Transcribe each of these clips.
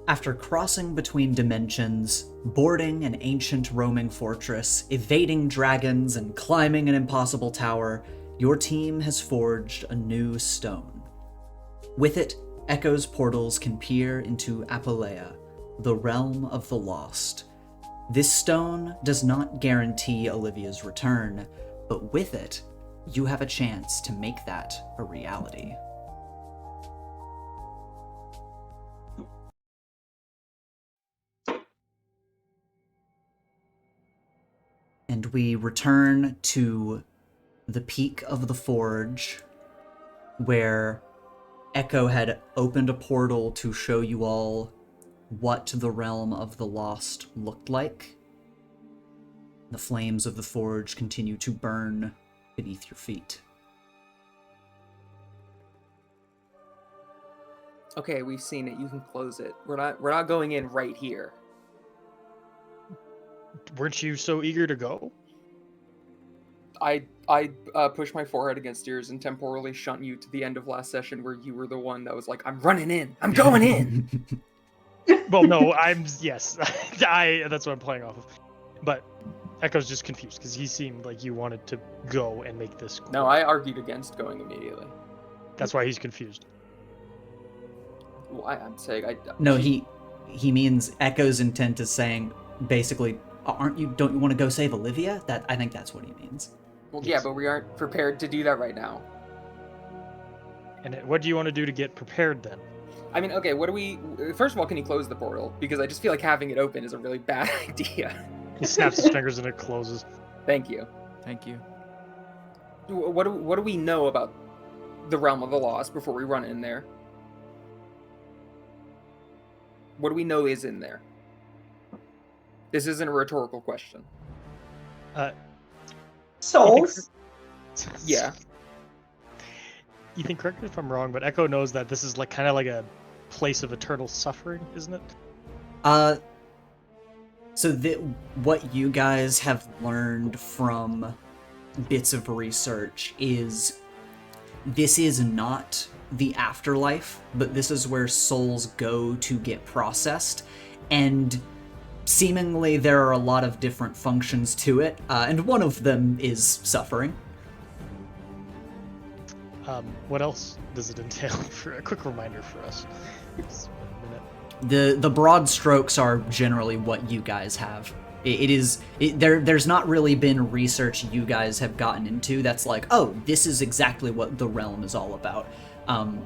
After crossing between dimensions, boarding an ancient roaming fortress, evading dragons, and climbing an impossible tower, your team has forged a new stone. With it, Echo's portals can peer into Apolea, the realm of the lost. This stone does not guarantee Olivia's return, but with it, you have a chance to make that a reality. And we return to the peak of the forge, where Echo had opened a portal to show you all what the realm of the lost looked like. The flames of the forge continue to burn beneath your feet. Okay, we've seen it. You can close it. We're not going in right here. Weren't you so eager to go? I pushed my forehead against yours and temporally shunt you to the end of last session where you were the one that was like, I'm running in. I'm going in. Well, no, yes. That's what I'm playing off of. But Echo's just confused because he seemed like you wanted to go and make this cool. No, I argued against going immediately. That's why he's confused. Well, I'm saying No, he means Echo's intent is saying basically, don't you want to go save Olivia? I think that's what he means. Well, Yes. yeah, but we aren't prepared to do that right now. And what do you want to do to get prepared then? I mean, okay, first of all, can you close the portal? Because I just feel like having it open is a really bad idea. He snaps his fingers and it closes. Thank you. Thank you. What do we know about the realm of the lost before we run in there? What do we know is in there? This isn't a rhetorical question. Souls? Yeah. Ethan, correct me if I'm wrong, but Echo knows that this is kind of like a place of eternal suffering, isn't it? So what you guys have learned from bits of research is this is not the afterlife, but this is where souls go to get processed, and seemingly there are a lot of different functions to it, and one of them is suffering. What else does it entail? For a quick reminder for us. Just 1 minute. The broad strokes are generally what you guys have. There's not really been research you guys have gotten into that's like, oh, this is exactly what the realm is all about.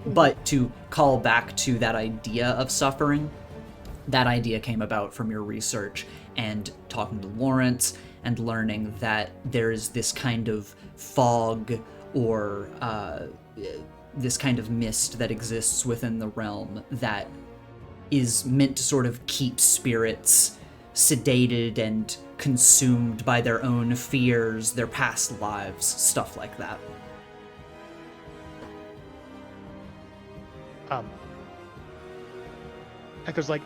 But to call back to that idea of suffering, that idea came about from your research and talking to Lawrence and learning that there is this kind of fog or this kind of mist that exists within the realm that is meant to sort of keep spirits sedated and consumed by their own fears, their past lives, stuff like that. Echo's like,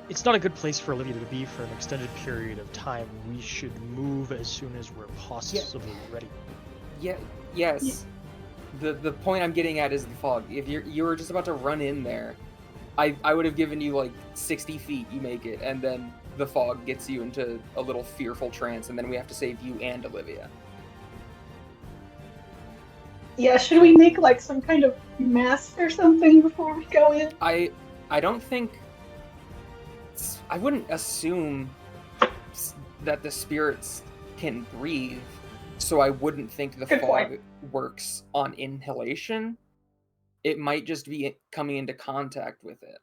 it's not a good place for Olivia to be for an extended period of time. We should move as soon as we're possibly ready. Yeah. Yes. The point I'm getting at is the fog. If you were just about to run in there, I would have given you like 60 feet. You make it, and then the fog gets you into a little fearful trance, and then we have to save you and Olivia. Yeah, should we make like some kind of mask or something before we go in? I don't think... I wouldn't assume that the spirits can breathe, so I wouldn't think the fog works on inhalation. It might just be coming into contact with it.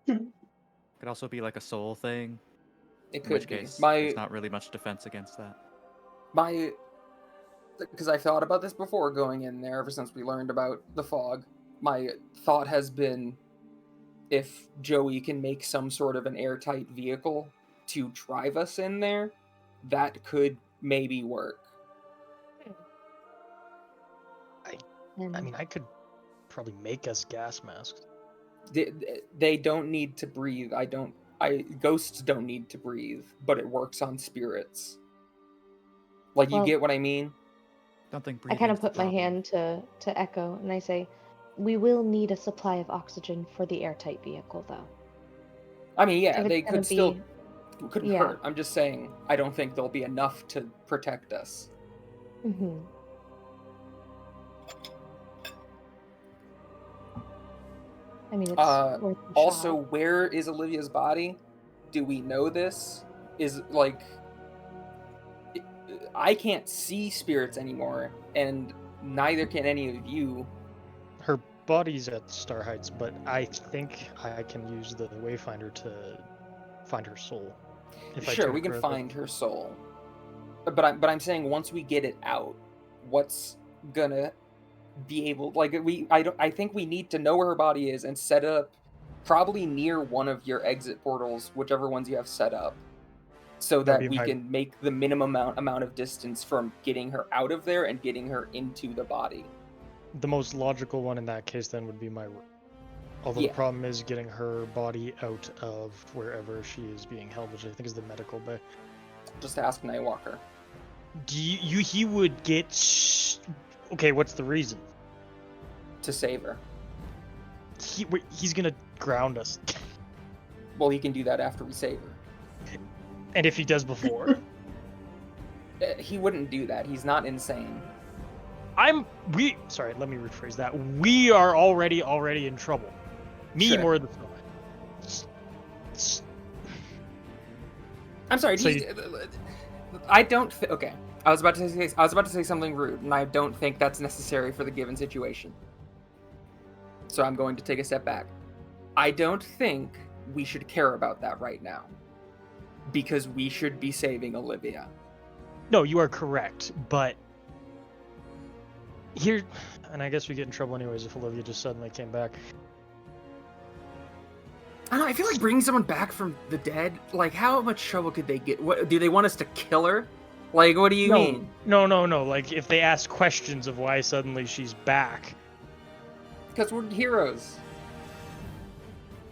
Could also be like a soul thing. It could in which be. case, there's not really much defense against that. Because I thought about this before going in there, ever since we learned about the fog. My thought has been, if Joey can make some sort of an airtight vehicle to drive us in there, that could maybe work. I mean, I could probably make us gas masks. They don't need to breathe. Ghosts don't need to breathe, but it works on spirits. Like, you get what I mean? Don't think I kind of put my hand to Echo and I say, We will need a supply of oxygen for the airtight vehicle, though. I mean, yeah, If it's they gonna could still be- couldn't yeah. hurt. I'm just saying, I don't think there'll be enough to protect us. Mm-hmm. I mean, it's worth a Also, shot. where is Olivia's body? Do we know this? Is like, I can't see spirits anymore, and neither can any of you. Her body's at Star Heights, but I think I can use the Wayfinder to find her soul. If I Sure, tune we it can correctly. find her soul, but I'm saying once we get it out, what's gonna be able I think we need to know where her body is and set up probably near one of your exit portals, whichever ones you have set up, so That'd that be we my- can make the minimum amount of distance from getting her out of there and getting her into the body. The most logical one in that case then would be my room. Although Yeah. the problem is getting her body out of wherever she is being held, which I think is the medical bay. Just ask Nightwalker. He would get... Okay, what's the reason? To save her. He's gonna ground us. Well, he can do that after we save her. And if he does before? He wouldn't do that. He's not insane. Sorry, let me rephrase that. We are already in trouble. Me Sure. more than I'm sorry. So I don't. Okay, I was about to say something rude, and I don't think that's necessary for the given situation. So I'm going to take a step back. I don't think we should care about that right now, because we should be saving Olivia. No, you are correct, but here, and I guess we get in trouble anyways if Olivia just suddenly came back. I don't know, I feel like bringing someone back from the dead, like, how much trouble could they get? What do they want us to kill her? Like, what do you mean? No. Like, if they ask questions of why suddenly she's back. Because we're heroes.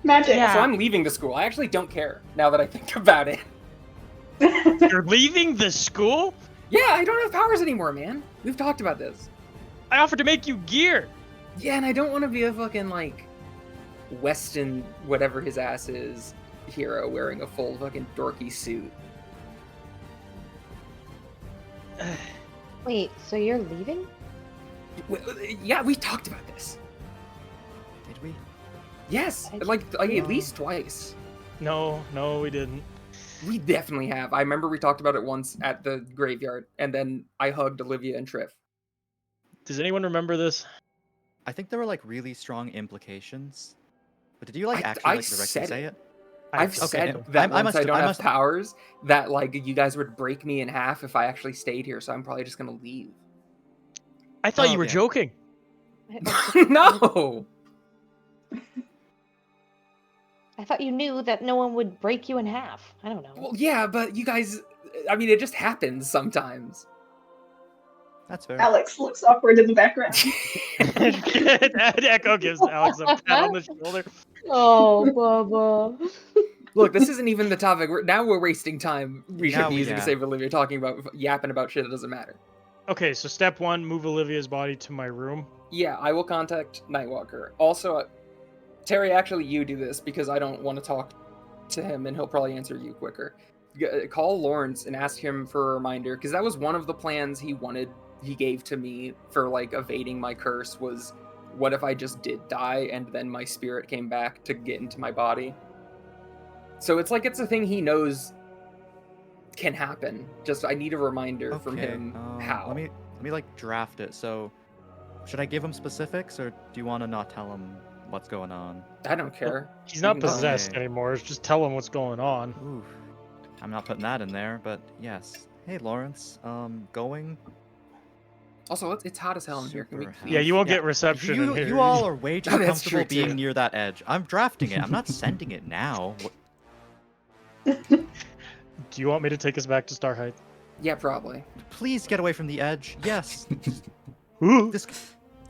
Magic. Yeah. So I'm leaving the school. I actually don't care now that I think about it. You're leaving the school? Yeah, I don't have powers anymore, man. We've talked about this. I offered to make you gear. Yeah, and I don't want to be a fucking, like, Weston, whatever his ass is, hero wearing a full fucking dorky suit. Wait, so you're leaving? Yeah, we talked about this. Did we? Yes, I- like at least twice. No, we didn't. We definitely have. I remember we talked about it once at the graveyard, and then I hugged Olivia and Triff. Does anyone remember this? I think there were like really strong implications. But did you like I actually like said directly say it. it? I've Okay. said that I once I don't I have must- powers, that like you guys would break me in half if I actually stayed here, so I'm probably just gonna leave. I thought Oh, you were yeah. joking. No! I thought you knew that no one would break you in half. I don't know. Well, yeah, but you guys, I mean, it just happens sometimes. That's fair. Alex looks awkward in the background. Echo gives Alex a pat on the shoulder. Oh, Bubba. Look, this isn't even the topic. We're wasting time. We should Now be using to yeah. save Olivia talking about yapping about shit that doesn't matter. Okay, so step one, move Olivia's body to my room. Yeah, I will contact Nightwalker. Also, Terry, actually, you do this because I don't want to talk to him, and he'll probably answer you quicker. Call Lawrence and ask him for a reminder, because that was one of the plans he gave to me for like evading my curse. Was what if I just did die and then my spirit came back to get into my body? So it's like it's a thing he knows can happen. Just I need a reminder from him how. Let me like draft it. So, should I give him specifics, or do you want to not tell him what's going on? I don't care. He's not You can tell possessed me. anymore. Just tell him what's going on. Ooh, I'm not putting that in there, but yes. Hey, Lawrence. Going. Also, it's hot as hell in here. Can we Super please- Yeah, you won't Yeah, get reception in here. You all are way too That's comfortable true, too. being near that edge. I'm drafting it. I'm not sending it now. Do you want me to take us back to Star Heights? Yeah, probably. Please get away from the edge. Yes. Ooh. This.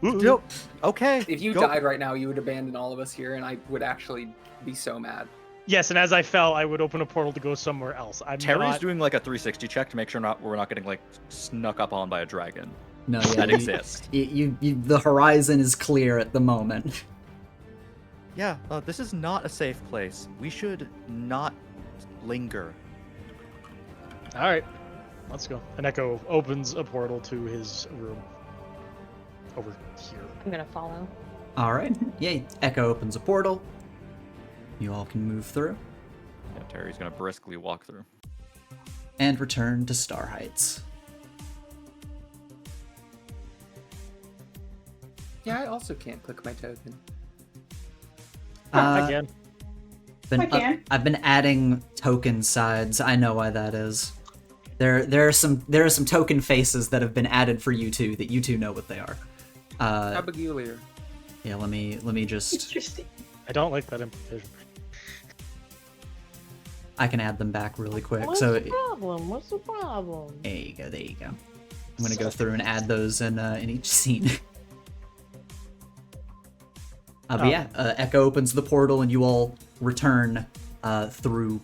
No. Okay. If you go. died right now, you would abandon all of us here, and I would actually be so mad. Yes, and as I fell, I would open a portal to go somewhere else. I'm Terry's not... doing like a 360 check to make sure we're not getting like snuck up on by a dragon. No, yeah, that exist. The horizon is clear at the moment. Yeah, this is not a safe place. We should not linger. All right, let's go. And Echo opens a portal to his room over here. I'm gonna follow. All right. Yeah, Echo opens a portal. You all can move through Yeah, Terry's gonna briskly walk through. and return to Star Heights. Yeah, I also can't click my token. Again, Been, I can. I've been adding token sides. I know why that is. There are some token faces that have been added for you two that you two know what they are. How peculiar. Yeah, let me just. Interesting. I don't like that implication. I can add them back really quick. What's So the problem? What's the problem? there you go. There you go. I'm gonna go through and add those in each scene. But yeah, Echo opens the portal and you all return through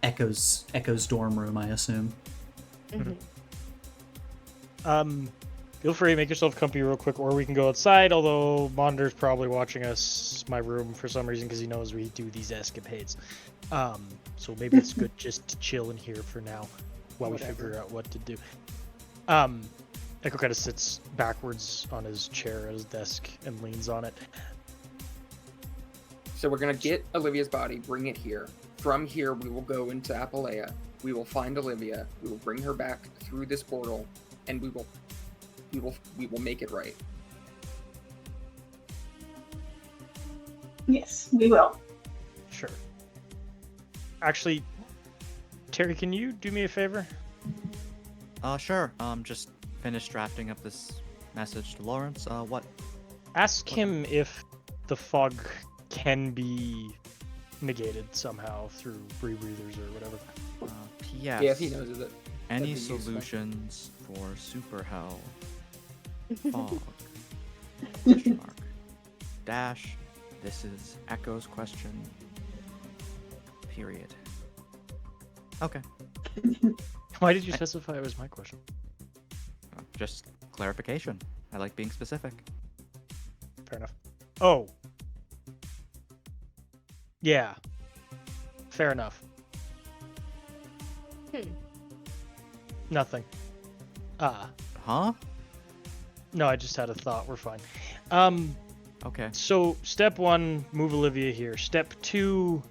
Echo's dorm room, I assume. Feel free to make yourself comfy real quick, or we can go outside. Although Monder's probably watching my room for some reason because he knows we do these escapades. So maybe it's good just to chill in here for now while we figure out what to do. Echo kind of sits backwards on his chair at his desk and leans on it. So we're gonna get Olivia's body, bring it here. From here, we will go into Appalea. We will find Olivia. We will bring her back through this portal, and we will make it right. Yes, we will. Sure. Actually, Terry, can you do me a favor? Sure. Just finished drafting up this message to Lawrence. What? Ask him if the fog can be negated somehow through rebreathers or whatever. P.S. Yeah, if he knows it. Any that'd be useful. solutions for super hell? Fog. Question mark. Dash. This is Echo's question. Period. Okay. Why did you specify it was my question? Just clarification. I like being specific. Fair enough. Oh. Yeah. Fair enough. Nothing. Huh? No, I just had a thought. We're fine. Okay. So, step 1, move Olivia here. Step 2,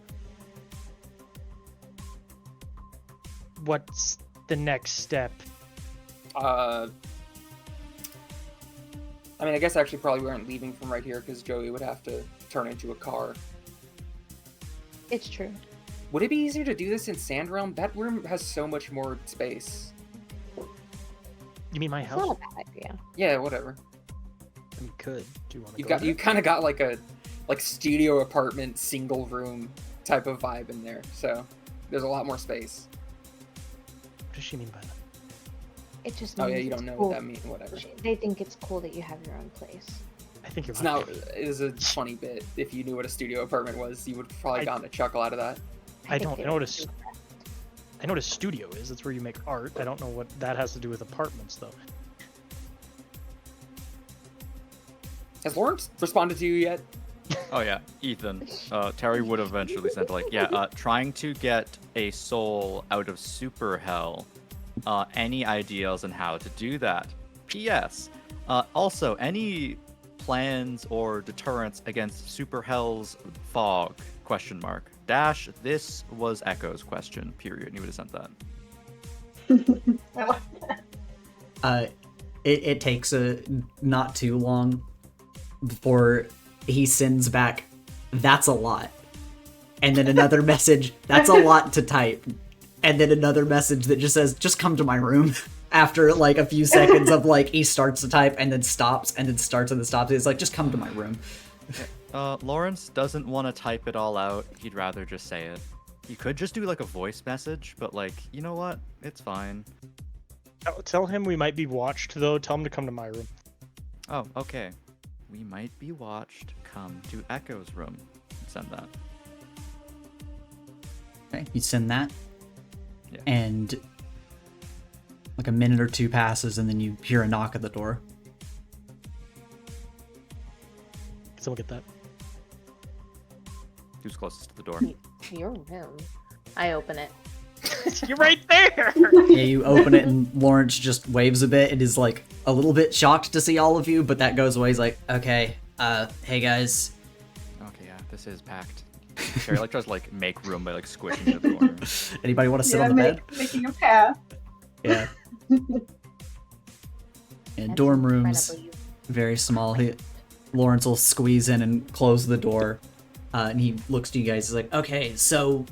what's the next step? I mean, I guess actually probably we aren't leaving from right here because Joey would have to turn into a car. It's true. Would it be easier to do this in Sand Realm? That room has so much more space. You mean my It's house? not a bad idea. Yeah, whatever. We could. Do you want to You kind of got like a studio apartment single room type of vibe in there. So there's a lot more space. What does she mean by that? It just Oh means yeah, you don't it's know cool. what that means. Whatever. They think it's cool that you have your own place. I think you're It's right. now it is a funny bit. If you knew what a studio apartment was, you would probably I- gotten a chuckle out of that. I think don't they know would what a do that. I know what a studio is. That's where you make art. I don't know what that has to do with apartments, though. Has Lawrence responded to you yet? Oh yeah, Ethan. Terry would eventually send trying to get a soul out of super hell. Any ideas on how to do that? P.S. Also, any plans or deterrents against super hell's fog? Question mark. Dash. This was Echo's question. Period. And he would have sent that. I like that. It takes not too long before he sends back, "That's a lot," and then another message, "That's a lot to type," and then another message that just says, "Just come to my room." After like a few seconds of like he starts to type and then stops and then starts and then stops, it's like, "Just come to my room." Lawrence doesn't want to type it all out. He'd rather just say it. You could just do like a voice message, but like, you know what? It's fine. Tell him we might be watched, though. Tell him to come to my room. Oh, okay. We might be watched. Come to Echo's room. Send that. Okay, you send that, Yeah. and like a minute or two passes, and then you hear a knock at the door. Someone get that? Who's closest to the door? Your room. I open it. You're right there! Yeah, you open it and Lawrence just waves a bit and is like a little bit shocked to see all of you, but that goes away. He's like, okay, hey guys. Okay, yeah, this is packed. Terry like tries to like make room by like squishing it the corner. Anybody want to sit on the bed? Making a path. Yeah. And That's dorm rooms, incredibly- very small. Lawrence will squeeze in and close the door. And he looks to you guys. He's like, okay, so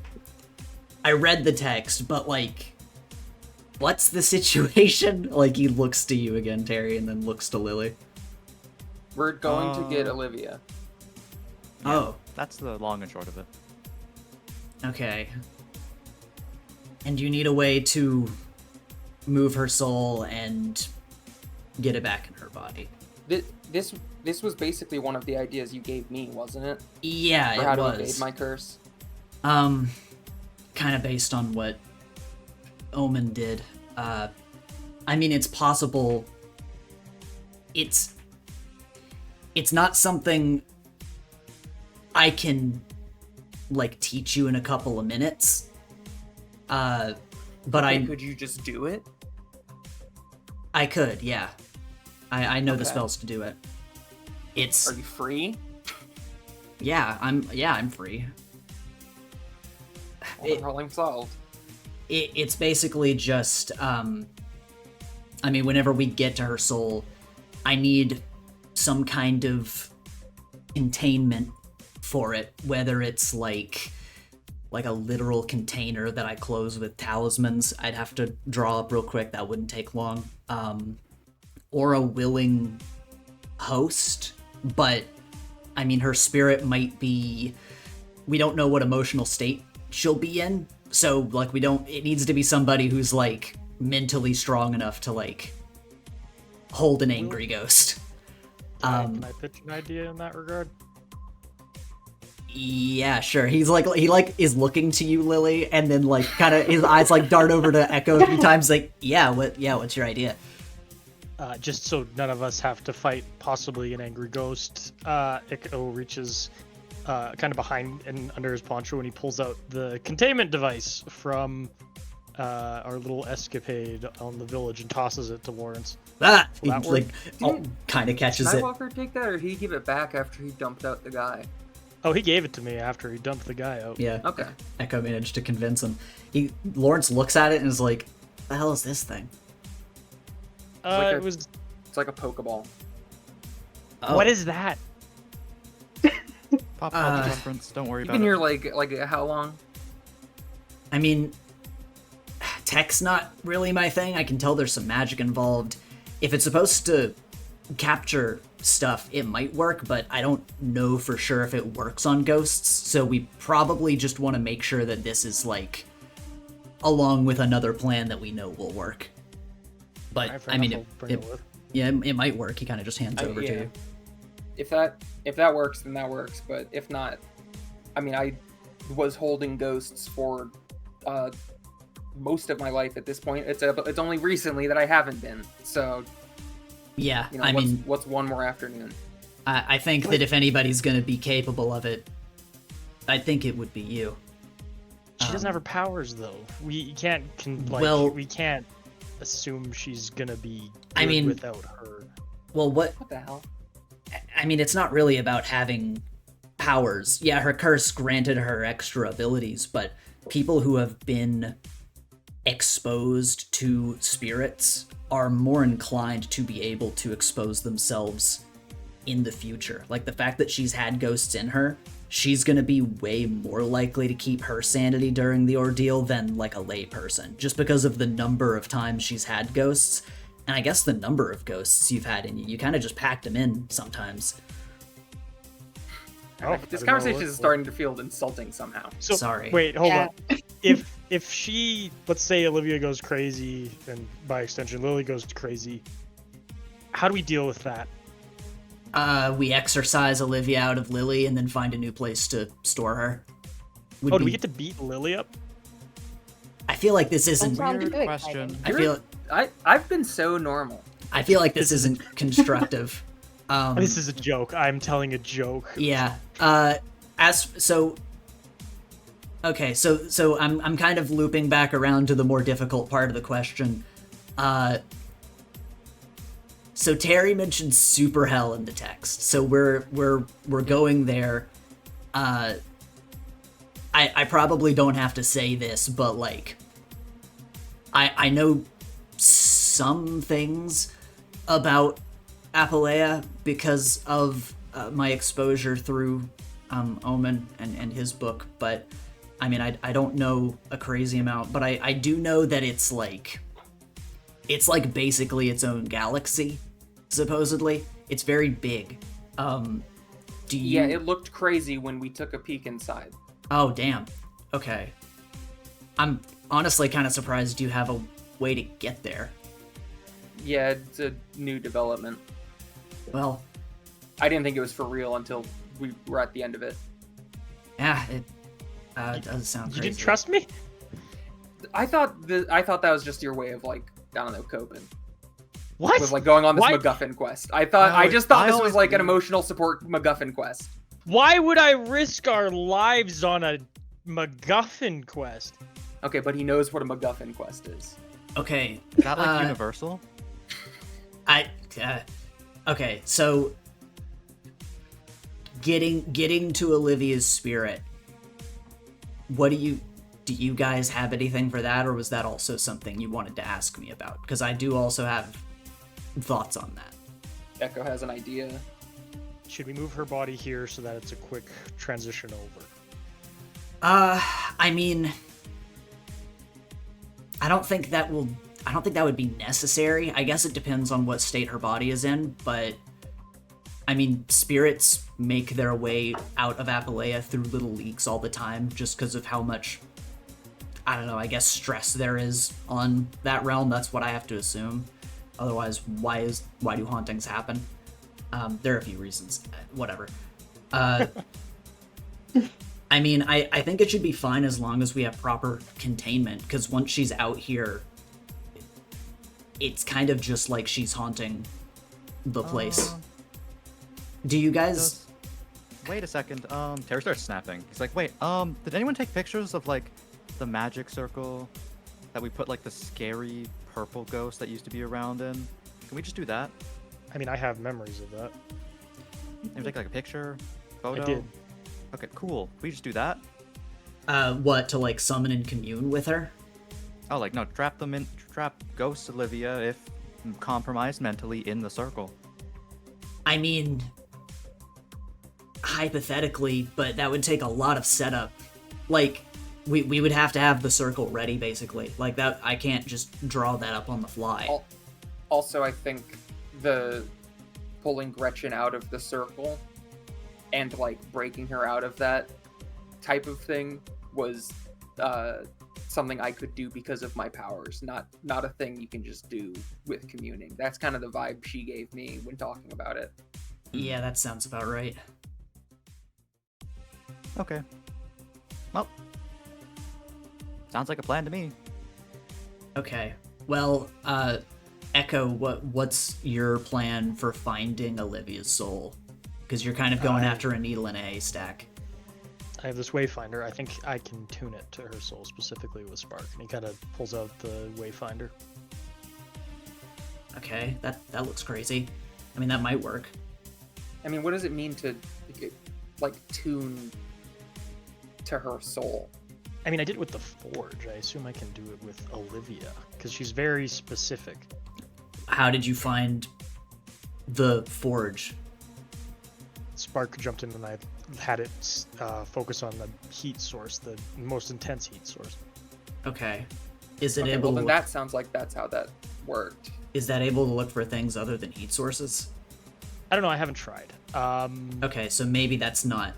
I read the text, but like, what's the situation? Like, he looks to you again, Terry, and then looks to Lily. We're going to get Olivia. Oh, That's the long and short of it. okay. And you need a way to move her soul and get it back in her body. This was basically one of the ideas you gave me, wasn't it? Yeah, For how it to was. evade my curse. Kind of based on what Omen did. I mean, it's possible. It's not something I can like teach you in a couple of minutes. But Could you just do it? I could, yeah. I know the Okay. spells to do it. It's Are you free? I'm free. Well, problem solved. It's basically just I mean, whenever we get to her soul, I need some kind of containment for it, whether it's like a literal container that I close with talismans. I'd have to draw up real quick, that wouldn't take long. Or a willing host, but I mean, her spirit might be, we don't know what emotional state she'll be in, so like it needs to be somebody who's like mentally strong enough to like hold an angry ghost. Can I pitch an idea in that regard? Yeah, sure. He is looking to you, Lily, and then like kind of his eyes like dart over to Echo a few times, like, what's your idea? Just so none of us have to fight possibly an angry ghost, Echo reaches kind of behind and under his poncho and he pulls out the containment device from our little escapade on the village and tosses it to Lawrence. He that like work? kind of catches Did it. Nightwalker take that, or did he give it back after he dumped out the guy? Oh, he gave it to me after he dumped the guy out. Yeah. Okay. Echo managed to convince him. Lawrence looks at it and is like, "The hell is this thing?" like It was. It's like a Pokeball. Oh. What is that? Pop culture reference. Don't worry You've about been it. here like how long? I mean, tech's not really my thing. I can tell there's some magic involved. If it's supposed to capture stuff, it might work, but I don't know for sure if it works on ghosts, so we probably just want to make sure that this is like along with another plan that we know will work. But Alright, fair I mean, enough, I'll bring it with. it might work. He kind of just hands over to Yeah. you. If that works, then that works. But if not, I mean, I was holding ghosts for most of my life at this point. It's only recently that I haven't been. So Yeah, you know, I mean, what's one more afternoon? I think that if anybody's going to be capable of it, I think it would be you. She doesn't have her powers though. We can't we can't assume she's gonna be I good mean- without her. Well, What the hell? I mean, it's not really about having powers. Yeah, her curse granted her extra abilities, but people who have been exposed to spirits are more inclined to be able to expose themselves in the future. Like the fact that she's had ghosts in her, she's gonna be way more likely to keep her sanity during the ordeal than like a lay person, just because of the number of times she's had ghosts. And I guess the number of ghosts you've had in you, you kind of just packed them in sometimes. Oh, This I don't conversation know. is starting to feel insulting somehow. So, Sorry. Wait, hold Yeah. on. If she, let's say Olivia goes crazy, and by extension Lily goes crazy, how do we deal with that? We exorcise Olivia out of Lily and then find a new place to store her. Do we get to beat Lily up? I feel like this isn't. Sounds Weird too question. exciting. I feel I've been so normal. like this isn't constructive. This is a joke. I'm telling a joke. Yeah. Okay, so I'm kind of looping back around to the more difficult part of the question. So Terry mentioned super hell in the text, so we're going there. I probably don't have to say this, but like, I know some things about Appalea because of my exposure through Omen and his book, but I mean, I don't know a crazy amount, but I do know that it's like basically its own galaxy, supposedly. It's very big. Yeah, it looked crazy when we took a peek inside. Oh, damn. Okay. I'm honestly kind of surprised you have a way to get there. Yeah, it's a new development. Well, I didn't think it was for real until we were at the end of it. yeah, it does sound crazy. You didn't trust me? I thought that was just your way of, like, I don't know, coping. What? With, like, going on this Why? MacGuffin quest. I just thought this was like an emotional support MacGuffin quest. Why would I risk our lives on a MacGuffin quest? Okay, but he knows what a MacGuffin quest is. Okay. Is that like Universal? Okay, so getting to Olivia's spirit. What do you guys have anything for that, or was that also something you wanted to ask me about? Because I do also have thoughts on that. Echo has an idea. Should we move her body here so that it's a quick transition over? I mean, I don't think that would be necessary. I guess it depends on what state her body is in, but I mean, spirits make their way out of Appalea through little leaks all the time, just because of how much, I don't know, I guess stress there is on that realm. That's what I have to assume. Otherwise, why do hauntings happen? There are a few reasons. Whatever. I mean, I think it should be fine as long as we have proper containment, because once she's out here, it's kind of just like she's haunting the place. Do you guys... Wait a second. Terry starts snapping. He's like, wait, did anyone take pictures of, like, the magic circle that we put, like, the scary purple ghost that used to be around in? Can we just do that? I mean, I have memories of that. Maybe take, like, a picture? Photo? I did. Okay, cool. Can we just do that? What, to, like, summon and commune with her? Oh, like, no, trap Ghost Olivia, if compromised mentally, in the circle. I mean, hypothetically, but that would take a lot of setup. Like, we would have to have the circle ready, basically. Like, that, I can't just draw that up on the fly. Also, I think the pulling Gretchen out of the circle and, like, breaking her out of that type of thing was something I could do because of my powers, not a thing you can just do with communing. That's kind of the vibe she gave me when talking about it. Yeah, that sounds about right. Okay. Well, sounds like a plan to me. Okay. Well, Echo, what's your plan for finding Olivia's soul? Because you're kind of going after a needle in a haystack. I have this wayfinder. I think I can tune it to her soul, specifically with Spark. And he kind of pulls out the wayfinder. Okay, that looks crazy. I mean, that might work. I mean, what does it mean to, like, tune to her soul? I mean, I did it with the Forge. I assume I can do it with Olivia, because she's very specific. How did you find the Forge? Spark jumped in and I had it focus on the heat source, the most intense heat source. Okay. Is it Okay, able well, to then look, that sounds like that's how that worked. is that able to look for things other than heat sources? I don't know, I haven't tried. Okay, so maybe that's not.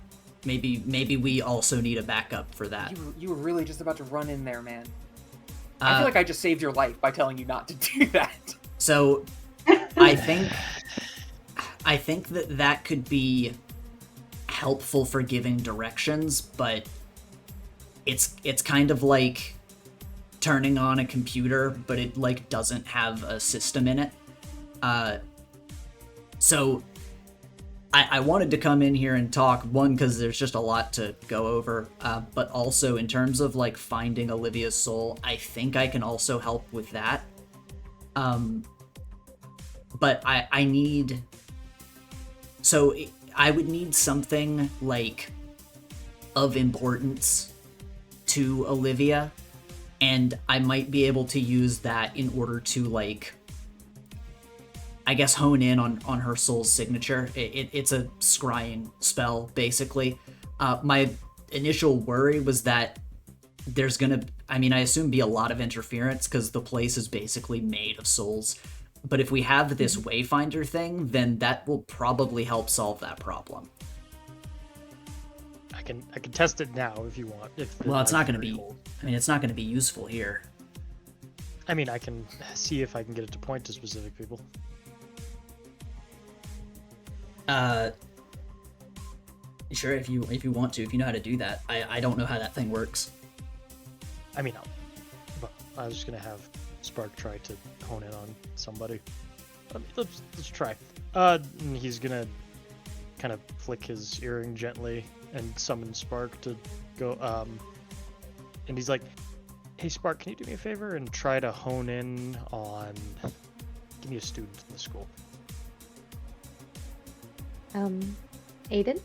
Maybe we also need a backup for that. You were really just about to run in there, man. I feel like I just saved your life by telling you not to do that. So, I think that could be helpful for giving directions, but it's kind of like turning on a computer, but it like doesn't have a system in it. So I wanted to come in here and talk, one, because there's just a lot to go over, but also in terms of, like, finding Olivia's soul, I think I can also help with that. But I need... So, I would need something, like, of importance to Olivia, and I might be able to use that in order to, like... I guess hone in on her soul's signature. It's a scrying spell, basically. My initial worry was that there's gonna, I assume be a lot of interference, because the place is basically made of souls. But if we have this Wayfinder thing, then that will probably help solve that problem. I can test it now if you want. Well, it's not gonna be, it's not gonna be useful here. I can see if I can get it to point to specific people. Sure, if you want to, if you know how to do that. I don't know how that thing works. I was just gonna have Spark try to hone in on somebody. Let's try. He's gonna kind of flick his earring gently and summon Spark to go. And he's like, "Hey, Spark, can you do me a favor and try to hone in on? Give me a student in the school." Aiden?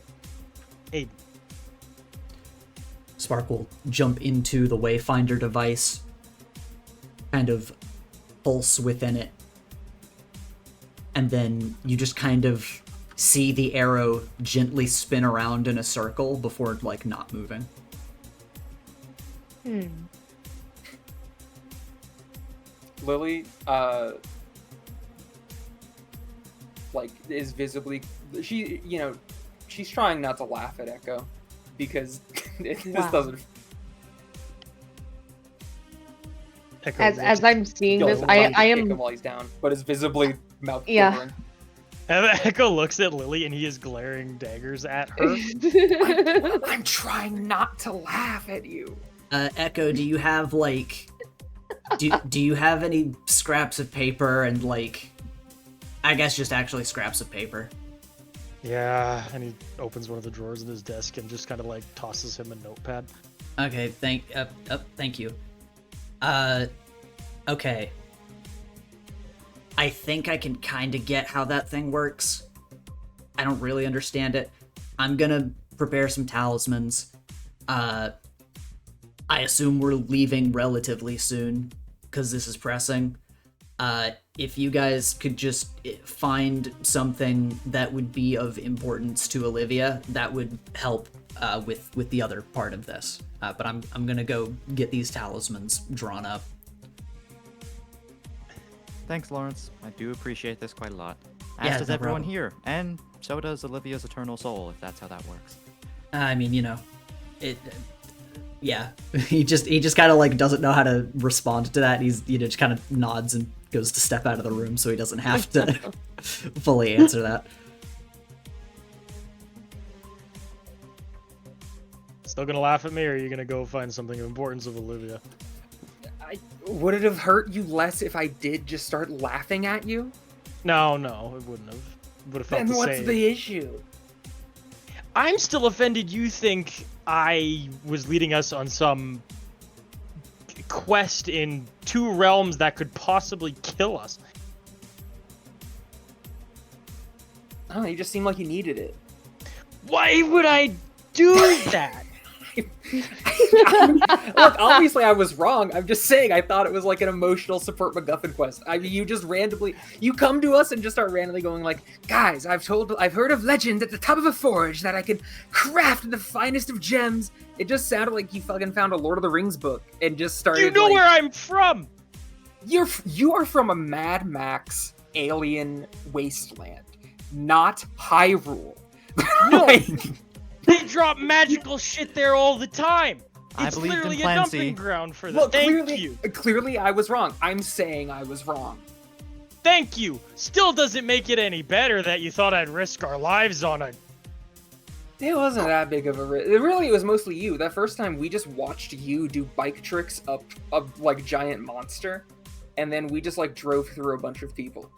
Aiden. Spark will jump into the Wayfinder device, kind of pulse within it, and then you just kind of see the arrow gently spin around in a circle before, like, not moving. Lily, is visibly, she's trying not to laugh at Echo, because this doesn't. Echo As I'm seeing this, I am. Kick him while he's down, but is visibly mouth Yeah. quivering. Echo looks at Lily and he is glaring daggers at her. I'm trying not to laugh at you. Echo, do you have, like... do you have any scraps of paper and, like... I guess just actually scraps of paper. Yeah, and he opens one of the drawers in his desk and just kind of, like, tosses him a notepad. Okay, thank you. Okay. I think I can kind of get how that thing works. I don't really understand it. I'm gonna prepare some talismans. I assume we're leaving relatively soon, because this is pressing. If you guys could just find something that would be of importance to Olivia, that would help with the other part of this. But I'm gonna go get these talismans drawn up. Thanks, Lawrence. I do appreciate this quite a lot. As Yeah, does no everyone problem. here, and so does Olivia's eternal soul, if that's how that works. Yeah, he just kind of, like, doesn't know how to respond to that. He's, just kind of nods and goes to step out of the room so he doesn't have to fully answer that. Still gonna laugh at me, or are you gonna go find something of importance of Olivia? Would it have hurt you less if I did just start laughing at you? No, it wouldn't have. Would have felt Then the what's same. the issue? I'm still offended you think I was leading us on some quest in 2 realms that could possibly kill us. I don't know, you just seemed like you needed it. Why would I do that? Look, obviously I was wrong. I'm just saying I thought it was like an emotional support MacGuffin quest. You just randomly, you come to us and just start randomly going like, guys, I've heard of legend at the top of a forge that I can craft the finest of gems. It just sounded like you fucking found a Lord of the Rings book and just started. You know like, where I'm from. You are from a Mad Max alien wasteland, not Hyrule. No. Like, They drop magical shit there all the time. I It's believed in literally a Plan C. dumping ground for them. well, Thank you. clearly I was wrong. I'm saying I was wrong. Thank you. Still doesn't make it any better that you thought I'd risk our lives on a... It wasn't that big of a risk. It was mostly you. That first time we just watched you do bike tricks up a like giant monster, and then we just like drove through a bunch of people.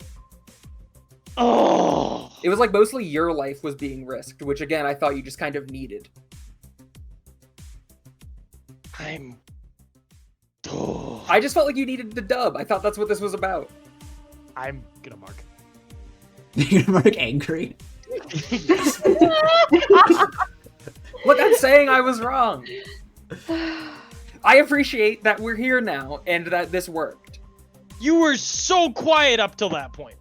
Oh, It was like mostly your life was being risked, which again I thought you just kind of needed. I'm. I just felt like you needed the dub. I thought that's what this was about. I'm gonna mark. You're gonna mark angry. Look, I'm saying I was wrong. I appreciate that we're here now and that this worked. You were so quiet up till that point.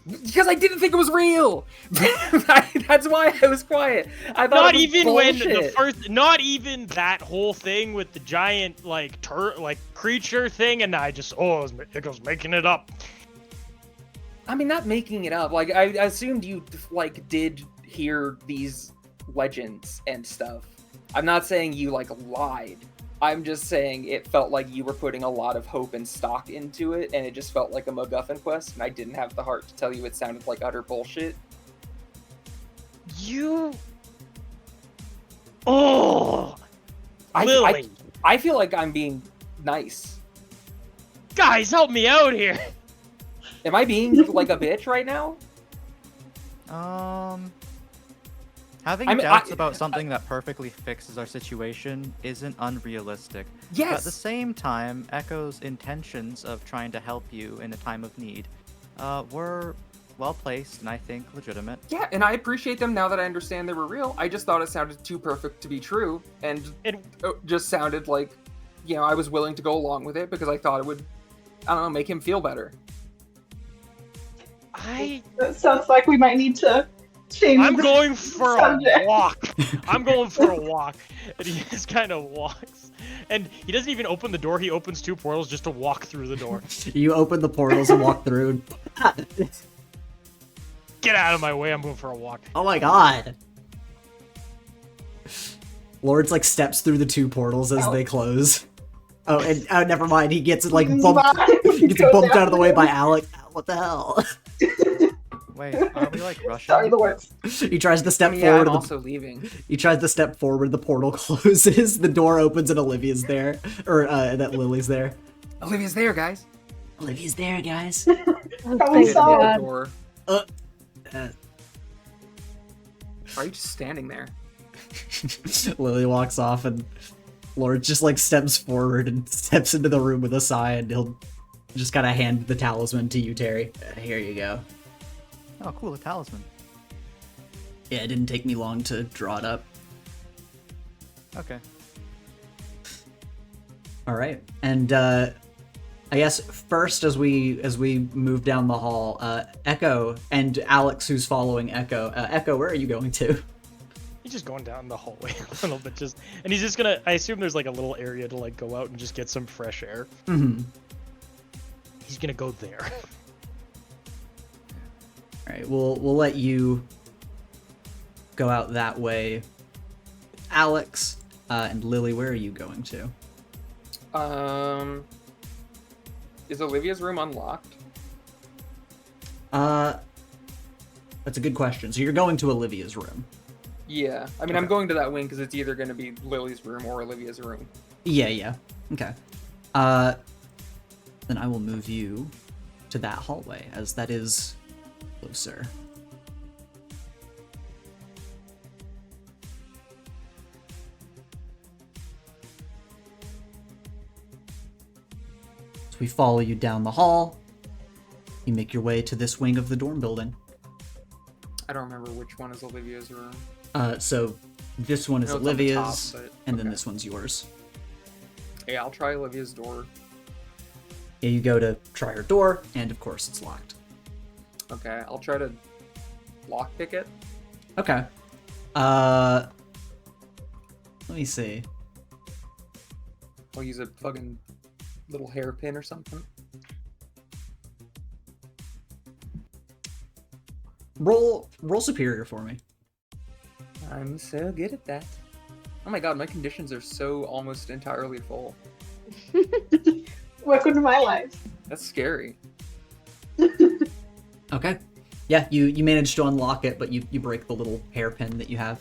Because I didn't think it was real. That's why I was quiet. I thought Not it was even when the bullshit. first, not even that whole thing with the giant like creature thing, and I just it goes making it up. I mean, not making it up. Like I assumed you like did hear these legends and stuff. I'm not saying you like lied. I'm just saying it felt like you were putting a lot of hope and stock into it, and it just felt like a MacGuffin quest, and I didn't have the heart to tell you it sounded like utter bullshit. You. Oh, Lily. I feel like I'm being nice. Guys, help me out here. Am I being like a bitch right now? Having doubts about something that perfectly fixes our situation isn't unrealistic. But at the Yes. same time, Echo's intentions of trying to help you in a time of need were well placed and I think legitimate. Yeah, and I appreciate them now that I understand they were real. I just thought it sounded too perfect to be true, and it just sounded like, you know, I was willing to go along with it because I thought it would, I don't know, make him feel better. That sounds like we might need to change. I'm the going for a subject. walk. I'm going for a walk. And he just kind of walks. And he doesn't even open the door. He opens two portals just to walk through the door. You open the portals and walk through. Get out of my way. I'm going for a walk. Oh my god. Lord's like steps through the two portals as they close. Oh, and never mind. He gets like bumped. He gets bumped out of the way by Alec. What the hell? Wait, aren't we like rushing? Sorry, the words. He tries to step Yeah, forward. I'm also leaving. He tries to step forward. The portal closes. The door opens and Olivia's there, or that Lily's there. Olivia's there, guys. Olivia's there, guys. Probably Hit saw the it. door. Uh, Why are you just standing there? Lily walks off and Lord just like steps forward and steps into the room with a sigh, and he'll just kind of hand the talisman to you, Terry. Here you go. Oh, cool, a talisman. Yeah, it didn't take me long to draw it up. Okay. All right, and I guess first as we move down the hall, Echo and Alex, who's following Echo. Echo, where are you going to? He's just going down the hallway a little bit, and he's just gonna. I assume there's like a little area to like go out and just get some fresh air. Mm-hmm. He's gonna go there. All right, we'll let you go out that way. Alex and Lily, where are you going to? Is Olivia's room unlocked? That's a good question. So you're going to Olivia's room. Yeah. I mean, I'm going to that wing because it's either going to be Lily's room or Olivia's room. Yeah. Okay. Then I will move you to that hallway, as that is closer. So we follow you down the hall. You make your way to this wing of the dorm building. I don't remember which one is Olivia's room. So this one is I know it's on the top, Olivia's, but- and then okay. this one's yours. Yeah, I'll try Olivia's door. Yeah, you go to try her door, and of course it's locked. Okay, I'll try to lockpick it. Okay. Let me see. I'll use a fucking little hairpin or something. Roll superior for me. I'm so good at that. Oh my god, my conditions are so almost entirely full. Welcome to my life. That's scary. Okay. Yeah, you manage to unlock it, but you break the little hairpin that you have.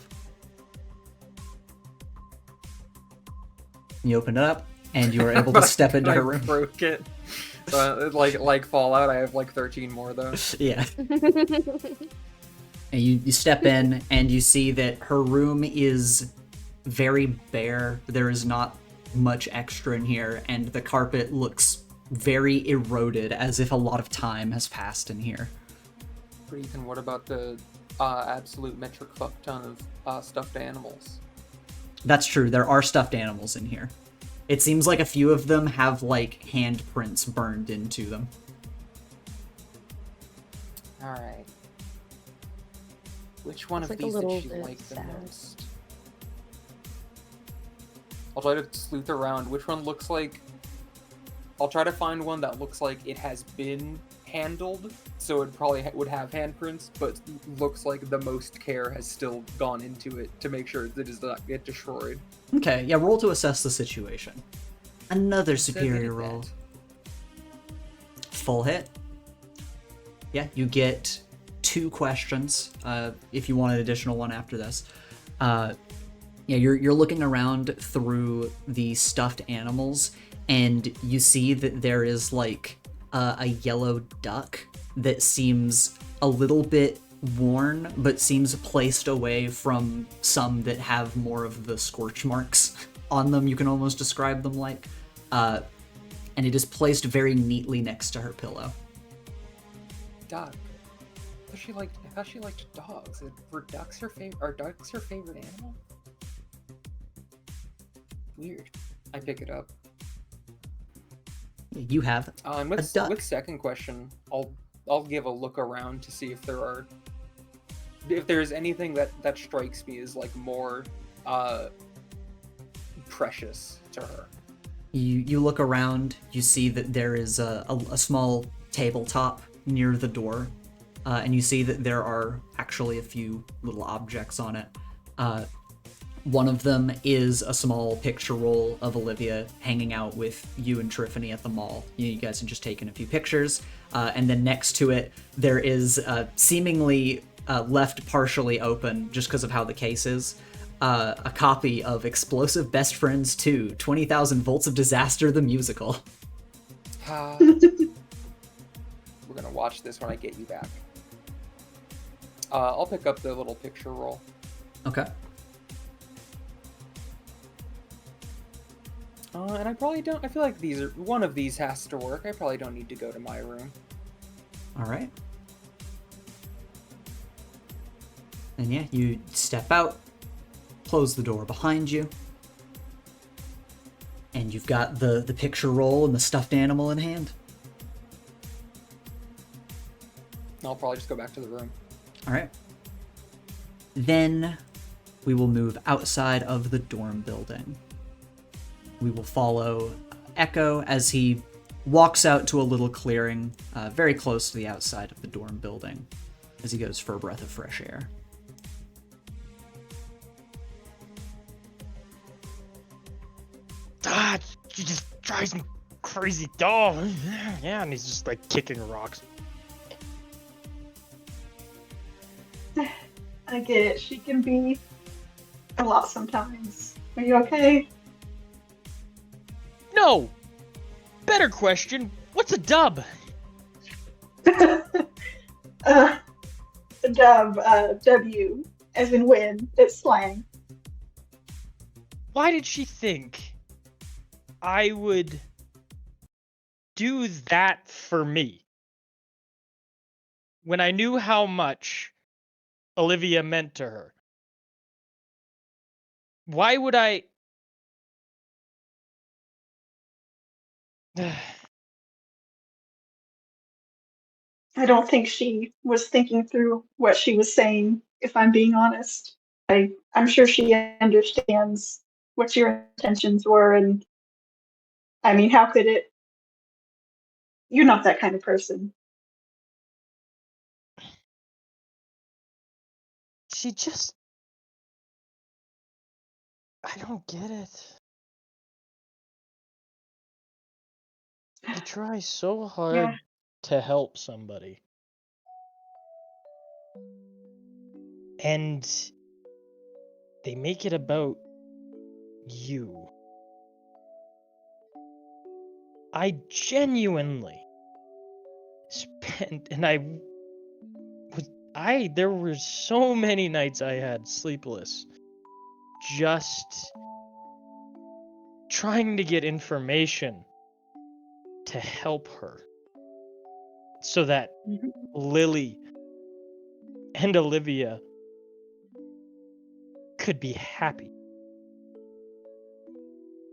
You open it up, and you are able to step into I her room. broke it. Like Fallout, I have like 13 more though. Yeah. And you step in and you see that her room is very bare. There is not much extra in here, and the carpet looks very eroded, as if a lot of time has passed in here. Ethan, what about the absolute metric fuck ton of stuffed animals? That's true, there are stuffed animals in here. It seems like a few of them have, like, handprints burned into them. Alright. Which one It's of like a these little did she bit like the sad. most? I'll try to sleuth around. Which one looks like... I'll try to find one that looks like it has been handled, so it probably would have handprints, but looks like the most care has still gone into it to make sure that it does not get destroyed. Okay, yeah, roll to assess the situation. Another superior roll. Full hit. Yeah, you get 2 questions, if you want an additional one after this. Yeah, you're looking around through the stuffed animals, and you see that there is, like, a yellow duck that seems a little bit worn, but seems placed away from some that have more of the scorch marks on them, you can almost describe them like. And it is placed very neatly next to her pillow. Duck. I thought she liked dogs. Are ducks her favorite animal? Weird. I pick it up. You have And a duck. with second question, I'll give a look around to see if there's anything that strikes me as like more precious to her. You look around, you see that there is a small tabletop near the door, and you see that there are actually a few little objects on it. One of them is a small picture roll of Olivia hanging out with you and Triffany at the mall. You guys have just taken a few pictures, and then next to it there is seemingly left partially open just because of how the case is. A copy of Explosive Best Friends 2, 20,000 Volts of Disaster, the musical. We're gonna watch this when I get you back. I'll pick up the little picture roll. Okay. And I probably don't. I feel like one of these has to work. I probably don't need to go to my room. All right. And yeah, you step out, close the door behind you, and you've got the picture roll and the stuffed animal in hand. I'll probably just go back to the room. All right. Then we will move outside of the dorm building. We will follow Echo as he walks out to a little clearing very close to the outside of the dorm building as he goes for a breath of fresh air. She just drives me crazy. Oh, yeah, and he's just like kicking rocks. I get it. She can be a lot sometimes. Are you okay? No! Better question. What's a dub? Dub, W, as in win. It's slang. Why did she think I would do that for me? When I knew how much Olivia meant to her. Why would I... I don't think she was thinking through what she was saying, if I'm being honest. I'm sure she understands what your intentions were, and I mean, how could it? You're not that kind of person. She just... I don't get it. You try so hard Yeah. to help somebody. And they make it about you. I genuinely spent, and there were so many nights I had sleepless, just trying to get information to help her, so that Mhm. Lily and Olivia could be happy.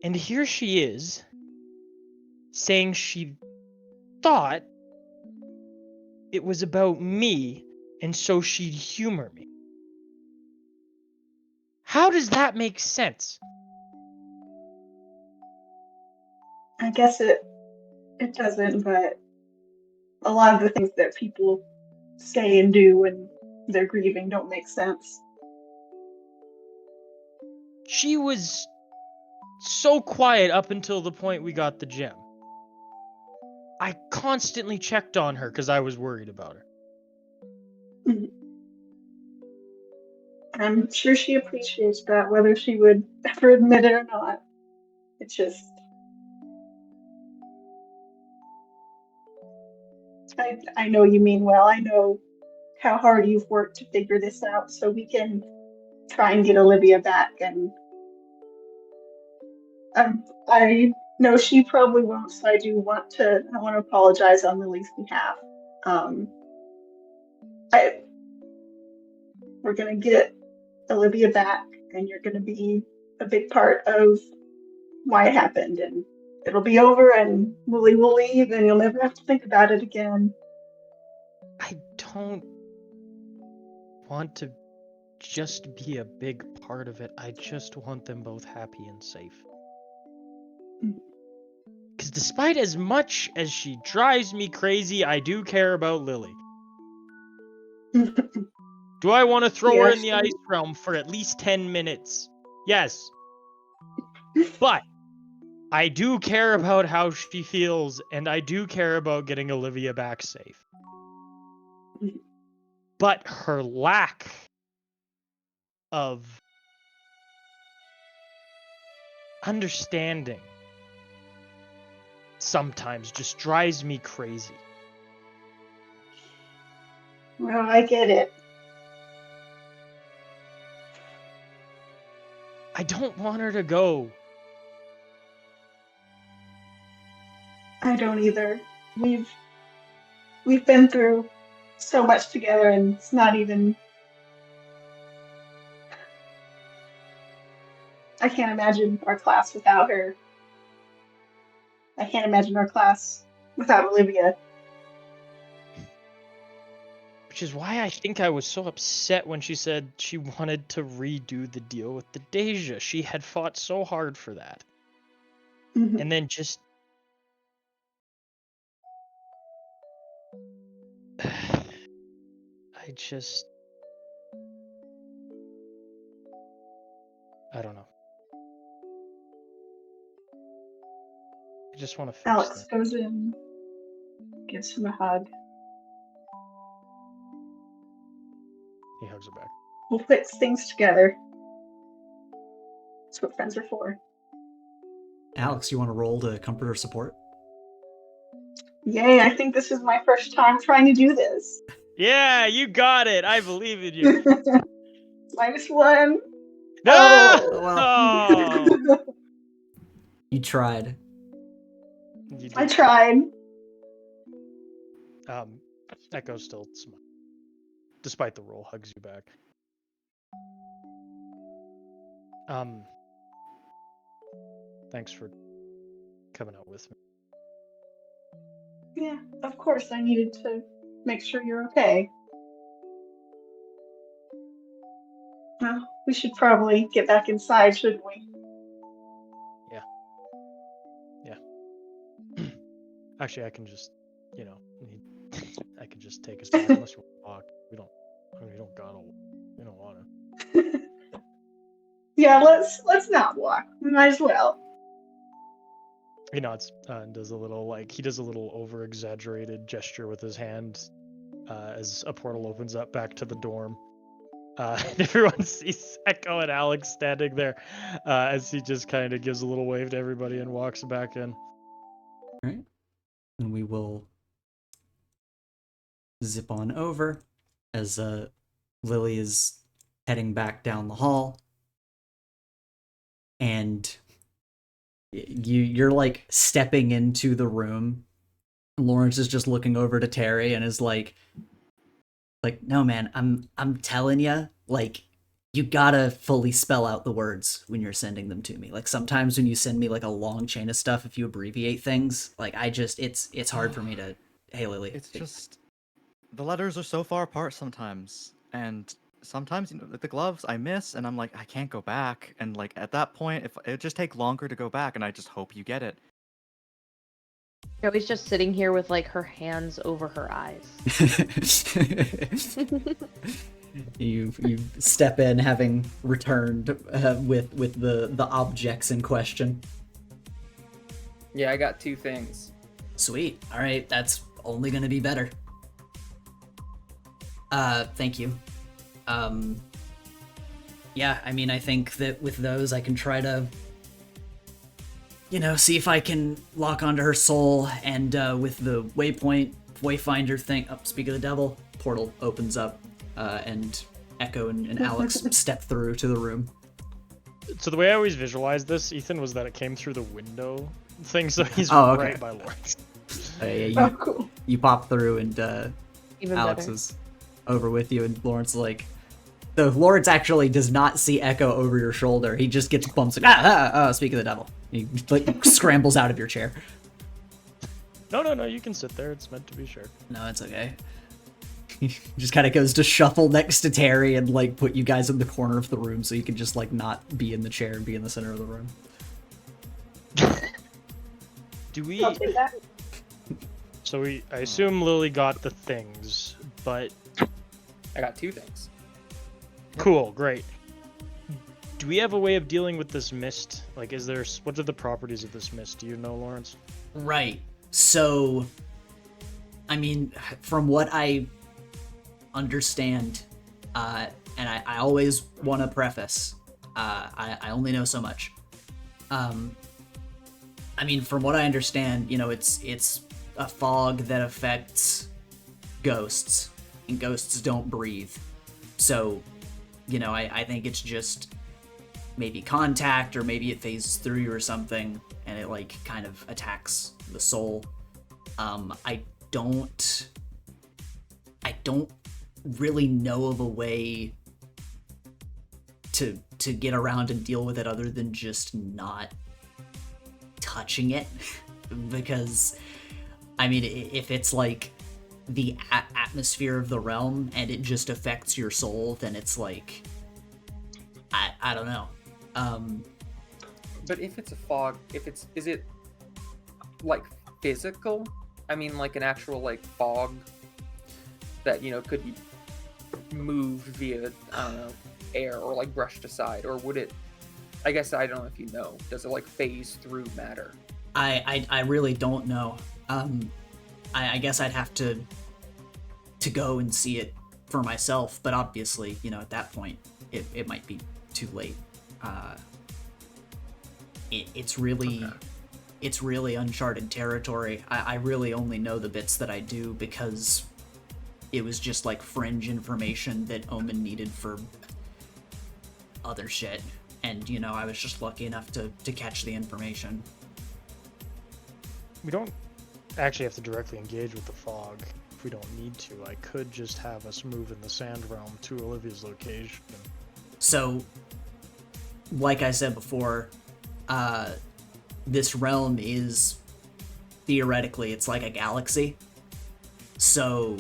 And here she is, saying she thought it was about me, and so she'd humor me. How does that make sense? I guess it doesn't, but a lot of the things that people say and do when they're grieving don't make sense. She was so quiet up until the point we got the gem. I constantly checked on her because I was worried about her. Mhm. I'm sure she appreciates that, whether she would ever admit it or not. It's just, I know you mean well. I know how hard you've worked to figure this out so we can try and get Olivia back. And I know she probably won't, so I want to apologize on Lily's behalf. Um, we're gonna get Olivia back, and you're gonna be a big part of why it happened, and it'll be over, and Lily will leave, and you'll never have to think about it again. I don't want to just be a big part of it. I just want them both happy and safe. Because despite as much as she drives me crazy, I do care about Lily. Do I want to throw her in the ice realm for at least 10 minutes? Yes. But I do care about how she feels, and I do care about getting Olivia back safe. But her lack of understanding sometimes just drives me crazy. Well, I get it. I don't want her to go. I don't either. We've been through so much together, and it's not even. I can't imagine our class without her. I can't imagine our class without Olivia. Which is why I think I was so upset when she said she wanted to redo the deal with the Dey'ja. She had fought so hard for that. Mhm. And then just... I don't know. I just want to fix Alex things. goes in, gives him a hug. He hugs her back. We'll fix things together. That's what friends are for. Alex, you want to roll to comfort or support? Yay, I think this is my first time trying to do this. Yeah, you got it. I believe in you. -1. No! Oh, well. You tried. You I did. tried. Echo still smiles. Despite the roll, hugs you back. Thanks for coming out with me. Yeah, of course, I needed to make sure you're okay. Well, we should probably get back inside, shouldn't we? Yeah. Actually, I can just, I can just take us back unless you want to walk. We don't gotta. We don't want to. Yeah, let's not walk. We might as well. He nods and does a little over-exaggerated gesture with his hand as a portal opens up back to the dorm. And everyone sees Echo and Alex standing there as he just kind of gives a little wave to everybody and walks back in. Right. And we will zip on over as Lily is heading back down the hall. And you're like stepping into the room. Lawrence is just looking over to Terry and is like, no man, I'm telling you, like, you gotta fully spell out the words when you're sending them to me. Like, sometimes when you send me like a long chain of stuff, if you abbreviate things, like, it's hard for me to. Hey, Lily. It's just the letters are so far apart sometimes, and sometimes the gloves I miss, and I'm like, I can't go back, and like at that point, if it just take longer to go back, and I just hope you get it. Joey's just sitting here with like her hands over her eyes. You step in having returned with the objects in question. Yeah, I got 2 things. Sweet. All right, that's only gonna be better. Thank you. Yeah, I mean, I think that with those, I can try to, see if I can lock onto her soul, and with the wayfinder thing. Oh, speak of the devil, portal opens up, and Echo and Alex step through to the room. So the way I always visualized this, Ethan, was that it came through the window thing, so he's okay. right by Lawrence. Yeah, cool. You pop through, and Even Alex better. is over with you, and Lawrence is like... Though Lawrence actually does not see Echo over your shoulder. He just gets bumps like, speak of the devil. He like scrambles out of your chair. No, you can sit there. It's meant to be shared. No, it's okay. He just kind of goes to shuffle next to Terry and like put you guys in the corner of the room so you can just like not be in the chair and be in the center of the room. Do we? I'll take that. So I assume Lily got the things, but I got 2 things. cool, great. Do we have a way of dealing with this mist? Like, what are the properties of this mist? Do you know, Lawrence? Right. So, I mean, from what I understand, and I always want to preface, I only know so much. I mean, from what I understand, it's a fog that affects ghosts, and ghosts don't breathe. So, I think it's just maybe contact, or maybe it phases through you or something, and it like kind of attacks the soul. I don't really know of a way to get around and deal with it other than just not touching it. Because I mean, if it's like the atmosphere of the realm and it just affects your soul, then it's like I don't know. But if it's a fog, is it like physical? I mean, like an actual like fog that could be moved via, I don't know, air, or like brushed aside, or would it? I guess I don't know if you know. Does it like phase through matter? I really don't know. I guess I'd have to go and see it for myself, but obviously, at that point, it might be too late. It's really uncharted territory. I really only know the bits that I do because it was just like fringe information that Omen needed for other shit, and I was just lucky enough to catch the information. We don't actually have to directly engage with the fog if we don't need to. I could just have us move in the sand realm to Olivia's location. So, like I said before, this realm is theoretically, it's like a galaxy. So,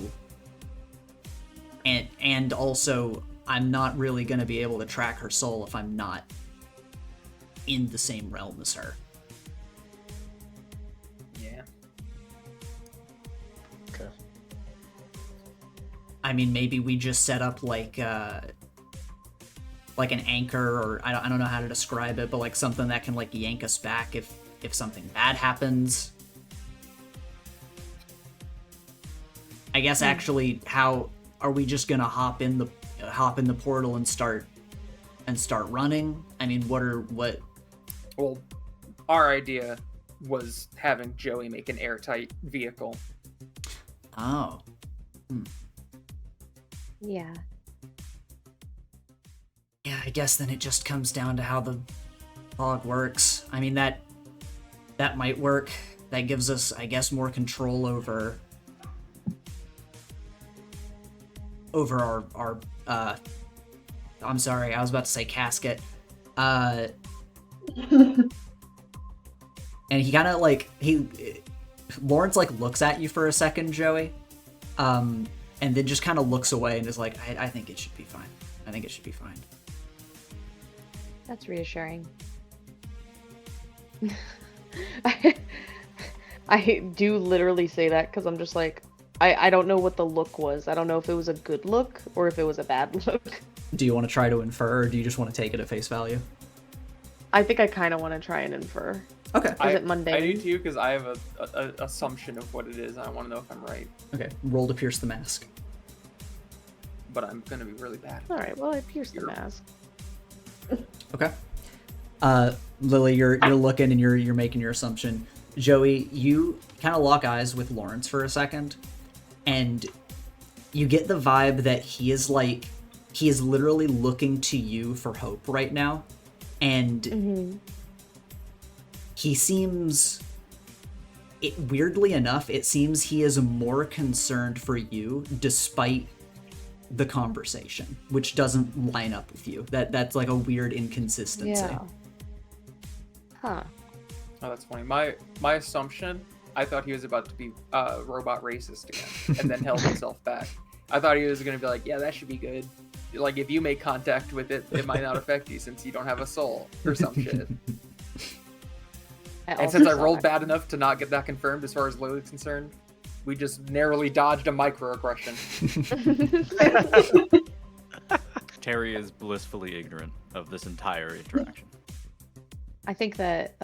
and also, I'm not really going to be able to track her soul if I'm not in the same realm as her. Yeah. Okay. I mean, maybe we just set up like an anchor, or I don't know how to describe it, but like something that can like yank us back if something bad happens. I guess actually, how are we just gonna hop in the portal and start running? I mean, what? Well, our idea was having Joey make an airtight vehicle. Oh. Yeah. Yeah, I guess then it just comes down to how the fog works. I mean, that might work. That gives us, I guess, more control over our I'm sorry, I was about to say casket. And he kind of like Lawrence like looks at you for a second, Joey, and then just kind of looks away and is like, I think it should be fine. I think it should be fine. That's reassuring. I do literally say that because I'm just like, I don't know what the look was. I don't know if it was a good look or if it was a bad look. Do you want to try to infer, or do you just want to take it at face value? I think I kind of want to try and infer. Okay. Is it mundane? I do too, because I have a assumption of what it is. I want to know if I'm right, Okay. Roll to pierce the mask. but I'm gonna be really bad. All right. Well, I pierced the mask. Okay. Lily, you're looking and you're making your assumption. Joey, you kind of lock eyes with Lawrence for a second, and you get the vibe that he is literally looking to you for hope right now, and he seems, weirdly enough, it seems he is more concerned for you despite the conversation, which doesn't line up with you. That's like a weird inconsistency. Yeah. Huh. Oh, that's funny. My assumption, I thought he was about to be robot racist again, and then held himself back. I thought he was going to be like, yeah, that should be good. Like, if you make contact with it, it might not affect you since you don't have a soul or some shit. And since I rolled bad enough to not get that confirmed as far as Lily's concerned, we just narrowly dodged a microaggression. Terry is blissfully ignorant of this entire interaction. I think that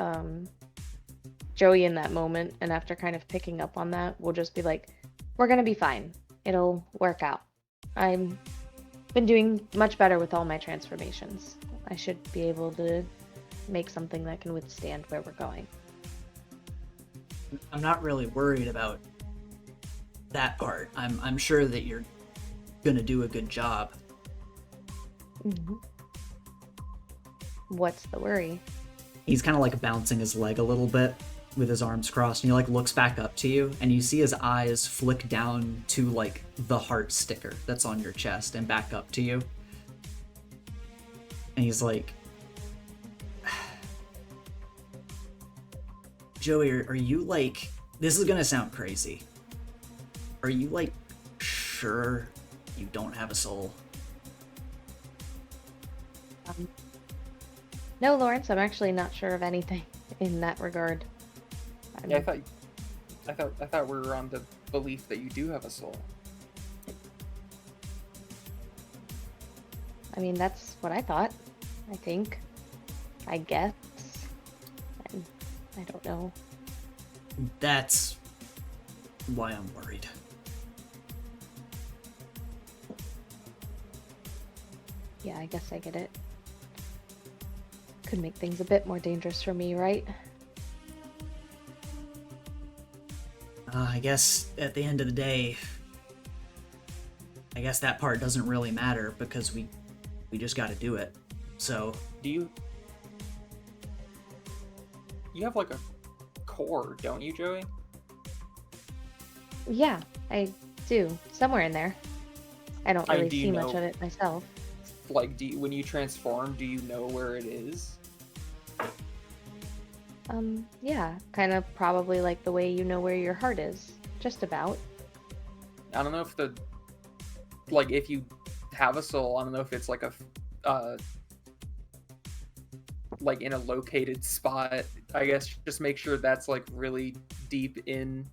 Joey in that moment, and after kind of picking up on that, will just be like, we're going to be fine. It'll work out. I've been doing much better with all my transformations. I should be able to make something that can withstand where we're going. I'm not really worried about that part. I'm sure that you're gonna do a good job. What's the worry? He's kind of like bouncing his leg a little bit with his arms crossed, and he like looks back up to you, and you see his eyes flick down to like the heart sticker that's on your chest and back up to you. And he's like, Joey, are you like, this is gonna sound crazy, are you like sure you don't have a soul? No, Lawrence, I'm actually not sure of anything in that regard. Yeah, I thought we were on the belief that you do have a soul. I mean, that's what I thought. I think. I guess. I don't know. That's why I'm worried. Yeah, I guess I get it. Could make things a bit more dangerous for me, right? I guess at the end of the day, I guess that part doesn't really matter because we just got to do it. So Do you have like a core, don't you, Joey? Yeah, I do. Somewhere in there. I don't I mean, really do you see know- much of it myself. Like, when you transform, do you know where it is? Yeah, kind of probably like the way you know where your heart is. Just about. I don't know if if you have a soul, I don't know if it's like like in a located spot. I guess just make sure that's like really deep in,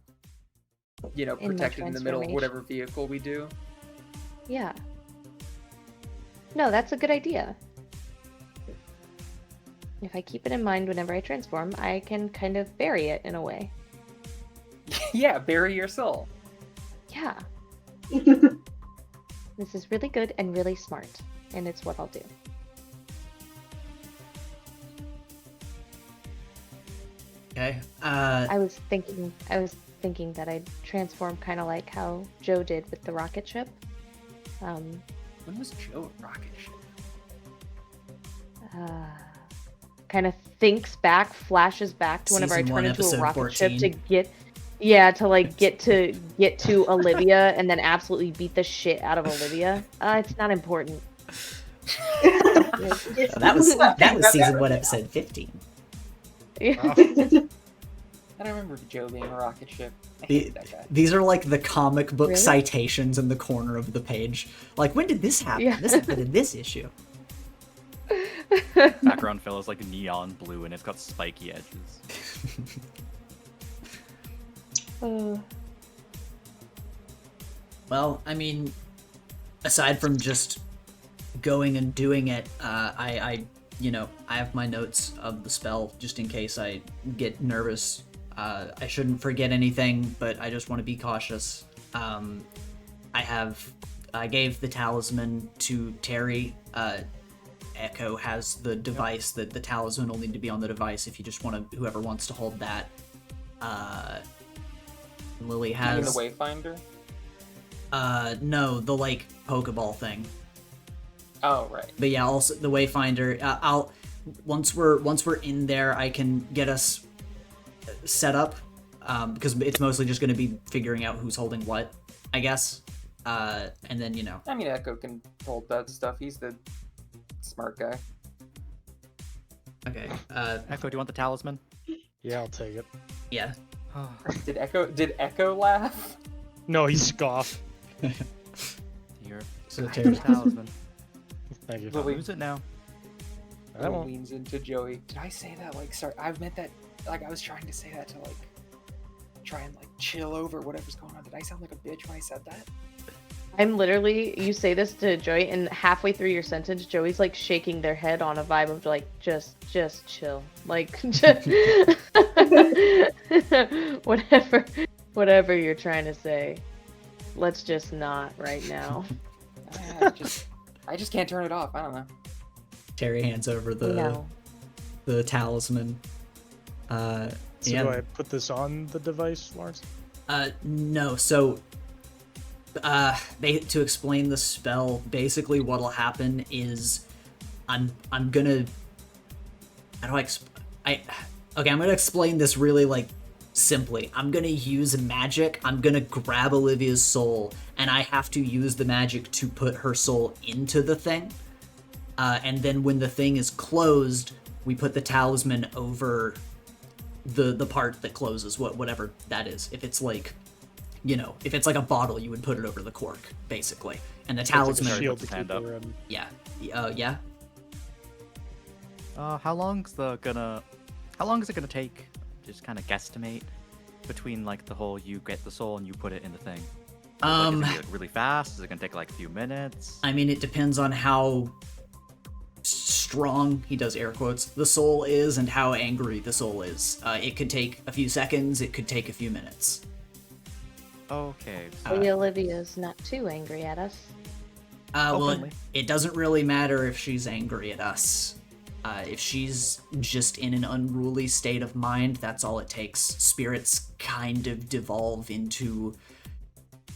protected in the middle of whatever vehicle we do. Yeah. No, that's a good idea. If I keep it in mind whenever I transform, I can kind of bury it in a way. Yeah, bury your soul. Yeah. This is really good and really smart, and it's what I'll do. Okay. I was thinking that I'd transform kind of like how Joe did with the rocket ship. When was Joe a rocket ship? Kind of thinks back, flashes back to whenever I Season 1, turned into a episode rocket 14. ship to get to Olivia and then absolutely beat the shit out of Olivia. It's not important. That was season 1, episode 15. Yeah. I don't remember Joe being a rocket ship. I hate that guy. These are like the comic book Really? citations in the corner of the page. Like, when did this happen? Yeah. This happened in this issue. Background fill is like neon blue and it's got spiky edges. Well, I mean, aside from just going and doing it, I have my notes of the spell just in case I get nervous. I shouldn't forget anything, but I just want to be cautious. I gave the talisman to Terry. Echo has the device that the talisman will need to be on the device if you just want to, whoever wants to hold that. Lily You mean has the Wayfinder? no, the like Pokeball thing. Oh, right. But yeah, also the Wayfinder. I'll once we're in there, I can get us set up because it's mostly just going to be figuring out who's holding what, I guess. And then I mean, Echo can hold that stuff. He's the smart guy. Okay. Echo, do you want the talisman? Yeah, I'll take it. Yeah. Did Echo laugh? No, he scoffed. Here. So Have Terry- the talisman. Thank you. Well, we- Lose it now. I Little won't. leans into Joey. Did I say that? Like, sorry, I've meant that. Like, I was trying to say that to like try and like chill over whatever's going on. Did I sound like a bitch when I said that? I'm literally, you say this to Joey, and halfway through your sentence, Joey's like shaking their head on a vibe of like, just chill. Like, whatever you're trying to say. Let's just not right now. I just can't turn it off. I don't know. Terry hands over No. the talisman. So Yeah. do I put this on the device, Lawrence? No. So, to explain the spell, basically what'll happen is, I'm gonna. How do I'm gonna explain this really like simply. I'm gonna use magic. I'm gonna grab Olivia's soul, and I have to use the magic to put her soul into the thing. And then when the thing is closed, we put the talisman over the part that closes, whatever that is. If it's like, if it's like a bottle, you would put it over the cork, basically. And the It's like a talisman, shield puts to his hand keep up. her in. yeah, yeah. How long is it gonna take? Just kind of guesstimate between like the whole you get the soul and you put it in the thing. Is it gonna be, like, really fast? Is it gonna take like a few minutes? I mean, it depends on how strong, he does air quotes, the soul is and how angry the soul is. It could take a few seconds, it could take a few minutes. Okay. Maybe Olivia's not too angry at us. Well, Openly. it doesn't really matter if she's angry at us. If she's just in an unruly state of mind, that's all it takes. Spirits kind of devolve into...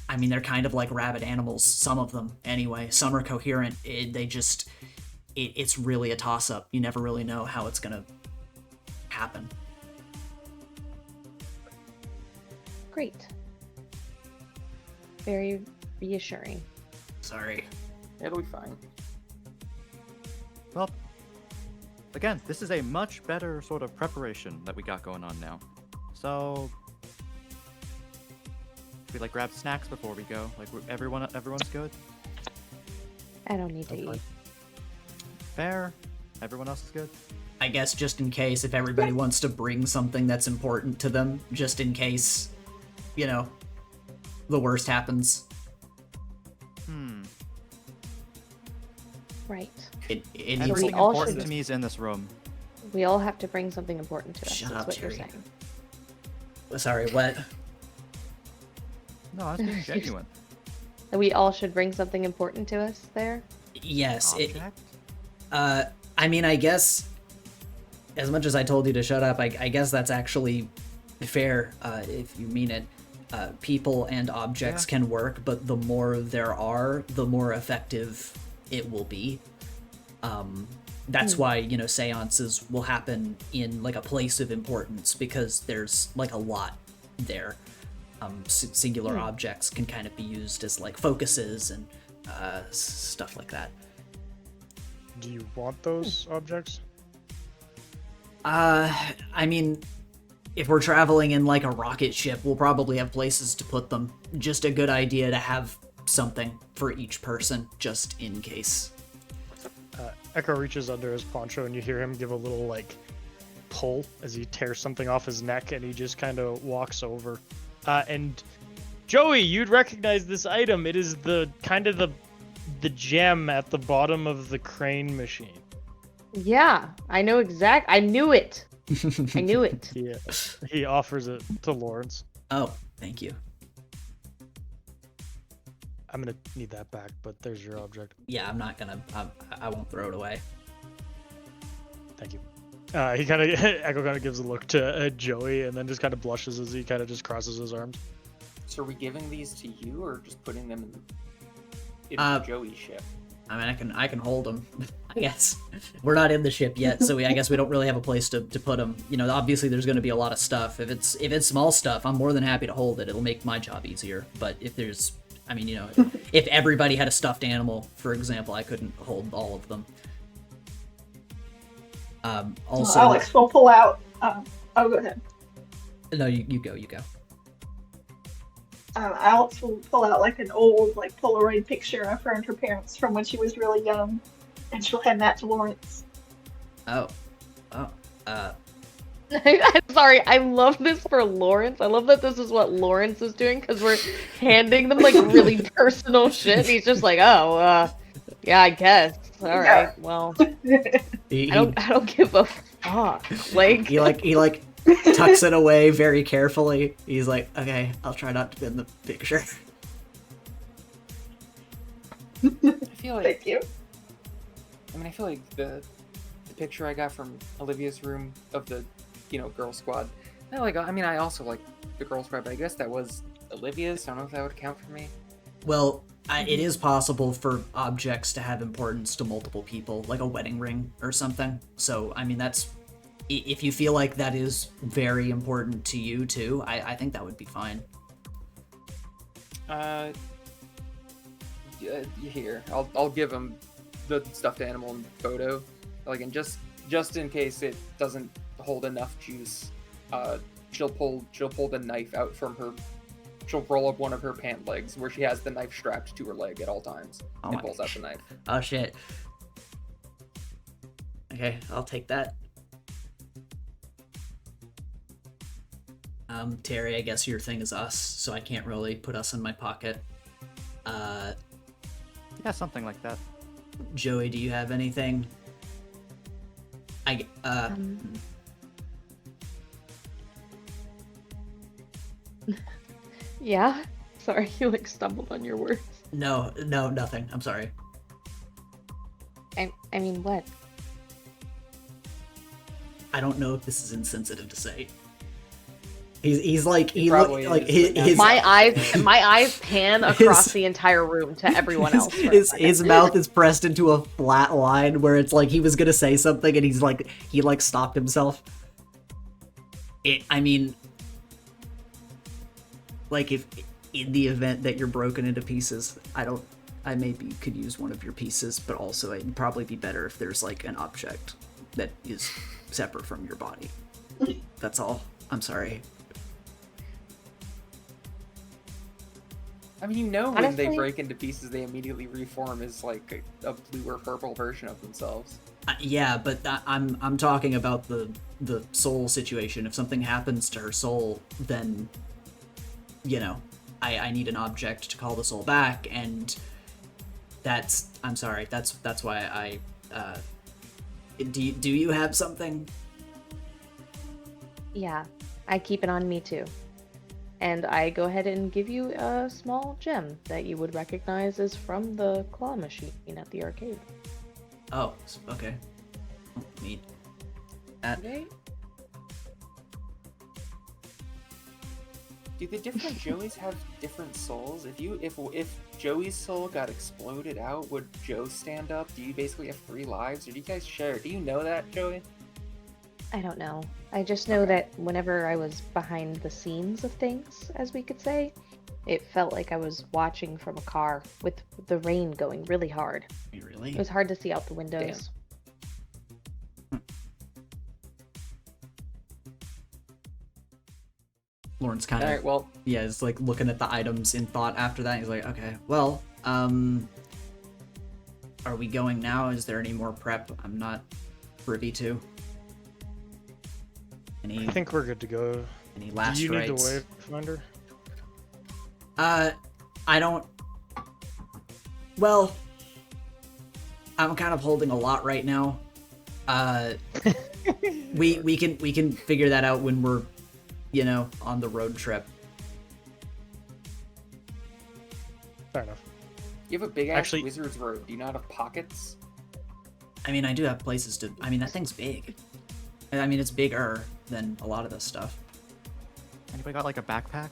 I mean, they're kind of like rabid animals, some of them, anyway. Some are coherent. It's really a toss-up. You never really know how it's gonna happen. Great. Very reassuring. Sorry. It'll be fine. Well, again, this is a much better sort of preparation that we got going on now. So, we like grab snacks before we go. Like everyone's good. I don't need to eat. Fair. Everyone else is good. I guess just in case, if everybody wants to bring something that's important to them, just in case, the worst happens. Right. It needs Everything we all important should- to me is in this room. We all have to bring something important to us. Shut That's up, what you're Terry. saying. Sorry, what? No, I was being genuine. We all should bring something important to us there. Yes, Object? I mean, I guess as much as I told you to shut up, I guess that's actually fair if you mean it. People and objects can work, but the more there are, the more effective it will be. That's why, you know, seances will happen in like a place of importance, because there's like a lot there. Singular objects can kind of be used as like focuses and stuff like that. Do you want those objects? I mean, if we're traveling in like a rocket ship, we'll probably have places to put them. Just a good idea to have something for each person, just in case. Echo reaches under his poncho and you hear him give a little like pull as he tears something off his neck, and he just kind of walks over. And Joey, you'd recognize this item. It is the kind of the gem at the bottom of the crane machine. Yeah, I know I knew it. I knew it. Yeah, he offers it to Lawrence. Oh, thank you. I'm gonna need that back, but there's your object. Yeah, I'm not gonna. I won't throw it away. Thank you. He kind of Echo kind of gives a look to Joey, and then just kind of blushes as he kind of just crosses his arms. So are we giving these to you, or just putting them in Joey's ship? I mean, I can hold them. I guess we're not in the ship yet, so I guess we don't really have a place to put them. You know, obviously there's going to be a lot of stuff. If it's small stuff, I'm more than happy to hold it. It'll make my job easier. But if there's, I mean, you know, if everybody had a stuffed animal, for example, I couldn't hold all of them. Also, Alex will pull out. Oh, go ahead. No, you go. Alex will pull out like an old like Polaroid picture of her and her parents from when she was really young, and she'll hand that to Lawrence. I'm sorry, I love this for Lawrence. I love that this is what Lawrence is doing, because we're handing them like really personal shit. And he's just like, yeah, I guess. All right, well, I don't give a fuck. Like he tucks it away very carefully. He's like, okay, I'll try not to bend the picture. I feel like Thank you. I mean, I feel like the picture I got from Olivia's room of the, girl squad. I also like the girl squad, but I guess that was Olivia's. I don't know if that would count for me. Well, it is possible for objects to have importance to multiple people, like a wedding ring or something. So, I mean, that's... If you feel like that is very important to you, too, I think that would be fine. Here, I'll give him the stuffed animal photo, and just in case it doesn't hold enough juice, she'll pull the knife out from her. She'll roll up one of her pant legs where she has the knife strapped to her leg at all times, and pulls out the knife. Oh shit. Okay, I'll take that. Terry, I guess your thing is us, so I can't really put us in my pocket. Yeah, something like that. Joey, do you have anything? Yeah? Sorry, you stumbled on your words. No, nothing. I'm sorry. I mean, what? I don't know if this is insensitive to say. He's like my eyes pan across the entire room to everyone else. His mouth is pressed into a flat line where it's like he was gonna say something and he stopped himself. If in the event that you're broken into pieces, I maybe could use one of your pieces, but also it'd probably be better if there's like an object that is separate from your body. That's all. I'm sorry. I mean, Honestly, when they break into pieces, they immediately reform as like a blue or purple version of themselves. Yeah, but I'm talking about the soul situation. If something happens to her soul, then I need an object to call the soul back, and I'm sorry. That's why do you have something? Yeah, I keep it on me too. And I go ahead and give you a small gem that you would recognize as from the claw machine at the arcade. Oh, okay. Neat. That. Do the different Joeys have different souls? If Joey's soul got exploded out, would Joe stand up? Do you basically have 3 lives, or do you guys share? Do you know that, Joey? I don't know. I just know that whenever I was behind the scenes of things, as we could say, it felt like I was watching from a car with the rain going really hard. Really? It was hard to see out the windows. Lawrence kind of, All right, well, is like looking at the items in thought after that. He's like, okay, well, are we going now? Is there any more prep? I'm not privy to. I think we're good to go. Any last Do you need rites? the wayfinder? I don't. Well, I'm kind of holding a lot right now. We can figure that out when we're, on the road trip. Fair enough. you have a big ass Actually- wizard's robe. Do you not have pockets? I mean, I do have places to. I mean, that thing's big. I mean, it's bigger than a lot of this stuff. Anybody got like a backpack?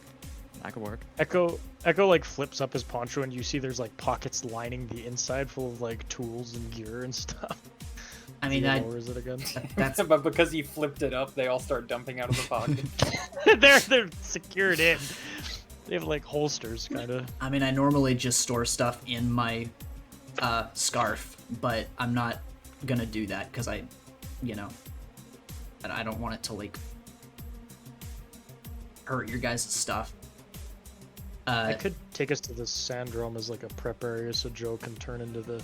That could work. Echo like flips up his poncho and you see there's like pockets lining the inside full of like tools and gear and stuff. I mean, He lowers it again. that's But because he flipped it up, they all start dumping out of the pocket. they're secured in. They have like holsters, kind of. I mean, I normally just store stuff in my scarf, but I'm not gonna do that because I don't want it to like hurt your guys' stuff. I could take us to the Sandrome as like a prep area so Joe can turn into the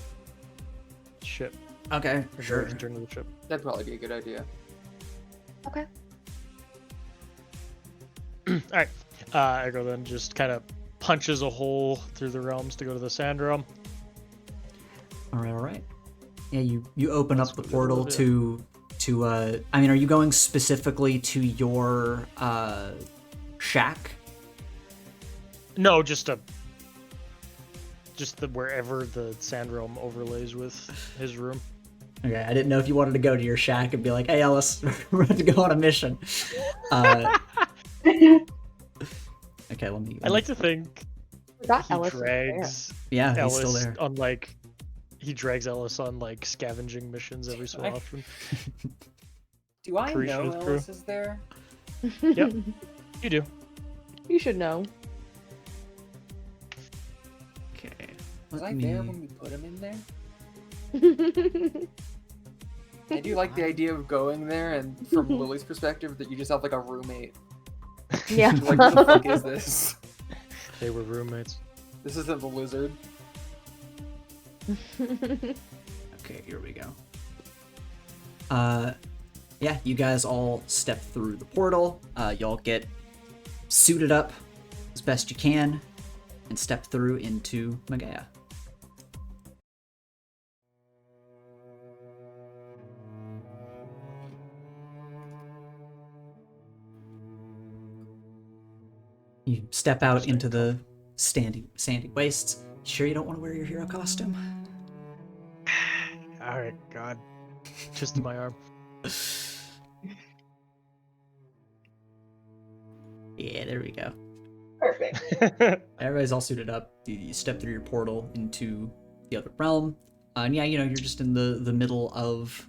ship. Okay, for Joe sure. can turn into the ship. That'd probably be a good idea. Okay. Alright. Echo then just kind of punches a hole through the realms to go to the Sandrome. All right. Yeah, you open up the what portal we'll do. to I mean, are you going specifically to your shack? No, just wherever the Sandrome overlays with his room. Okay, I didn't know if you wanted to go to your shack and be like, "Hey, Ellis, we're about to go on a mission." Okay, let me. I like to think Forgot he Ellis was there. drags Yeah, he's Ellis still there. on like he drags Ellis on like scavenging missions every so often. Do I Pretty know sure it's true. Ellis is there? Yep, you do. You should know. Okay. Was let I me- there when we put him in there? I do like the idea of going there, and from Lily's perspective, that you just have like a roommate. Yeah. You're like, what the fuck is this? They were roommates. This isn't the lizard. Okay, here we go. Yeah, you guys all step through the portal. Y'all get suited up as best you can and step through into Magaya. You step out into the sandy wastes. Sure you don't want to wear your hero costume? Alright, God. Just in my arm. Yeah, there we go. Perfect. Everybody's all suited up. You step through your portal into the other realm. And yeah, you're just in the middle of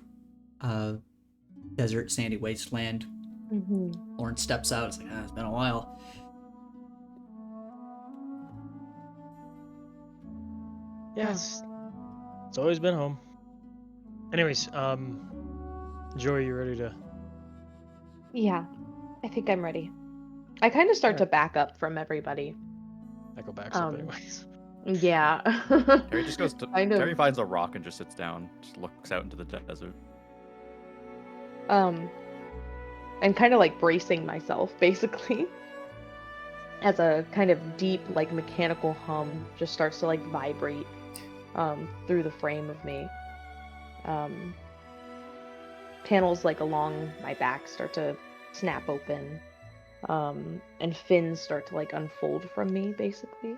desert, sandy wasteland. Mhm. Lawrence steps out. It's like, it's been a while. Yes. It's always been home. Anyways, Joey, you ready to... Yeah, I think I'm ready. I kind of start to Alright. back up from everybody. Echo backs up Um, anyways. Yeah. Terry just goes to. I know. Terry finds a rock and just sits down, just looks out into the desert. And kind of like bracing myself, basically. As a kind of deep, like mechanical hum just starts to like vibrate through the frame of me. Panels like along my back start to snap open. And fins start to like unfold from me, basically.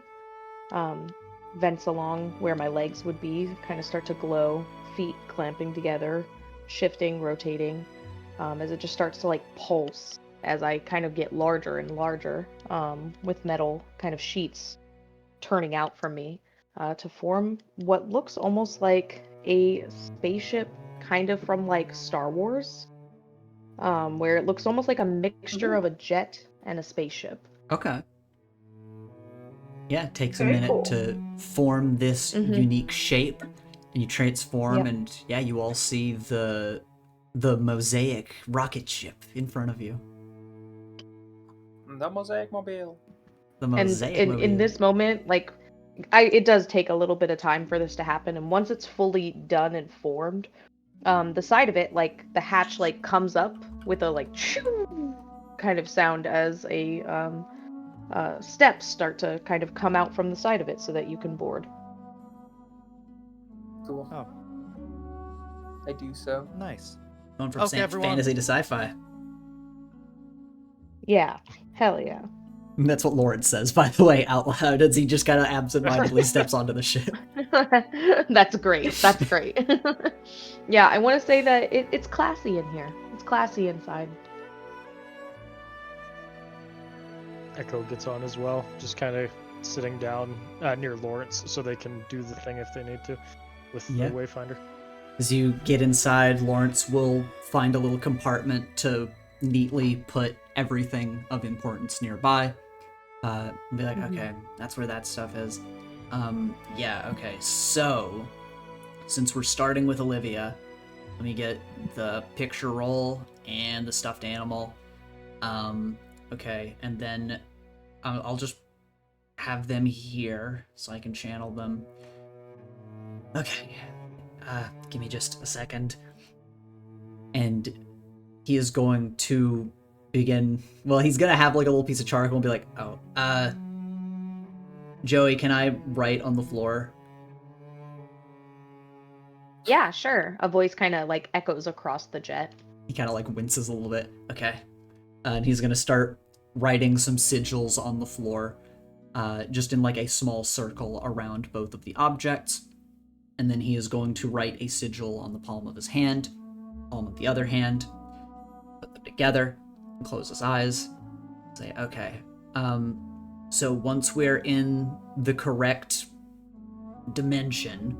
Vents along where my legs would be kind of start to glow, feet clamping together, shifting, rotating. as it just starts to like pulse as I kind of get larger and larger, with metal kind of sheets turning out from me, to form what looks almost like a spaceship, kind of from like Star Wars, where it looks almost like a mixture of a jet and a spaceship. Okay. Yeah, it takes a Very minute cool. to form this unique shape, and you transform, Yep. and yeah, you all see the mosaic rocket ship in front of you. The Mosaic Mobile. The And mosaic in mobile. this moment, like, it does take a little bit of time for this to happen, and once it's fully done and formed, the side of it, like the hatch, like comes up with a like shoo kind of sound as a steps start to kind of come out from the side of it so that you can board. Cool. Oh, I do so. nice. Going from Okay, everyone. fantasy to sci-fi. Yeah, hell yeah. That's what Lawrence says, by the way, out loud, as he just kind of absentmindedly steps onto the ship. That's great. That's great. Yeah, I want to say that it's classy in here. It's classy inside. Echo gets on as well, just kind of sitting down near Lawrence so they can do the thing if they need to with Yeah. the Wayfinder. As you get inside, Lawrence will find a little compartment to neatly put everything of importance nearby. Be like, okay, that's where that stuff is. Yeah, okay, so, since we're starting with Olivia, let me get the picture roll and the stuffed animal. Okay, and then I'll just have them here so I can channel them. Okay, give me just a second. And he is going to begin, well, he's gonna have like a little piece of charcoal and be like, oh, Joey, can I write on the floor? Yeah, sure. A voice kind of like echoes across the jet. He kind of like winces a little bit. Okay. And he's gonna start writing some sigils on the floor, just in like a small circle around both of the objects. And then he is going to write a sigil on the palm of his hand, palm of the other hand, put them together, and close his eyes. Say, okay. So once we're in the correct dimension,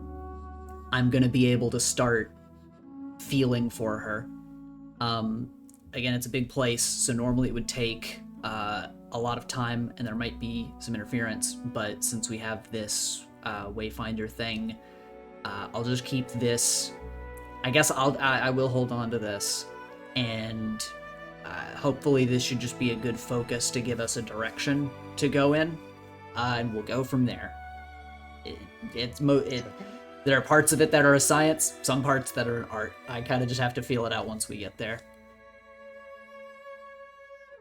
I'm gonna be able to start feeling for her. Again, it's a big place, so normally it would take a lot of time, and there might be some interference. But since we have this Wayfinder thing, I'll just keep this. I guess I will hold on to this, and hopefully this should just be a good focus to give us a direction to go in, and we'll go from there. There are parts of it that are a science, some parts that are an art. I kind of just have to feel it out once we get there.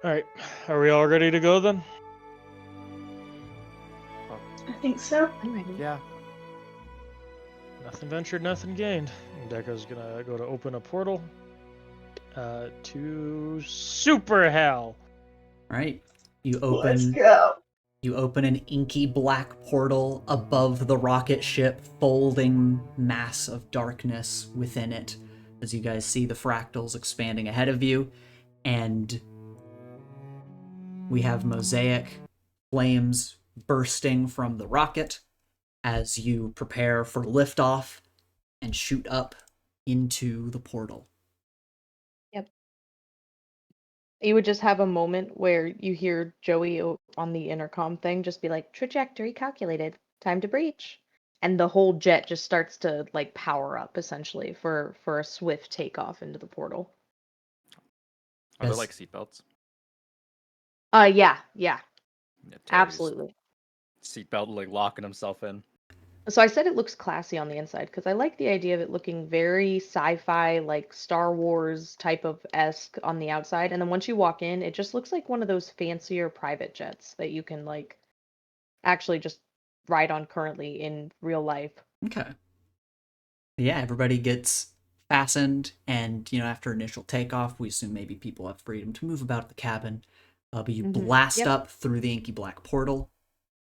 Alright, are we all ready to go then? I think so. I'm ready. Yeah. Nothing ventured, nothing gained. And Deco's gonna go to open a portal to Super Hell. All right, you Let's open. go. You open an inky black portal above the rocket ship, folding mass of darkness within it, as you guys see the fractals expanding ahead of you, and we have mosaic flames bursting from the rocket as you prepare for liftoff and shoot up into the portal. You would just have a moment where you hear Joey on the intercom thing just be like, trajectory calculated, time to breach. And the whole jet just starts to like power up essentially for a swift takeoff into the portal. Are there Yes. like seatbelts? Yeah, Yeah, Terry's absolutely. Seatbelt like locking himself in. So I said it looks classy on the inside because I like the idea of it looking very sci-fi, like Star Wars type of esque on the outside, and then once you walk in, it just looks like one of those fancier private jets that you can like actually just ride on currently in real life. Okay. Yeah, everybody gets fastened, and after initial takeoff, we assume maybe people have freedom to move about the cabin. But you blast Yep. up through the inky black portal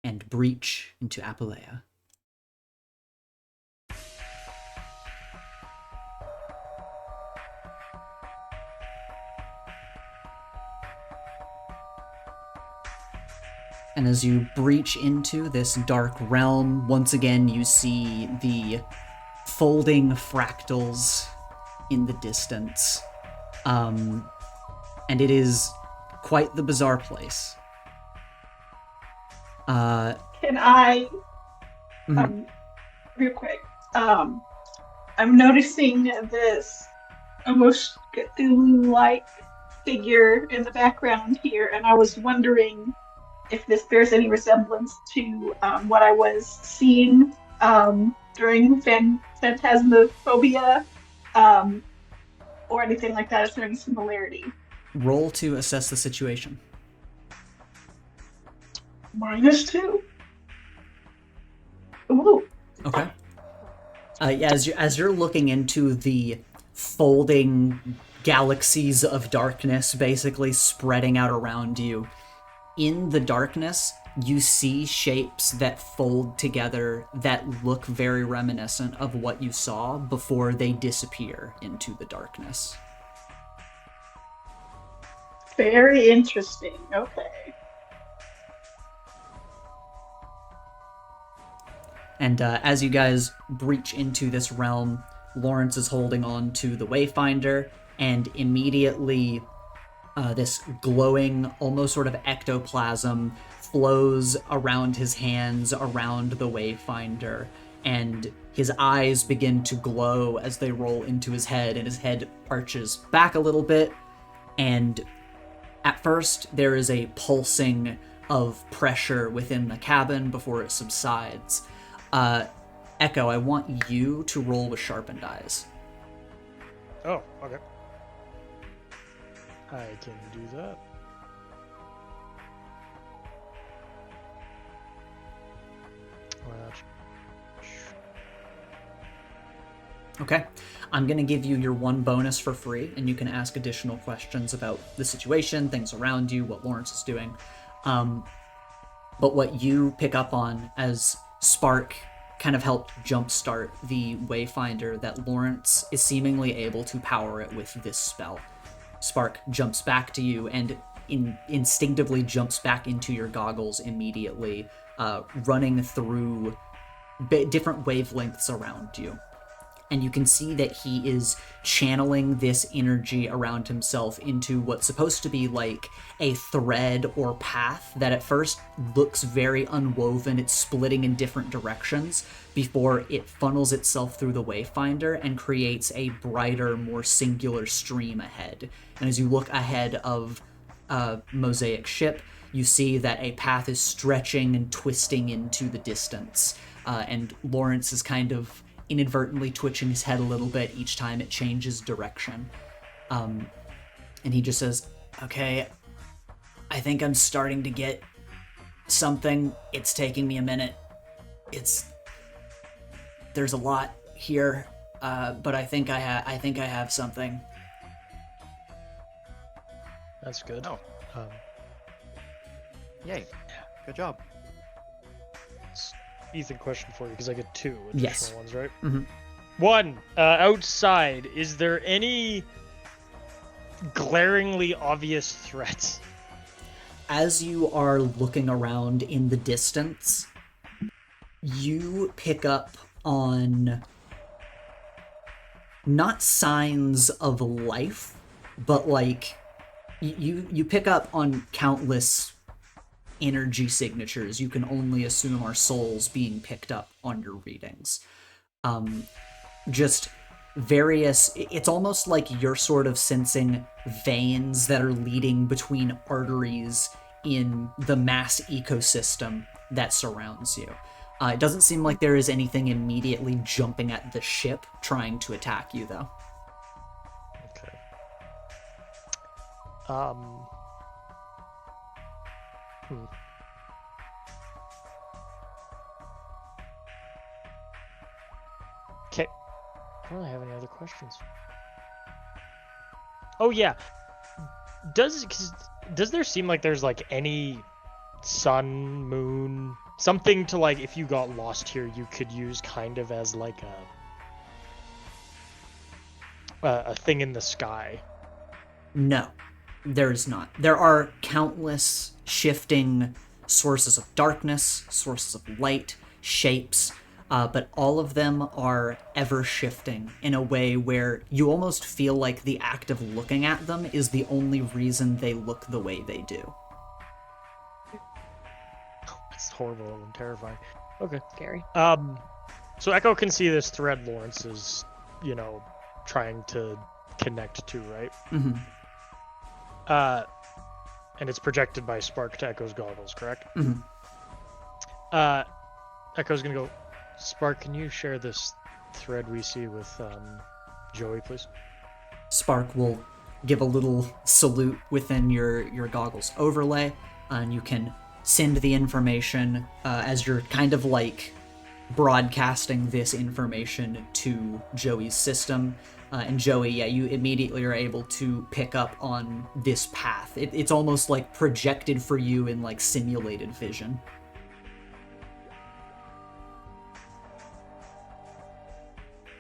and breach into Apalea. And as you breach into this dark realm, once again you see the folding fractals in the distance. And it is quite the bizarre place. Can I, Mhm. real quick, I'm noticing this almost Cthulhu-like figure in the background here, and I was wondering if this bears any resemblance to what I was seeing during Phantasmophobia, or anything like that. Is there any similarity? Roll to assess the situation. -2. Ooh. Okay. Yeah, as you're looking into the folding galaxies of darkness, basically spreading out around you, in the darkness, you see shapes that fold together that look very reminiscent of what you saw before they disappear into the darkness. Very interesting. Okay. And as you guys breach into this realm, Lawrence is holding on to the Wayfinder, and immediately this glowing, almost sort of ectoplasm flows around his hands, around the Wayfinder, and his eyes begin to glow as they roll into his head, and his head arches back a little bit, and at first there is a pulsing of pressure within the cabin before it subsides. Echo, I want you to roll with sharpened eyes. Oh, okay. I can do that. Okay. I'm going to give you your one bonus for free, and you can ask additional questions about the situation, things around you, what Lawrence is doing. But what you pick up on as Spark kind of helped jumpstart the Wayfinder, that Lawrence is seemingly able to power it with this spell. Spark jumps back to you and instinctively jumps back into your goggles immediately, running through different wavelengths around you. And you can see that he is channeling this energy around himself into what's supposed to be like a thread or path that at first looks very unwoven. It's splitting in different directions before it funnels itself through the Wayfinder and creates a brighter, more singular stream ahead. And as you look ahead of Mosaic ship, you see that a path is stretching and twisting into the distance. And Lawrence is kind of inadvertently twitching his head a little bit each time it changes direction. And he just says, okay, I think I'm starting to get something. It's taking me a minute. There's a lot here, but I think I have something. That's good. Oh. Yay. Good job. Ethan, question for you, because I get 2 additional Yes. ones, right? Mm-hmm. 1, outside, is there any glaringly obvious threats? As you are looking around in the distance, you pick up on not signs of life, but like you pick up on countless energy signatures you can only assume are souls being picked up on your readings. Just various, it's almost like you're sort of sensing veins that are leading between arteries in the mass ecosystem that surrounds you. It doesn't seem like there is anything immediately jumping at the ship trying to attack you, though. Okay. Okay. I don't really have any other questions. Oh yeah. Does there seem like there's like any sun, moon, something to like if you got lost here you could use kind of as like a thing in the sky? No, there is not. There are countless shifting sources of darkness, sources of light, shapes, but all of them are ever shifting in a way where you almost feel like the act of looking at them is the only reason they look the way they do. It's horrible and terrifying. Okay. Scary. So Echo can see this thread Lawrence is, trying to connect to, right? Mm-hmm. And it's projected by Spark to Echo's goggles, correct? Mm-hmm. Echo's gonna go, Spark, can you share this thread we see with Joey, please? Spark will give a little salute within your goggles overlay, and you can send the information as you're kind of like broadcasting this information to Joey's system. And Joey, you immediately are able to pick up on this path. It's almost like projected for you in like simulated vision.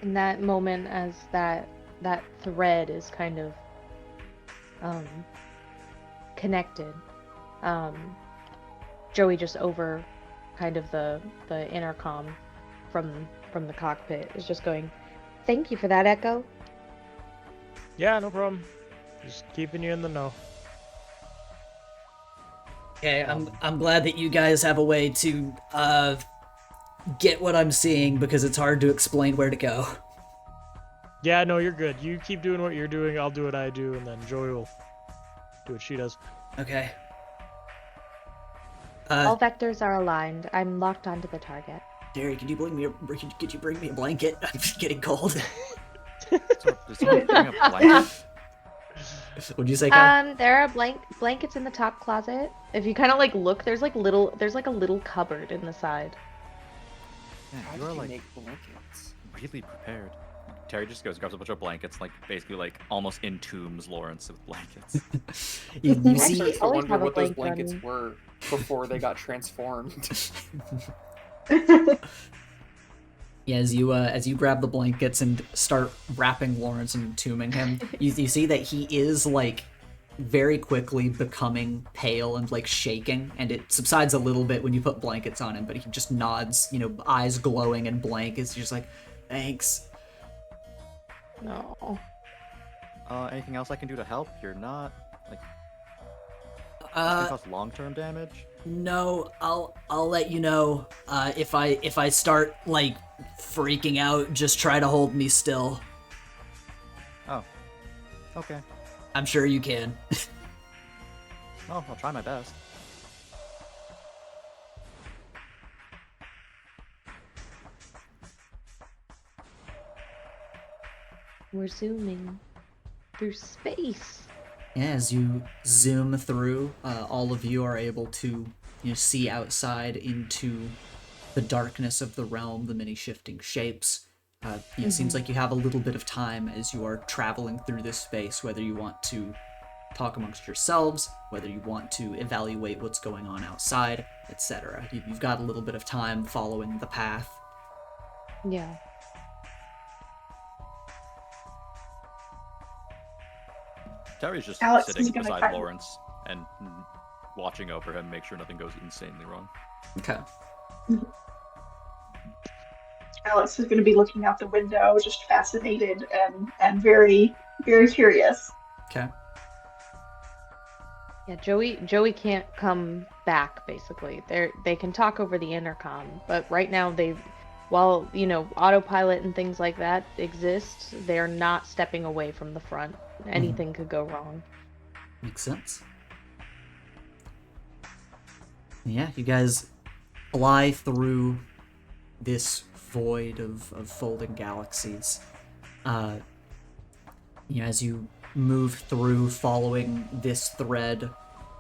In that moment, as that thread is kind of connected, Joey just over kind of the intercom from the cockpit is just going, "Thank you for that, Echo." Yeah, no problem. Just keeping you in the know. Okay, I'm glad that you guys have a way to get what I'm seeing, because it's hard to explain where to go. Yeah, no, you're good. You keep doing what you're doing, I'll do what I do, and then Joey will do what she does. Okay. All vectors are aligned. I'm locked onto the target. Derry, could you bring me a blanket? I'm just getting cold. Does someone bring a blanket? What'd you say, Kyle? There are blankets in the top closet. If you kind of like look, there's like a little cupboard in the side. Yeah, How you did are you like make blankets? really prepared. Terry just goes, grabs a bunch of blankets, like basically like almost entombs Lawrence with blankets. You Actually, see, Starts to always wonder have a what those blanket blankets on me. were before they got transformed. as you grab the blankets and start wrapping Lawrence and entombing him, you see that he is like very quickly becoming pale and like shaking, and it subsides a little bit when you put blankets on him, but he just nods, eyes glowing and blank. It's just like, thanks. No. Anything else I can do to help? You're not like this can cause long-term damage. No, I'll let you know if I start like freaking out. Just try to hold me still. Oh, okay. I'm sure you can. Well, I'll try my best. We're zooming through space. Yeah, as you zoom through, all of you are able to see outside into the darkness of the realm, the many shifting shapes. It seems like you have a little bit of time as you are traveling through this space, whether you want to talk amongst yourselves, whether you want to evaluate what's going on outside, etc. You've got a little bit of time following the path. Yeah. Terry's just Alex is sitting gonna beside kind- Lawrence and watching over him, make sure nothing goes insanely wrong. Okay. Alex is going to be looking out the window, just fascinated and very, very curious. Okay. Yeah, Joey can't come back, basically. They can talk over the intercom, but right now while autopilot and things like that exist, they're not stepping away from the front. Anything could go wrong. Makes sense. Yeah, you guys fly through this void of folding galaxies. As you move through following this thread,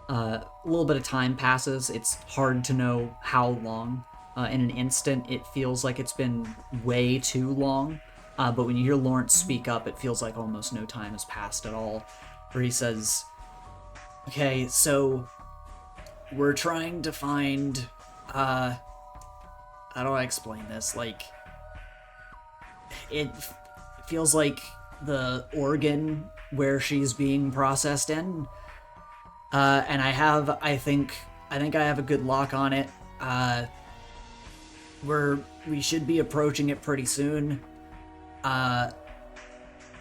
a little bit of time passes. It's hard to know how long. In an instant, it feels like it's been way too long. But when you hear Lawrence speak up, it feels like almost no time has passed at all. Where he says, "Okay, so we're trying to find, how do I explain this? Like, it feels like the organ where she's being processed in. And I have, I think, I think I have a good lock on it. We should be approaching it pretty soon.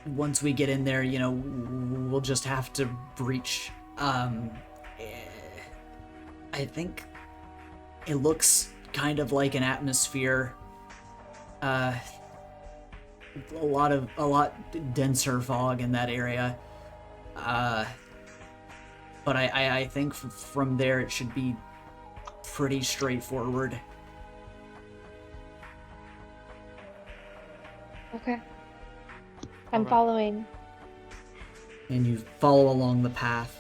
Once we get in there, we'll just have to breach. I think it looks kind of like an atmosphere. A lot denser fog in that area. But I think from there it should be pretty straightforward. Okay. I'm Alright. following. And you follow along the path,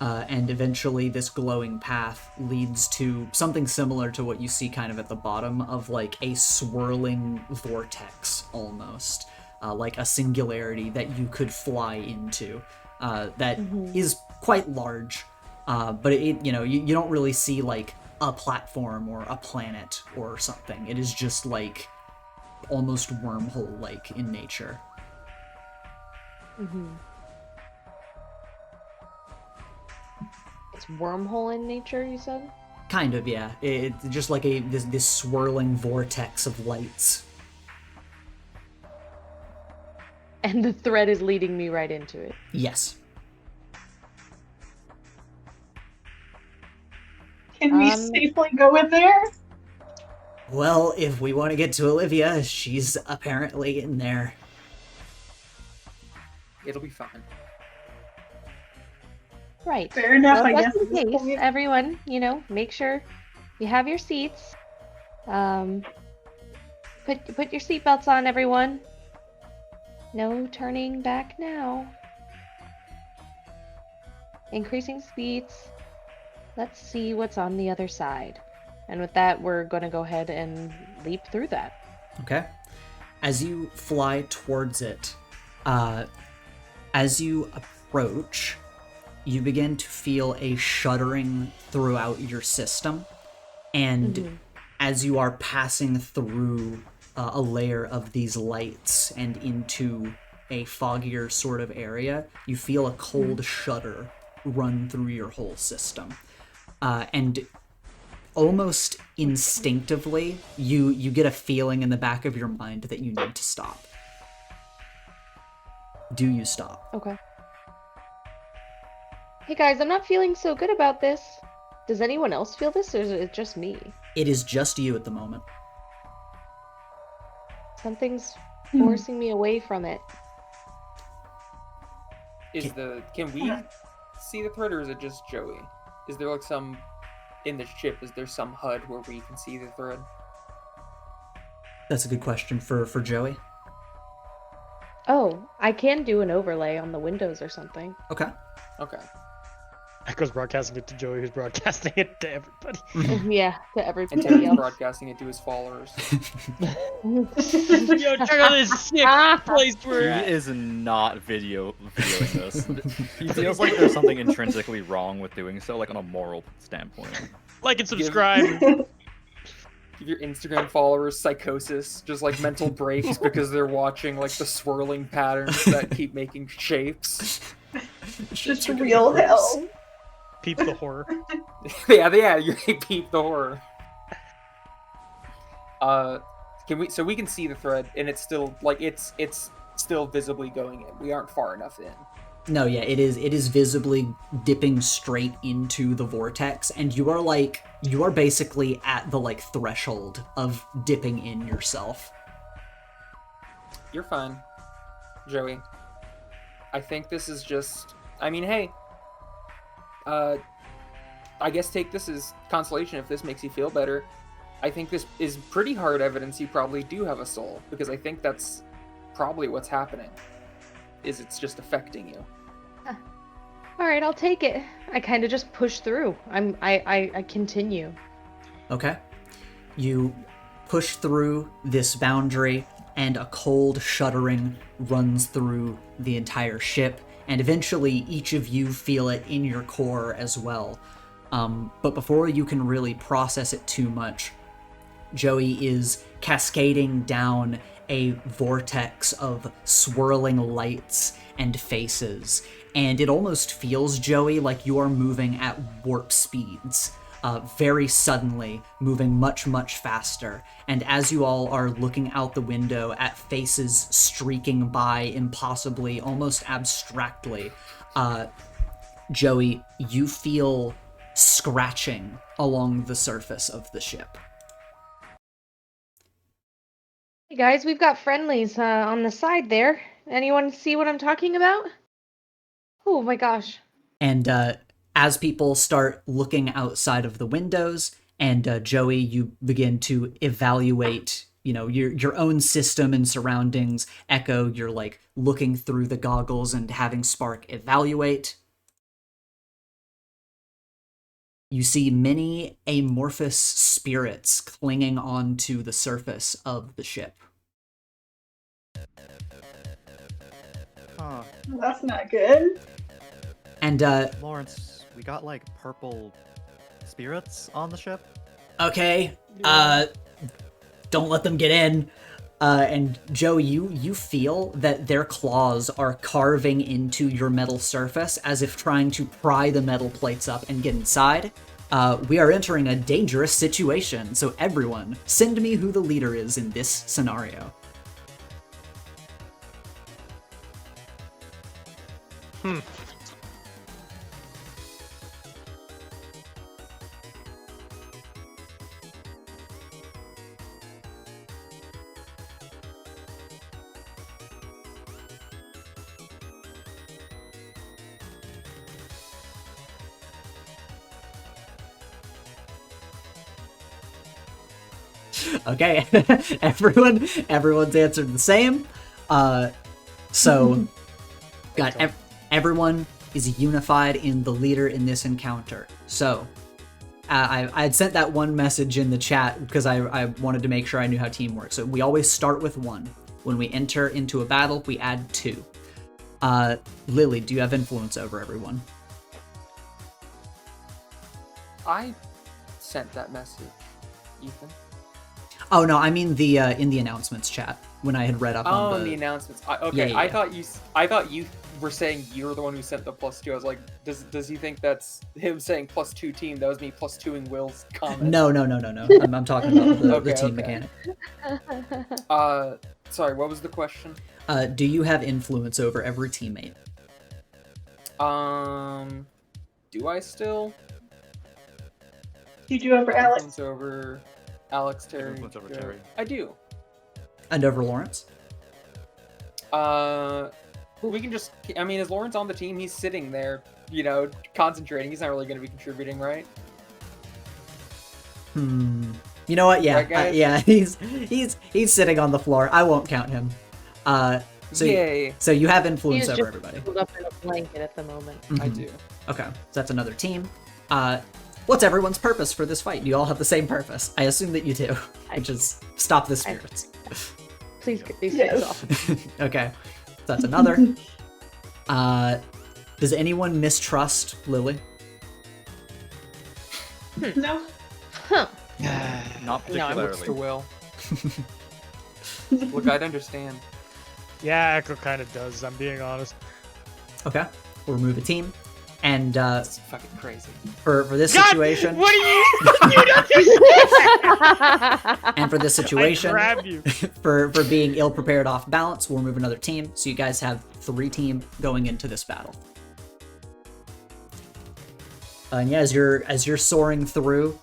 and eventually this glowing path leads to something similar to what you see kind of at the bottom of like a swirling vortex almost, like a singularity that you could fly into, that is quite large, but it you don't really see like a platform or a planet or something. It is just like almost wormhole-like in nature. It's wormhole in nature, you said? Kind of, yeah. It's just like this swirling vortex of lights. And the thread is leading me right into it. Yes. Can we safely go in there? Well, if we want to get to Olivia, she's apparently in there. It'll be fine. Right. Fair enough, Well, I just guess. in at this case, point. everyone, make sure you have your seats. Put your seatbelts on, everyone. No turning back now. Increasing speeds. Let's see what's on the other side. And with that, we're going to go ahead and leap through that. Okay. As you fly towards it, as you approach, you begin to feel a shuddering throughout your system. And as you are passing through a layer of these lights and into a foggier sort of area, you feel a cold shudder run through your whole system. And almost instinctively, you get a feeling in the back of your mind that you need to stop. Do you stop? Okay. Hey guys, I'm not feeling so good about this. Does anyone else feel this, or is it just me? It is just you at the moment. Something's forcing me away from it. Can we see the thread, or is it just Joey? Is there like some in the ship? Is there some HUD where we can see the thread? That's a good question for Joey. Oh, I can do an overlay on the windows or something. Okay. Okay. Echo's broadcasting it to Joey, who's broadcasting it to everybody. Yeah, to And everybody Terry's else. broadcasting it to his followers. Yo, check out this sick place we're He at. is not videoing this. He feels like there's something intrinsically wrong with doing so, like on a moral standpoint. Like and subscribe. Give your Instagram followers psychosis, just like mental breaks because they're watching like the swirling patterns that keep making shapes. Just real hell. Peep the horror. yeah, you peep the horror. So we can see the thread, and it's still like it's still visibly going in. We aren't far enough in. No, yeah, it is visibly dipping straight into the vortex, and you are basically at the like threshold of dipping in yourself. You're fine, Joey. I think this is just. I mean, hey. I guess take this as consolation if this makes you feel better. I think this is pretty hard evidence you probably do have a soul, because I think that's probably what's happening. It's just affecting you. All right, I'll take it. I kind of just push through. I continue. Okay. You push through this boundary, and a cold shuddering runs through the entire ship, and eventually each of you feel it in your core as well. But before you can really process it too much, Joey is cascading down a vortex of swirling lights and faces, and it almost feels, Joey, like you are moving at warp speeds. very suddenly, moving much, much faster. And as you all are looking out the window at faces streaking by impossibly, almost abstractly, Joey, you feel scratching along the surface of the ship. Hey guys, we've got friendlies on the side there. Anyone see what I'm talking about? Oh my gosh. And as people start looking outside of the windows, and Joey, you begin to evaluate, your own system and surroundings. Echo, you're like looking through the goggles and having Spark evaluate. You see many amorphous spirits clinging onto the surface of the ship. Huh. That's not good. And, Lawrence, we got like purple spirits on the ship. okay, don't let them get in. And Joe, you feel that their claws are carving into your metal surface as if trying to pry the metal plates up and get inside. We are entering a dangerous situation, so everyone, send me who the leader is in this scenario. Okay, everyone's answered the same. So got everyone is unified in the leader in this encounter. So I had sent that one message in the chat because I wanted to make sure I knew how team works. So we always start with 1. When we enter into a battle, we add 2. Lily, do you have influence over everyone? I sent that message, Ethan. Oh no, I mean the in the announcements chat when I had read up on in the announcements. Okay, Yeah. I thought you were saying you're the one who sent the +2. I was like, does he think that's him saying +2 team? That was me +2ing Will's comment. No. I'm talking about the team mechanic. Sorry, what was the question? Do you have influence over every teammate? Do I still? You do over Alex. Influence over Alex, Terry. Influence over Terry. I do. And over Lawrence? We can just. I mean, is Lawrence on the team? He's sitting there, concentrating. He's not really going to be contributing, right? You know what? Yeah, Right, guys? yeah. He's sitting on the floor. I won't count him. So Yay! so you have influence He's over just everybody. pulled up in a blanket at the moment. I Mhm. do. Okay, so that's another team. What's everyone's purpose for this fight? Do you all have the same purpose? I assume that you do, which is stop the spirits. Please get these Yes. things off. Okay, so that's another. Does anyone mistrust Lily? No. Huh. Not No, I'm Looks particularly. to Will. Look, I'd understand. Yeah, Echo kind of does. I'm being honest. Okay, we'll remove a team. And That's fucking crazy. for this God, situation, what are you? You don't and for this situation, I grab you. for being ill prepared off balance, we'll remove another team. So you guys have 3 team going into this battle. And yeah, as you're soaring through,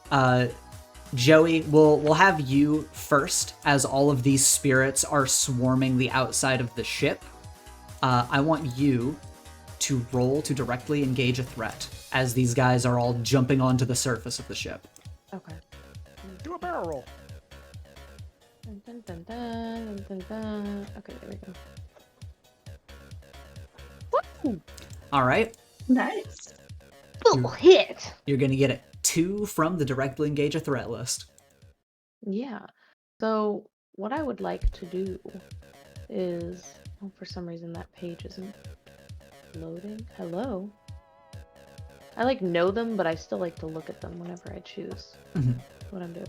Joey, we'll have you first, as all of these spirits are swarming the outside of the ship. I want you to roll to directly engage a threat, as these guys are all jumping onto the surface of the ship. Okay. Do a barrel roll. Dun, dun, dun, dun, dun, dun. Okay, there we go. Woo! All right, Nice. Full hit. you're gonna get a 2 from the directly engage a threat list. Yeah. So what I would like to do is, oh, for some reason that page isn't loading. Hello. I know them, but I still like to look at them whenever I choose Mhm. what I'm doing.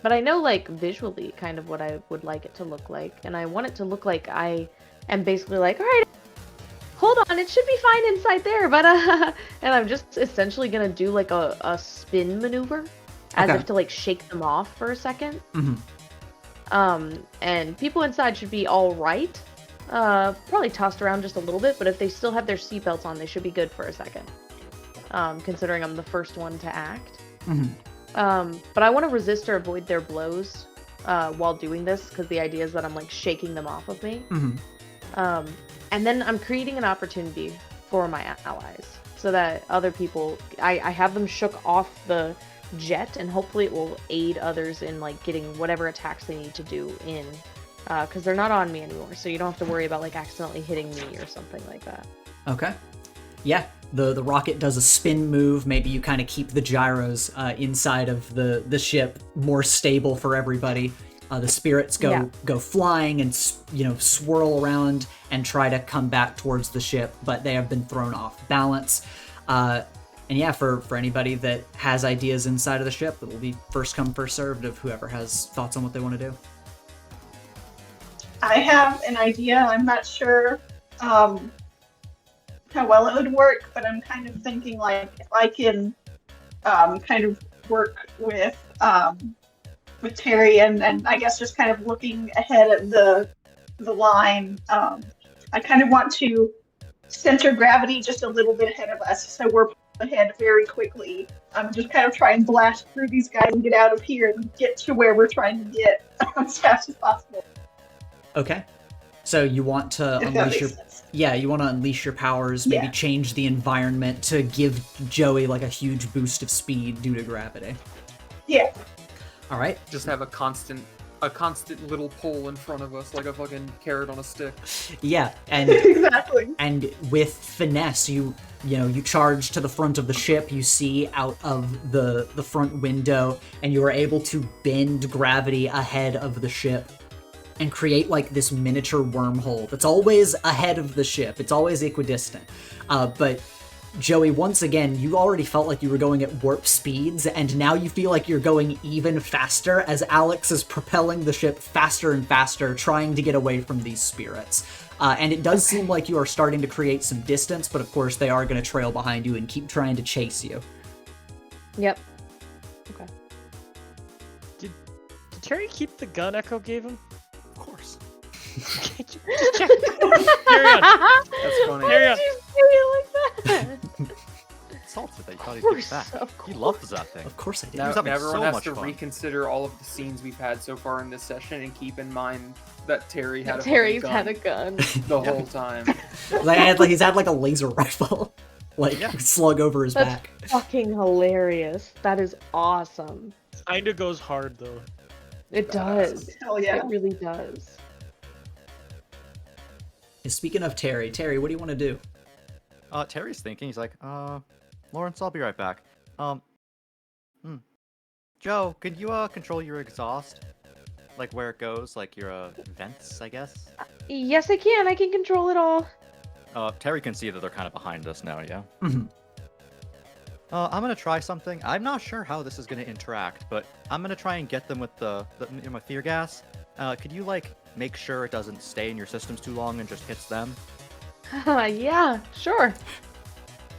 But I know visually kind of what I would like it to look like, and I want it to look like I am basically all right, hold on, it should be fine inside there, but and I'm just essentially gonna do like a spin maneuver, as Okay. if to like shake them off for a second. Hmm. And people inside should be all right. Probably tossed around just a little bit, but if they still have their seatbelts on, they should be good for a second. Considering I'm the first one to act. Hmm. But I want to resist or avoid their blows while doing this, because the idea is that I'm like shaking them off of me. Hmm. And then I'm creating an opportunity for my allies, so that other people, I have them shook off the jet, and hopefully it will aid others in like getting whatever attacks they need to do in, because they're not on me anymore, so you don't have to worry about like accidentally hitting me or something like that. Okay. Yeah, the rocket does a spin move. Maybe you kind of keep the gyros inside of the ship more stable for everybody. The spirits go flying and swirl around and try to come back towards the ship, but they have been thrown off balance. And yeah, for anybody that has ideas inside of the ship, it will be first come, first served of whoever has thoughts on what they want to do. I have an idea. I'm not sure how well it would work, but I'm kind of thinking like I can kind of work with Terry and I guess just kind of looking ahead at the line. I kind of want to center gravity just a little bit ahead of us, so we're ahead very quickly. Just kind of try and blast through these guys and get out of here and get to where we're trying to get as fast as possible. Okay. So you want to If that unleash your makes sense. you want to unleash your powers, maybe Yeah. change the environment to give Joey like a huge boost of speed due to gravity. Yeah. All right. Just have a constant little pole in front of us, like a fucking carrot on a stick. Yeah, and Exactly. and with finesse, you charge to the front of the ship. You see out of the front window, and you are able to bend gravity ahead of the ship and create like this miniature wormhole that's always ahead of the ship. It's always equidistant. But Joey, once again, you already felt like you were going at warp speeds, and now you feel like you're going even faster as Alex is propelling the ship faster and faster, trying to get away from these spirits. And it does seem like you are starting to create some distance, but of course they are going to trail behind you and keep trying to chase you. Yep. Okay. Did Terry keep the gun Echo gave him? Of course. Just check. Carry on. That's funny. Carry on. Why'd you say it like that? Salted that you thought he'd Of give it back. course, of He course. loves that thing. Of course I did. Now, was having everyone so has much to fun. reconsider all of the scenes we've had so far in this session and keep in mind that Terry had a Terry's fucking had a gun gun. the whole time. He's had like a laser rifle, slung over his That's back. fucking hilarious. That is awesome. Kinda goes hard though. It does. Hell yeah. It really does. Speaking of Terry, what do you want to do? Terry's thinking. He's like, Lawrence, I'll be right back. Joe, can you control your exhaust? Like where it goes, like your vents, I guess. Yes, I can. I can control it all. Terry can see that they're kind of behind us now. Yeah. Mm-hmm. I'm gonna try something. I'm not sure how this is gonna interact, but I'm gonna try and get them with the my fear gas. Could you like make sure it doesn't stay in your systems too long and just hits them? Yeah, sure.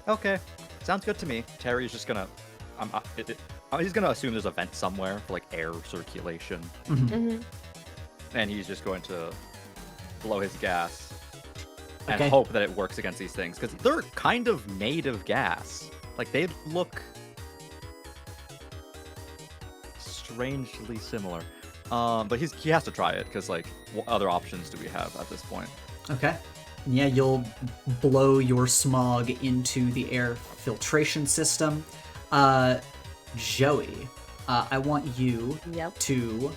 Okay, sounds good to me. Terry's just gonna, he's gonna assume there's a vent somewhere for like air circulation, Mm-hmm. and he's just going to blow his gas and Okay. hope that it works against these things because they're kind of made of gas. Like they look strangely similar. But he has to try it because like what other options do we have at this point? Okay. Yeah, you'll blow your smog into the air filtration system. Joey, I want you Yep. to.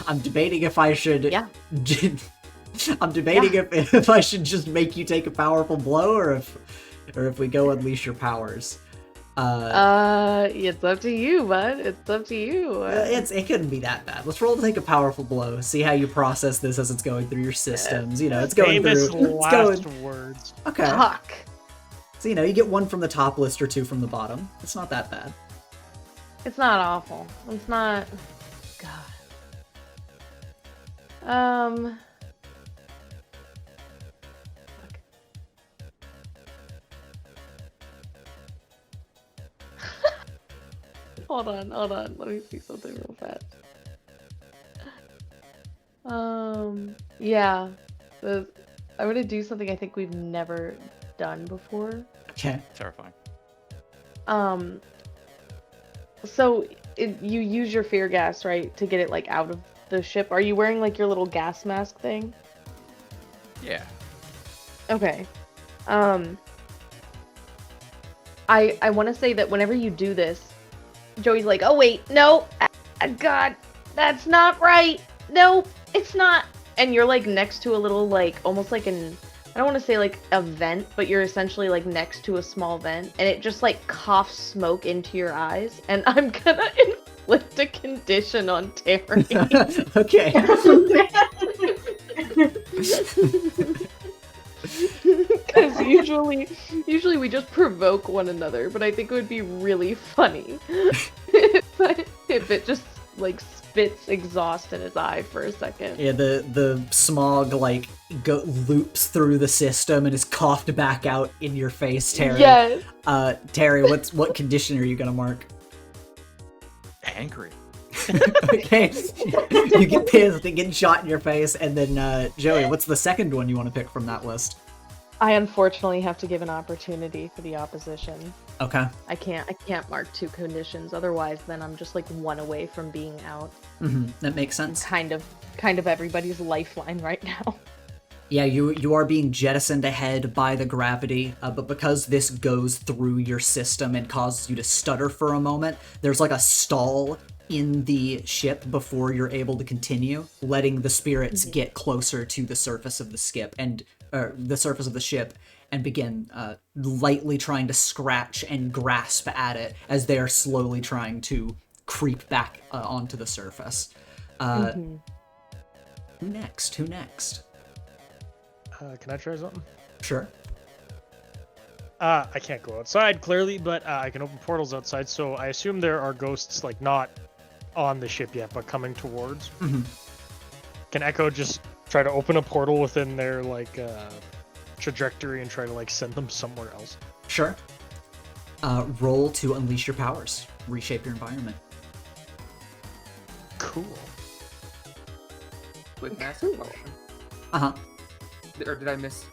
I'm debating if I should. Yeah. I'm debating if I should just make you take a powerful blow or if we go unleash your powers. It's up to you, bud. It's up to you. It couldn't be that bad. Let's roll to take a powerful blow. See how you process this as it's going through your systems. It's going Famous through. It's last going. words. Okay. Fuck. So you get one from the top list or two from the bottom. It's not that bad. It's not awful. It's not. God. Hold on. Let me see something real fast. Yeah. I'm gonna do something I think we've never done before. Okay. Terrifying. So you use your fear gas, right, to get it like out of the ship. Are you wearing like your little gas mask thing? Yeah. Okay. I want to say that whenever you do this, Joey's like, "Oh wait, no, God, that's not right. Nope, it's not." And you're like next to a little like almost like I don't want to say like a vent, but you're essentially like next to a small vent, and it just like coughs smoke into your eyes. And I'm gonna inflict a condition on Terry. Okay. Because usually we just provoke one another, but I think it would be really funny if it just like spits exhaust in his eye for a second. Yeah, the smog like loops through the system and is coughed back out in your face, Terry. Yes. Terry, what condition are you gonna mark? Angry. Okay. You get pissed and get shot in your face, and then Joey, what's the second one you want to pick from that list? I unfortunately have to give an opportunity for the opposition. Okay. I can't mark 2 conditions, otherwise then I'm just like 1 away from being out. That makes sense. Kind of everybody's lifeline right now. Yeah, you are being jettisoned ahead by the gravity, but because this goes through your system and causes you to stutter for a moment, there's like a stall in the ship before you're able to continue, letting the spirits get closer to the surface of the ship and begin lightly trying to scratch and grasp at it as they are slowly trying to creep back onto the surface. Who next? Can I try something? Sure. I can't go outside, clearly, but I can open portals outside, so I assume there are ghosts, like, not on the ship yet, but coming towards. Can Echo just try to open a portal within their, like, trajectory and try to, like, send them somewhere else? Sure. Roll to unleash your powers. Reshape your environment. Cool. Wait, can I ask a question? Uh-huh. Or did I miss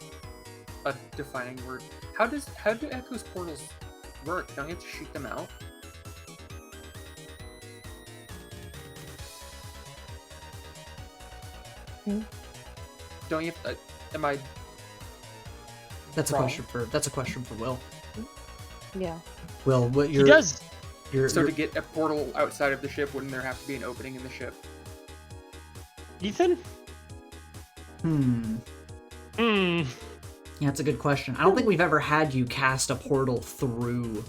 a defining word? How do Echo's portals work? Don't you have to shoot them out? Don't you have am I That's a wrong? question for Will. Yeah. Will, what He does. So to get a portal outside of the ship, wouldn't there have to be an opening in the ship? Ethan? Yeah, that's a good question. I don't think we've ever had you cast a portal through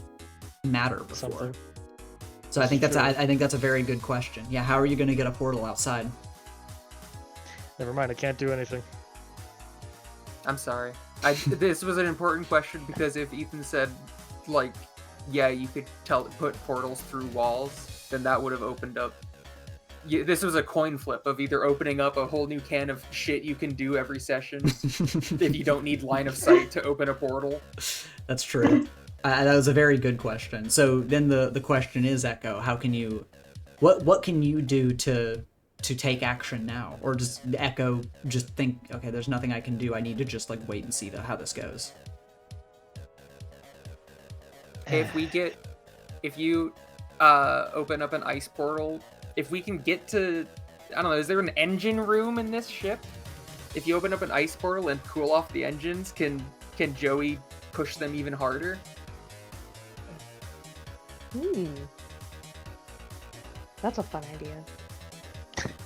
matter before. Something. So I think that's a very good question. Yeah, how are you going to get a portal outside? Never mind, I can't do anything. I'm sorry. This was an important question because if Ethan said, like, yeah, you could put portals through walls, then that would have opened up. This was a coin flip of either opening up a whole new can of shit you can do every session if you don't need line of sight to open a portal. That's true. That was a very good question. So then the question is, Echo, how can you, what can you do to take action now? Or does Echo just think, okay, there's nothing I can do, I need to just like wait and see how this goes? Hey, if you open up an ice portal, if we can get to, I don't know, is there an engine room in this ship? If you open up an ice portal and cool off the engines, can Joey push them even harder? That's a fun idea.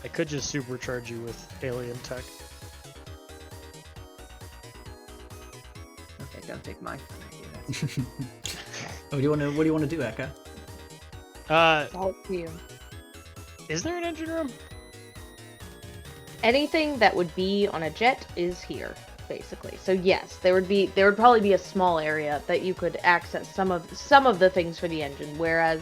I could just supercharge you with alien tech. Okay, don't take my fun idea. What do you want to do, Echo? It's all up to you. Is there an engine room? Anything that would be on a jet is here, basically. So yes, there would probably be a small area that you could access some of the things for the engine. Whereas,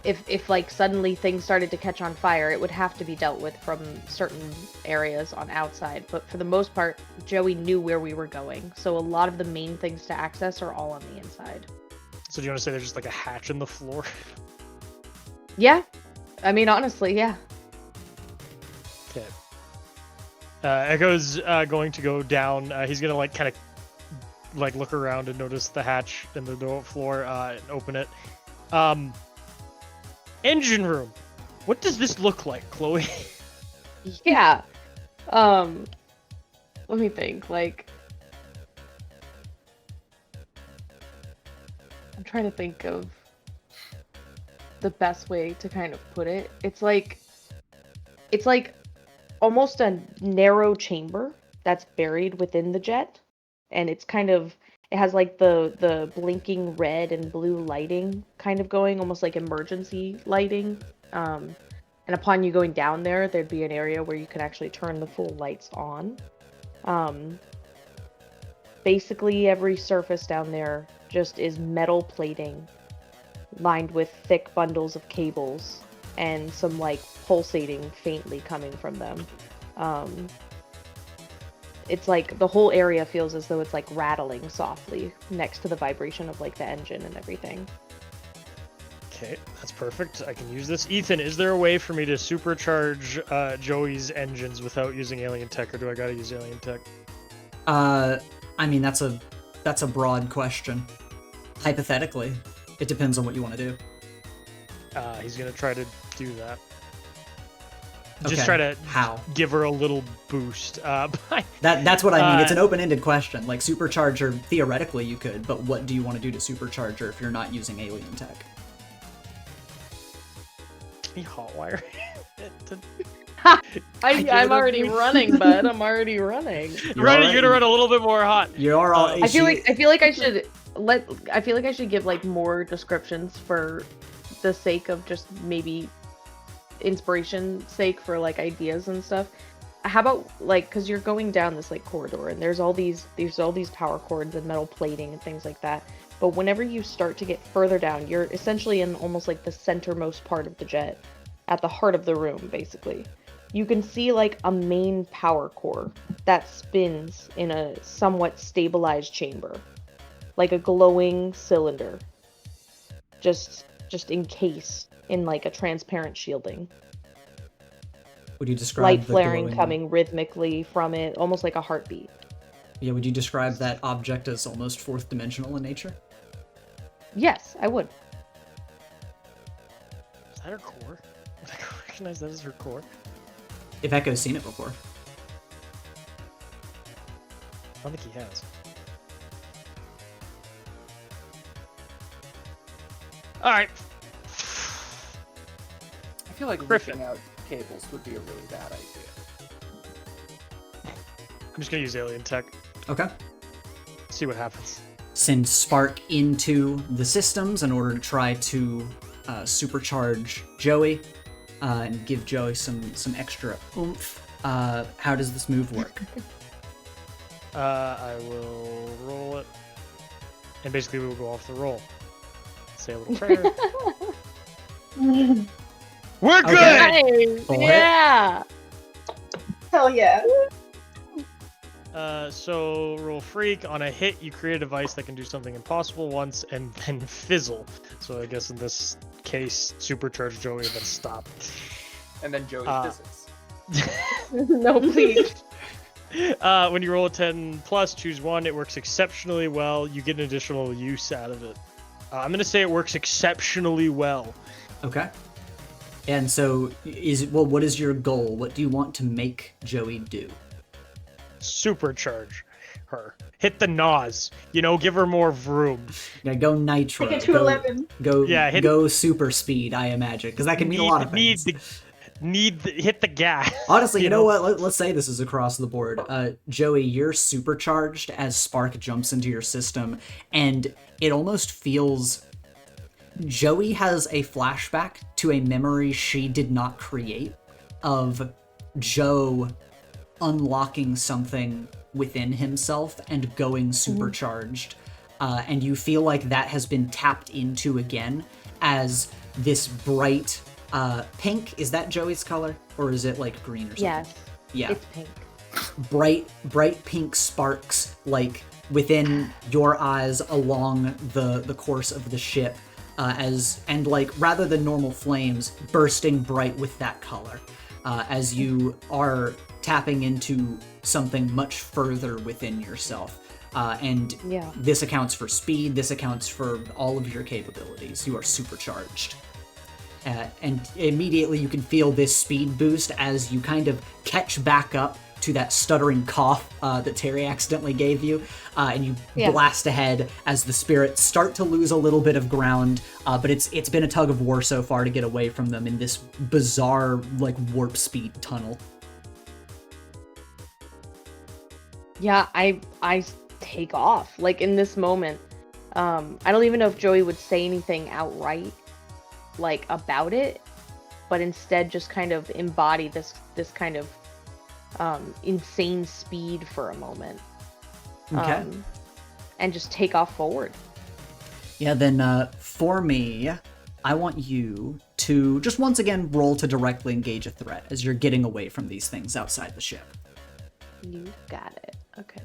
if like suddenly things started to catch on fire, it would have to be dealt with from certain areas on outside. But for the most part, Joey knew where we were going, so a lot of the main things to access are all on the inside. So do you want to say there's just like a hatch in the floor? Yeah. I mean, honestly, yeah. Okay. Echo's going to go down. He's gonna like kind of like look around and notice the hatch in the door floor and open it. Engine room. What does this look like, Chloe? Yeah. Let me think. Like, I'm trying to think of the best way to kind of put it. It's like almost a narrow chamber that's buried within the jet, and it has like the blinking red and blue lighting kind of going, almost like emergency lighting. And upon you going down there, there'd be an area where you could actually turn the full lights on. Basically every surface down there just is metal plating lined with thick bundles of cables and some like pulsating faintly coming from them. It's like the whole area feels as though it's like rattling softly next to the vibration of like the engine and everything. Okay, that's perfect. I can use this. Ethan, is there a way for me to supercharge Joey's engines without using alien tech, or do I gotta use alien tech? I mean, that's a broad question. Hypothetically, it depends on what you want to do. He's gonna try to do that. Okay. Just try to give her a little boost. That's what I mean. It's an open-ended question. Like, supercharger, theoretically you could, but what do you want to do to supercharger if you're not using alien tech? Hotwire. I'm already running, bud. I'm already running. You're gonna run a little bit more hot. You're all. I feel like I should give like more descriptions for the sake of just maybe inspiration sake for like ideas and stuff. How about like, because you're going down this like corridor and there's all these power cords and metal plating and things like that. But whenever you start to get further down, you're essentially in almost like the centermost part of the jet, at the heart of the room, basically. You can see like a main power core that spins in a somewhat stabilized chamber, like a glowing cylinder, just encased in like a transparent shielding. Would you describe light the flaring glowing... coming rhythmically from it, almost like a heartbeat? Yeah, would you describe that object as almost fourth dimensional in nature? Yes, I would. Is that her core? Would I recognize that as her core? If Echo's seen it before. I don't think he has. Alright. I feel like ripping out cables would be a really bad idea. I'm just gonna use alien tech. Okay. See what happens. Send Spark into the systems in order to try to supercharge Joey and give Joey some extra oomph. How does this move work? I will roll it, and basically we will go off the roll. Say a little prayer. We're good! Okay. Nice. Yeah! Hell yeah. So roll freak. On a hit, you create a device that can do something impossible once and then fizzle. So I guess in this case, supercharge Joey and then stop. And then Joey fizzles. No, please. When you roll a 10 plus, choose one. It works exceptionally well. You get an additional use out of it. I'm gonna say it works exceptionally well. Okay. And so, what is your goal? What do you want to make Joey do? Supercharge her. Hit the NOS. Give her more vroom. Yeah, go nitro. Take it to 11. Go super speed, I imagine, because that can mean a lot of things. Hit the gas. Honestly, you know what? Let's say this is across the board. Joey, you're supercharged as Spark jumps into your system, and it almost feels... Joey has a flashback to a memory she did not create of Joe unlocking something within himself and going supercharged. And you feel like that has been tapped into again as this bright pink. Is that Joey's color? Or is it like green or something? Yes. Yeah. It's pink. Bright pink sparks like within your eyes along the course of the ship. rather than normal flames, bursting bright with that color, as you are tapping into something much further within yourself. This accounts for speed, this accounts for all of your capabilities. You are supercharged. And immediately you can feel this speed boost as you kind of catch back up to that stuttering cough that Terry accidentally gave you, and you blast ahead as the spirits start to lose a little bit of ground, but it's been a tug of war so far to get away from them in this bizarre, like, warp speed tunnel. Yeah, I take off. Like, in this moment, I don't even know if Joey would say anything outright, like, about it, but instead just kind of embody this kind of insane speed for a moment. Okay. And just take off forward. Yeah, then for me, I want you to just once again roll to directly engage a threat as you're getting away from these things outside the ship. You got it. Okay.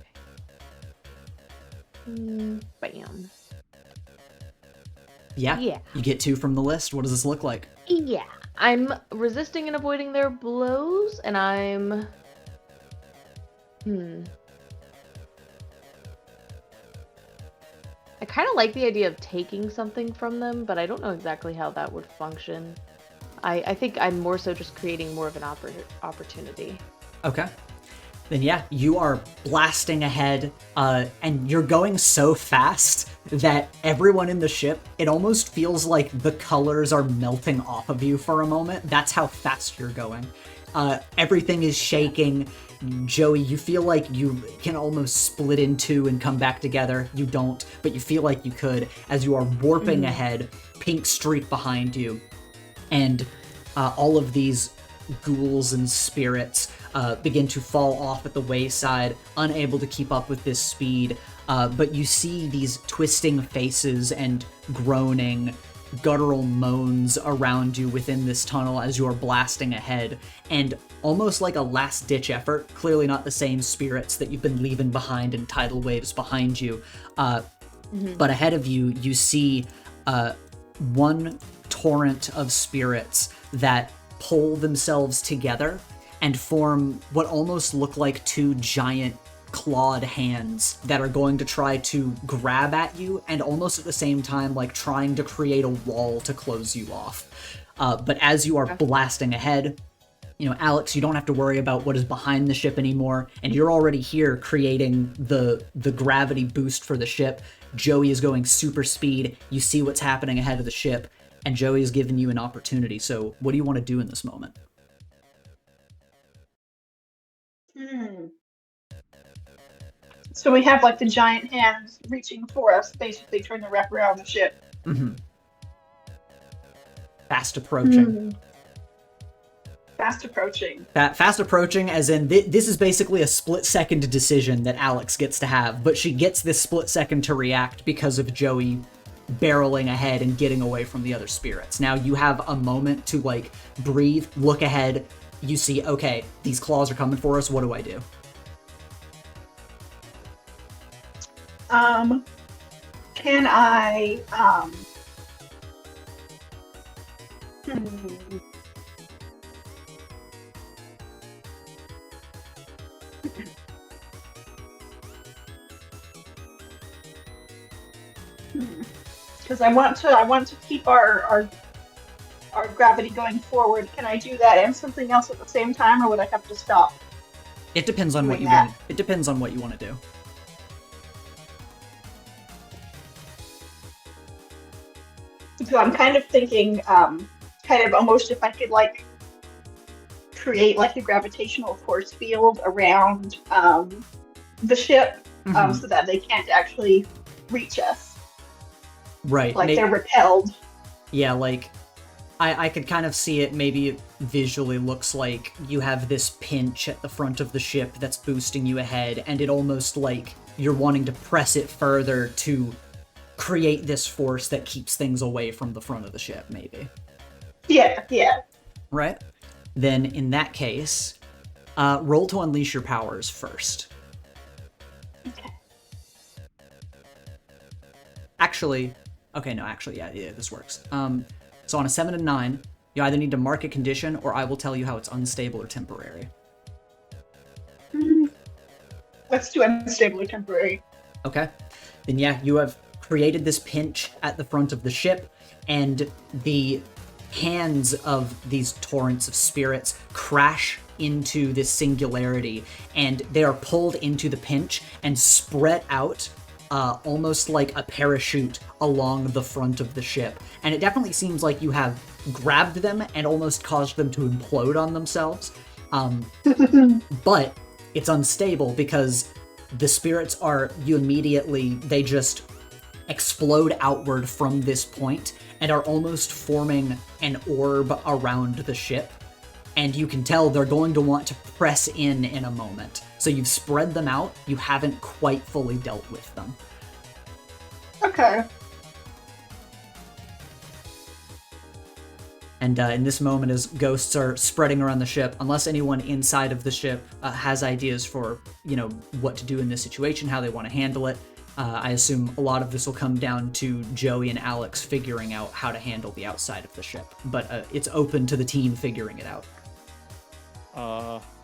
Bam. Yeah? Yeah. You get 2 from the list. What does this look like? Yeah. I'm resisting and avoiding their blows, and I'm... I kind of like the idea of taking something from them, but I don't know exactly how that would function. I think I'm more so just creating more of an opportunity. Okay. Then yeah, you are blasting ahead, and you're going so fast that everyone in the ship, it almost feels like the colors are melting off of you for a moment. That's how fast you're going. Everything is shaking. Joey, you feel like you can almost split in two and come back together. You don't, but you feel like you could as you are warping ahead, pink streak behind you, and all of these ghouls and spirits begin to fall off at the wayside, unable to keep up with this speed, but you see these twisting faces and groaning, guttural moans around you within this tunnel as you are blasting ahead, and almost like a last-ditch effort, clearly not the same spirits that you've been leaving behind in tidal waves behind you, but ahead of you, you see one torrent of spirits that pull themselves together and form what almost look like two giant clawed hands that are going to try to grab at you and almost at the same time like trying to create a wall to close you off. But as you are blasting ahead, you know, Alex, you don't have to worry about what is behind the ship anymore, and you're already here creating the gravity boost for the ship. Joey is going super speed. You see what's happening ahead of the ship, and Joey is giving you an opportunity. So what do you want to do in this moment? So we have like the giant hands reaching for us, basically trying to wrap around the ship. Fast approaching. Fast approaching. Fast approaching, as in this is basically a split-second decision that Alex gets to have, but she gets this split second to react because of Joey barreling ahead and getting away from the other spirits. Now you have a moment to like breathe, look ahead. You see, okay, these claws are coming for us. What do I do? Can I, because I want to keep our gravity going forward. Can I do that and something else at the same time, or would I have to stop? It depends on what doing you that? want. It depends on what you want to do. So I'm kind of thinking, kind of almost if I could like create like a gravitational force field around the ship, so that they can't actually reach us. Right. Like they're repelled. Yeah, like I could kind of see it. Maybe it visually looks like you have this pinch at the front of the ship that's boosting you ahead, and it almost like you're wanting to press it further to create this force that keeps things away from the front of the ship, maybe. Yeah. Right? Then in that case, roll to unleash your powers first. Okay. Actually, Okay, no, actually, yeah, this works. So on a 7 and 9, you either need to mark a condition, or I will tell you how it's unstable or temporary. Let's do unstable or temporary. Okay. Then yeah, you have created this pinch at the front of the ship, and the hands of these torrents of spirits crash into this singularity, and they are pulled into the pinch and spread out almost like a parachute along the front of the ship. And it definitely seems like you have grabbed them and almost caused them to implode on themselves. But it's unstable because the spirits they just explode outward from this point and are almost forming an orb around the ship. And you can tell they're going to want to press in a moment. So you've spread them out, you haven't quite fully dealt with them. Okay. And in this moment, as ghosts are spreading around the ship, unless anyone inside of the ship has ideas for, what to do in this situation, how they want to handle it, I assume a lot of this will come down to Joey and Alex figuring out how to handle the outside of the ship. But it's open to the team figuring it out.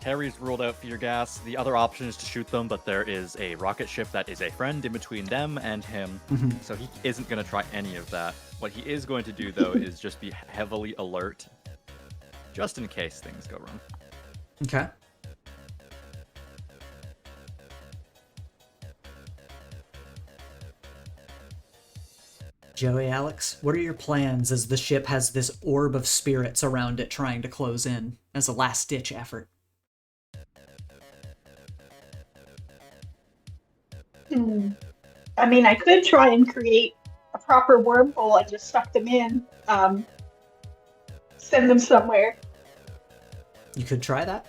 Terry's ruled out fear gas. The other option is to shoot them, but there is a rocket ship that is a friend in between them and him, so he isn't going to try any of that. What he is going to do, though, is just be heavily alert, just in case things go wrong. Okay. Joey, Alex, what are your plans as the ship has this orb of spirits around it trying to close in as a last-ditch effort? I mean, I could try and create a proper wormhole and just suck them in, send them somewhere. You could try that.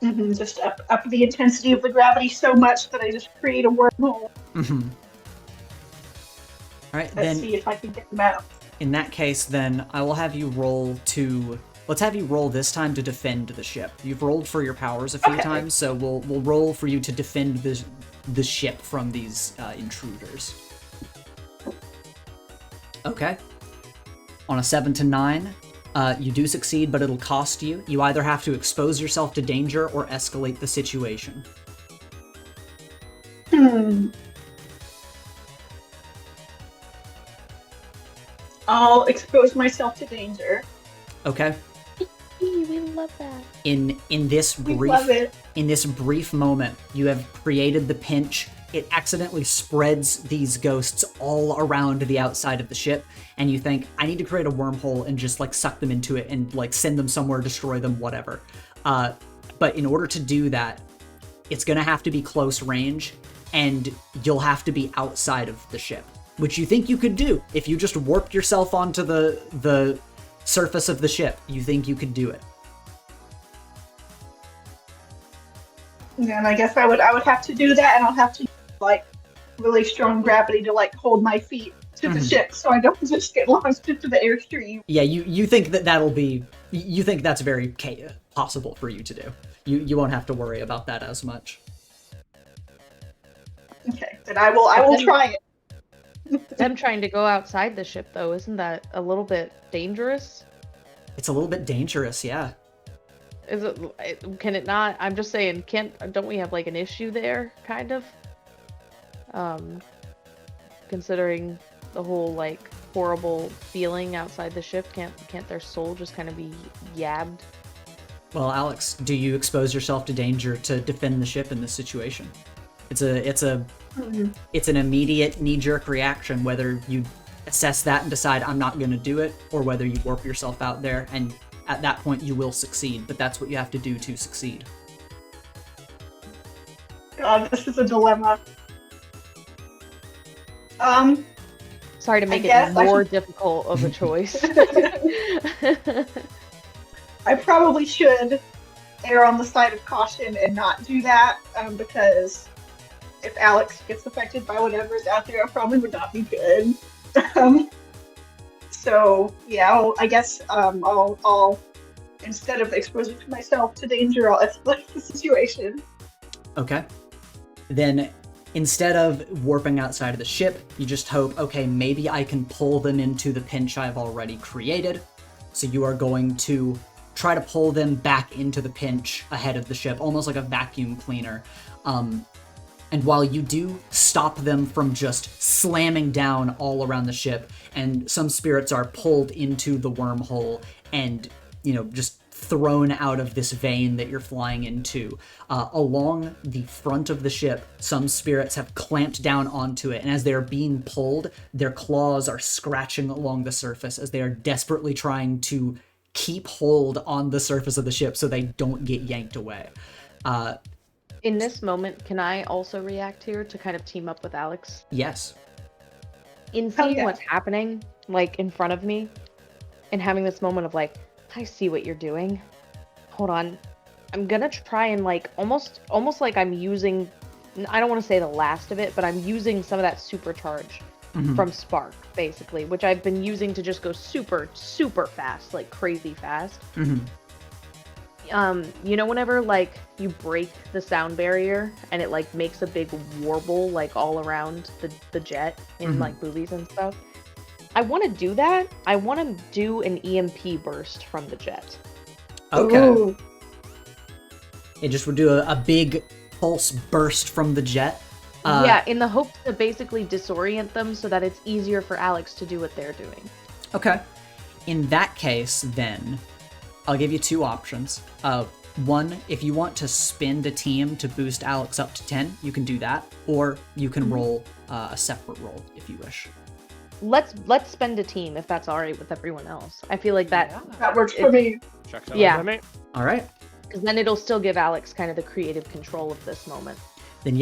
Just up the intensity of the gravity so much that I just create a wormhole. All right, Let's then see if I can get them out. in that case, then I will have you roll to. Let's have you roll this time to defend the ship. You've rolled for your powers a few times, so we'll roll for you to defend the ship from these intruders. Okay. On a 7 to 9, you do succeed, but it'll cost you. You either have to expose yourself to danger or escalate the situation. I'll expose myself to danger. Okay. We love that. In this We love it. brief moment, you have created the pinch. It accidentally spreads these ghosts all around the outside of the ship, and you think, I need to create a wormhole and just suck them into it and send them somewhere, destroy them, whatever. But in order to do that, it's gonna have to be close range, and you'll have to be outside of the ship, which you think you could do if you just warped yourself onto the surface of the ship. You think you could do it. And I guess I would have to do that, and I'll have to really strong gravity to hold my feet to the ship, so I don't just get launched into the airstream. Yeah, you think that'll be. You think that's very possible for you to do. You won't have to worry about that as much. Okay, then I will try it. Them trying to go outside the ship, though, isn't that a little bit dangerous? It's a little bit dangerous, yeah. Is it? Can it not? I'm just saying. Don't we have an issue there, kind of? Considering the whole horrible feeling outside the ship, can't their soul just kind of be yabbed? Well, Alex, do you expose yourself to danger to defend the ship in this situation? It's an immediate knee-jerk reaction, whether you assess that and decide I'm not going to do it, or whether you warp yourself out there, and at that point you will succeed, but that's what you have to do to succeed. God, this is a dilemma. Sorry to make it more difficult of a choice. I probably should err on the side of caution and not do that, because if Alex gets affected by whatever's out there, it probably would not be good. So yeah, I guess I'll instead of exposing myself to danger, I'll escalate the situation. Okay. Then instead of warping outside of the ship, you just hope, okay, maybe I can pull them into the pinch I've already created. So you are going to try to pull them back into the pinch ahead of the ship, almost like a vacuum cleaner. And while you do stop them from just slamming down all around the ship, and some spirits are pulled into the wormhole and, just thrown out of this vein that you're flying into, along the front of the ship, some spirits have clamped down onto it, and as they're being pulled, their claws are scratching along the surface as they are desperately trying to keep hold on the surface of the ship so they don't get yanked away. In this moment, can I also react here to kind of team up with Alex? Yes. In seeing what's happening, like, in front of me, and having this moment of, like, I see what you're doing. Hold on. I'm gonna try and, like, almost like I'm using, I don't want to say the last of it, but I'm using some of that supercharge from Spark, basically, which I've been using to just go super, super fast, like, crazy fast. Whenever, like, you break the sound barrier and it, like, makes a big warble, like, all around the jet in, like, movies and stuff, I want to do that. I want to do an EMP burst from the jet. Okay. Ooh. It just would do a big pulse burst from the jet. Yeah, in the hope to basically disorient them so that it's easier for Alex to do what they're doing. Okay. In that case, then, I'll give you two options. One, if you want to spend a team to boost Alex up to 10, you can do that. Or you can roll a separate roll if you wish. Let's spend a team if that's all right with everyone else. I feel like that works for me. Checks out. Yeah. All right. Because then it'll still give Alex kind of the creative control of this moment. Then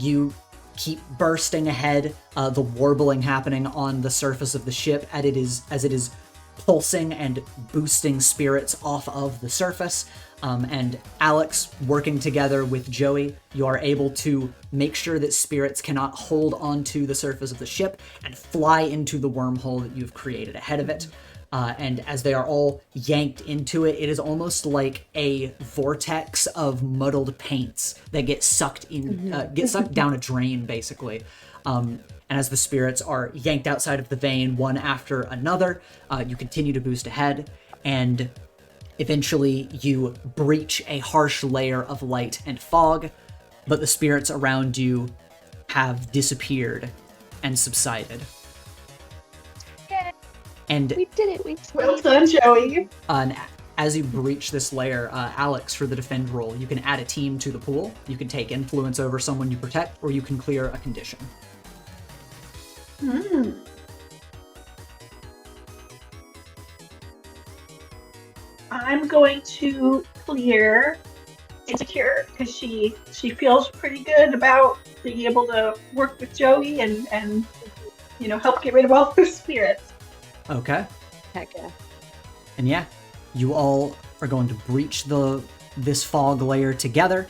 you keep bursting ahead, the warbling happening on the surface of the ship as it is pulsing and boosting spirits off of the surface. And Alex, working together with Joey, you are able to make sure that spirits cannot hold onto the surface of the ship and fly into the wormhole that you've created ahead of it. And as they are all yanked into it, it is almost like a vortex of muddled paints that get sucked down a drain, basically. And as the spirits are yanked outside of the vein, one after another, you continue to boost ahead, and eventually you breach a harsh layer of light and fog, but the spirits around you have disappeared and subsided. And We did it. We Well done, Joey. and as you breach this layer, Alex, for the defend roll, you can add a team to the pool. You can take influence over someone you protect, or you can clear a condition. I'm going to clear Insecure because she feels pretty good about being able to work with Joey and help get rid of all those spirits. Okay. Heck yeah. And you all are going to breach this fog layer together.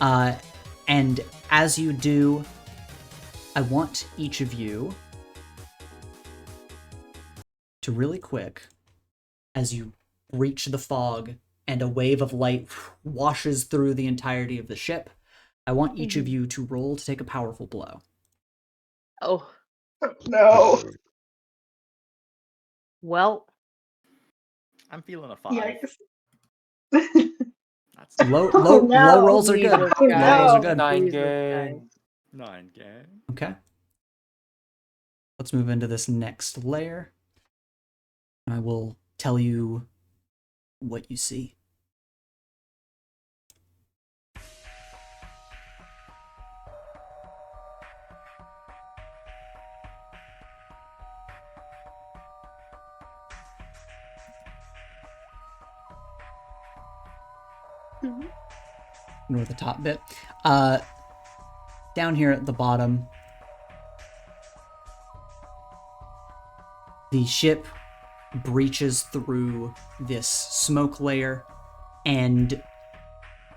And as you do, I want each of you to really quick, as you breach the fog and a wave of light washes through the entirety of the ship, I want each of you to roll to take a powerful blow. Oh, No. well. I'm feeling a 5. Yikes. That's Low no. rolls are good. Jesus, Low guys. rolls are good. 9 Jesus, game. 9 game. Okay. Let's move into this next layer. I will tell you what you see. Ignore the top bit. Down here at the bottom, the ship breaches through this smoke layer and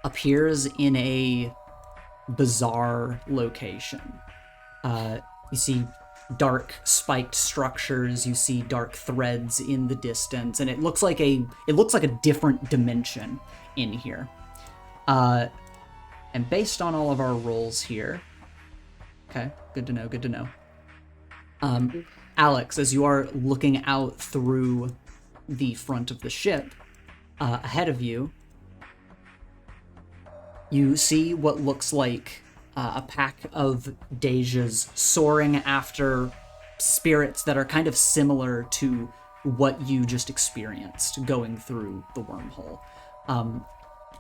appears in a bizarre location. You see dark spiked structures, you see dark threads in the distance, and it looks like a different dimension in here. And based on all of our rolls here, Okay, good to know, good to know. Alex, as you are looking out through the front of the ship, ahead of you, you see what looks like a pack of Dey'jas soaring after spirits that are kind of similar to what you just experienced going through the wormhole.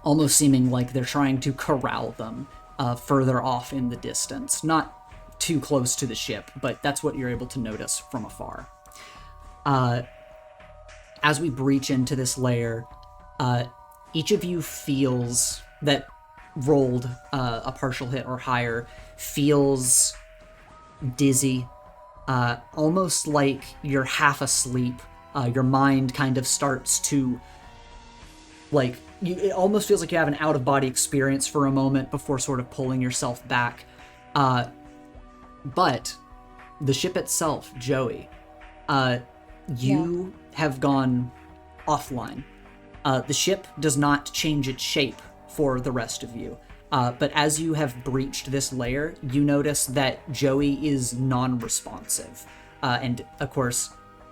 Almost seeming like they're trying to corral them further off in the distance. Not too close to the ship, but that's what you're able to notice from afar. As we breach into this layer, each of you feels that rolled a partial hit or higher, feels dizzy, almost like you're half asleep. Your mind kind of starts to, like, it almost feels like you have an out-of-body experience for a moment before sort of pulling yourself back. But the ship itself, Joey, you have gone offline. The ship does not change its shape for the rest of you. But as you have breached this layer, you notice that Joey is non-responsive. And of course,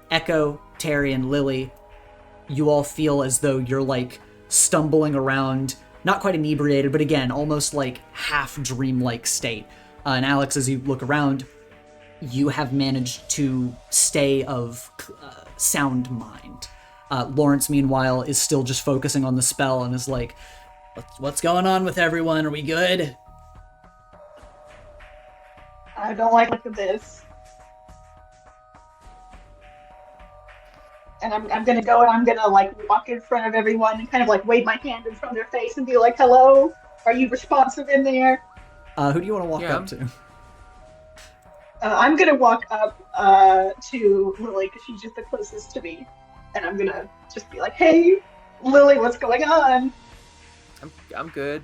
Echo, Terry, and Lily, you all feel as though you're like stumbling around, not quite inebriated, but again, almost like half dreamlike state. And Alex, as you look around, you have managed to stay of sound mind. Lawrence, meanwhile, is still just focusing on the spell and is like, what's going on with everyone? Are we good? I don't like look at this. And I'm gonna go and I'm gonna like walk in front of everyone and kind of like wave my hand in front of their face and be like, hello, are you responsive in there? Who do you want to walk up to? I'm gonna walk up to Lily because she's just the closest to me. And I'm gonna just be like, hey, Lily, what's going on? I'm good.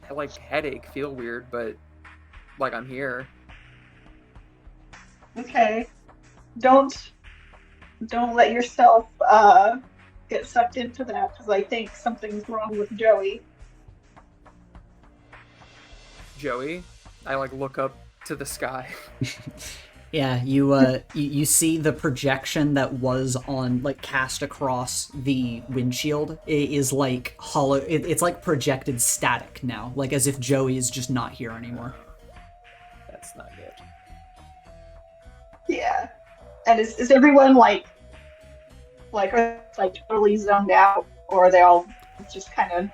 I like headache, feel weird, but like I'm here. Okay. Don't let yourself get sucked into that because I think something's wrong with Joey. Joey? I like look up to the sky. Yeah, you see the projection that was on, like, cast across the windshield is like hollow. It's like projected static now, like as if Joey is just not here anymore. That's not good. Yeah. And is everyone like are like totally zoned out, or are they all just kind of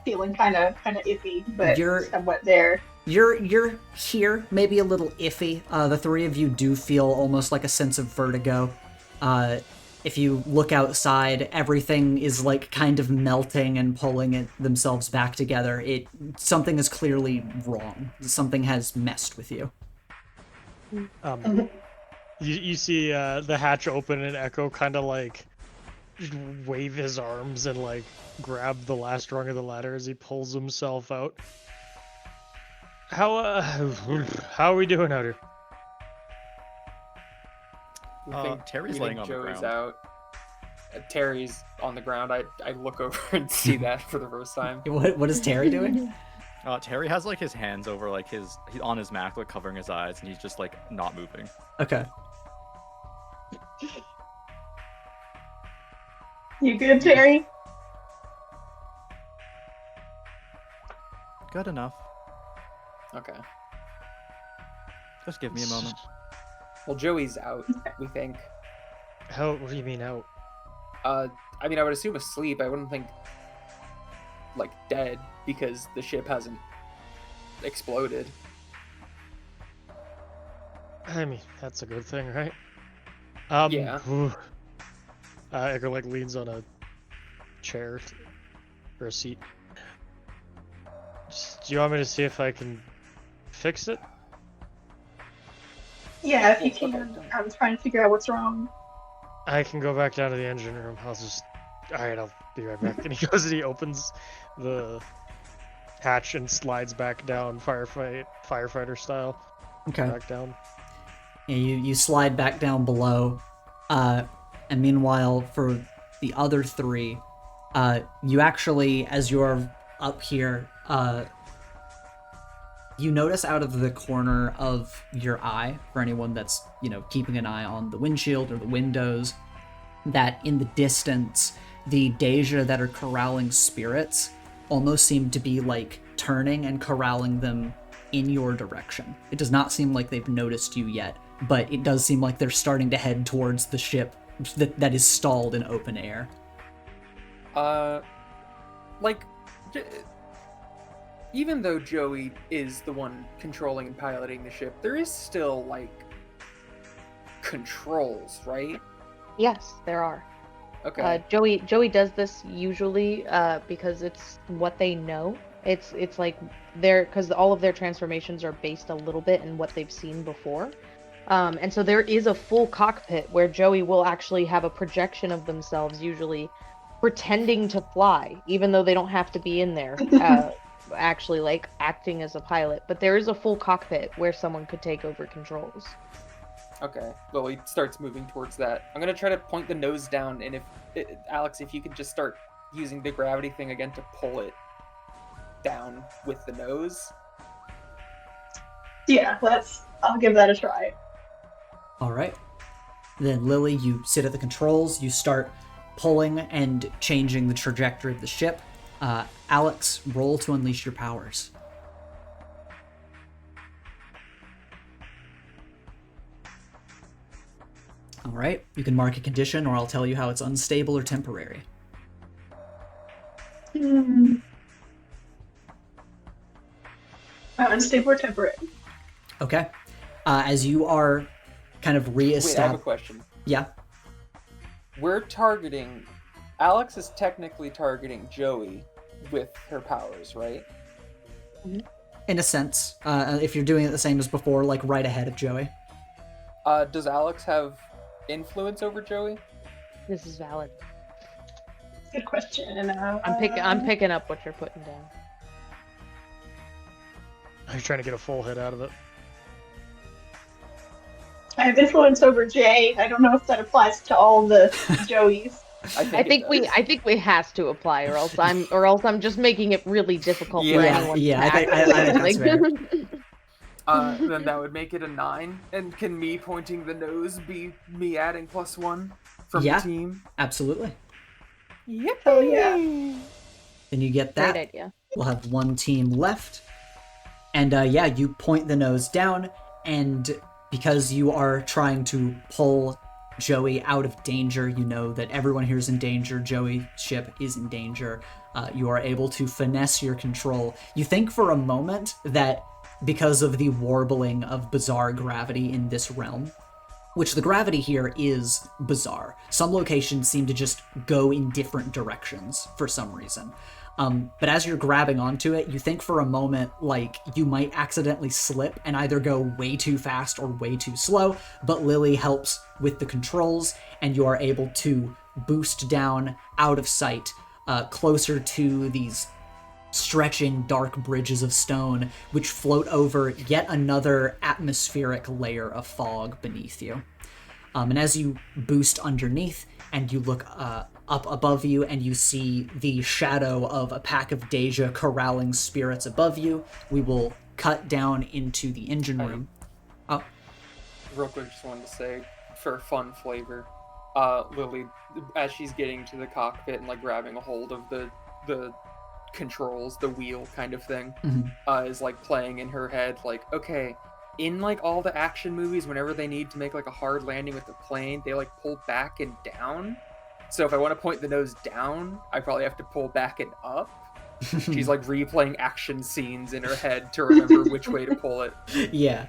feeling kind of iffy, but somewhat there? You're here, maybe a little iffy. The three of you do feel almost like a sense of vertigo. If you look outside, everything is like kind of melting and pulling themselves back together. Something is clearly wrong. Something has messed with you. You see the hatch open and Echo kind of like wave his arms and like grab the last rung of the ladder as he pulls himself out. How are we doing out here? Terry's laying on the Joey's ground. out. Terry's on the ground. I look over and see that for the first time. What is Terry doing? Terry has like his hands over like he's on his Mac, like covering his eyes, and he's just like not moving. Okay. You good, Terry? Good enough. Okay. Just give me a moment. Well, Joey's out, we think. What do you mean out? I mean, I would assume asleep. I wouldn't think like dead because the ship hasn't exploded. I mean, that's a good thing, right? Yeah. Echo like leans on a chair or a seat. Do you want me to see if I can fix it? Yeah, if you can. I'm trying to figure out what's wrong. I can go back down to the engine room. Alright, I'll be right back. And he goes and he opens the hatch and slides back down, firefighter style. Okay. Back down. Yeah, you slide back down below, and meanwhile, for the other three, you actually, as you're up here, You notice out of the corner of your eye, for anyone that's, keeping an eye on the windshield or the windows, that in the distance, the Dey'ja that are corralling spirits almost seem to be like turning and corralling them in your direction. It does not seem like they've noticed you yet, but it does seem like they're starting to head towards the ship that is stalled in open air. Even though Joey is the one controlling and piloting the ship, there is still, controls, right? Yes, there are. Okay. Joey does this usually because it's what they know. It's like because all of their transformations are based a little bit in what they've seen before. And so there is a full cockpit where Joey will actually have a projection of themselves, usually pretending to fly, even though they don't have to be in there, actually acting as a pilot. But there is a full cockpit where someone could take over controls. Okay. Lily starts moving towards that. I'm gonna try to point the nose down, and Alex, if you could just start using the gravity thing again to pull it down with the nose. Yeah, I'll give that a try. All right. Then Lily, you sit at the controls, you start pulling and changing the trajectory of the ship. Alex, roll to unleash your powers. All right, you can mark a condition, or I'll tell you how it's unstable or temporary. Unstable or temporary. Okay. As you are kind of Wait, I have a re-establishing... question. Yeah. Alex is technically targeting Joey with her powers, right? In a sense. If you're doing it the same as before, like right ahead of Joey. Does Alex have influence over Joey? This is valid. Good question. I'm picking up what you're putting down. I'm trying to get a full hit out of it. I have influence over Jay. I don't know if that applies to all the Joeys. I think we has to apply, or else I'm just making it really difficult for anyone. Yeah, I think that's fair. Then that would make it a 9. And can me pointing the nose be me adding +1 from the team? Absolutely. Yep. Oh yeah. Then you get that. Great idea. We'll have one team left. And you point the nose down, and because you are trying to pull Joey out of danger, you know that everyone here is in danger, Joey's ship is in danger, you are able to finesse your control. You think for a moment that because of the warbling of bizarre gravity in this realm, which the gravity here is bizarre. Some locations seem to just go in different directions for some reason. But as you're grabbing onto it, you think for a moment like you might accidentally slip and either go way too fast or way too slow, but Lily helps with the controls, and you are able to boost down out of sight, closer to these stretching dark bridges of stone, which float over yet another atmospheric layer of fog beneath you. And as you boost underneath and you look up above you and you see the shadow of a pack of Dey'ja corralling spirits above you, we will cut down into the engine room. Real quick, just wanted to say, for fun flavor, Lily, as she's getting to the cockpit and grabbing a hold of the controls, the wheel kind of thing, is playing in her head, okay, in all the action movies, whenever they need to make a hard landing with the plane, they pull back and down. So if I want to point the nose down, I probably have to pull back and up. She's replaying action scenes in her head to remember which way to pull it. Yeah.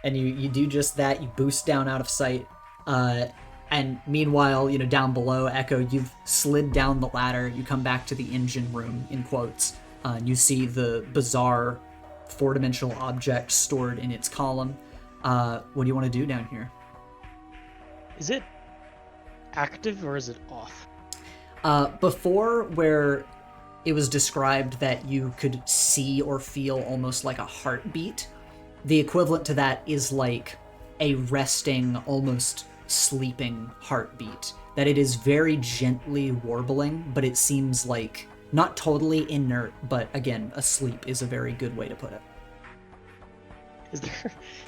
And you do just that, you boost down out of sight. And meanwhile, down below, Echo, you've slid down the ladder, you come back to the engine room, in quotes, and you see the bizarre four-dimensional object stored in its column. What do you want to do down here? Is it active or is it off? Before, where it was described that you could see or feel almost like a heartbeat, the equivalent to that is a resting, almost sleeping heartbeat. That it is very gently warbling, but it seems not totally inert, but again, asleep is a very good way to put it. Is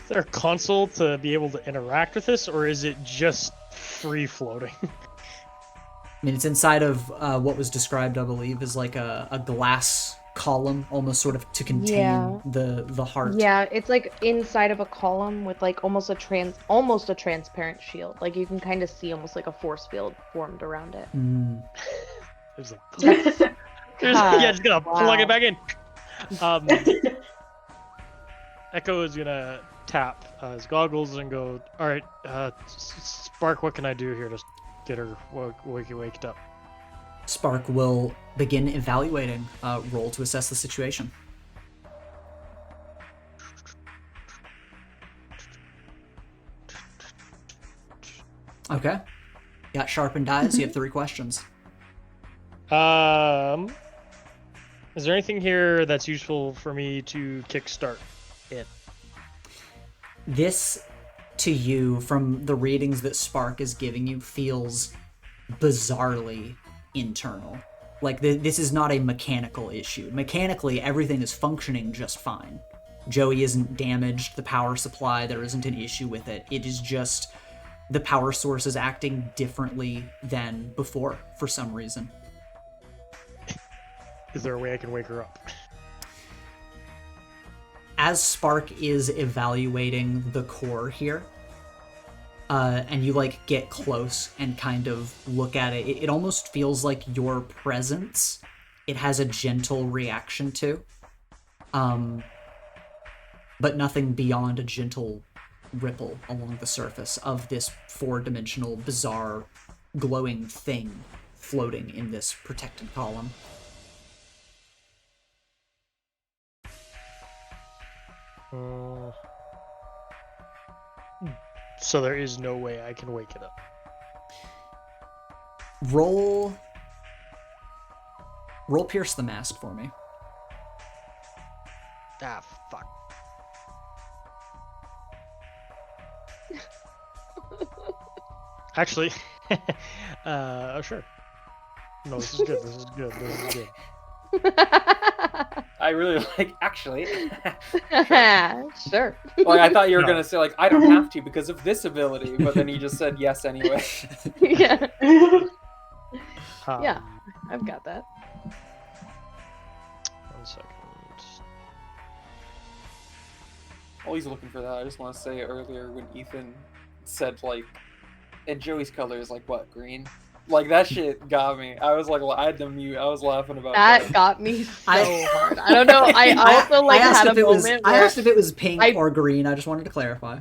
there a console to be able to interact with this, or is it just free floating? I mean, it's inside of what was described, I believe, as like a glass column, almost sort of to contain Yeah. the heart. Yeah, it's like inside of a column with like almost a transparent shield. Like you can kind of see almost like a force field formed around it. There's like, That's yeah, just gonna plug wow. it back in. Echo is gonna tap his goggles and go, all right, Spark, what can I do here to get her waked up? Spark will begin evaluating. Roll to assess the situation. Okay. Got sharpened eyes. You have 3 questions. Is there anything here that's useful for me to kickstart it? This, to you, from the readings that Spark is giving you, feels bizarrely internal. Like, this is not a mechanical issue. Mechanically, everything is functioning just fine. Joey isn't damaged, the power supply, there isn't an issue with it. It is just the power source is acting differently than before, for some reason. Is there a way I can wake her up? As Spark is evaluating the core here, and you like get close and kind of look at it, it almost feels like your presence, it has a gentle reaction to, but nothing beyond a gentle ripple along the surface of this 4-dimensional, bizarre, glowing thing floating in this protected column. So there is no way I can wake it up. Roll Pierce the Mask for me. Ah, fuck. Actually, oh sure. No, this is good. This is good. This is good. I really like, actually. Sure. Like, I thought you were No. gonna say, like, I don't have to because of this ability, but then you just said yes anyway. Yeah. Um, Yeah. I've got that. 1 second. While he's looking for that, I just want to say earlier when Ethan said, like, and Joey's color is, like, what, green? Like, that shit got me. I was like, I had to mute. I was laughing about That that. got me so I- hard. I don't know. I also like asked had a if it was, moment I where asked if it was pink I- or green. I just wanted to clarify.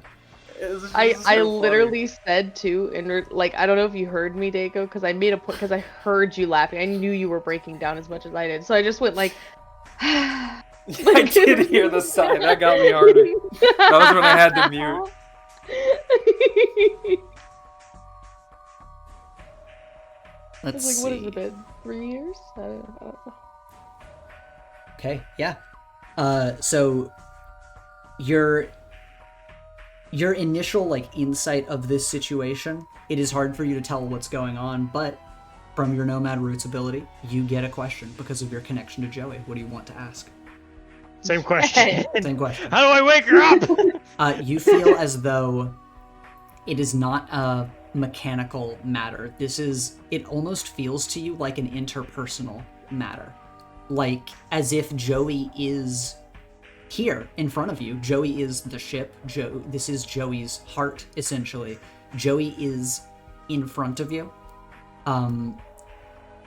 It was just I so funny. literally said too, and like I don't know if you heard me, Dey'ja, because I made a point because I heard you laughing. I knew you were breaking down as much as I did, so I just went like. I did hear the sigh. That got me harder. That was when I had to mute. I Let's was like, what see. has it been? 3 years? I don't know. Okay, yeah. So your initial like insight of this situation, it is hard for you to tell what's going on, but from your Nomad Roots ability, you get a question because of your connection to Joey. What do you want to ask? Same question. Same question. How do I wake her up? You feel as though it is not a mechanical matter. It almost feels to you like an interpersonal matter. Like, as if Joey is here in front of you. Joey is the ship. This is Joey's heart, essentially. Joey is in front of you. And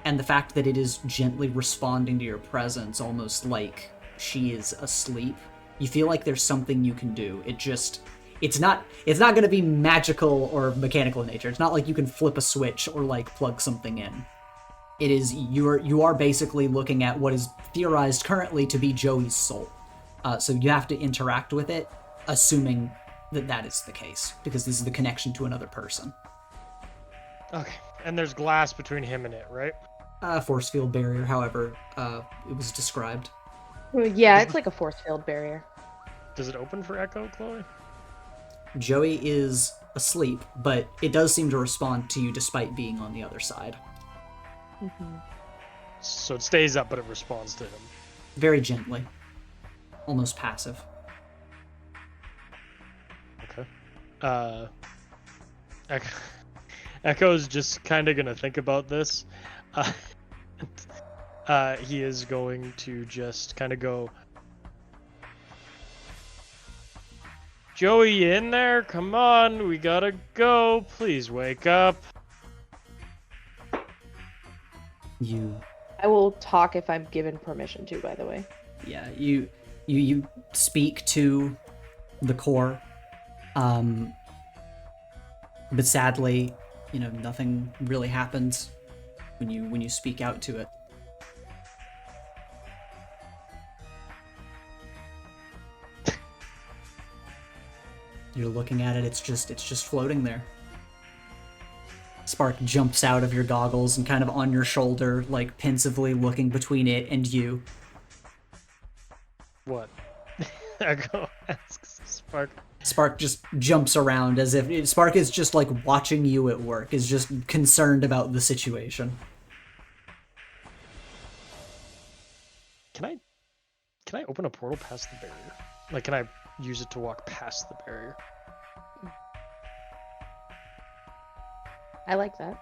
the fact that it is gently responding to your presence, almost like she is asleep, you feel like there's something you can do. It's not going to be magical or mechanical in nature. It's not like you can flip a switch or like plug something in. It is you are basically looking at what is theorized currently to be Joey's soul. So you have to interact with it, assuming that is the case, because this is the connection to another person. Okay. And there's glass between him and it, right? Force field barrier, however it was described. Yeah, it's like a force field barrier. Does it open for Echo, Chloe? Joey is asleep, but it does seem to respond to you despite being on the other side. Mm-hmm. So it stays up, but it responds to him. Very gently. Almost passive. Echo, Echo's just kind of gonna think about this. He is going to just kind of go, Joey, you in there? Come on, we gotta go. Please wake up. I will talk if I'm given permission to, by the way. Yeah, you speak to the core, but sadly, nothing really happens when you speak out to it. You're looking at it, it's just floating there. Spark jumps out of your goggles and kind of on your shoulder, like pensively looking between it and you. What? Echo asks Spark. Spark just jumps around as if Spark is just like watching you at work, is just concerned about the situation. Can I open a portal past the barrier? Like, can I use it to walk past the barrier? I like that.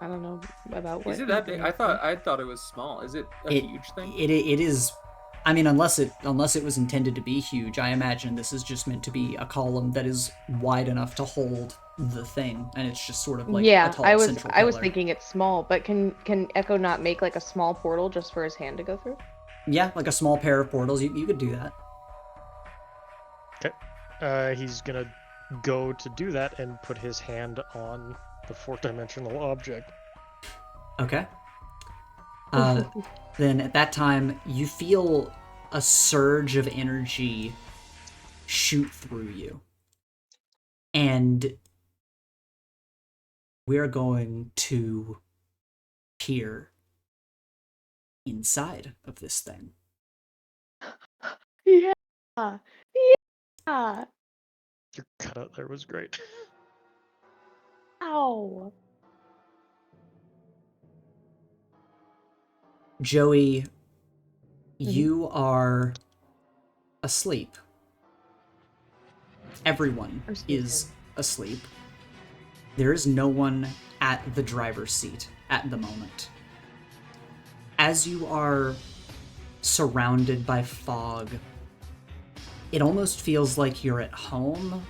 I don't know about what. Is it that big? I thought it was small. Is it a huge thing? It is. I mean, unless it was intended to be huge, I imagine this is just meant to be a column that is wide enough to hold the thing, and it's just sort of like a tall central I was pillar. thinking it's small, but can Echo not make like a small portal just for his hand to go through? Yeah, like a small pair of portals. You could do that. Okay. He's gonna go to do that and put his hand on the fourth-dimensional object. Okay. Then at that time, you feel a surge of energy shoot through you. And we're going to peer inside of this thing. Yeah. Yeah. Your cutout there was great. Ow. Joey, you are asleep. Everyone is asleep. There is no one at the driver's seat at the moment. As you are surrounded by fog, it almost feels like you're at home,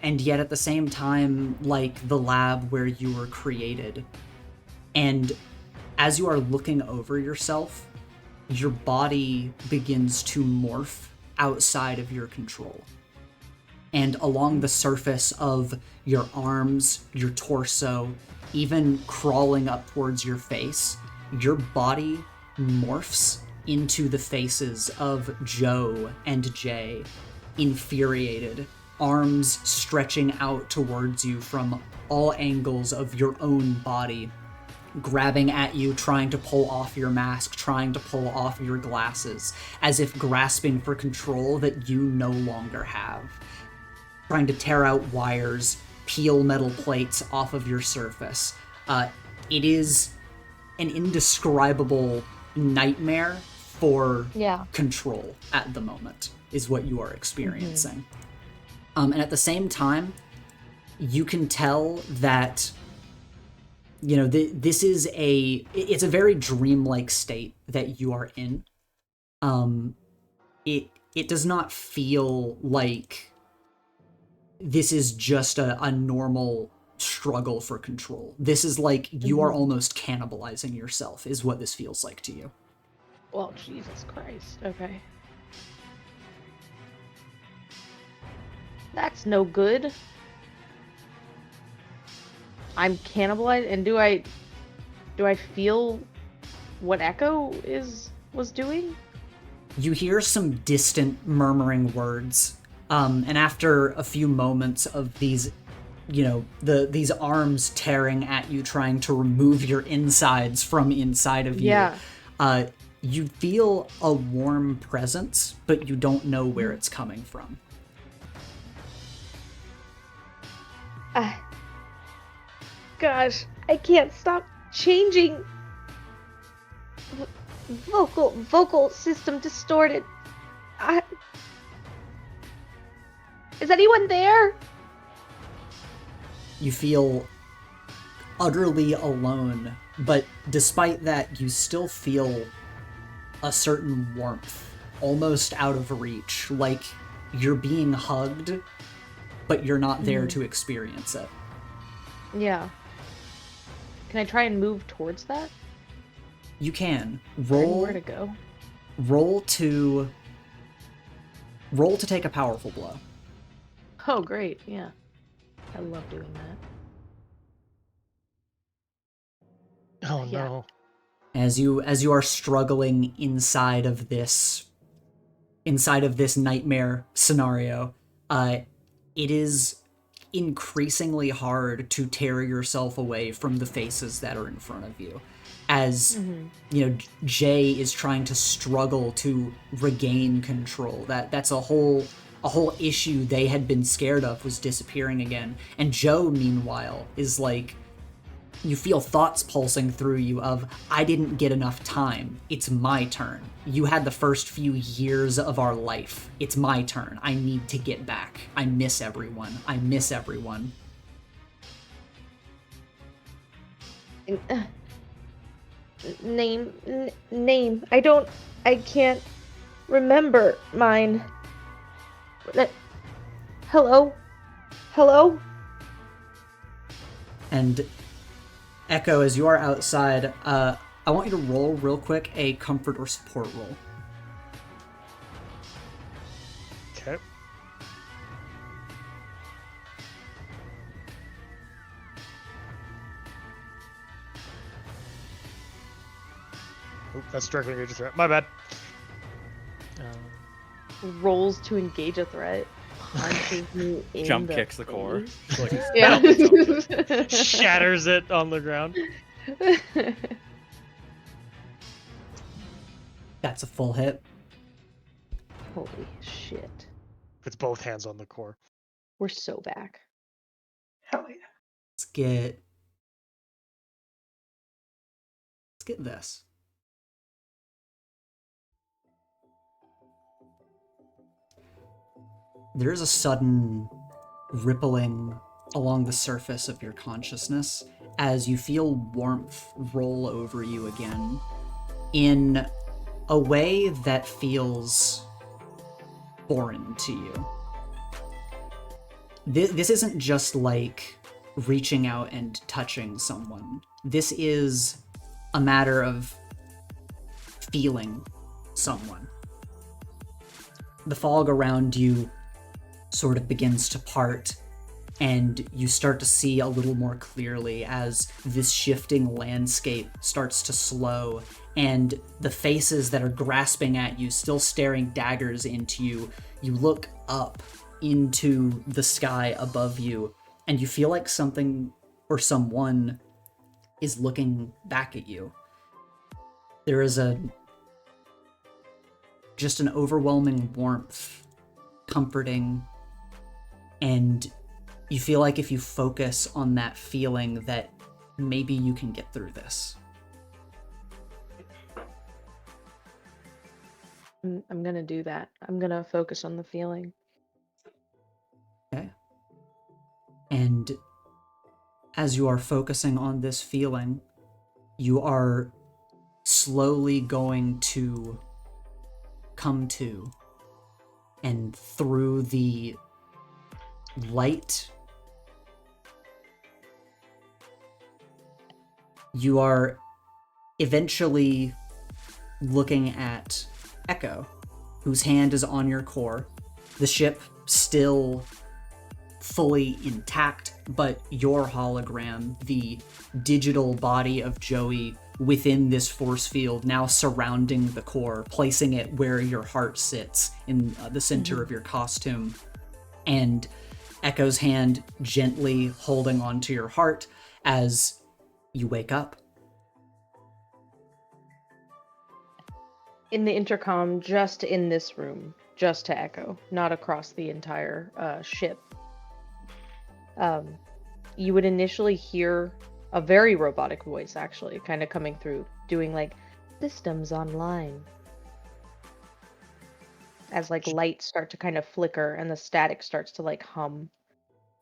and yet at the same time, like the lab where you were created. And as you are looking over yourself, your body begins to morph outside of your control. And along the surface of your arms, your torso, even crawling up towards your face, your body morphs into the faces of Joe and Jay, infuriated, arms stretching out towards you from all angles of your own body, grabbing at you, trying to pull off your mask, trying to pull off your glasses, as if grasping for control that you no longer have. Trying to tear out wires, peel metal plates off of your surface. It is an indescribable nightmare for control at the moment, is what you are experiencing. And at the same time, you can tell that this is it's a very dreamlike state that you are in. It does not feel like this is just a normal struggle for control. This is like you are almost cannibalizing yourself, is what this feels like to you. Well, Jesus Christ. Okay. That's no good. I'm cannibalized, and do I feel what Echo was doing? You hear some distant murmuring words, and after a few moments of these, these arms tearing at you, trying to remove your insides from inside of you, you feel a warm presence, but you don't know where it's coming from. Gosh, I can't stop changing. Vocal system distorted. Is anyone there? You feel utterly alone, but despite that, you still feel a certain warmth, almost out of reach, like you're being hugged, but you're not there to experience it. Yeah. Can I try and move towards that? You can Anywhere to go? roll to take a powerful blow. Oh, great. Yeah. I love doing that. Oh Yeah. no. As you are struggling inside of this nightmare scenario, it is increasingly hard to tear yourself away from the faces that are in front of you. As you know, Jay is trying to struggle to regain control. That's a whole issue they had been scared of, was disappearing again. And Joe, meanwhile, is like, you feel thoughts pulsing through you of, I didn't get enough time. It's my turn. You had the first few years of our life. It's my turn. I need to get back. I miss everyone. Name. I can't remember mine. Hello? And Echo, as you are outside, I want you to roll real quick a comfort or support roll. Okay. Oop, that's directly engage a threat. My bad. Rolls to engage a threat. Punches me in Jump the kicks the core. face. Like, Yeah. Shatters it on the ground. That's a full hit. Holy shit. It's both hands on the core. We're so back. Hell yeah. Let's get this. There is a sudden rippling along the surface of your consciousness as you feel warmth roll over you again in a way that feels foreign to you. This isn't just like reaching out and touching someone. This is a matter of feeling someone. The fog around you sort of begins to part, and you start to see a little more clearly as this shifting landscape starts to slow, and the faces that are grasping at you, still staring daggers into you, you look up into the sky above you, and you feel like something or someone is looking back at you. There is just an overwhelming warmth, comforting, and you feel like if you focus on that feeling that maybe you can get through this. I'm gonna do that. I'm gonna focus on the feeling. Okay. And as you are focusing on this feeling, you are slowly going to come to, and through the light, you are eventually looking at Echo, whose hand is on your core. The ship still fully intact, but your hologram, the digital body of Joey within this force field, now surrounding the core, placing it where your heart sits in the center of your costume. And Echo's hand gently holding onto your heart as you wake up. In the intercom, just in this room, just to Echo, not across the entire ship. You would initially hear a very robotic voice, actually, kind of coming through, doing like systems online. As like lights start to kind of flicker and the static starts to like hum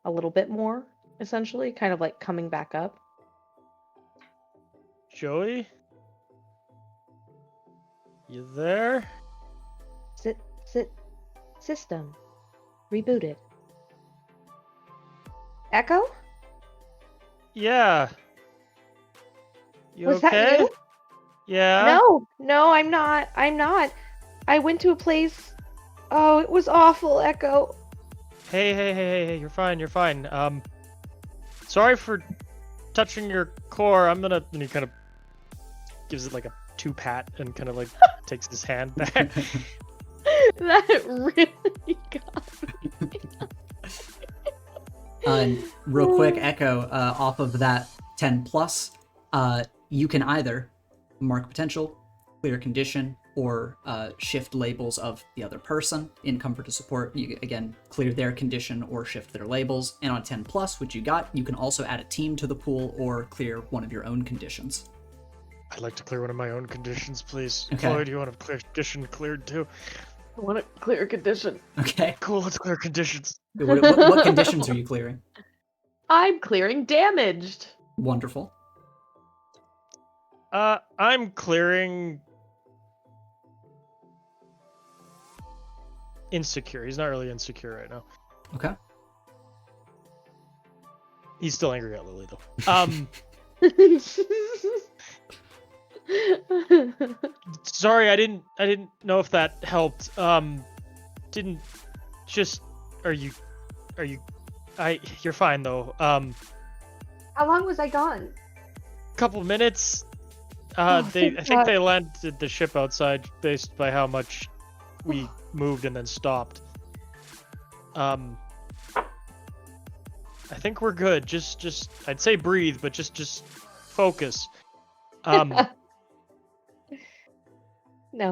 a little bit more. essentially, kind of like coming back up. Joey? You there? System rebooted. Echo? Yeah. You Was okay? that you? Yeah. No, I'm not. I went to a place. Oh, it was awful, Echo. Hey, you're fine. Sorry for touching your core. And he kind of gives it like a 2-pat and kind of like takes his hand back. That really got me. Real quick, Echo, off of that 10 plus, you can either mark potential, clear condition, or shift labels of the other person in comfort to support. You again clear their condition or shift their labels. And on 10 plus, which you got, you can also add a team to the pool or clear one of your own conditions. I'd like to clear one of my own conditions, please. Okay. Chloe, do you want a clear condition cleared too? I want a clear condition. Okay. Cool, let's clear conditions. What conditions are you clearing? I'm clearing damaged. Wonderful. I'm clearing insecure. He's not really insecure right now. Okay. He's still angry at Lily though. Sorry, I didn't know if that helped. Didn't just are you you're fine though. How long was I gone? Couple of minutes. Oh, I thank think God. they landed the ship outside based by how much we moved and then stopped. I think we're good. Just I'd say breathe, but just focus. No,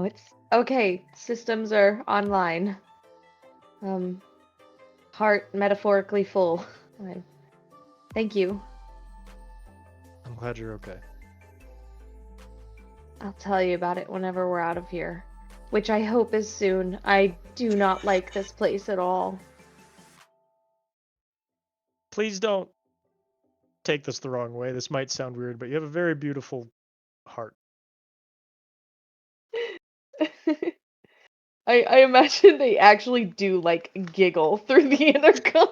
it's okay. Systems are online. Heart metaphorically full. Thank you. I'm glad you're okay. I'll tell you about it whenever we're out of here, which I hope is soon. I do not like this place at all. Please don't take this the wrong way. This might sound weird, but you have a very beautiful heart. I imagine they actually do like giggle through the intercom.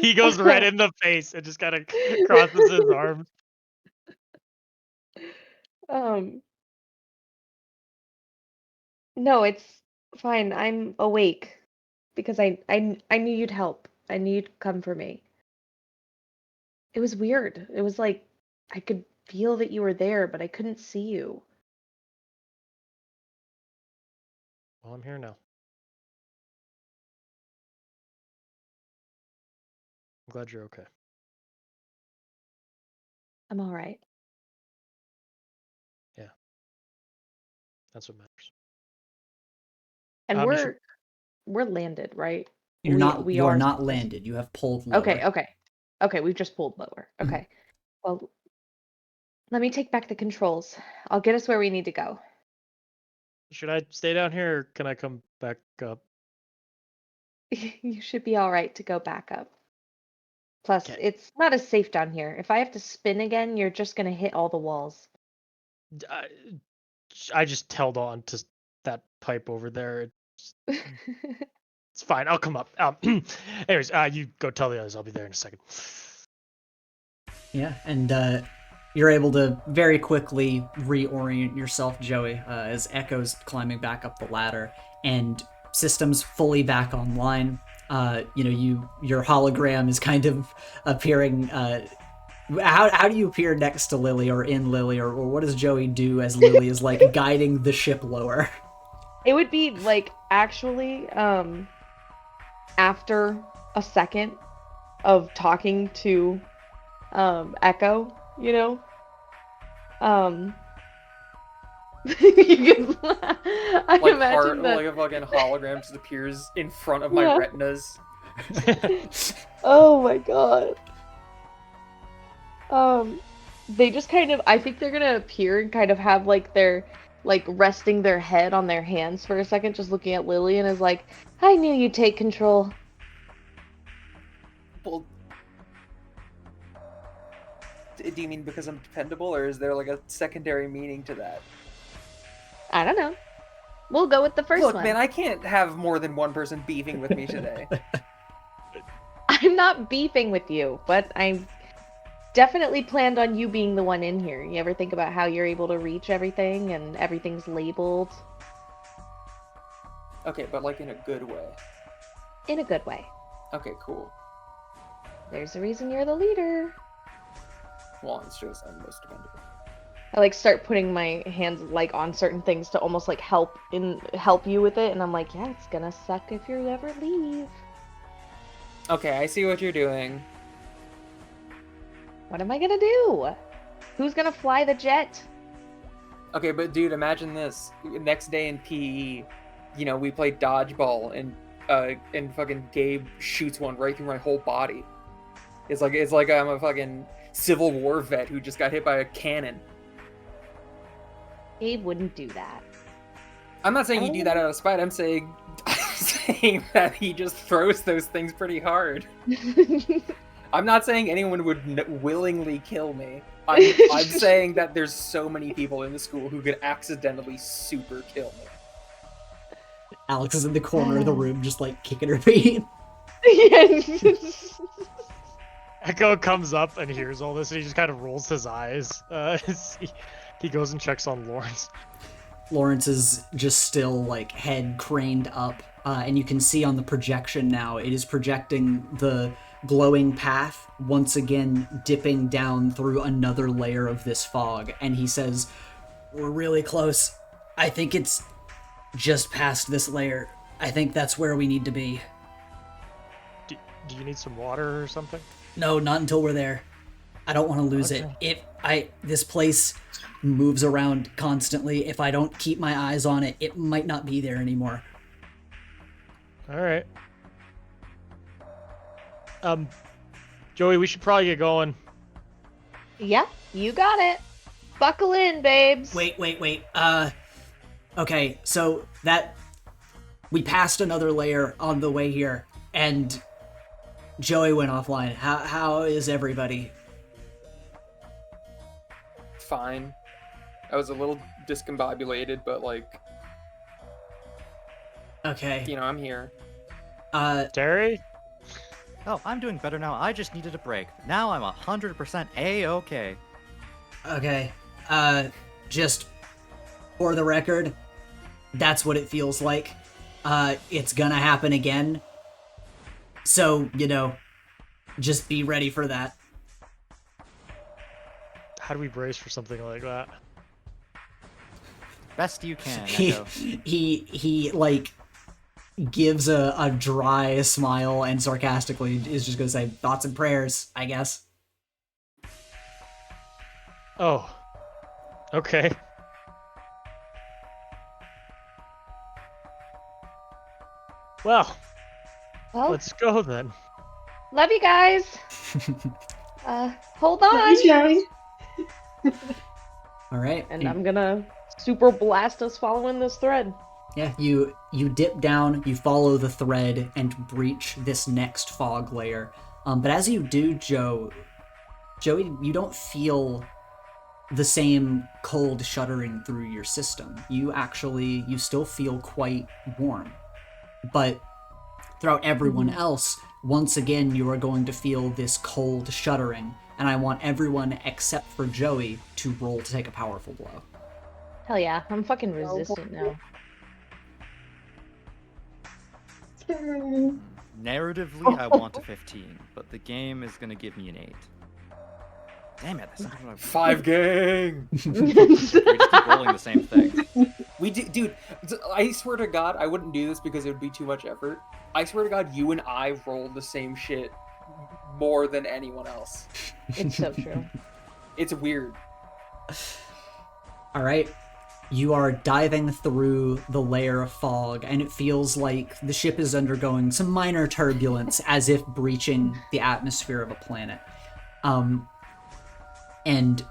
He goes right in the face and just kind of crosses his arms. No, it's fine. I'm awake because I knew you'd help. I knew you'd come for me. It was weird. It was like I could feel that you were there, but I couldn't see you. Well, I'm here now. I'm glad you're okay. I'm all right. Yeah. That's what matters. And You we're landed, right? You're We- not. we You are are not supposed- landed. You have pulled lower. Okay, we've just pulled lower. Mhm. Okay. Well, let me take back the controls. I'll get us where we need to go. Should I stay down here or can I come back up? You should be all right to go back up. Plus, Okay. it's not as safe down here. If I have to spin again, you're just gonna hit all the walls. I just held on to that pipe over there. It's fine. I'll come up. Anyways, you go tell the others. I'll be there in a second. Yeah, and you're able to very quickly reorient yourself, Joey, as Echo's climbing back up the ladder, and systems fully back online. Your hologram is kind of appearing. How do you appear next to Lily or in Lily, or what does Joey do as Lily is like guiding the ship lower? It would be like actually, after a second of talking to Echo, you know. You can, I Like imagine that. like a fucking hologram just appears in front of my Yeah. retinas. Oh my god. They just kind of, I think they're gonna appear and kind of have like their, like resting their head on their hands for a second, just looking at Lily and is like, I knew you'd take control. Well, do you mean because I'm dependable, or is there like a secondary meaning to that? I don't know. We'll go with the first Look, one. man, I can't have more than one person beefing with me today. I'm not beefing with you, but I definitely planned on you being the one in here. You ever think about how you're able to reach everything and everything's labeled? Okay, but like in a good way. In a good way. Okay, cool. There's a reason you're the leader. Well, it's just I'm most dependable. I like start putting my hands like on certain things to almost like help you with it, and I'm like, yeah, it's gonna suck if you ever leave. Okay, I see what you're doing. What am I gonna do? Who's gonna fly the jet? Okay, but dude, imagine this. Next day in PE, you know, we played dodgeball and fucking Gabe shoots one right through my whole body. It's like I'm a fucking Civil War vet who just got hit by a cannon. Gabe wouldn't do that. I'm not saying you do that out of spite. I'm saying that he just throws those things pretty hard. I'm not saying anyone would willingly kill me. I'm saying that there's so many people in the school who could accidentally super kill me. Alex is in the corner of the room, just like kicking her feet. Echo comes up and hears all this, and he just kind of rolls his eyes. He goes and checks on Lawrence. Lawrence is just still like head craned up, and you can see on the projection now, it is projecting the glowing path once again dipping down through another layer of this fog, and he says, "We're really close. I think it's just past this layer. I think that's where we need to be." Do you need some water or something? No, not until we're there. I don't want to lose it. This place moves around constantly. If I don't keep my eyes on it, it might not be there anymore. All right. Joey, we should probably get going. Yeah, you got it. Buckle in, babes. Wait. Okay, so we passed another layer on the way here, and Joey went offline. How is everybody? Fine. I was a little discombobulated, but like, Okay. you know, I'm here. Terry? Oh, I'm doing better now. I just needed a break. Now I'm 100% A-okay. Okay. Just for the record, that's what it feels like. It's gonna happen again. So, just be ready for that. How do we brace for something like that? Best you can, He Echo. he like gives a dry smile and sarcastically is just gonna say thoughts and prayers, I guess. Oh. Okay. Well, let's go then. Love you guys. Hold on. Love you, Joey. All right. And I'm gonna super blast us following this thread. Yeah, you dip down, you follow the thread, and breach this next fog layer. But as you do, Joey, you don't feel the same cold shuddering through your system. You still feel quite warm. But throughout everyone else, once again, you are going to feel this cold shuddering. And I want everyone except for Joey to roll to take a powerful blow. Hell yeah, I'm fucking resistant now. Narratively, I want a 15, but the game is gonna give me an 8. Damn it, that's not what I... 5 gang! We just keep rolling the same thing. Dude, I swear to God, I wouldn't do this because it would be too much effort. I swear to God, you and I rolled the same shit more than anyone else. It's so true. It's weird. All right. You are diving through the layer of fog, and it feels like the ship is undergoing some minor turbulence as if breaching the atmosphere of a planet. And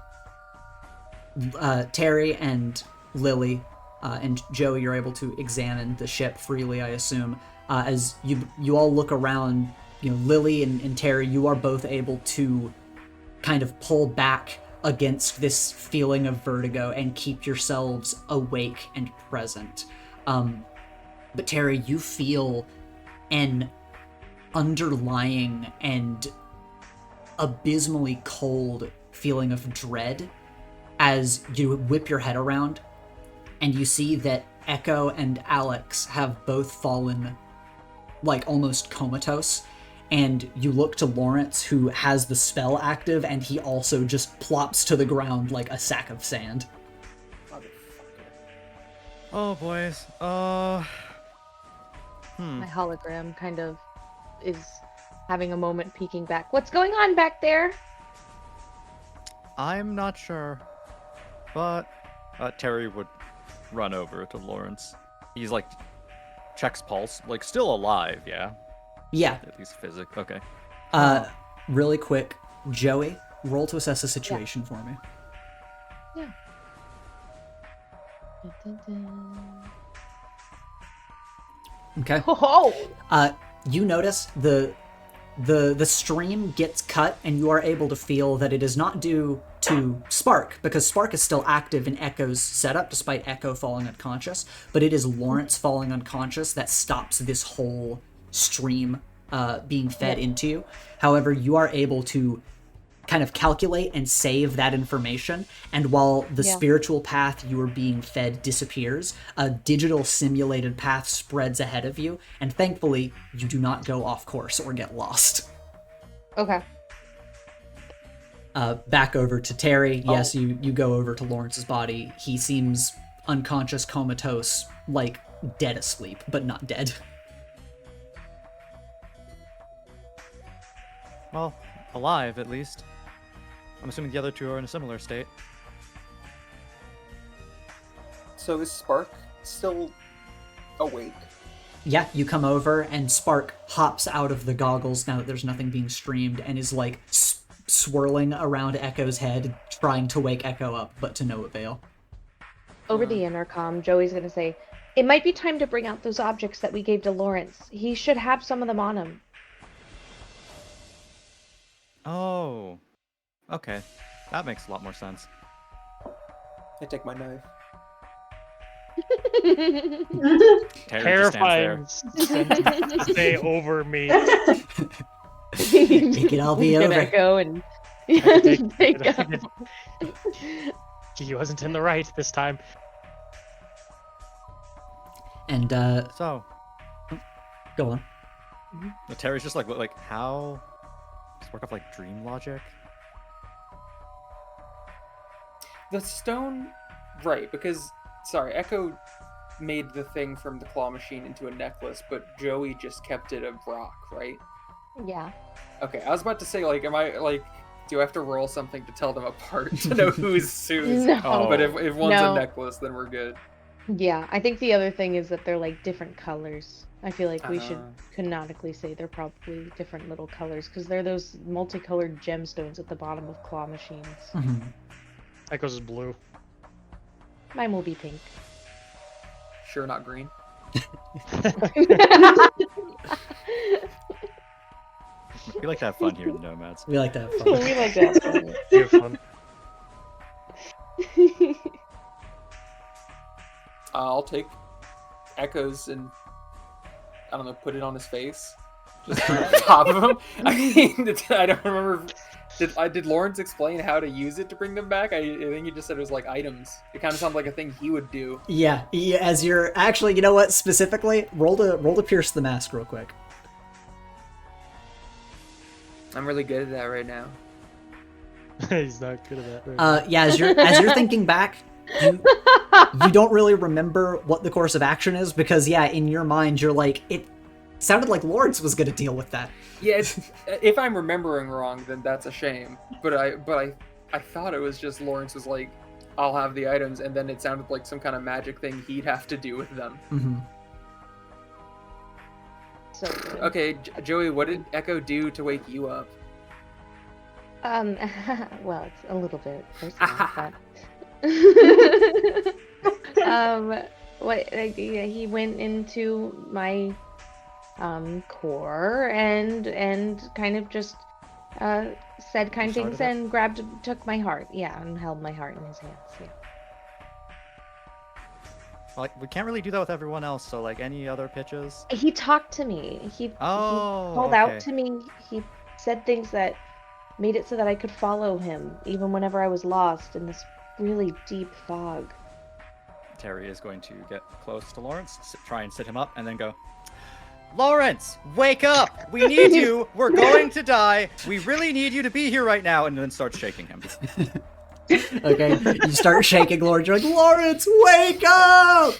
Terry and Lily and Joey, you're able to examine the ship freely, I assume. As you all look around, Lily and Terry, you are both able to kind of pull back against this feeling of vertigo and keep yourselves awake and present. But Terry, you feel an underlying and abysmally cold feeling of dread as you whip your head around and you see that Echo and Alex have both fallen like almost comatose, and you look to Lawrence, who has the spell active, and he also just plops to the ground like a sack of sand. Oh, boys. My hologram kind of is having a moment peeking back. What's going on back there? I'm not sure. But Terry would run over to Lawrence. He's like, checks pulse. Like, still alive, yeah? Yeah. At least physic. Okay. Really quick, Joey, roll to assess the situation for me. Yeah. Okay. Oh! You notice the stream gets cut, and you are able to feel that it is not due to Spark, because Spark is still active in Echo's setup, despite Echo falling unconscious, but it is Lawrence falling unconscious that stops this whole stream being fed into you. However, you are able to kind of calculate and save that information, and while the spiritual path you are being fed disappears, a digital simulated path spreads ahead of you, and thankfully you do not go off course or get lost. Okay. Back over to Terry. Yes, you go over to Lawrence's body. He seems unconscious, comatose, like dead asleep, but not dead. Well, alive at least. I'm assuming the other two are in a similar state. So is Spark still awake? Yeah, you come over, and Spark hops out of the goggles now that there's nothing being streamed, and is like swirling around Echo's head, trying to wake Echo up, but to no avail. Over the intercom, Joey's gonna say, "It might be time to bring out those objects that we gave to Lawrence. He should have some of them on him." Oh. Okay. That makes a lot more sense. I take my knife. Terry just Terrifying stands sentence to say over me. It could all be He's gonna over. go and take take it. He wasn't in the right this time. And there. So, go on. Terry's just like how? Does it work off like dream logic? The stone, right? Because Echo made the thing from the claw machine into a necklace, but Joey just kept it a rock, right? Yeah. Okay, I was about to say, like, am I like, do I have to roll something to tell them apart to know who's whose? No. Oh. But if one's No. a necklace, then we're good. Yeah, I think the other thing is that they're like different colors. I feel like we should Uh-huh. canonically say they're probably different little colors because they're those multicolored gemstones at the bottom of claw machines. Mhm. Echoes is blue. Mine will be pink. Sure, not green. We like to have fun here in the Nomads. We like to have We fun. like that. You have fun. I'll take Echoes and, I don't know, put it on his face. Just on top of him. I mean, I don't remember. Did Lawrence explain how to use it to bring them back? I think he just said it was like items. It kind of sounded like a thing he would do. Yeah, as you're actually, you know what? Specifically, roll to pierce the mask real quick. I'm really good at that right now. He's not good at that. Right? Yeah, as you're thinking back, you don't really remember what the course of action is because in your mind you're like, it sounded like Lawrence was going to deal with that. Yeah, if I'm remembering wrong, then that's a shame. But I thought it was just Lawrence was like, I'll have the items, and then it sounded like some kind of magic thing he'd have to do with them. Mm-hmm. So good. Okay, Joey, what did Echo do to wake you up? Well, it's a little bit personal, but what he went into my core and kind of just said kind Started things it? and took my heart. Yeah, and held my heart in his hands. Yeah. Like, we can't really do that with everyone else, so, like, any other pitches? He talked to me. He called okay. out to me. He said things that made it so that I could follow him, even whenever I was lost in this really deep fog. Terry is going to get close to Lawrence, try and sit him up, and then go, Lawrence, wake up! We need you! We're going to die! We really need you to be here right now! And then start shaking him. Okay, you start shaking Lawrence. You're like, Lawrence, wake up!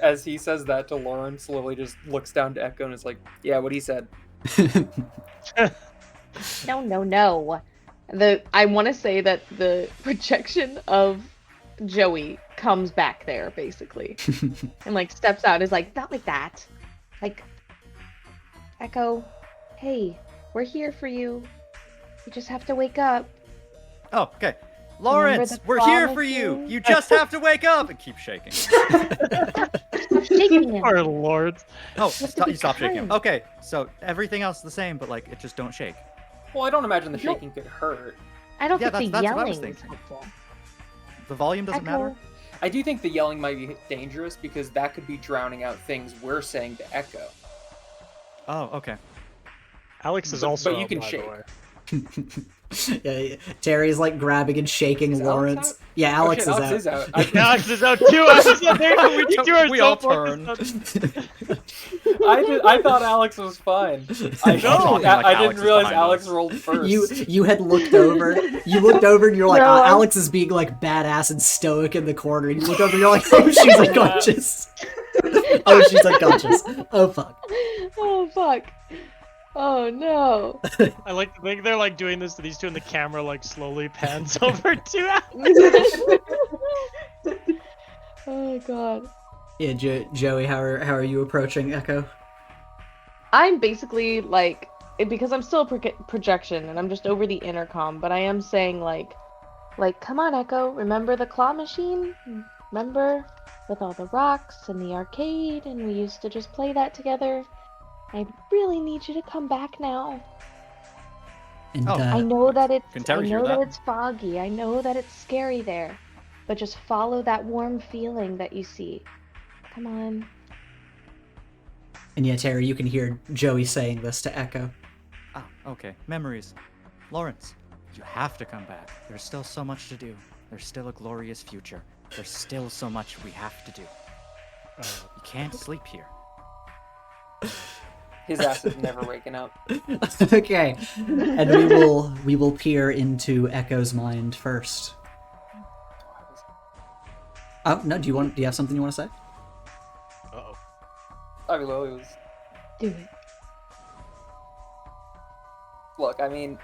As he says that to Lawrence, Lily just looks down to Echo and is like, yeah, what he said. No. I want to say that the projection of Joey comes back there, basically. And, like, steps out, is like, not like that. Like, Echo, hey, we're here for you. You just have to wake up. Oh, okay. Lawrence, we're here for you! You just have to wake up! And keep shaking. Stop shaking him. Our lord. Oh, You have to be you stop shaking him. kind. Okay, so everything else is the same, but, like, it just don't shake. Well, I don't imagine the No. shaking could hurt. I don't Yeah, think the that's what I was yelling is thinking. helpful. The volume doesn't matter? Echo, I do think the yelling might be dangerous because that could be drowning out things we're saying to Echo. Oh, okay. Alex is But- also but you out, can by the shake. way. Yeah, Terry's like grabbing and shaking Is Alex Lawrence. out? Yeah, Oh, Alex shit, is Alex out. is out. Alex is out too. I was like, we two are We so all focused turned. on- I thought Alex was fine. I talking like I Alex didn't is realize behind Alex us. rolled first. You had looked over. You looked over and you're like, No. Alex is being like badass and stoic in the corner. You look over and you're like, oh, she's unconscious. Oh, she's unconscious. Oh fuck. Oh, fuck. Oh, no. I like to think they're like doing this to these two, and the camera like slowly pans over to Alex. Oh, God. Yeah, Joey, how are you approaching Echo? I'm basically like, because I'm still projection and I'm just over the intercom, but I am saying like, come on, Echo, remember the claw machine? Remember with all the rocks and the arcade, and we used to just play that together? I really need you to come back now. And Oh. I know that it's Can Terry hear that that? it's foggy. I know that it's scary there, but just follow that warm feeling that you see. Come on. and yeah, Terry, you can hear Joey saying this to Echo. Ah, okay. Memories. Lawrence, you have to come back. There's still so much to do. There's still a glorious future. There's still so much we have to do. You can't sleep here. His ass is never waking up. Okay, and we will peer into Echo's mind first. Oh no, do you have something you want to say? Uh-oh. I mean, Lily was. Do it. Look, I mean,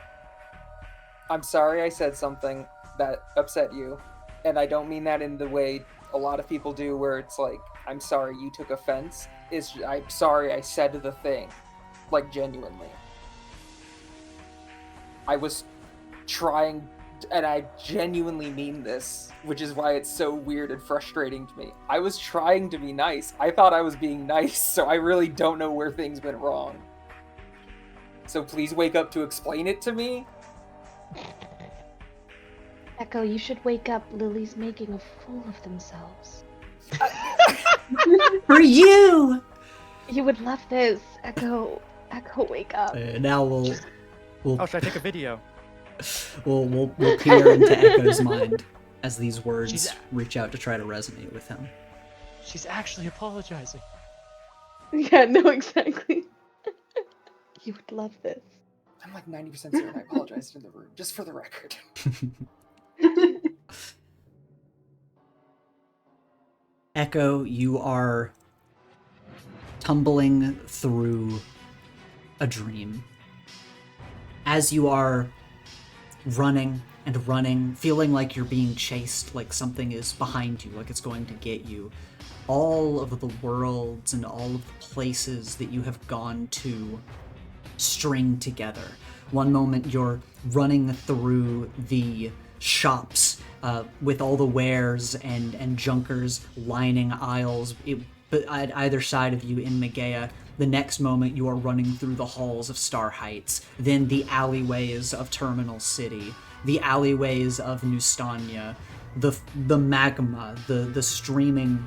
I'm sorry I said something that upset you, and I don't mean that in the way a lot of people do, where it's like, I'm sorry you took offense. I'm sorry I said the thing, like genuinely. I was trying, and I genuinely mean this, which is why it's so weird and frustrating to me. I was trying to be nice. I thought I was being nice, so I really don't know where things went wrong. So please wake up to explain it to me. Echo, you should wake up. Lily's making a fool of themselves. For you. You would love this. Echo, wake up. Now we'll Oh, should I take a video? we'll peer into Echo's mind as these words She's- reach out to try to resonate with him. She's actually apologizing. Yeah, no, exactly. You would love this. I'm like 90% certain I apologized in the room, just for the record. Echo, you are tumbling through a dream. As you are running and running, feeling like you're being chased, like something is behind you, like it's going to get you, all of the worlds and all of the places that you have gone to string together. One moment you're running through the shops with all the wares and junkers lining aisles, but at either side of you in Megea. The next moment, you are running through the halls of Star Heights, then the alleyways of Terminal City, the alleyways of Nustania, the magma, the streaming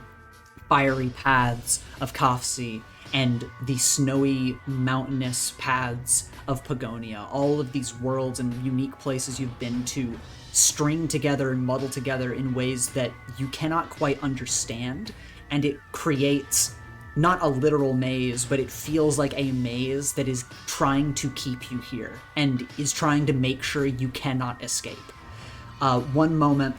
fiery paths of Kafsi, and the snowy mountainous paths of Pagonia. All of these worlds and unique places you've been to string together and muddle together in ways that you cannot quite understand, and it creates not a literal maze, but it feels like a maze that is trying to keep you here and is trying to make sure you cannot escape. One moment,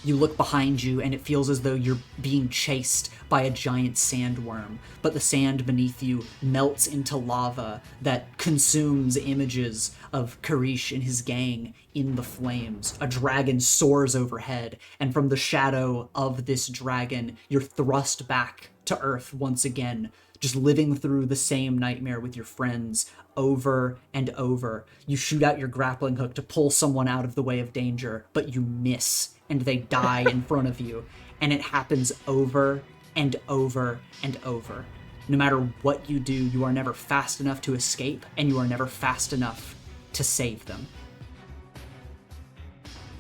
you look behind you and it feels as though you're being chased by a giant sandworm, but the sand beneath you melts into lava that consumes images of Karish and his gang in the flames. A dragon soars overhead, and from the shadow of this dragon, you're thrust back to Earth once again, just living through the same nightmare with your friends over and over. You shoot out your grappling hook to pull someone out of the way of danger, but you miss, and they die in front of you. And it happens over and over and over. No matter what you do, you are never fast enough to escape, and you are never fast enough to save them.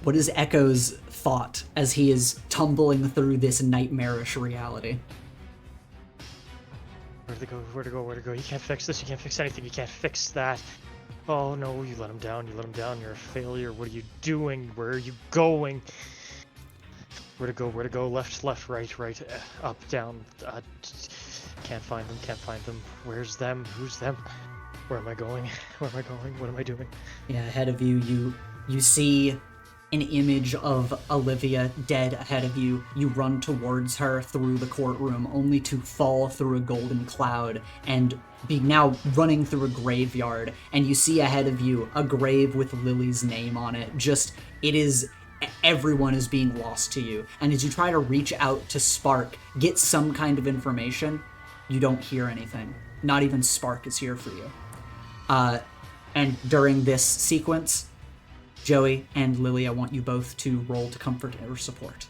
What is Echo's thought as he is tumbling through this nightmarish reality? Where to go? Where to go? Where to go? You can't fix this. You can't fix anything. You can't fix that. Oh no, you let him down. You let him down. You're a failure. What are you doing? Where are you going? Where to go? Where to go? Left, left, right, right, up, down. Can't find them. Can't find them. Where's them? Who's them? Where am I going? Where am I going? What am I doing? Yeah, ahead of you, you see an image of Olivia dead ahead of you. You run towards her through the courtroom, only to fall through a golden cloud and be now running through a graveyard. And you see ahead of you a grave with Lily's name on it. Everyone is being lost to you. And as you try to reach out to Spark, get some kind of information, you don't hear anything. Not even Spark is here for you. And during this sequence, Joey and Lily, I want you both to roll to comfort or support.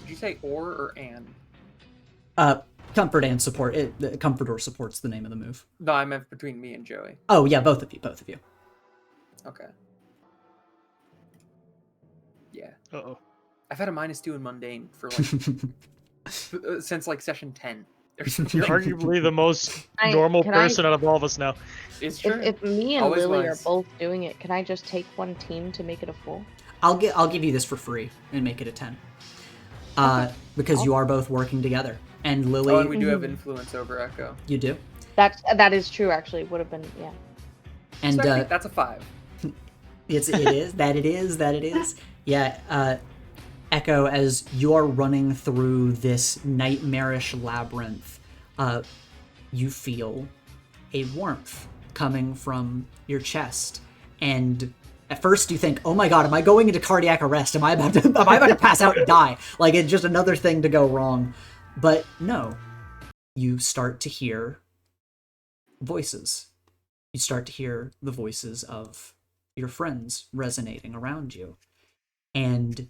Did you say or and? Comfort and support. Comfort or support's the name of the move. No, I meant between me and Joey. Oh yeah, both of you. Okay. Yeah. Uh-oh. I've had a -2 in mundane for like since like session 10. You're arguably the most Can normal I- person out of all of us now. It's true. If me and Always Lily was. are both doing it, can I just take one team to make it a full? I'll give you this for free and make it a 10. Because you are both working together. And Lily, Oh, and we do have influence over Echo. you do. That is true. Actually, would have been And So actually, that's a 5. it is. Yeah, Echo, as you're running through this nightmarish labyrinth, you feel a warmth coming from your chest. And at first you think, oh my god, am I going into cardiac arrest? Am I about to pass out and die? Like, it's just another thing to go wrong. But no, you start to hear voices. You start to hear the voices of your friends resonating around you. And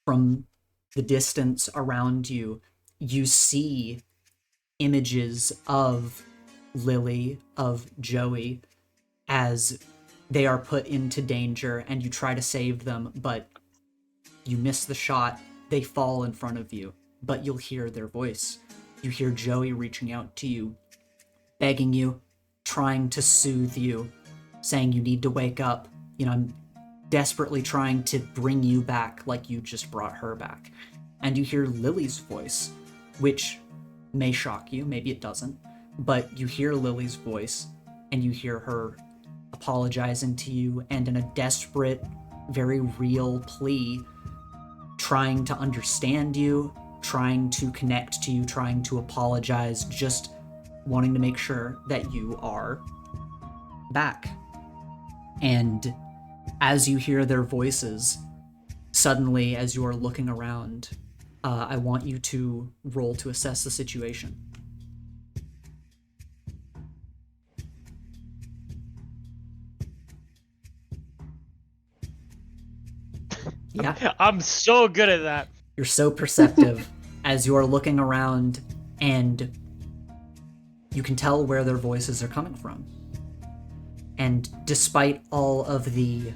from the distance around you, you see images of Lily, of Joey, as they are put into danger, and you try to save them, but you miss the shot. They fall in front of you, but you'll hear their voice. You hear Joey reaching out to you, begging you, trying to soothe you, saying you need to wake up. I'm desperately trying to bring you back like you just brought her back. And you hear Lily's voice, which may shock you, maybe it doesn't, but you hear Lily's voice, and you hear her apologizing to you, and in a desperate, very real plea, trying to understand you, trying to connect to you, trying to apologize, just wanting to make sure that you are back. And as you hear their voices, suddenly, as you are looking around, I want you to roll to assess the situation. Yeah. I'm so good at that. You're so perceptive as you are looking around, and you can tell where their voices are coming from. And despite all of the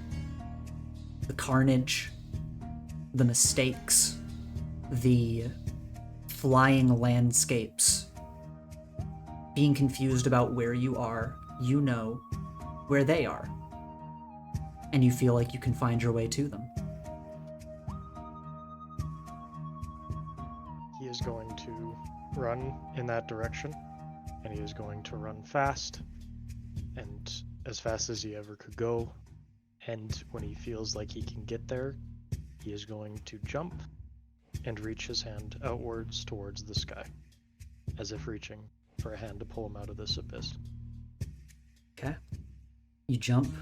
carnage, the mistakes, the flying landscapes, being confused about where you are, you know where they are. And you feel like you can find your way to them. He is going to run in that direction, and he is going to run fast, and as fast as he ever could go. And when he feels like he can get there, he is going to jump and reach his hand outwards towards the sky, as if reaching for a hand to pull him out of this abyss. Okay. You jump,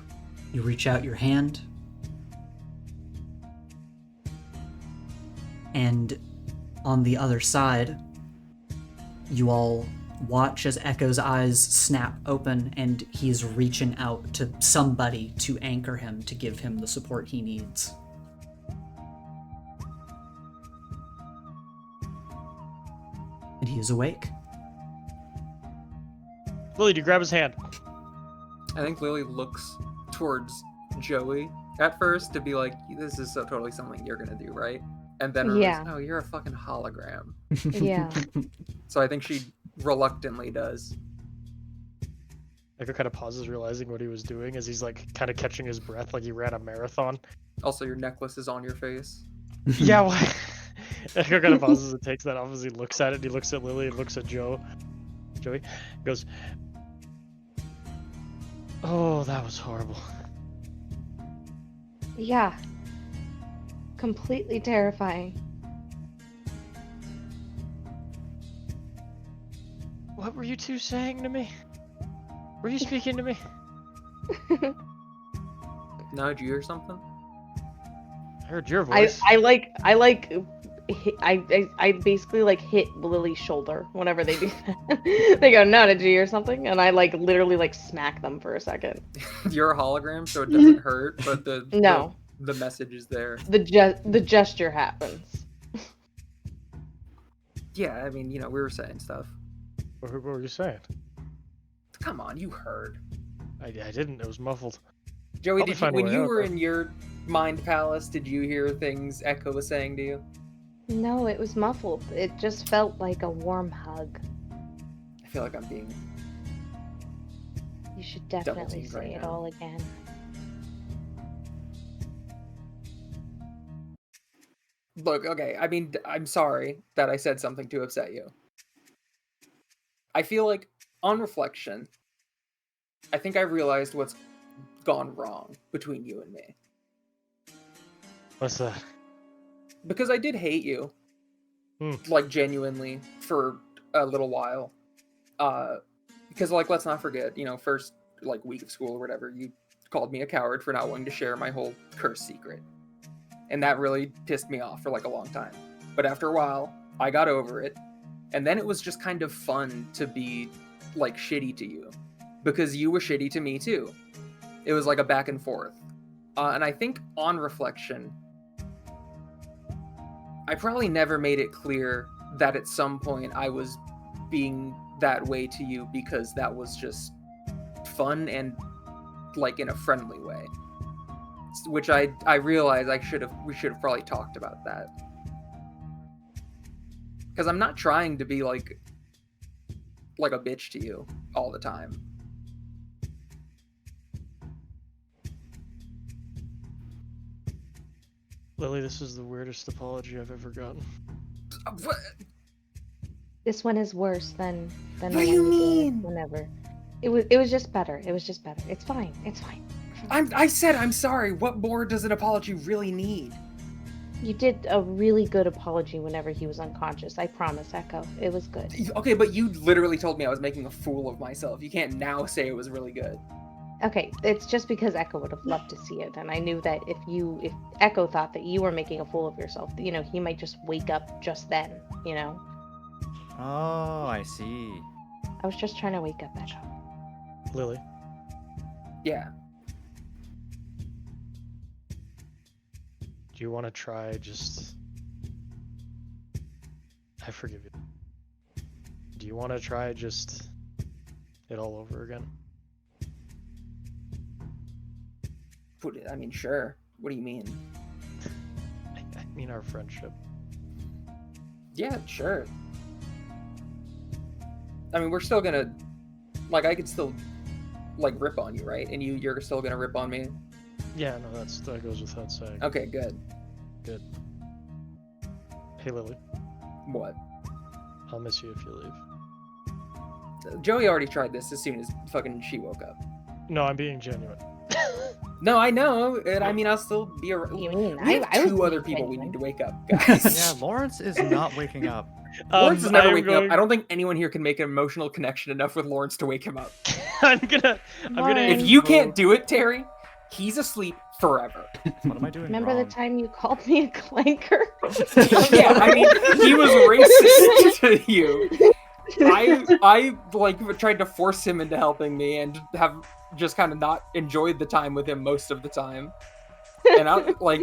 you reach out your hand, and on the other side, you all watch as Echo's eyes snap open and he's reaching out to somebody to anchor him, to give him the support he needs. And he is awake. Lily, do you grab his hand? I think Lily looks towards Joey at first to be like, this is so totally something you're gonna do, right? And then realizes, oh, you're a fucking hologram. Yeah. So I think she reluctantly does. Echo kind of pauses, realizing what he was doing as he's like kind of catching his breath like he ran a marathon. Also, your necklace is on your face. Yeah, why? Echo kind of pauses and takes that off as he looks at it. He looks at Lily and looks at Joey goes, oh, that was horrible. Yeah. Completely terrifying. What were you two saying to me? Were you speaking to me? No, did you hear something? I heard your voice. I basically like hit Lily's shoulder whenever they do that. They go, no, did you hear something? And I like literally like smack them for a second. You're a hologram, so it doesn't hurt, but No. the message is there. The gesture happens. Yeah, I mean, we were saying stuff. What were you saying? Come on, you heard. I didn't. It was muffled. Joey, I'll find a when way you out, were though. in your mind palace, did you hear things Echo was saying to you? No, it was muffled. It just felt like a warm hug. I feel like I'm being... You should definitely Double-teamed say right it now. all again. Look, okay, I mean, I'm sorry that I said something to upset you. I feel like, on reflection, I think I realized what's gone wrong between you and me. What's that? Because I did hate you. Like, genuinely, for a little while. Because, like, let's not forget, first, like, week of school or whatever, you called me a coward for not wanting to share my whole curse secret. And that really pissed me off for, like, a long time. But after a while, I got over it. And then it was just kind of fun to be, like, shitty to you. Because you were shitty to me, too. It was like a back and forth. And I think, on reflection, I probably never made it clear that at some point I was being that way to you because that was just fun and, like, in a friendly way. Which I realize we should have probably talked about that. Because I'm not trying to be like a bitch to you all the time. Lily, this is the weirdest apology I've ever gotten. What? This one is worse than the What one do you we did mean? whenever. It was just better. It was just better. It's fine. It's fine. I said I'm sorry. What more does an apology really need? You did a really good apology whenever he was unconscious. I promise, Echo. It was good. Okay, but you literally told me I was making a fool of myself. You can't now say it was really good. Okay, it's just because Echo would have loved to see it, and I knew that if Echo thought that you were making a fool of yourself, he might just wake up just then, Oh, I see. I was just trying to wake up Echo. Lily, Yeah. do you want to try just I forgive you. Do you want to try just it all over again? I mean, sure. What do you mean? I mean our friendship. Yeah, sure. I mean, we're still gonna, like, I could still, like, rip on you, right? And you're still gonna rip on me? Yeah, no, that goes without saying. Okay, good. Good. Hey, Lily. What? I'll miss you if you leave. Joey already tried this as soon as fucking she woke up. No, I'm being genuine. No, I know, and I mean, I'll still be around. You mean We have I was two other being people we genuine. need to wake up, guys. Yeah, Lawrence is not waking up. Lawrence is never I'm waking going- up. I don't think anyone here can make an emotional connection enough with Lawrence to wake him up. I'm gonna. If you can't do it, Terry, he's asleep forever. What am I doing Remember wrong? the time you called me a clanker? Yeah, I mean, he was racist to you. I like tried to force him into helping me and have just kind of not enjoyed the time with him most of the time. And I like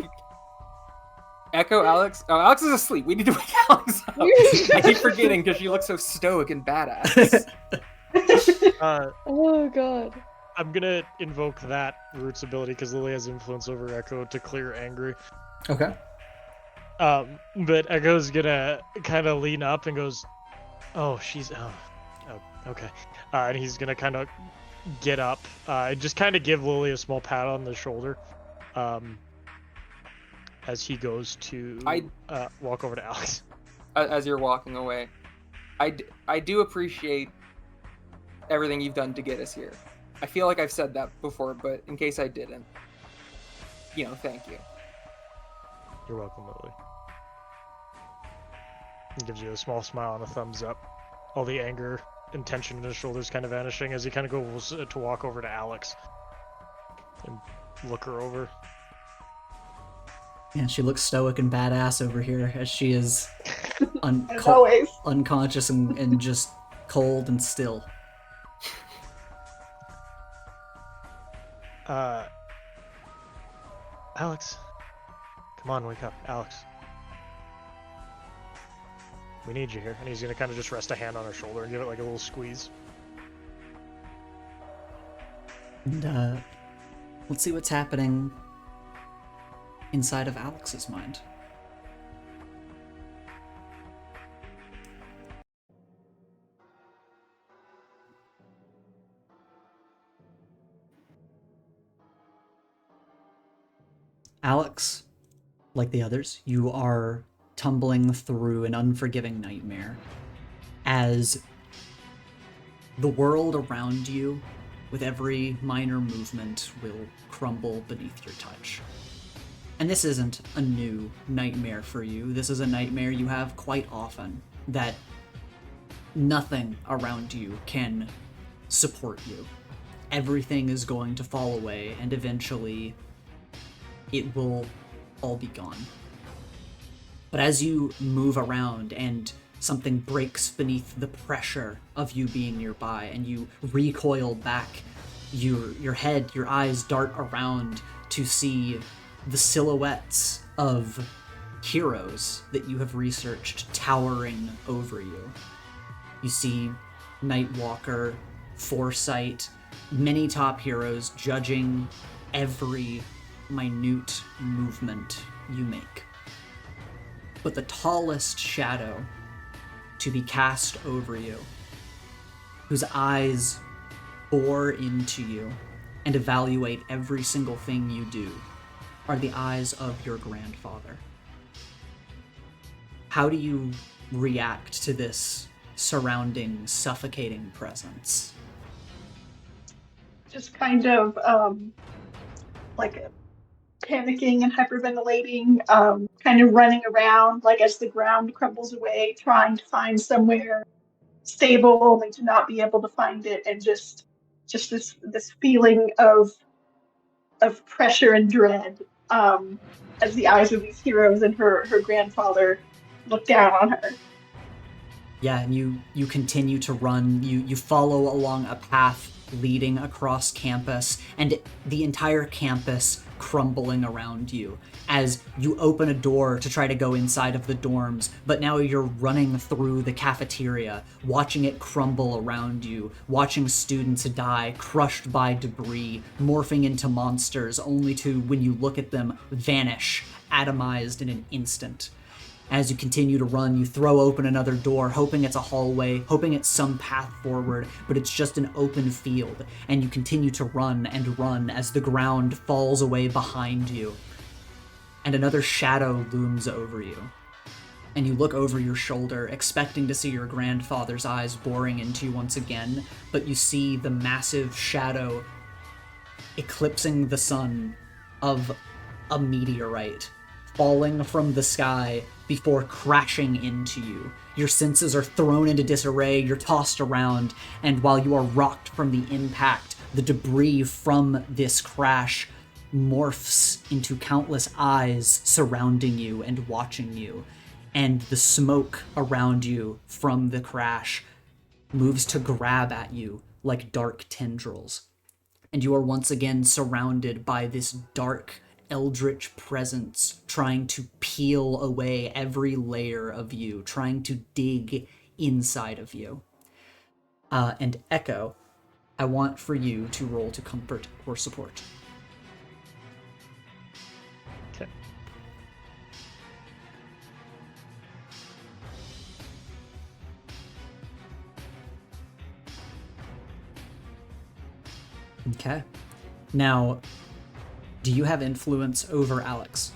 Echo Alex. Oh, Alex is asleep. We need to wake Alex up. I keep forgetting because she looks so stoic and badass. Oh god. I'm gonna invoke that Root's ability because Lily has influence over Echo to clear angry. Okay. But Echo's gonna kind of lean up and goes, "Oh, okay." And he's gonna kind of get up and just kind of give Lily a small pat on the shoulder, as he goes to walk over to Alex. As you're walking away, I do appreciate everything you've done to get us here. I feel like I've said that before, but in case I didn't, thank you. You're welcome, Lily. He gives you a small smile and a thumbs up. All the anger and tension in his shoulders kind of vanishing as he kind of goes to walk over to Alex and look her over. Yeah, she looks stoic and badass over here as she is As always. unconscious and just cold and still. Alex. Come on, wake up. Alex. We need you here. And he's going to kind of just rest a hand on her shoulder and give it like a little squeeze. And let's see what's happening inside of Alex's mind. Alex, like the others, you are tumbling through an unforgiving nightmare as the world around you, with every minor movement, will crumble beneath your touch. And this isn't a new nightmare for you. This is a nightmare you have quite often, that nothing around you can support you. Everything is going to fall away, and eventually it will all be gone. But as you move around and something breaks beneath the pressure of you being nearby and you recoil back, your head, your eyes dart around to see the silhouettes of heroes that you have researched towering over you. You see Nightwalker, Foresight, many top heroes judging every minute movement you make. But the tallest shadow to be cast over you, whose eyes bore into you and evaluate every single thing you do, are the eyes of your grandfather. How do you react to this surrounding, suffocating presence? Just kind of like panicking and hyperventilating, kind of running around like as the ground crumbles away, trying to find somewhere stable only to not be able to find it, and just this feeling of pressure and dread as the eyes of these heroes and her grandfather look down on her. Yeah, and you continue to run. You follow along a path leading across campus, and the entire campus crumbling around you as you open a door to try to go inside of the dorms, but now you're running through the cafeteria, watching it crumble around you, watching students die, crushed by debris, morphing into monsters, only to, when you look at them, vanish, atomized in an instant. As you continue to run, you throw open another door, hoping it's a hallway, hoping it's some path forward, but it's just an open field, and you continue to run and run as the ground falls away behind you. And another shadow looms over you. And you look over your shoulder, expecting to see your grandfather's eyes boring into you once again, but you see the massive shadow eclipsing the sun of a meteorite falling from the sky before crashing into you. Your senses are thrown into disarray, you're tossed around, and while you are rocked from the impact, the debris from this crash morphs into countless eyes surrounding you and watching you, and the smoke around you from the crash moves to grab at you like dark tendrils. And you are once again surrounded by this dark, eldritch presence trying to peel away every layer of you, trying to dig inside of you. And Echo, I want for you to roll to comfort or support. Okay. Okay. Now, do you have influence over Alex?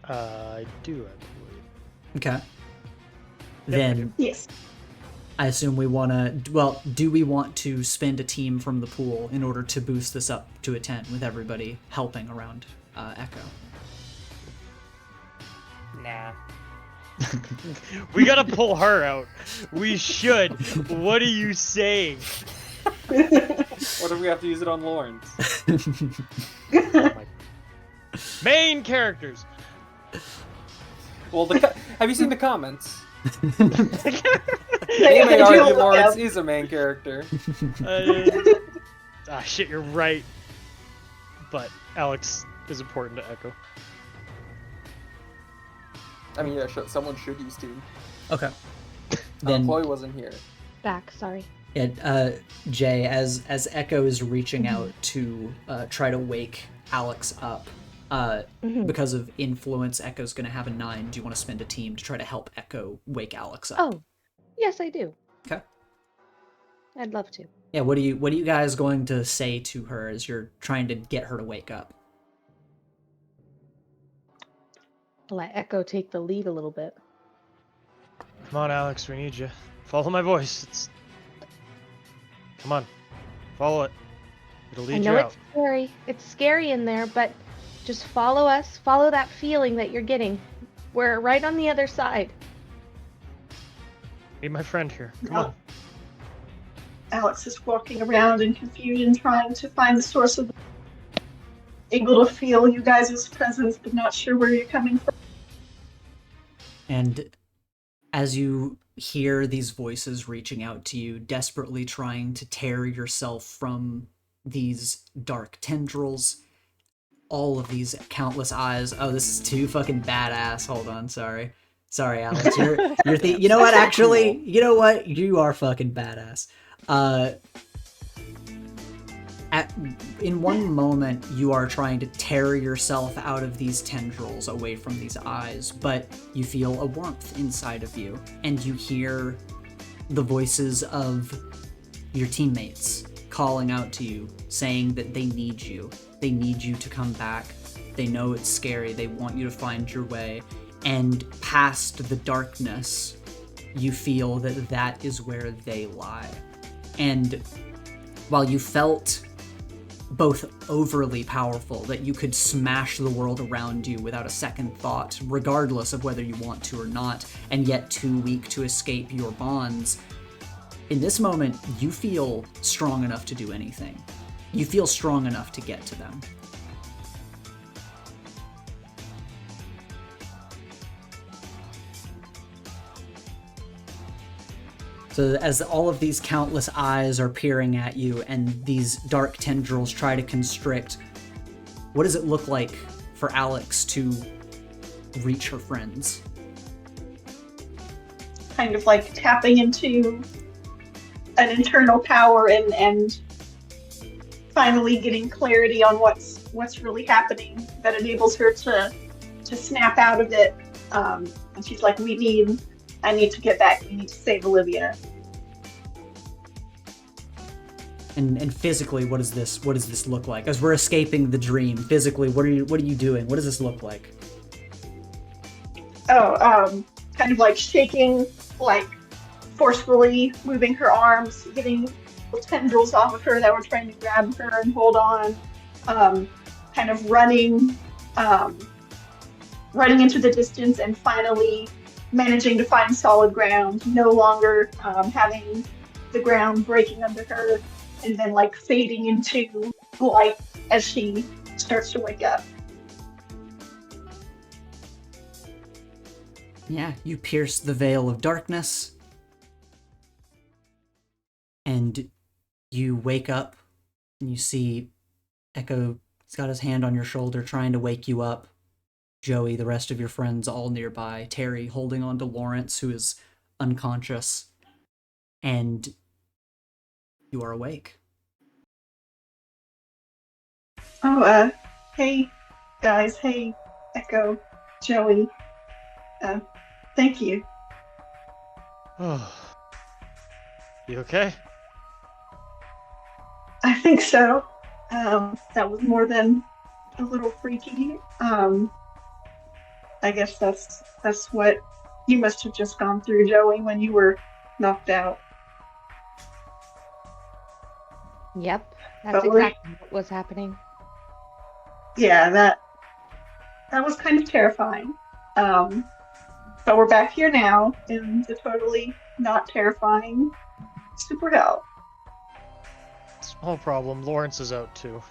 I do, I believe. Okay. Yep, I Then do. Yes. I assume we want to... Well, do we want to spend a team from the pool in order to boost this up to a 10 with everybody helping around Echo? Nah. We gotta pull her out. We should. What are you saying? What if we have to use it on Lawrence? Main characters. Well, have you seen the comments? They They may do argue look Lawrence up. is a main character. Shit, you're right. But Alex is important to Echo. I mean, yeah, someone should use team. Okay. Then Chloe wasn't here. Back, sorry. Jay, as Echo is reaching out to try to wake Alex up, because of influence, Echo's going to have a 9. Do you want to spend a team to try to help Echo wake Alex up? Oh, yes, I do. Okay. I'd love to. Yeah. What are you guys going to say to her as you're trying to get her to wake up? Let Echo take the lead a little bit. Come on, Alex, we need you. Follow my voice. Come on, follow it. It'll I lead know you it's out. scary. It's scary in there, but just follow us. Follow that feeling that you're getting. We're right on the other side. Be my friend here. Come No. on. Alex is walking around in confusion, trying to find the source of the... Able to feel you guys' presence, but not sure where you're coming from. And as you hear these voices reaching out to you, desperately trying to tear yourself from these dark tendrils, all of these countless eyes. Oh, this is too fucking badass. Hold on, sorry, Alex. You know what? Actually, you know what? You are fucking badass. In one moment, you are trying to tear yourself out of these tendrils away from these eyes, but you feel a warmth inside of you, and you hear the voices of your teammates calling out to you, saying that they need you. They need you to come back. They know it's scary. They want you to find your way. And past the darkness, you feel that that is where they lie. And while you felt both overly powerful, that you could smash the world around you without a second thought, regardless of whether you want to or not, and yet too weak to escape your bonds, in this moment, you feel strong enough to do anything. You feel strong enough to get to them. as all of these countless eyes are peering at you and these dark tendrils try to constrict, what does it look like for Alex to reach her friends? Kind of like tapping into an internal power and finally getting clarity on what's really happening that enables her to snap out of it. And she's like, I need to get back. We need to save Olivia. And physically, what does this look like? As we're escaping the dream, physically, what are you doing? What does this look like? Kind of like shaking, like forcefully moving her arms, getting the tendrils off of her that were trying to grab her and hold on. Kind of running into the distance and finally managing to find solid ground, no longer having the ground breaking under her, and then like fading into light as she starts to wake up. Yeah, you pierce the veil of darkness, and you wake up, and you see Echo. He's got his hand on your shoulder, trying to wake you up. Joey, the rest of your friends all nearby. Terry holding on to Lawrence, who is unconscious. And you are awake. Oh, hey, guys. Hey, Echo, Joey. Thank you. Oh. You okay? I think so. That was more than a little freaky. I guess that's what you must have just gone through, Joey, when you were knocked out. Yep, that's Totally. exactly what was happening. Yeah, that was kind of terrifying. But we're back here now in the totally not terrifying super hell. Small problem. Lawrence is out too.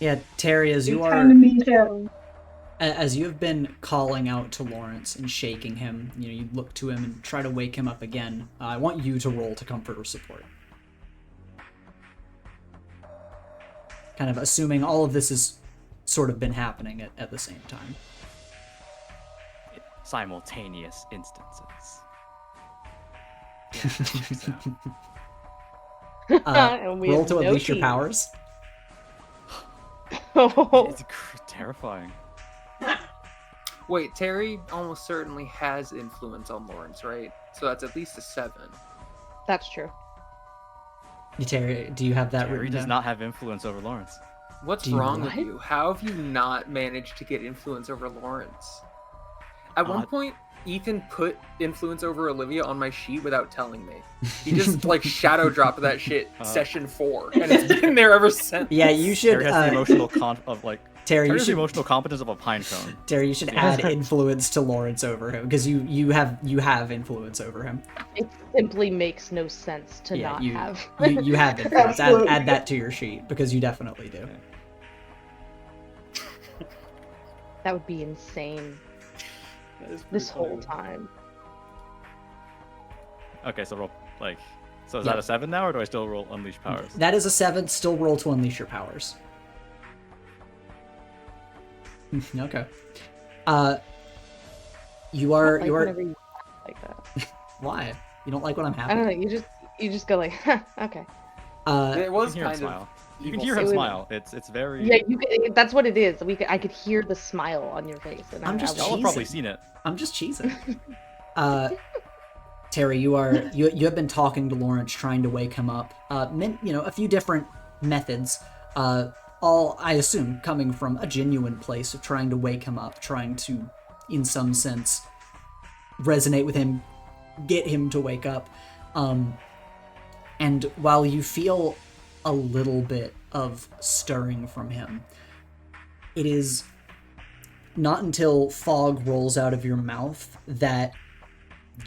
Yeah, Terry, as you kind of need him. As you have been calling out to Lawrence and shaking him, you look to him and try to wake him up again. I want you to roll to comfort or support. Kind of assuming all of this has sort of been happening at the same time. Simultaneous instances. And we Roll have to no unleash your team. powers. It's terrifying. Wait, Terry almost certainly has influence on Lawrence, right? So that's at least a 7. That's true. Terry, do you have that Terry written does down? not have influence over Lawrence. What's Do you wrong what? with you? How have you not managed to get influence over Lawrence? At one point, Ethan put influence over Olivia on my sheet without telling me. He just like shadow dropped that shit session 4, and it's been there ever since. Yeah, you should. Terry has the emotional Terry, you has the should. emotional competence of a pine cone. Terry, you should add influence to Lawrence over him because you have influence over him. It simply makes no sense to Yeah, not you have. you have influence. Absolutely. Add that to your sheet because you definitely do. That would be insane. That is pretty This whole funny. time. Okay, so roll so is Yeah. that a 7 now, or do I still roll unleash powers? That is a 7. Still roll to unleash your powers. Okay. You are. Whenever you like that. Why? You don't like when I'm happy? I don't know. You just go like, huh, okay. It was You can hear him kind of. smile. You can evil hear him It was- smile. It's very. Yeah, that's what it is. I could hear the smile on your face, and I'm I just was Y'all have cheesing. probably seen it. I'm just cheesing. Terry, you have been talking to Lawrence, trying to wake him up. A few different methods. All, I assume, coming from a genuine place of trying to wake him up, trying to, in some sense, resonate with him, get him to wake up. And while you feel a little bit of stirring from him, it is not until fog rolls out of your mouth that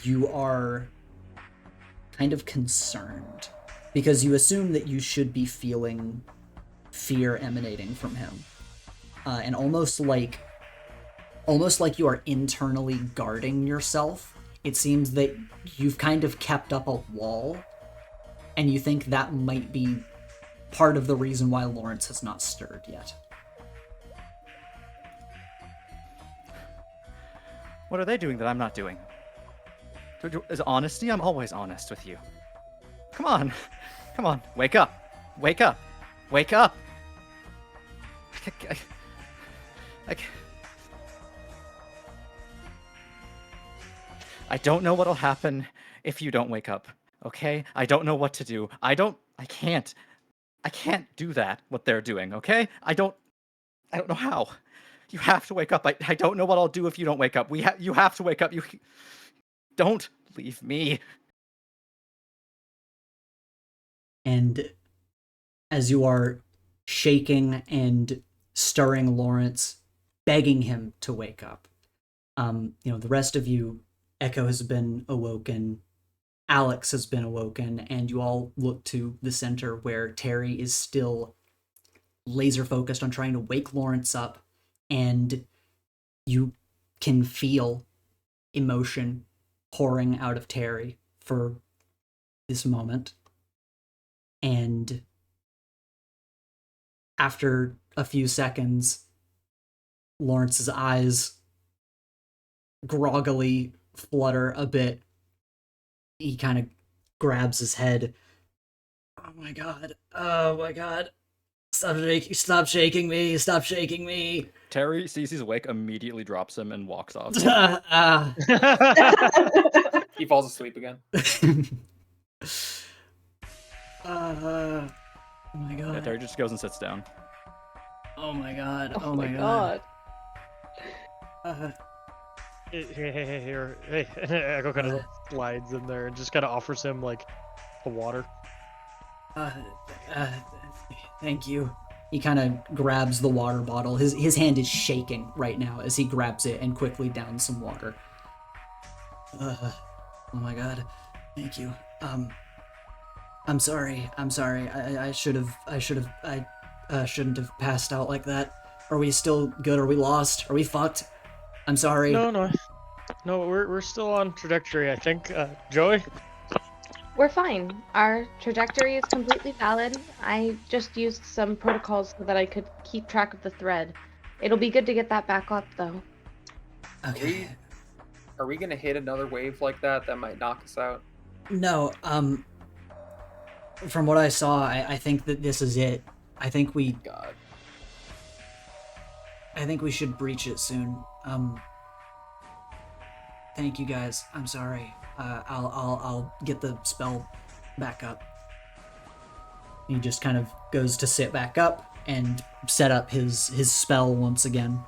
you are kind of concerned, because you assume that you should be feeling fear emanating from him, and almost like you are internally guarding yourself it seems that you've kind of kept up a wall, and you think that might be part of the reason why Lawrence has not stirred yet. What are they doing that I'm not doing? Is honesty? I'm always honest with you. Come on. Come on. Wake up. Wake up. Wake up. I don't know what'll happen if you don't wake up. Okay? I don't know what to do. I can't do that, what they're doing, okay? I don't know how. You have to wake up. I don't know what I'll do if you don't wake up. You have to wake up. You don't leave me. And as you are shaking and stirring Lawrence, begging him to wake up, the rest of you, Echo has been awoken, Alex has been awoken, and you all look to the center where Terry is still laser focused on trying to wake Lawrence up, and you can feel emotion pouring out of Terry for this moment. And after a few seconds, Lawrence's eyes groggily flutter a bit. He kind of grabs his head. Oh my god. Stop shaking me. Stop shaking me. Terry sees he's awake, immediately drops him and walks off. He falls asleep again. Oh my god. Yeah, Terry just goes and sits down. Oh my god. Oh my god. Hey, Echo kind of slides in there and just kind of offers him like a water. Thank you. He kind of grabs the water bottle. His hand is shaking right now as he grabs it and quickly downs some water. Oh my god. Thank you. I'm sorry. I shouldn't have passed out like that. Are we still good? Are we lost? Are we fucked? I'm sorry. No, we're still on trajectory, I think. Joey? We're fine. Our trajectory is completely valid. I just used some protocols so that I could keep track of the thread. It'll be good to get that back up, though. Okay. Are we gonna hit another wave like that might knock us out? No, from what I saw, I think that this is it. I think we should breach it soon. Thank you guys. I'm sorry. I'll get the spell back up. He just kind of goes to sit back up and set up his spell once again.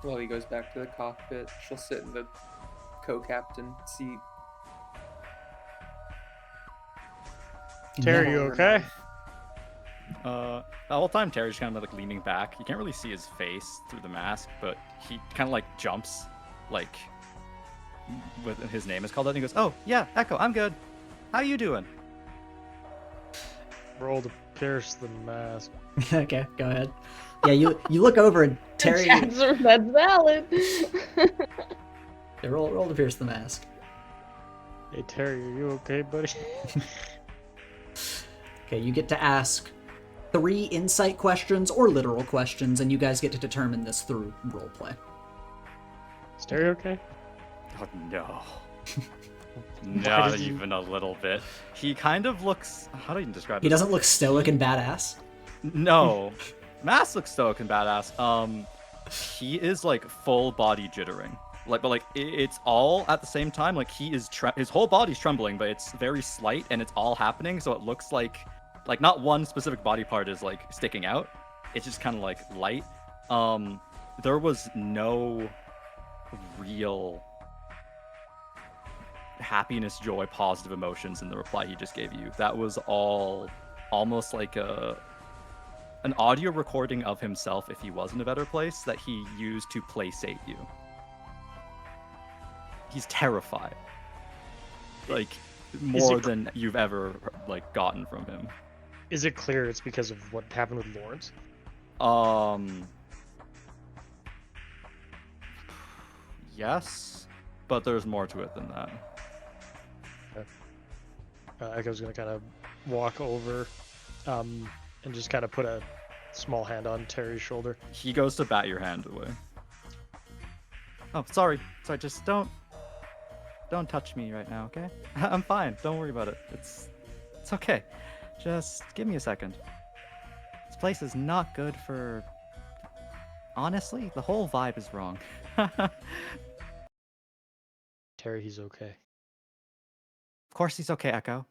Well, he goes back to the cockpit. She'll sit in the co-captain seat. Terry, you okay? The whole time Terry's kind of like leaning back. You can't really see his face through the mask, but he kind of like jumps, like with his name is called out, and he goes, "Oh yeah, Echo, I'm good. How you doing?" Roll to pierce the mask. Okay, go ahead. Yeah, you look over and Terry. That's valid. Yeah, roll to pierce the mask. Hey Terry, are you okay, buddy? Okay, you get to ask 3 insight questions or literal questions, and you guys get to determine this through roleplay. Is Terry okay? Oh no. Not even a little bit. He kind of looks. How do you describe He this? doesn't look stoic and badass. No. Mask looks stoic and badass. He is like full body jittering. But it's all at the same time. Like he is his whole body's trembling, but it's very slight and it's all happening. So it looks like not one specific body part is like sticking out. It's just kind of like light. There was no real happiness, joy, positive emotions in the reply he just gave you. That was all almost like an audio recording of himself if he was in a better place that he used to placate you. He's terrified. Like more than you've ever like gotten from him. Is it clear it's because of what happened with Lawrence? Yes. but there's more to it than that. Echo's gonna kind of walk over, and just kind of put a small hand on Terry's shoulder. He goes to bat your hand away. Oh, sorry. Just don't touch me right now, okay? I'm fine. Don't worry about it. It's okay. Just give me a second. This place is not good for... Honestly, the whole vibe is wrong. Terry, he's okay. Of course he's okay, Echo.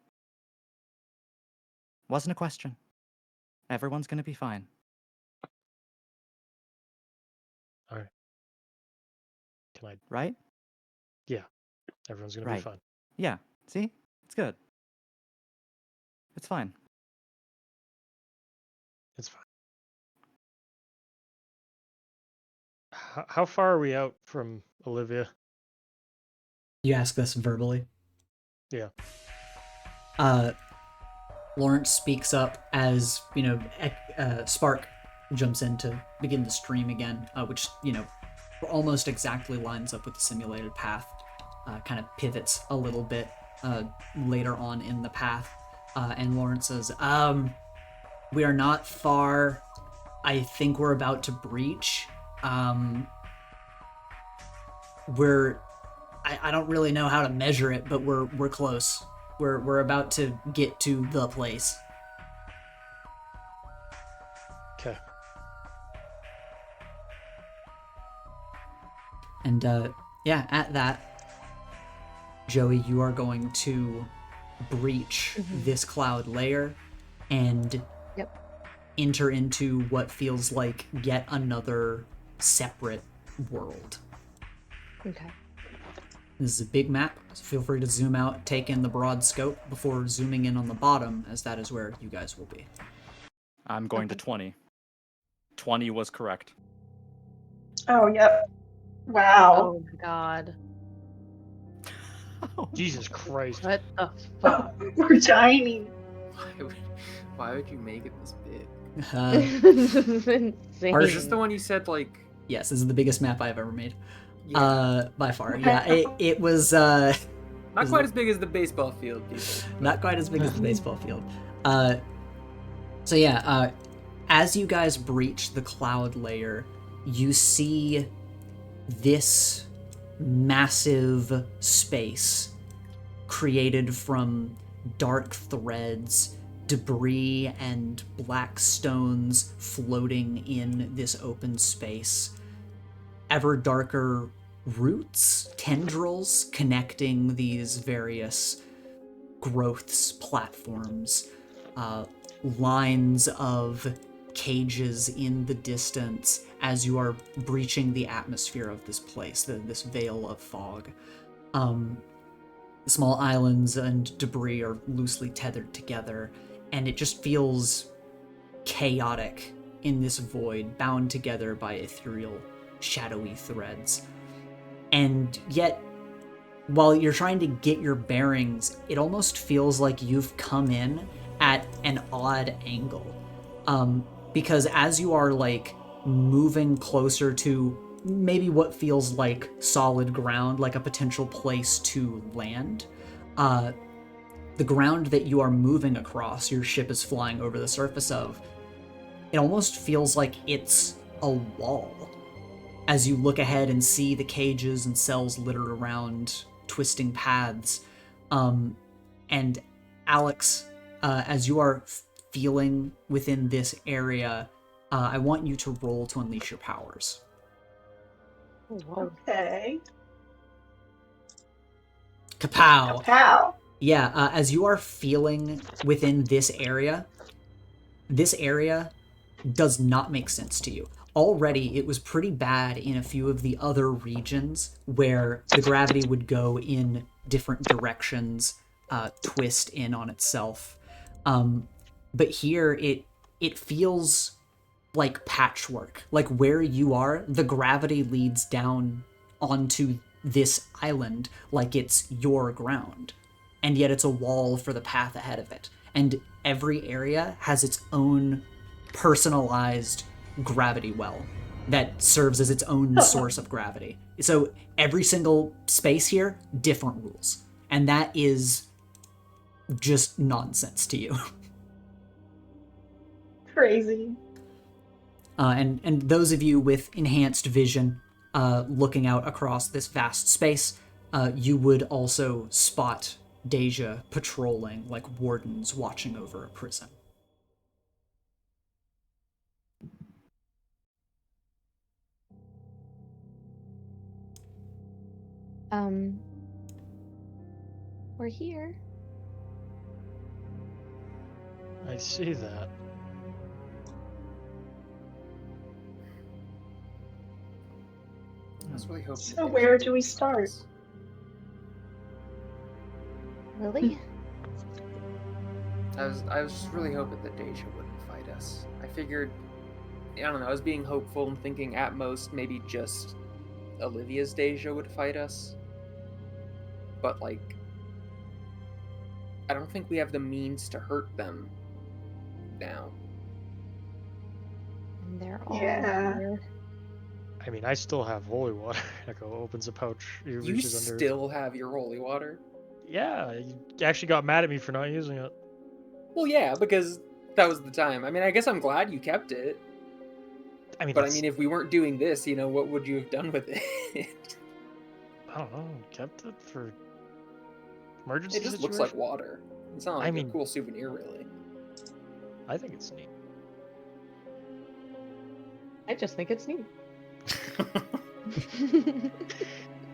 Wasn't a question. Everyone's gonna be fine. All right. Can I? Right? Yeah. Everyone's gonna Right. be fine. Yeah. See? It's good. It's fine. It's fine. How far are we out from Olivia? You ask this verbally. Yeah. Lawrence speaks up as, Spark jumps in to begin the stream again, which, almost exactly lines up with the simulated path, kind of pivots a little bit later on in the path. And Lawrence says, we are not far. I think we're about to breach. I don't really know how to measure it, but we're close. We're about to get to the place. Okay. And at that, Joey, you are going to breach this cloud layer and enter into what feels like yet another separate world. Okay. This is a big map, so feel free to zoom out, take in the broad scope before zooming in on the bottom, as that is where you guys will be. I'm going to 20. 20 was correct. Oh, yep. Wow. Oh my god. Jesus Christ. What the fuck? We're tiny. Why would you make it this big? This is insane. Or is this the one you said, like... Yes, this is the biggest map I've ever made. Yeah. By far. Yeah, it was Not quite as big as the baseball field, people. not quite as big as the baseball field. As you guys breach the cloud layer, you see this massive space created from dark threads, debris, and black stones floating in this open space. Ever darker roots, tendrils connecting these various growths, platforms, lines of cages in the distance as you are breaching the atmosphere of this place, this veil of fog. Small islands and debris are loosely tethered together, and it just feels chaotic in this void, bound together by ethereal, shadowy threads. And yet, while you're trying to get your bearings, it almost feels like you've come in at an odd angle. Because as you are, moving closer to maybe what feels like solid ground, like a potential place to land, the ground that you are moving across, your ship is flying over the surface of, it almost feels like it's a wall. As you look ahead and see the cages and cells littered around, twisting paths. And Alex, as you are feeling within this area, I want you to roll to unleash your powers. Okay. Kapow! Kapow. Yeah, as you are feeling within this area does not make sense to you. Already, it was pretty bad in a few of the other regions where the gravity would go in different directions, twist in on itself. But here, it feels like patchwork. Like where you are, the gravity leads down onto this island like it's your ground. And yet it's a wall for the path ahead of it. And every area has its own personalized gravity well. that serves as its own source of gravity. So every single space here, different rules. And that is just nonsense to you. Crazy. And those of you with enhanced vision looking out across this vast space, you would also spot Dey'ja patrolling like wardens watching over a prison. We're here. I see that. I was really hoping. So where do we start? Lily? I was just really hoping that Dey'ja wouldn't fight us. I figured, I don't know, I was being hopeful and thinking at most maybe just Olivia's Dey'ja would fight us. But, like, I don't think we have the means to hurt them now. And they're all Yeah. here. I mean, I still have holy water. Echo opens a pouch. He You reaches under. still have your holy water? Yeah, you actually got mad at me for not using it. Well, yeah, because that was the time. I mean, I guess I'm glad you kept it. I mean, But I mean, if we weren't doing this, you know, what would you have done with it? I don't know. Kept it for It emergency just situation. looks like water. It's not like I mean- a cool souvenir, really. I think it's neat. I just think it's neat.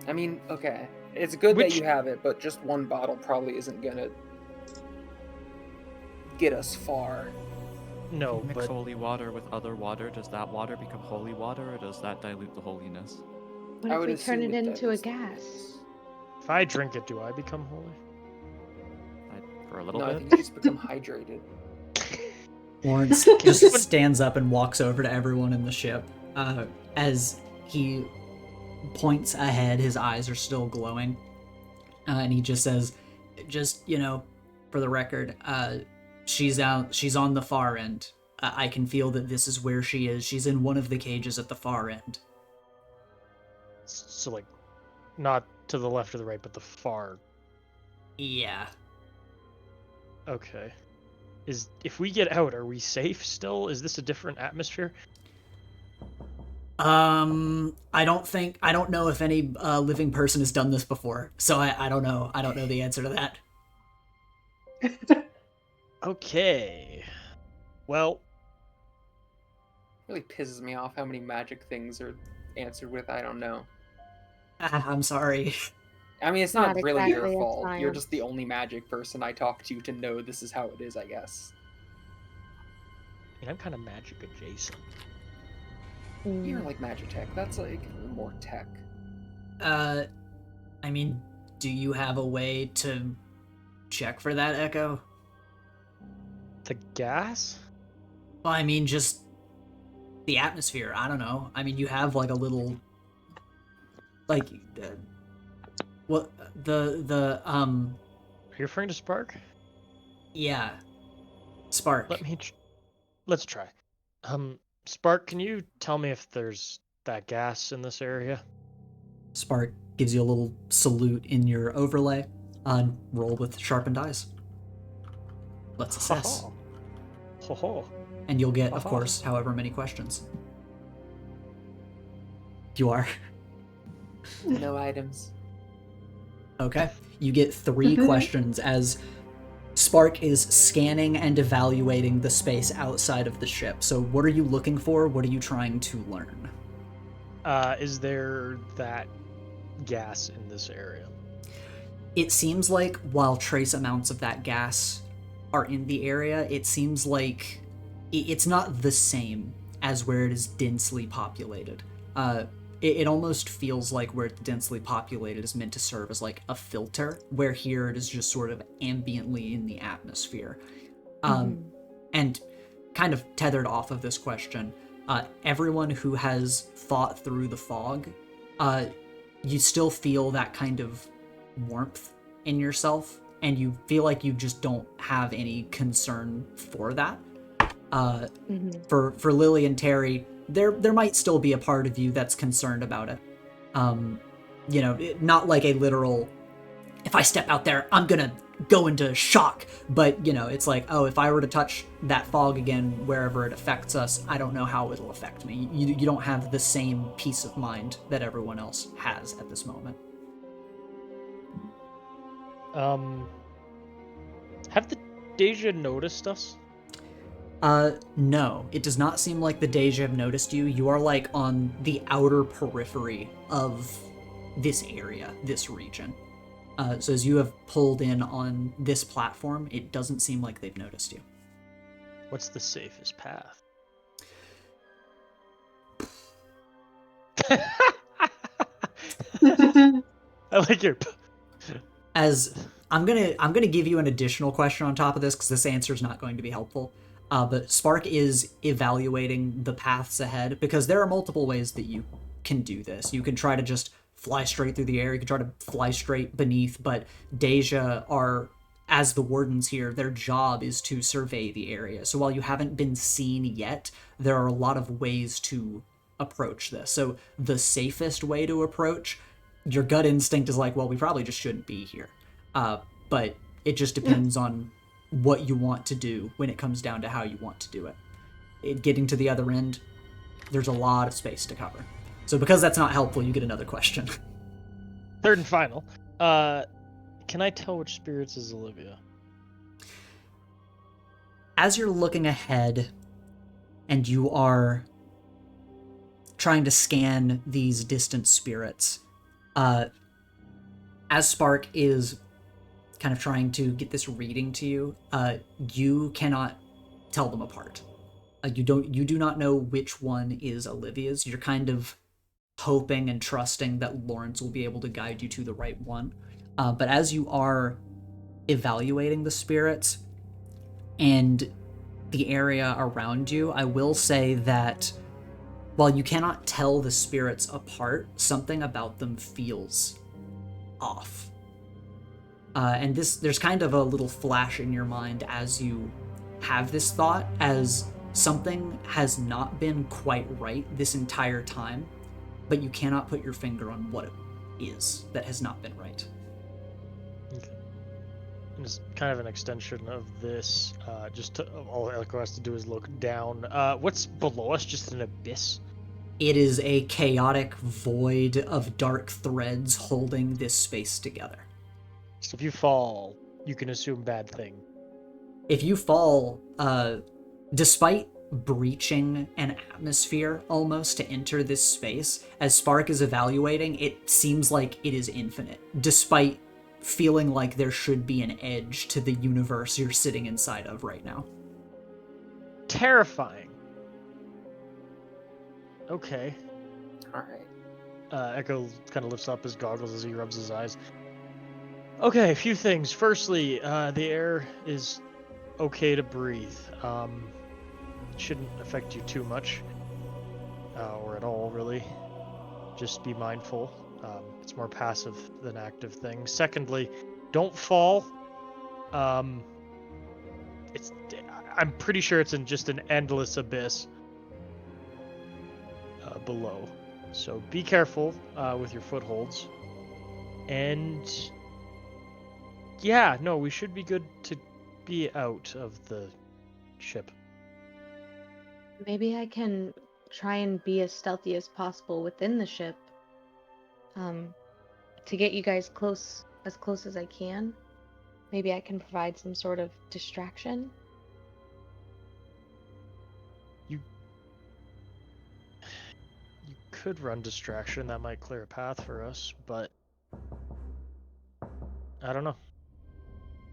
I mean, okay. It's good Which- that you have it, but just one bottle probably isn't gonna get us far. No, Mix but holy water with other water. Does that water become holy water, or does that dilute the holiness? What I if would we turn assume it into a does. gas? if I drink it, do I become holy? For a little No, I bit. think you just become hydrated. Lawrence just stands up and walks over to everyone in the ship. As he points ahead, his eyes are still glowing. And he just says, just, you know, for the record, she's on the far end. I can feel that this is where she is. She's in one of the cages at the far end. So like, not to the left or the right, but the far. Yeah. Okay. If we get out, are we safe still? Is this a different atmosphere? I don't know if any living person has done this before, so I don't know. I don't know the answer to that. Okay. Well, Really pisses me off how many magic things are answered with I don't know. I'm sorry. I mean, it's not Not really your exactly a fault. You're science. just the only magic person I talk to know this is how it is, I guess. I mean, I'm kind of magic adjacent. You're like Magitech. That's like more tech. I mean, do you have a way to check for that, Echo? The gas? Well, I mean, just the atmosphere. I don't know. I mean, you have like a little, like, what Are you referring to Spark? yeah, spark. Let's try. Spark, can you tell me if there's that gas in this area? Spark gives you a little salute in your overlay. Roll with sharpened eyes. Let's assess. Ho ho. And you'll get, of Aha. course, however many questions. You are. No items. Okay. You get 3 questions as Spark is scanning and evaluating the space outside of the ship. So what are you looking for? What are you trying to learn? Is there that gas in this area? It seems like while trace amounts of that gas are in the area, it seems like it's not the same as where it is densely populated. It almost feels like where it's densely populated is meant to serve as like a filter, where here it is just sort of ambiently in the atmosphere. And kind of tethered off of this question, everyone who has thought through the fog, you still feel that kind of warmth in yourself, and you feel like you just don't have any concern for that. For Lily and Terry, there might still be a part of you that's concerned about it. Not like a literal, if I step out there, I'm gonna go into shock. But, it's like, oh, if I were to touch that fog again, wherever it affects us, I don't know how it'll affect me. You don't have the same peace of mind that everyone else has at this moment. Have the Dey'ja noticed us? No. It does not seem like the Dey'ja have noticed you. You are, like, on the outer periphery of this area, this region. So as you have pulled in on this platform, it doesn't seem like they've noticed you. What's the safest path? I like your. As I'm gonna give you an additional question on top of this, because this answer is not going to be helpful. But Spark is evaluating the paths ahead, because there are multiple ways that you can do this. You can try to just fly straight through the air. You can try to fly straight beneath, but Dey'ja are, as the wardens here, their job is to survey the area. So while you haven't been seen yet, there are a lot of ways to approach this. So the safest way to approach, your gut instinct is like, well, we probably just shouldn't be here. But it just depends on what you want to do when it comes down to how you want to do it. Getting to the other end, there's a lot of space to cover. So because that's not helpful, you get another question. Third and final. Can I tell which spirits is Olivia? As you're looking ahead and you are trying to scan these distant spirits, as Spark is kind of trying to get this reading to you, you cannot tell them apart. You do not know which one is Olivia's. You're kind of hoping and trusting that Lawrence will be able to guide you to the right one. But as you are evaluating the spirits and the area around you, I will say that while you cannot tell the spirits apart, something about them feels off. And there's kind of a little flash in your mind as you have this thought, as something has not been quite right this entire time, but you cannot put your finger on what it is that has not been right. Okay. And it's kind of an extension of this. All Echo has to do is look down. What's below us? Just an abyss? It is a chaotic void of dark threads holding this space together. So if you fall, you can assume bad thing. If you fall, despite breaching an atmosphere almost to enter this space, as Spark is evaluating, it seems like it is infinite, despite feeling like there should be an edge to the universe you're sitting inside of right now. Terrifying. Okay. Alright. Echo kind of lifts up his goggles as he rubs his eyes. Okay, a few things. Firstly, the air is okay to breathe. It shouldn't affect you too much, or at all, really. Just be mindful. It's more passive than active thing. Secondly, don't fall. I'm pretty sure it's in just an endless abyss below. So be careful with your footholds. And yeah, no, we should be good to be out of the ship. Maybe I can try and be as stealthy as possible within the ship, to get you guys as close as I can. Maybe I can provide some sort of distraction. You could run distraction. That might clear a path for us, but I don't know.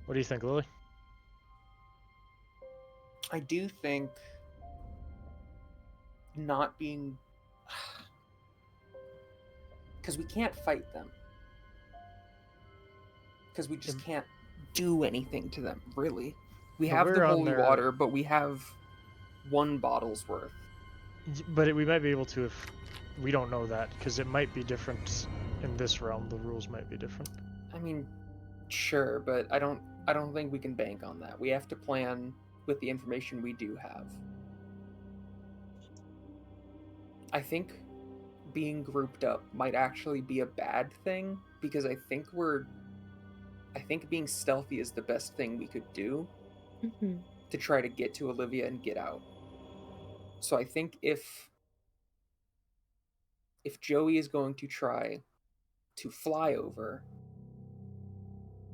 What do you think, Lily? I do think not being... Because we can't fight them. Because we just can't do anything to them, really. We have the holy water, but we have one bottle's worth. But we might be able to if we don't know that, because it might be different in this realm. The rules might be different. I mean, sure, but I don't think we can bank on that. We have to plan with the information we do have. I think being grouped up might actually be a bad thing, because I think being stealthy is the best thing we could do to try to get to Olivia and get out. So I think if Joey is going to try to fly over,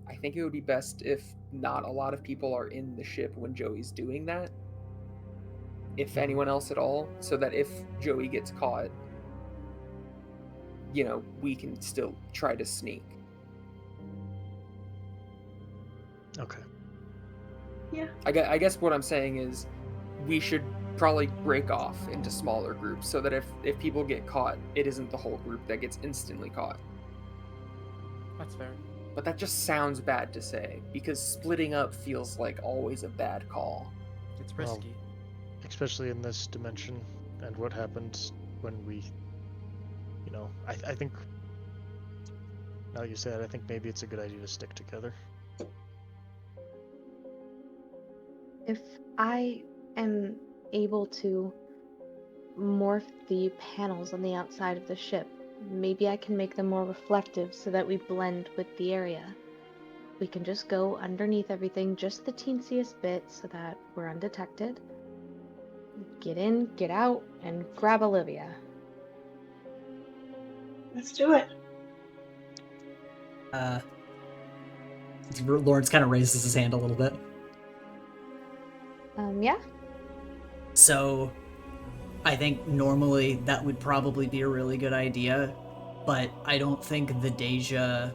I think it would be best if not a lot of people are in the ship when Joey's doing that, if anyone else at all, so that if Joey gets caught, we can still try to sneak. Okay. Yeah. I guess what I'm saying is we should probably break off into smaller groups so that if people get caught, it isn't the whole group that gets instantly caught. That's fair. But that just sounds bad to say, because splitting up feels like always a bad call. It's Well, risky. especially in this dimension and what happened when we, I think, now that you say it, I think maybe it's a good idea to stick together. If I am able to morph the panels on the outside of the ship, maybe I can make them more reflective so that we blend with the area. We can just go underneath everything, just the teensiest bit, so that we're undetected. Get in, get out, and grab Olivia. Let's do it. Lawrence kind of raises his hand a little bit. Yeah? So, I think normally that would probably be a really good idea, but I don't think the Dey'ja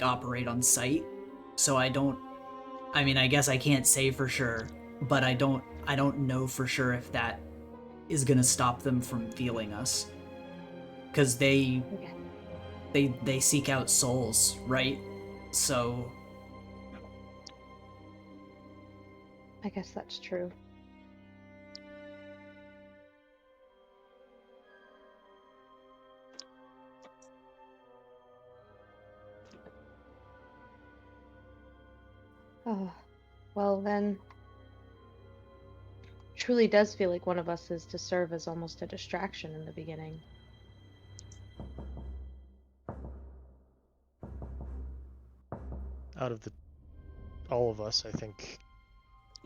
operate on sight. So I mean, I guess I can't say for sure, but I don't know for sure if that is gonna stop them from feeling us. Cause they seek out souls, right? So I guess that's true. Oh, well then, truly does feel like one of us is to serve as almost a distraction in the beginning. Out of all of us, I think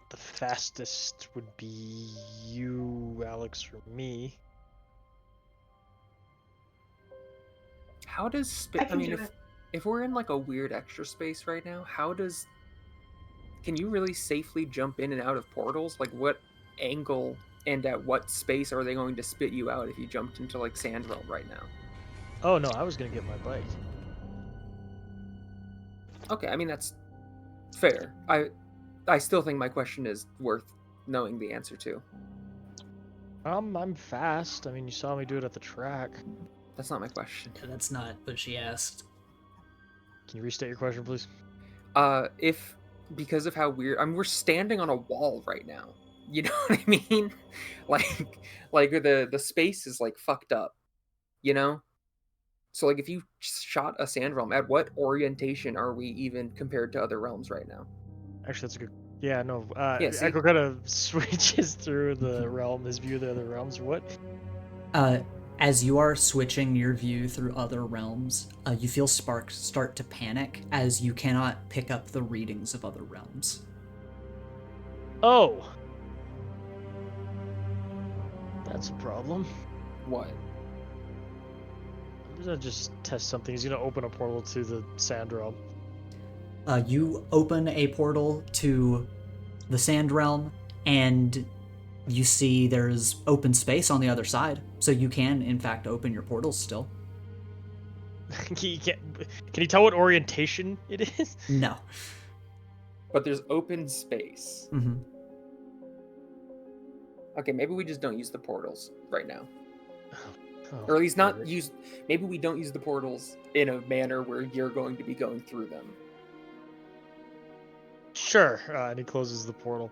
the fastest would be you, Alex, or me. How does I can do it. if we're in a weird extra space right now, can you really safely jump in and out of portals? What angle and at what space are they going to spit you out if you jumped into Sand Realm right now? Oh no, I was gonna get my bike. Okay, I mean that's fair. I still think my question is worth knowing the answer to. I'm fast. I mean, you saw me do it at the track. That's not my question. that's not what she asked. Can you restate your question, please? If because of how weird, we're standing on a wall right now. You know what I mean? The space is fucked up. So if you shot a sand realm, at what orientation are we even compared to other realms right now? Actually, that's a good. Yeah, no. Yeah, see? Echo kind of switches through the realm, his view of the other realms. What? As you are switching your view through other realms, you feel sparks start to panic as you cannot pick up the readings of other realms. Oh, that's a problem. What? I'm gonna just test something. He's gonna open a portal to the sand realm. You open a portal to the Sand Realm, and you see there's open space on the other side, so you can, in fact, open your portals still. Can you tell what orientation it is? No. But there's open space. Mm-hmm. Okay, maybe we just don't use the portals right now. Oh, Or at least not use... Maybe we don't use the portals in a manner where you're going to be going through them. Sure. And he closes the portal.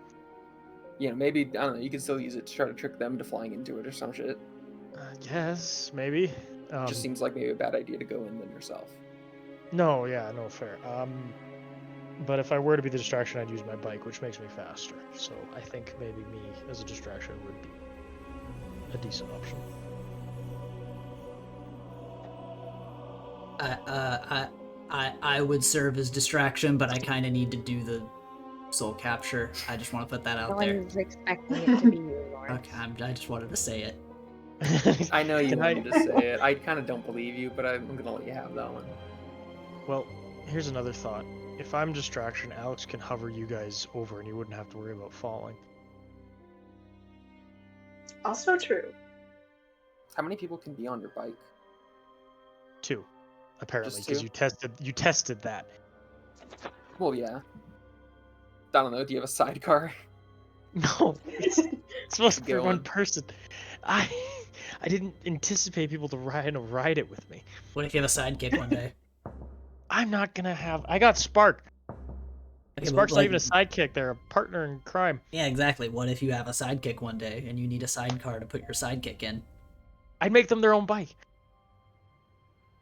Maybe, I don't know, you can still use it to try to trick them to flying into it or some shit. Yes, maybe. Just seems like maybe a bad idea to go in them yourself. No, yeah, no, fair. But if I were to be the distraction, I'd use my bike, which makes me faster. So I think maybe me as a distraction would be a decent option. I would serve as distraction, but I kind of need to do the soul capture. I just want to put that No out there. one's expecting it to be you, Lawrence. Okay, I just wanted to say it. I know you Can wanted to say it. I kind of don't believe you, but I'm gonna let you have that one. Well, here's another thought. If I'm distraction, Alex can hover you guys over and you wouldn't have to worry about falling. Also true. How many people can be on your bike? 2, apparently, Just because 2? you tested that. Well, yeah. I don't know. Do you have a sidecar? No, it's supposed to be Go one on. person. I didn't anticipate people to ride it with me. What if you have a sidekick one day? I'm not gonna have. I got Spark. Okay, Spark's but, not even a sidekick. They're a partner in crime. Yeah, exactly. What if you have a sidekick one day and you need a sidecar to put your sidekick in? I'd make them their own bike.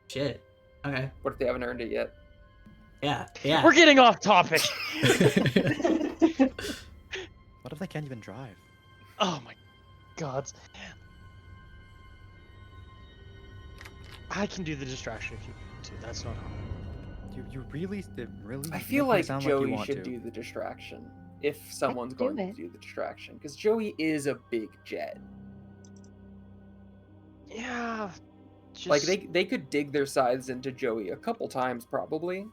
Shit. Okay. What if they haven't earned it yet? Yeah. Yeah. We're getting off topic. What if they can't even drive? Oh my god. I can do the distraction if you want to. That's not hard. You really, I feel make it like sound Joey you want should to. do the distraction if someone's do going to it. do the distraction, because Joey is a big jet. Yeah. Just... Like they could dig their scythes into Joey a couple times probably.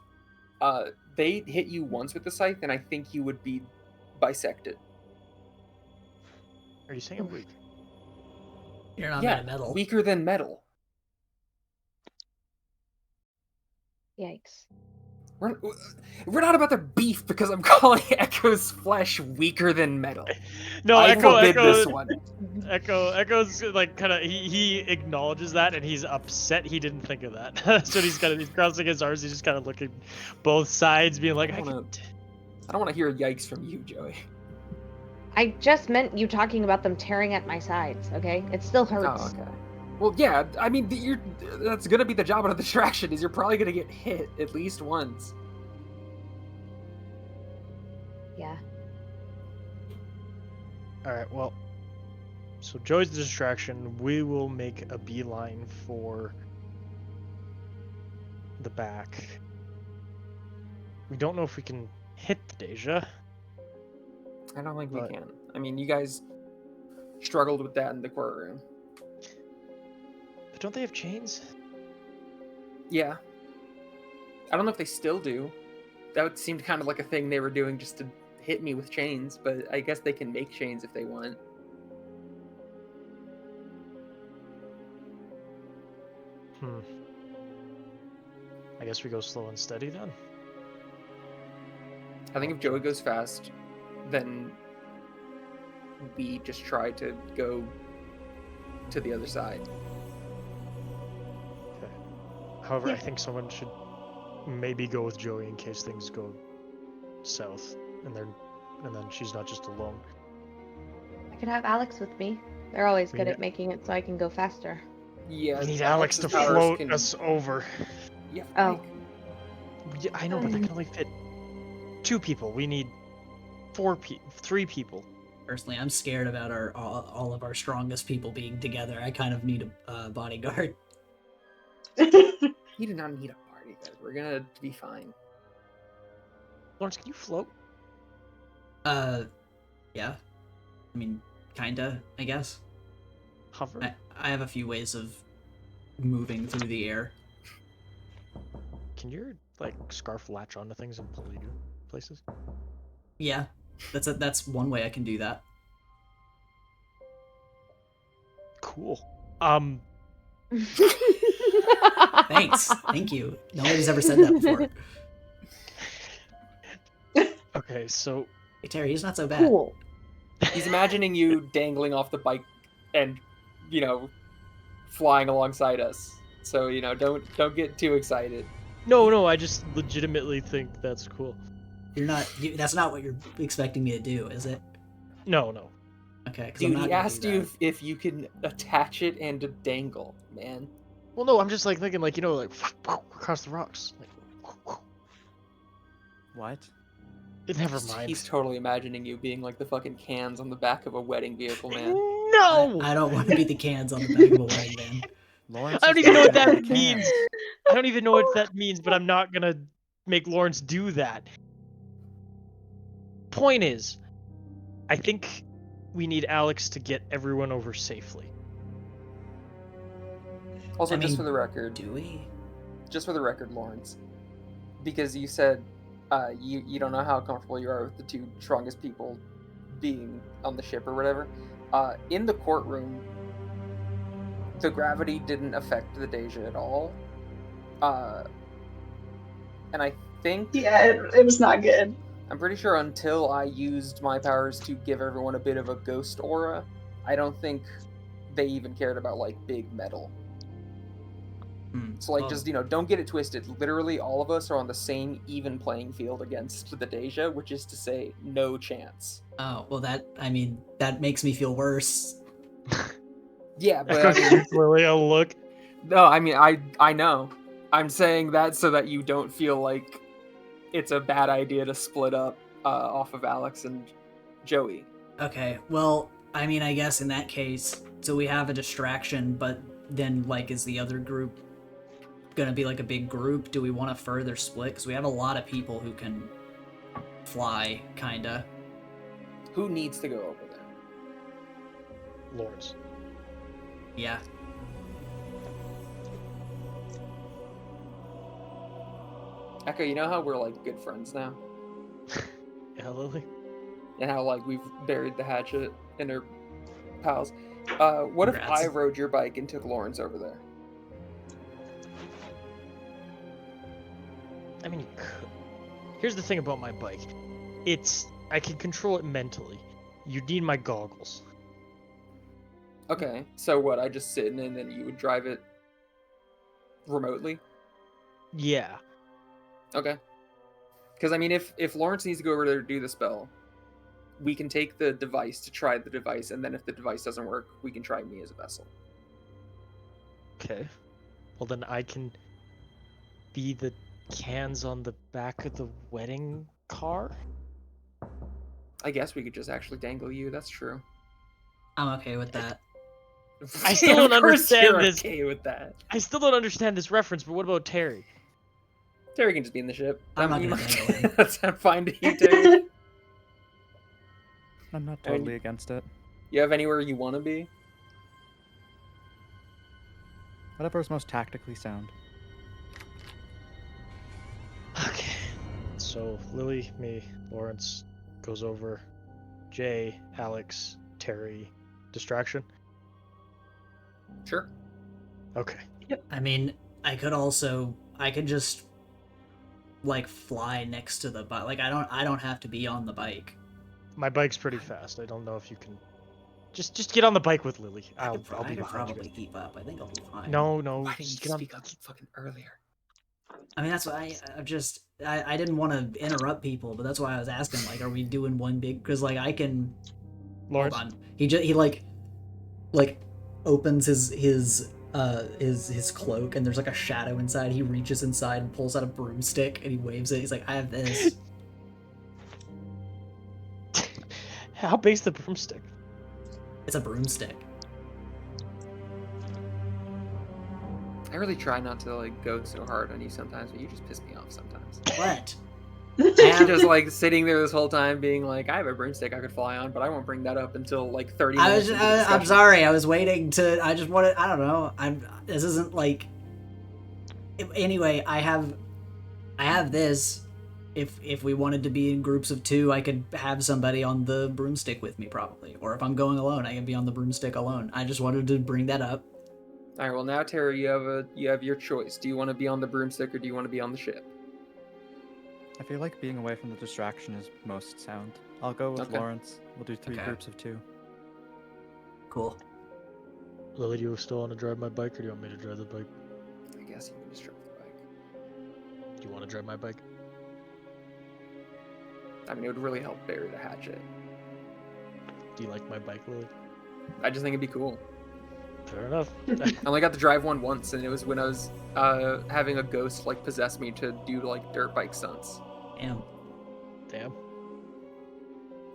They hit you once with the scythe, and I think you would be bisected. Are you saying I'm weak? You're not Yeah, made of metal. weaker than metal. Yikes. We're not about to beef because I'm calling Echo's flesh weaker than metal. No, I Echo. forbid this one. Echo's like kind of he acknowledges that and he's upset he didn't think of that. So he's crossing his arms. He's just kind of looking both sides, being like, I don't want to hear yikes from you, Joey. I just meant you talking about them tearing at my sides, okay? It still hurts. Oh, okay. Well, yeah, I mean, that's gonna be the job of the distraction, is you're probably gonna get hit at least once. Yeah. All right, well, so Joey's the distraction. We will make a beeline for the back. We don't know if we can hit the Dey'ja. I don't think we But- can. I mean, you guys struggled with that in the courtroom. But don't they have chains? Yeah. I don't know if they still do. That seemed kind of like a thing they were doing just to hit me with chains, but I guess they can make chains if they want. I guess we go slow and steady then. I think if Joey goes fast, then we just try to go to the other side. Okay. However, I Yeah. think someone should maybe go with Joey in case things go south, and then she's not just alone. I could have Alex with me. They're always We good need- at making it so I can go faster. Yeah, We need Alex to Alex's powers float can- us over. Yeah, Oh. like, Yeah, I know, but that can only fit 2 people. We need 3 people. Personally, I'm scared about all of our strongest people being together. I kind of need a bodyguard. you do not need a party, guys. We're gonna be fine. Lawrence, can you float? Yeah. I mean, kinda, I guess. Hover? I have a few ways of moving through the air. Can your scarf latch onto things and pull you places? Yeah, that's one way I can do that. Cool. Thanks, thank you. Nobody's ever said that before. Okay, so Hey Terry, he's not so bad. Cool. He's imagining you dangling off the bike and, flying alongside us. So, don't get too excited. no, I just legitimately think that's cool. That's not what you're expecting me to do, is it? No. Okay, 'cause Dude, I'm not he gonna asked do you that. if you can attach it and dangle, man. Well, no, I'm just thinking across the rocks. What? Never mind. He's totally imagining you being like the fucking cans on the back of a wedding vehicle, man. No! I don't want to be the cans on the back of a wedding van. Lawrence I don't is even know what walking that with the means. cans. I don't even know what that means, but I'm not gonna make Lawrence do that. Point is, I think we need Alex to get everyone over safely. Also, I just mean, for the record, Do we? just for the record, Lawrence, because you said you don't know how comfortable you are with the two strongest people being on the ship or whatever. In the courtroom, the gravity didn't affect the Dey'ja at all. And I think Yeah, it was not good. I'm pretty sure until I used my powers to give everyone a bit of a ghost aura, I don't think they even cared about like big metal. So like, just don't get it twisted. Literally, all of us are on the same even playing field against the Dey'ja, which is to say, no chance. Oh, well, that makes me feel worse. Yeah, but Echo I mean, gives Lily a look. no, I mean, I know. I'm saying that so that you don't feel like it's a bad idea to split up off of Alex and Joey. Okay, well, I mean, I guess in that case, so we have a distraction, but then, like, is the other group gonna be like a big group? Do we want to further split? Because we have a lot of people who can fly, kinda. Who needs to go over there? Lawrence. Yeah. Echo, you know how we're like good friends now? Yeah, Lily. And how like we've buried the hatchet in her pals. What if Congrats. I rode your bike and took Lawrence over there? I mean, you could. Here's the thing about my bike. I can control it mentally. You need my goggles. Okay, so what? I just sit in and then you would drive it remotely? Yeah. Okay. Because I mean, if Lawrence needs to go over there to do the spell, we can take the device to try the device, and then if the device doesn't work, we can try me as a vessel. Okay. Well, then I can be the cans on the back of the wedding car? I guess we could just actually dangle you. That's true. I'm okay with that. I still don't Of course understand you're this. Okay with that. I still don't understand this reference, but what about Terry? Terry can just be in the ship. I'm not You gonna might- dangle him. That's fine to you, Terry. I'm not I mean, totally against it. You have anywhere you want to be? Whatever's most tactically sound. Okay. So Lily, me, Lawrence goes over. Jay, Alex, Terry, distraction. Sure. Okay. I mean, I could just like fly next to the bike. Like I don't have to be on the bike. My bike's pretty fast. I don't know if you can. Just get on the bike with Lily. I'll I be could behind you probably guys. keep up. I think I'll be fine. No, Why didn't just you get on. speak up fucking earlier? I mean, that's why I didn't want to interrupt people, but that's why I was asking, like, are we doing one big? Because like I can. Lawrence. Hold on. He like opens his cloak and there's like a shadow inside. He reaches inside and pulls out a broomstick and he waves it. He's like, I have this. How big's the broomstick? It's a broomstick. I really try not to like go so hard on you sometimes, but you just piss me off sometimes. What? You're just like sitting there this whole time being like, I have a broomstick I could fly on, but I won't bring that up until like 30 minutes. into the I'm discussion. sorry. I was waiting to. I just wanted. I don't know. This isn't like. Anyway, I have this. If we wanted to be in groups of two, I could have somebody on the broomstick with me probably. Or if I'm going alone, I can be on the broomstick alone. I just wanted to bring that up. All right, well now Terry, you have your choice. Do you want to be on the broomstick or do you want to be on the ship? I feel like being away from the distraction is most sound. I'll go with Okay. Lawrence. We'll do 3 Okay. groups of 2. Cool. Lily, do you still want to drive my bike, or do you want me to drive the bike? I guess you can just drive the bike. Do you want to drive my bike? I mean, it would really help bury the hatchet. Do you like my bike, Lily? I just think it'd be cool. Fair enough. I only got to drive one once, and it was when I was having a ghost like possess me to do like dirt bike stunts. Damn. Damn.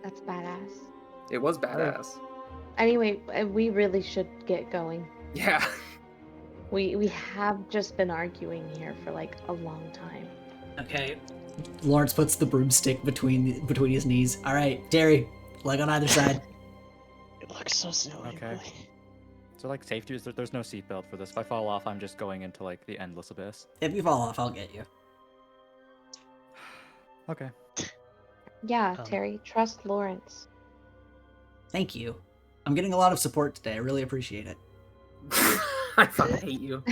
That's badass. It was badass. Anyway, we really should get going. Yeah. We have just been arguing here for like a long time. Okay. Lawrence puts the broomstick between his knees. All right, Terry, leg on either side. It looks so silly. Okay. So like safety is there's no seatbelt for this. If I fall off, I'm just going into like the endless abyss. If you fall off, I'll get you. Okay. Yeah, Terry, trust Lawrence. Thank you. I'm getting a lot of support today. I really appreciate it. I fucking hate you.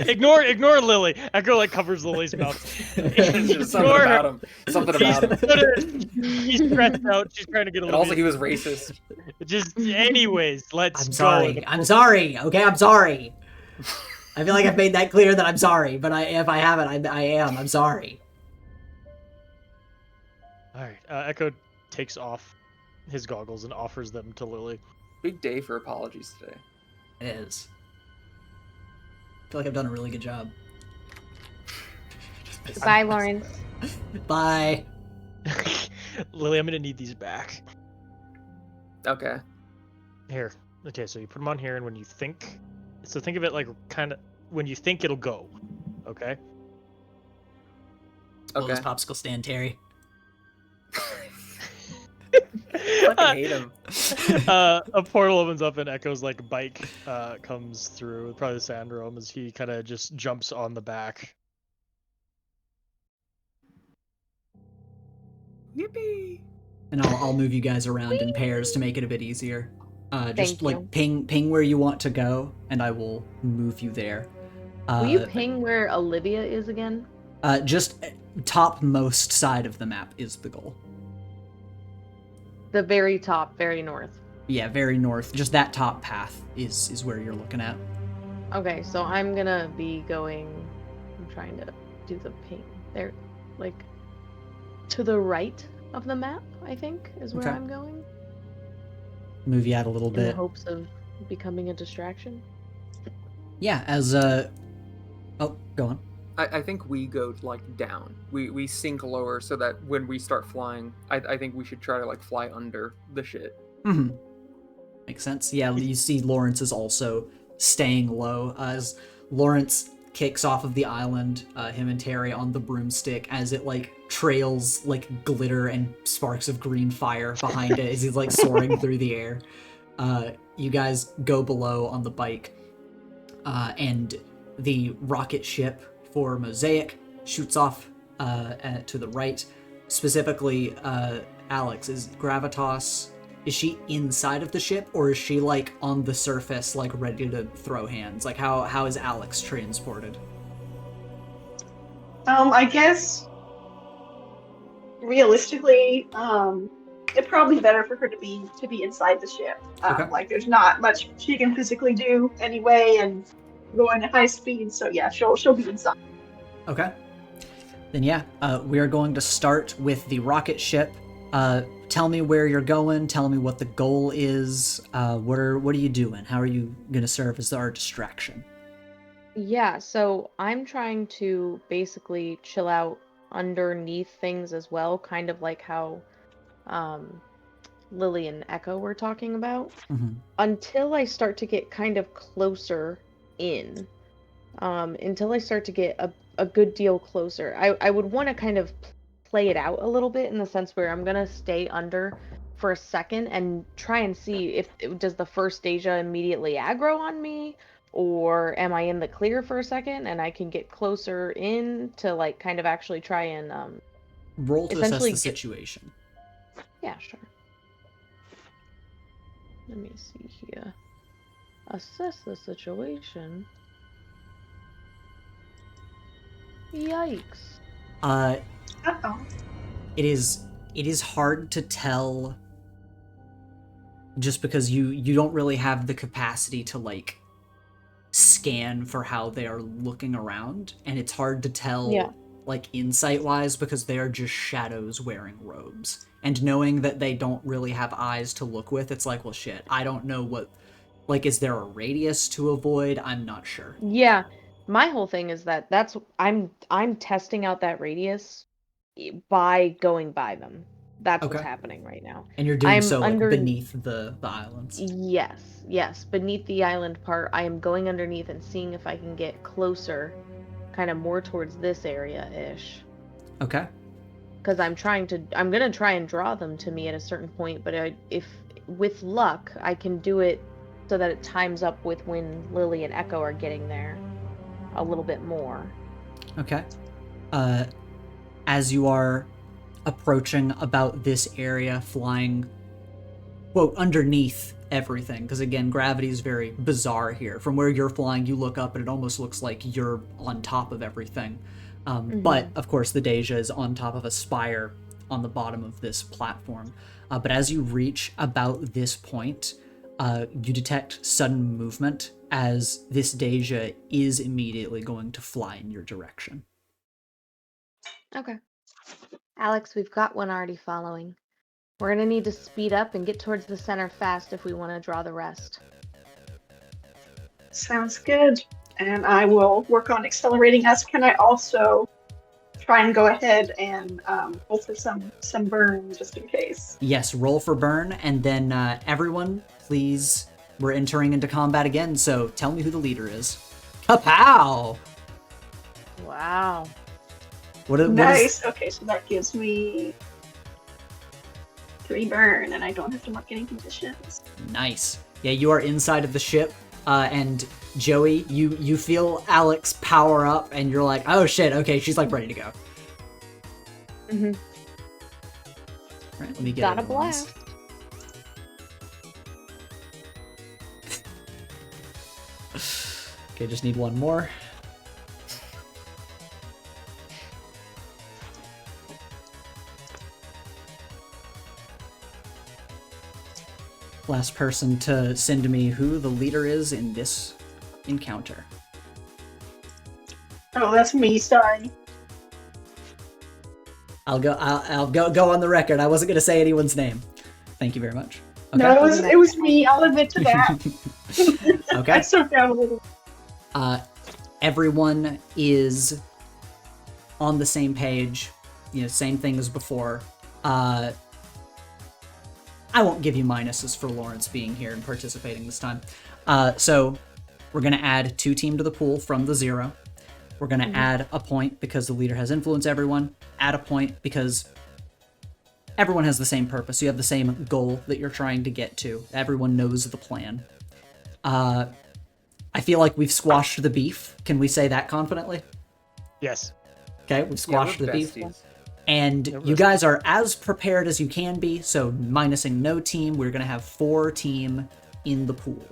Ignore Lily. Echo like covers Lily's mouth. Just something Ignore about her. him. Something about him. He's stressed out. She's trying to get a And little. also, he was racist. Just anyways, let's I'm go. sorry. I'm sorry. Okay, I'm sorry. I feel like I've made that clear that I'm sorry, but if I haven't, I am. I'm sorry. All right. Echo takes off his goggles and offers them to Lily. Big day for apologies today. It is. I feel like I've done a really good job. Bye, Lawrence. Bye. Lily, I'm gonna need these back. Okay. Here. Okay, so you put them on here, and when you think, so think of it like kind of when you think it'll go. Okay. Blow this Okay. popsicle stand, Terry. I fucking hate him. A portal opens up and Echo's like bike comes through, probably the Sandrome, as he kind of just jumps on the back. Yippee! And I'll move you guys around in pairs to make it a bit easier. Just Thank like you. ping where you want to go, and I will move you there. Will you ping where Olivia is again? Just topmost side of the map is the goal. The very top, very north. Yeah, very north. Just that top path is where you're looking at. Okay, so I'm gonna be going. I'm trying to do the ping. There, like to the right of the map, I think, is where Okay. I'm going. Move you out a little In the bit. hopes of becoming a distraction. Yeah, as oh, go on. I think we go like down. We sink lower so that when we start flying, I think we should try to like fly under the shit. Mm-hmm. Makes sense. Yeah, you see Lawrence is also staying low as Lawrence kicks off of the island, him and Terry on the broomstick as it like trails like glitter and sparks of green fire behind it as he's like soaring through the air. You guys go below on the bike, and the rocket ship for Mosaic shoots off to the right. Specifically, Alex, is Gravitas, is she inside of the ship, or is she like on the surface, like ready to throw hands? Like how is Alex transported? I guess realistically, it'd probably be better for her to be inside the ship. Okay. Like there's not much she can physically do anyway, and going at high speed. So yeah, she'll be inside. Okay. Then yeah, we are going to start with the rocket ship. Tell me where you're going. Tell me what the goal is. What are you doing? How are you going to serve as our distraction? Yeah, so I'm trying to basically chill out underneath things as well, kind of like how Lily and Echo were talking about, until I start to get kind of closer in. Until I start to get a good deal closer. I would want to kind of play it out a little bit in the sense where I'm going to stay under for a second and try and see if does the first Dey'ja immediately aggro on me, or am I in the clear for a second and I can get closer in to like kind of actually try and roll to assess essentially the situation. Yeah, sure. Let me see here. Assess the situation. Yikes. Uh-oh. It is hard to tell just because you don't really have the capacity to like scan for how they are looking around, and it's hard to tell like insight wise because they are just shadows wearing robes, and knowing that they don't really have eyes to look with, it's like, well shit, I don't know what, like, is there a radius to avoid? I'm not sure. Yeah, my whole thing is that I'm testing out that radius by going by them. That's Okay. what's happening right now. And you're doing I'm so like under- beneath the islands. Yes. Beneath the island part, I am going underneath and seeing if I can get closer, kind of more towards this area-ish. Okay. Because I'm gonna try and draw them to me at a certain point, but if with luck, I can do it so that it times up with when Lily and Echo are getting there a little bit more. Okay. As you are approaching about this area, flying, quote, underneath everything, because again, gravity is very bizarre here. From where you're flying, you look up and it almost looks like you're on top of everything. But, of course, the Dey'ja is on top of a spire on the bottom of this platform. But as you reach about this point, you detect sudden movement as this Dey'ja is immediately going to fly in your direction. Okay. Alex, we've got one already following. We're gonna need to speed up and get towards the center fast if we want to draw the rest. Sounds good. And I will work on accelerating us. Can I also try and go ahead and roll for some burn just in case? Yes, roll for burn, and then everyone, please, we're entering into combat again, so tell me who the leader is. Kapow! Wow. What is Nice. Okay, so that gives me 3 burn, and I don't have to mark any conditions. nice. Yeah, you are inside of the ship, and Joey, you feel Alex power up, and you're like, oh shit, okay, she's like ready to go. Mhm. Right, let me get Got a everyone's. blast. Okay, just need one more. Last person to send me who the leader is in this encounter. Oh, that's me. Sorry. I'll go on the record. I wasn't going to say anyone's name. Thank you very much. Okay. No, it was me. I'll admit to that. Okay. I'm so proud of it. Everyone is on the same page. You know, same thing as before. I won't give you minuses for Lawrence being here and participating this time. So we're going to add 2 team to the pool from the 0. We're going to add a point because the leader has influenced everyone. Add a point because everyone has the same purpose. You have the same goal that you're trying to get to. Everyone knows the plan. I feel like we've squashed the beef. Can we say that confidently? Yes. Okay, we've squashed we're the beef. besties. And you guys are as prepared as you can be, so minusing no team, we're going to have 4 team in the pool.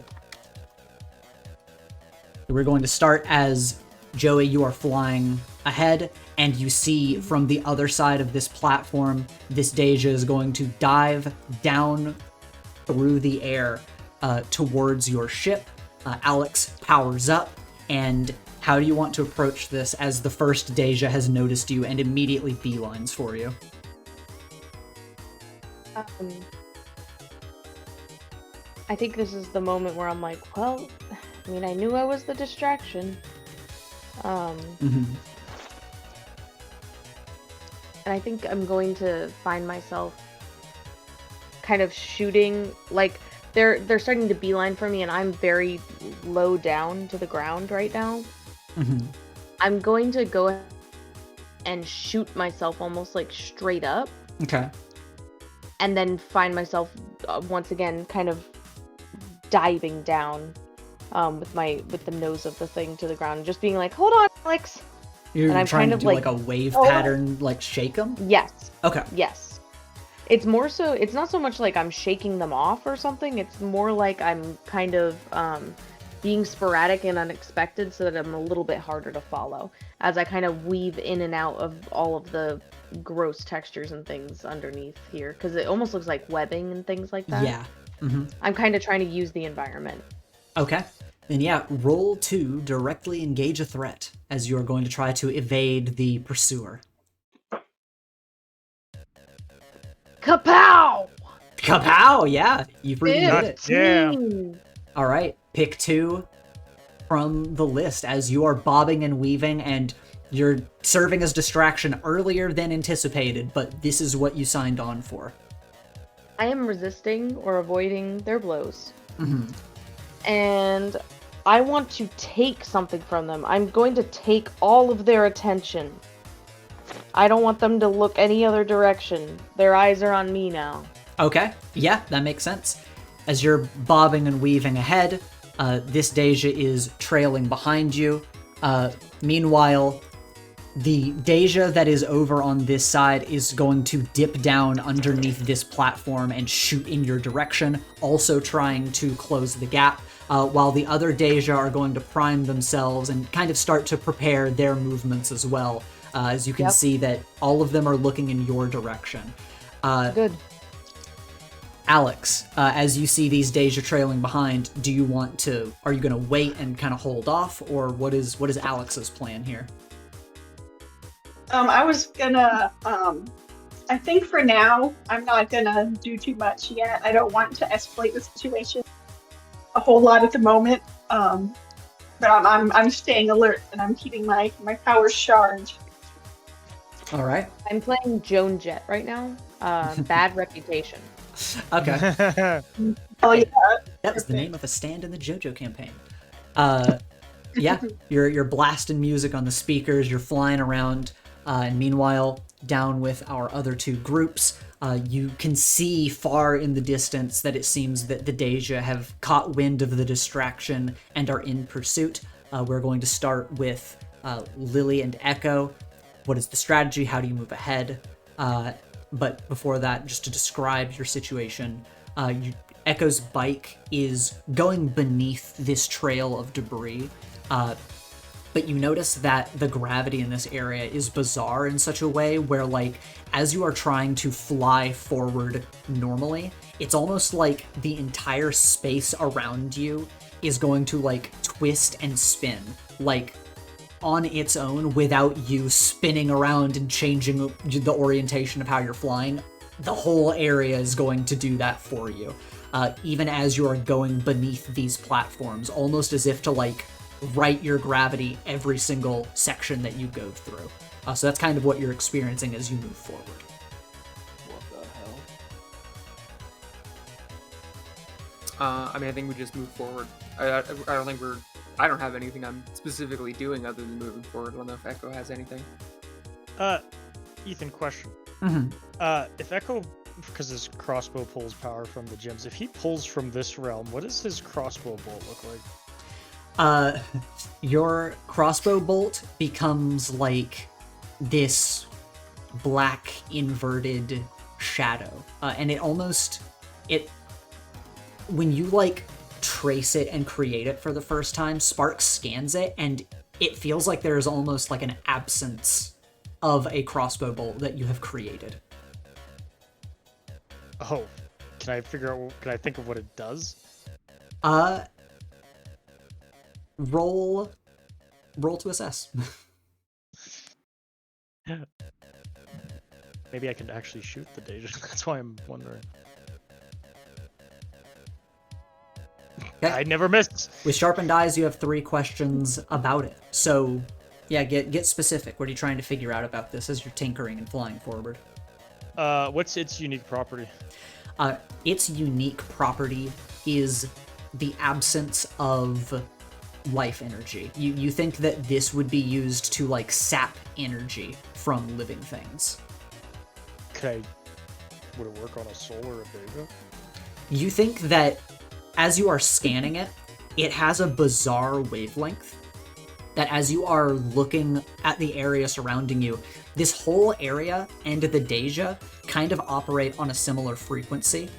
We're going to start as Joey, you are flying ahead, and you see from the other side of this platform, this Dey'ja is going to dive down through the air towards your ship. Alex powers up, and how do you want to approach this as the first Dey'ja has noticed you and immediately beelines for you? I think this is the moment where I'm like, well, I mean, I knew I was the distraction. And I think I'm going to find myself kind of shooting, like, they're starting to beeline for me, and I'm very low down to the ground right now. I'm going to go and shoot myself almost like straight up. Okay. And then find myself once again kind of diving down with the nose of the thing to the ground, just being like, hold on, Alex. You're And I'm trying kind to of do like a wave pattern, like shake them? Yes. Okay. Yes. It's more so, it's not so much like I'm shaking them off or something. It's more like I'm kind of being sporadic and unexpected so that I'm a little bit harder to follow as I kind of weave in and out of all of the gross textures and things underneath here, because it almost looks like webbing and things like that. Yeah. I'm kind of trying to use the environment. Okay. Then yeah, roll to directly engage a threat as you are going to try to evade the pursuer. Kapow! Kapow! Yeah, you freaking did it. Damn. All right, pick 2 from the list as you are bobbing and weaving, and You're serving as distraction earlier than anticipated, but this is what you signed on for. I am resisting or avoiding their blows. Mm-hmm. And I want to take something from them. I'm going to take all of their attention. I don't want them to look any other direction. Their eyes are on me now. Okay, yeah, that makes sense. As you're bobbing and weaving ahead, this Dey'ja is trailing behind you. Meanwhile, the Dey'ja that is over on this side is going to dip down underneath this platform and shoot in your direction, also trying to close the gap, while the other Dey'ja are going to prime themselves and kind of start to prepare their movements as well. As you can see that all of them are looking in your direction. Good. Alex, as you see these Dey'ja trailing behind, are you going to wait and kind of hold off, or what is Alex's plan here? I was gonna, I think for now, I'm not gonna do too much yet. I don't want to escalate the situation a whole lot at the moment. But I'm staying alert and I'm keeping my powers charged. All right. I'm playing Joan Jett right now. Bad reputation. Okay. Oh yeah. That was the name of a stand in the JoJo campaign. Yeah, you're blasting music on the speakers, you're flying around, and meanwhile, down with our other two groups, you can see far in the distance that it seems that the Dey'ja have caught wind of the distraction and are in pursuit. We're going to start with Lily and Echo. What is the strategy? How do you move ahead? But before that, just to describe your situation, Echo's bike is going beneath this trail of debris, but you notice that the gravity in this area is bizarre in such a way where, like, as you are trying to fly forward normally, it's almost like the entire space around you is going to, like, twist and spin, like, on its own without you spinning around and changing the orientation of how you're flying. The whole area is going to do that for you, even as you are going beneath these platforms, almost as if to, like, right your gravity every single section that you go through. So that's kind of what you're experiencing as you move forward. What the hell? I mean, I think we just move forward. I don't have anything I'm specifically doing other than moving forward. I don't know if Echo has anything. Ethan, question. Mm-hmm. If Echo, because his crossbow pulls power from the gems, if he pulls from this realm, what does his crossbow bolt look like? Your crossbow bolt becomes like this black inverted shadow, and when you like trace it and create it for the first time, Spark scans it and it feels like there is almost like an absence of a crossbow bolt that you have created. Oh, can I think of what it does? Roll to assess. Maybe I can actually shoot the Dey'ja. That's why I'm wondering. Okay. I never missed. With sharpened eyes, you have 3 questions about it. So, yeah, get specific. What are you trying to figure out about this as you're tinkering and flying forward? What's its unique property? Its unique property is the absence of life energy. You think that this would be used to, like, sap energy from living things. Would it work on a soul or a Dey'ja? You think that as you are scanning it, it has a bizarre wavelength that as you are looking at the area surrounding you, this whole area and the Dey'ja kind of operate on a similar frequency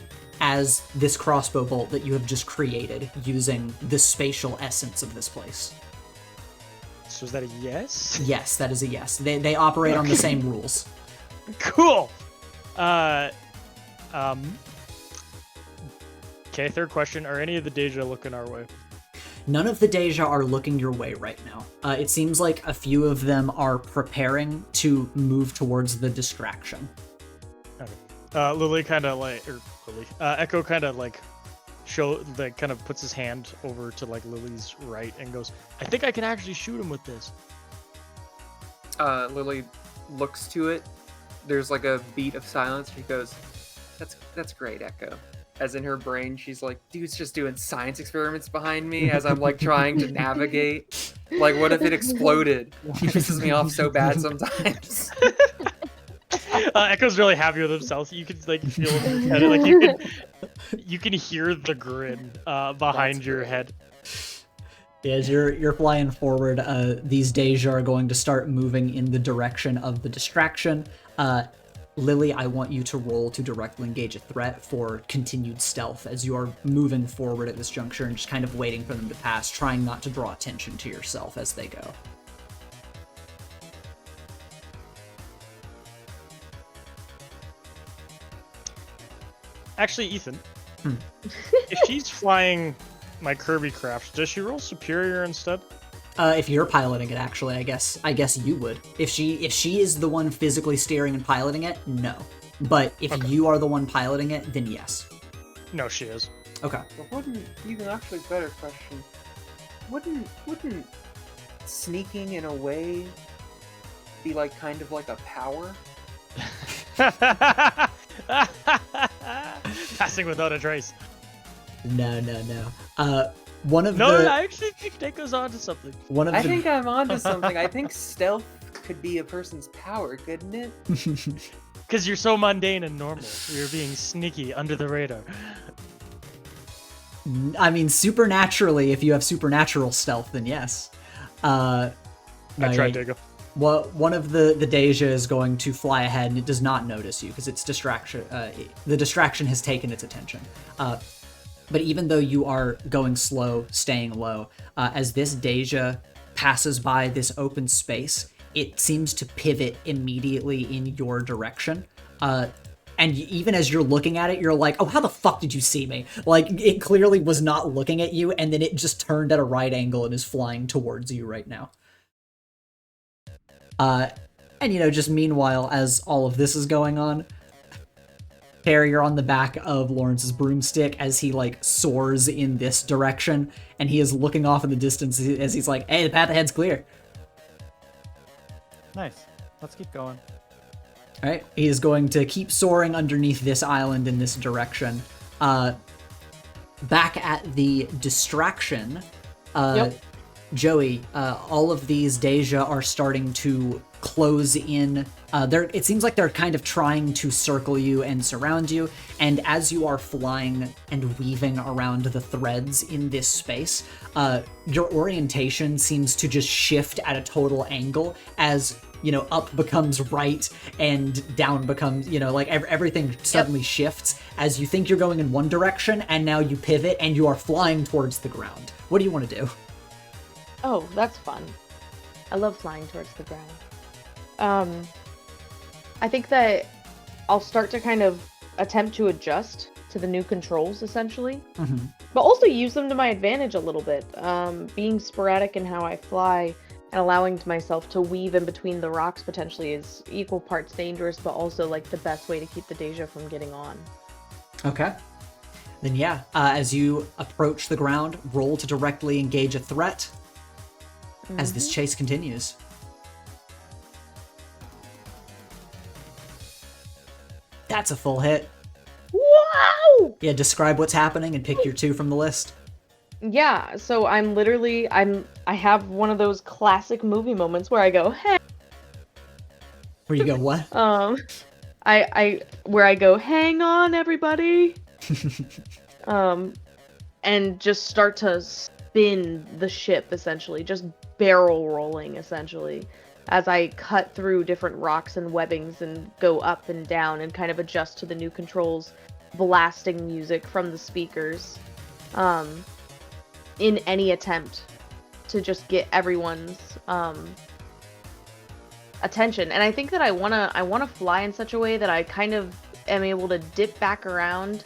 as this crossbow bolt that you have just created using the spatial essence of this place. So is that a yes? Yes, that is a yes. They operate on the same rules. Cool! Okay, third question. Are any of the Dey'ja looking our way? None of the Dey'ja are looking your way right now. It seems like a few of them are preparing to move towards the distraction. Okay. Lily kind of like, Echo kind of like kind of puts his hand over to like Lily's right and goes, I think I can actually shoot him with this. Lily looks to it. There's like a beat of silence. She goes, "That's great, Echo." As in her brain, she's like, "Dude's just doing science experiments behind me as I'm like trying to navigate. Like, what if it exploded?" She pisses me off so bad sometimes. Echo's really happy with himself. You can like feel him head. Like you can hear the grin behind That's your great. head. Yeah, as you're flying forward, these Dey'ja are going to start moving in the direction of the distraction. Lily, I want you to roll to directly engage a threat for continued stealth as you are moving forward at this juncture and just kind of waiting for them to pass, trying not to draw attention to yourself as they go. Actually, Ethan, if she's flying my Kirby craft, does she roll superior instead? If you're piloting it, actually, I guess you would. If she is the one physically steering and piloting it, no. But if you are the one piloting it, then yes. No, she is. Okay. But wouldn't, even actually better question, wouldn't sneaking in a way be like kind of like a power? Passing without a trace. No. One of No, the I actually think that goes on to something. one of I the think I'm onto something. I think stealth could be a person's power, couldn't it? Because you're so mundane and normal. You're being sneaky under the radar. I mean, supernaturally, if you have supernatural stealth, then yes. I tried to go. One of the Dey'ja is going to fly ahead, and it does not notice you because its distraction. The distraction has taken its attention. But even though you are going slow, staying low, as this Dey'ja passes by this open space, it seems to pivot immediately in your direction. And even as you're looking at it, you're like, "Oh, how the fuck did you see me?" Like, it clearly was not looking at you, and then it just turned at a right angle and is flying towards you right now. And just meanwhile, as all of this is going on, Harry, you're on the back of Lawrence's broomstick as he like soars in this direction, and he is looking off in the distance as he's like, "Hey, the path ahead's clear." Nice. Let's keep going. All right, he is going to keep soaring underneath this island in this direction. Back at the distraction, Joey, all of these Dey'ja are starting to close in. It seems like they're kind of trying to circle you and surround you, and as you are flying and weaving around the threads in this space, your orientation seems to just shift at a total angle as up becomes right and down becomes, like everything suddenly shifts as you think you're going in one direction, and now you pivot and you are flying towards the ground. What do you want to do? Oh, that's fun. I love flying towards the ground. I think that I'll start to kind of attempt to adjust to the new controls, essentially. Mm-hmm. But also use them to my advantage a little bit. Being sporadic in how I fly and allowing myself to weave in between the rocks potentially is equal parts dangerous, but also like the best way to keep the Dey'ja from getting on. Okay. Then as you approach the ground, roll to directly engage a threat as this chase continues. That's a full hit. Wow! Yeah, describe what's happening and pick your 2 from the list. Yeah, so I have one of those classic movie moments where I go, hey. Where you go, what? Where I go, hang on, everybody. And just start to spin the ship, essentially, just barrel rolling, essentially, as I cut through different rocks and webbings and go up and down and kind of adjust to the new controls, blasting music from the speakers, in any attempt to just get everyone's attention. And I think that I wanna fly in such a way that I kind of am able to dip back around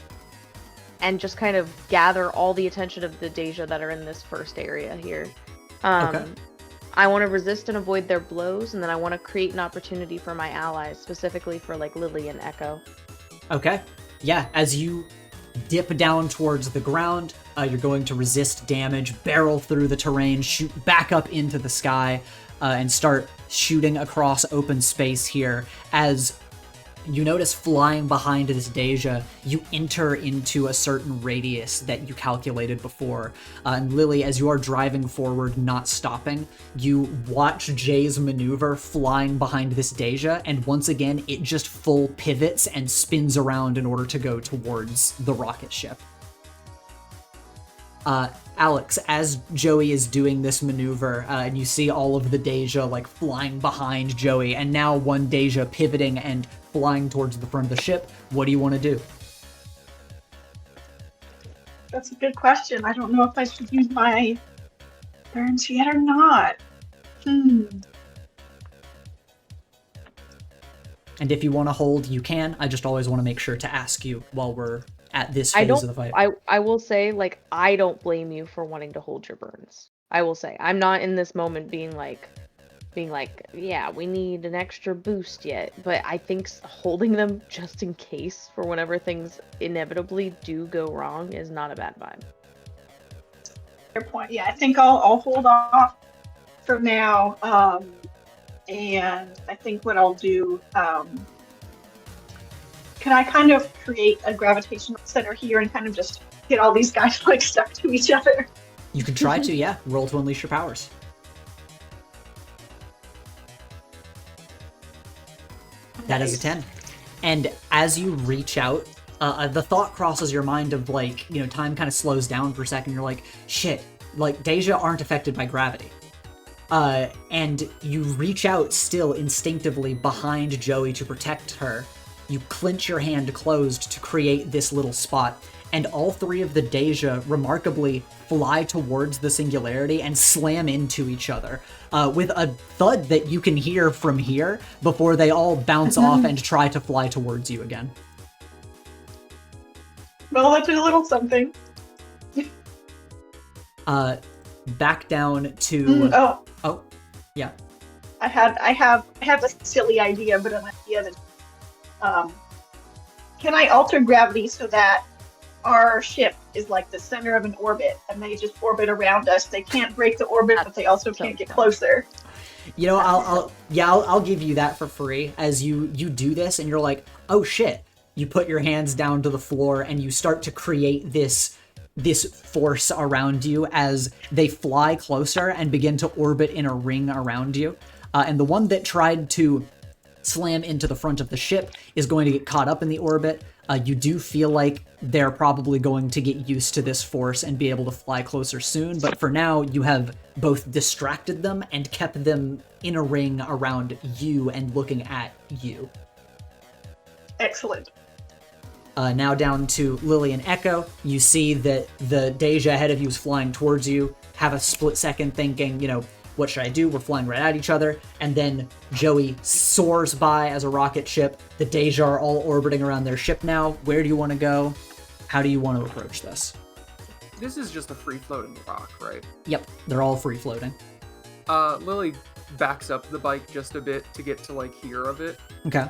and just kind of gather all the attention of the Dey'ja that are in this first area here. Okay. I want to resist and avoid their blows, and then I want to create an opportunity for my allies, specifically for like Lily and Echo. Okay. Yeah, as you dip down towards the ground, you're going to resist damage, barrel through the terrain, shoot back up into the sky, and start shooting across open space here as you notice flying behind this Dey'ja, you enter into a certain radius that you calculated before. And Lily, as you are driving forward, not stopping, you watch Jay's maneuver flying behind this Dey'ja, and once again, it just full pivots and spins around in order to go towards the rocket ship. Alex, as Joey is doing this maneuver, and you see all of the Dey'ja like flying behind Joey, and now one Dey'ja pivoting and flying towards the front of the ship, what do you want to do? That's a good question. I don't know if I should use my burns yet or not. And if you want to hold, you can. I just always want to make sure to ask you while we're at this phase of the fight. I will say, like, I don't blame you for wanting to hold your burns. I will say, I'm not in this moment being like, yeah, we need an extra boost yet. But I think holding them just in case for whenever things inevitably do go wrong is not a bad vibe. Fair point. Yeah, I think I'll hold off for now. And I think what I'll do, can I kind of create a gravitational center here and kind of just get all these guys like stuck to each other? You can try to, yeah. Roll to unleash your powers. That is a 10. And as you reach out, the thought crosses your mind of like, you know, time kind of slows down for a second. You're like, shit, like Dey'ja aren't affected by gravity. And you reach out still instinctively behind Joey to protect her. You clench your hand closed to create this little spot, and all three of the Dey'ja remarkably fly towards the singularity and slam into each other, with a thud that you can hear from here before they all bounce off and try to fly towards you again. Well, that's a little something. Back down to... Oh, yeah. I have a silly idea, but an idea that can I alter gravity so that our ship is like the center of an orbit and they just orbit around us? They can't break the orbit, but they also can't get closer. You know, I'll give you that for free as you do this, and you're like, oh shit. You put your hands down to the floor and you start to create this force around you as they fly closer and begin to orbit in a ring around you. And the one that tried to slam into the front of the ship is going to get caught up in the orbit. You do feel like they're probably going to get used to this force and be able to fly closer soon, but for now you have both distracted them and kept them in a ring around you and looking at you. Excellent. Now down to Lily and Echo. You see that the Dey'ja ahead of you is flying towards you, have a split second thinking, you know, what should I do? We're flying right at each other. And then Joey soars by as a rocket ship. The Dey'ja are all orbiting around their ship now. Where do you want to go? How do you want to approach this? This is just a free-floating rock, right? Yep, they're all free-floating. Lily backs up the bike just a bit to get to, like, here of it. Okay.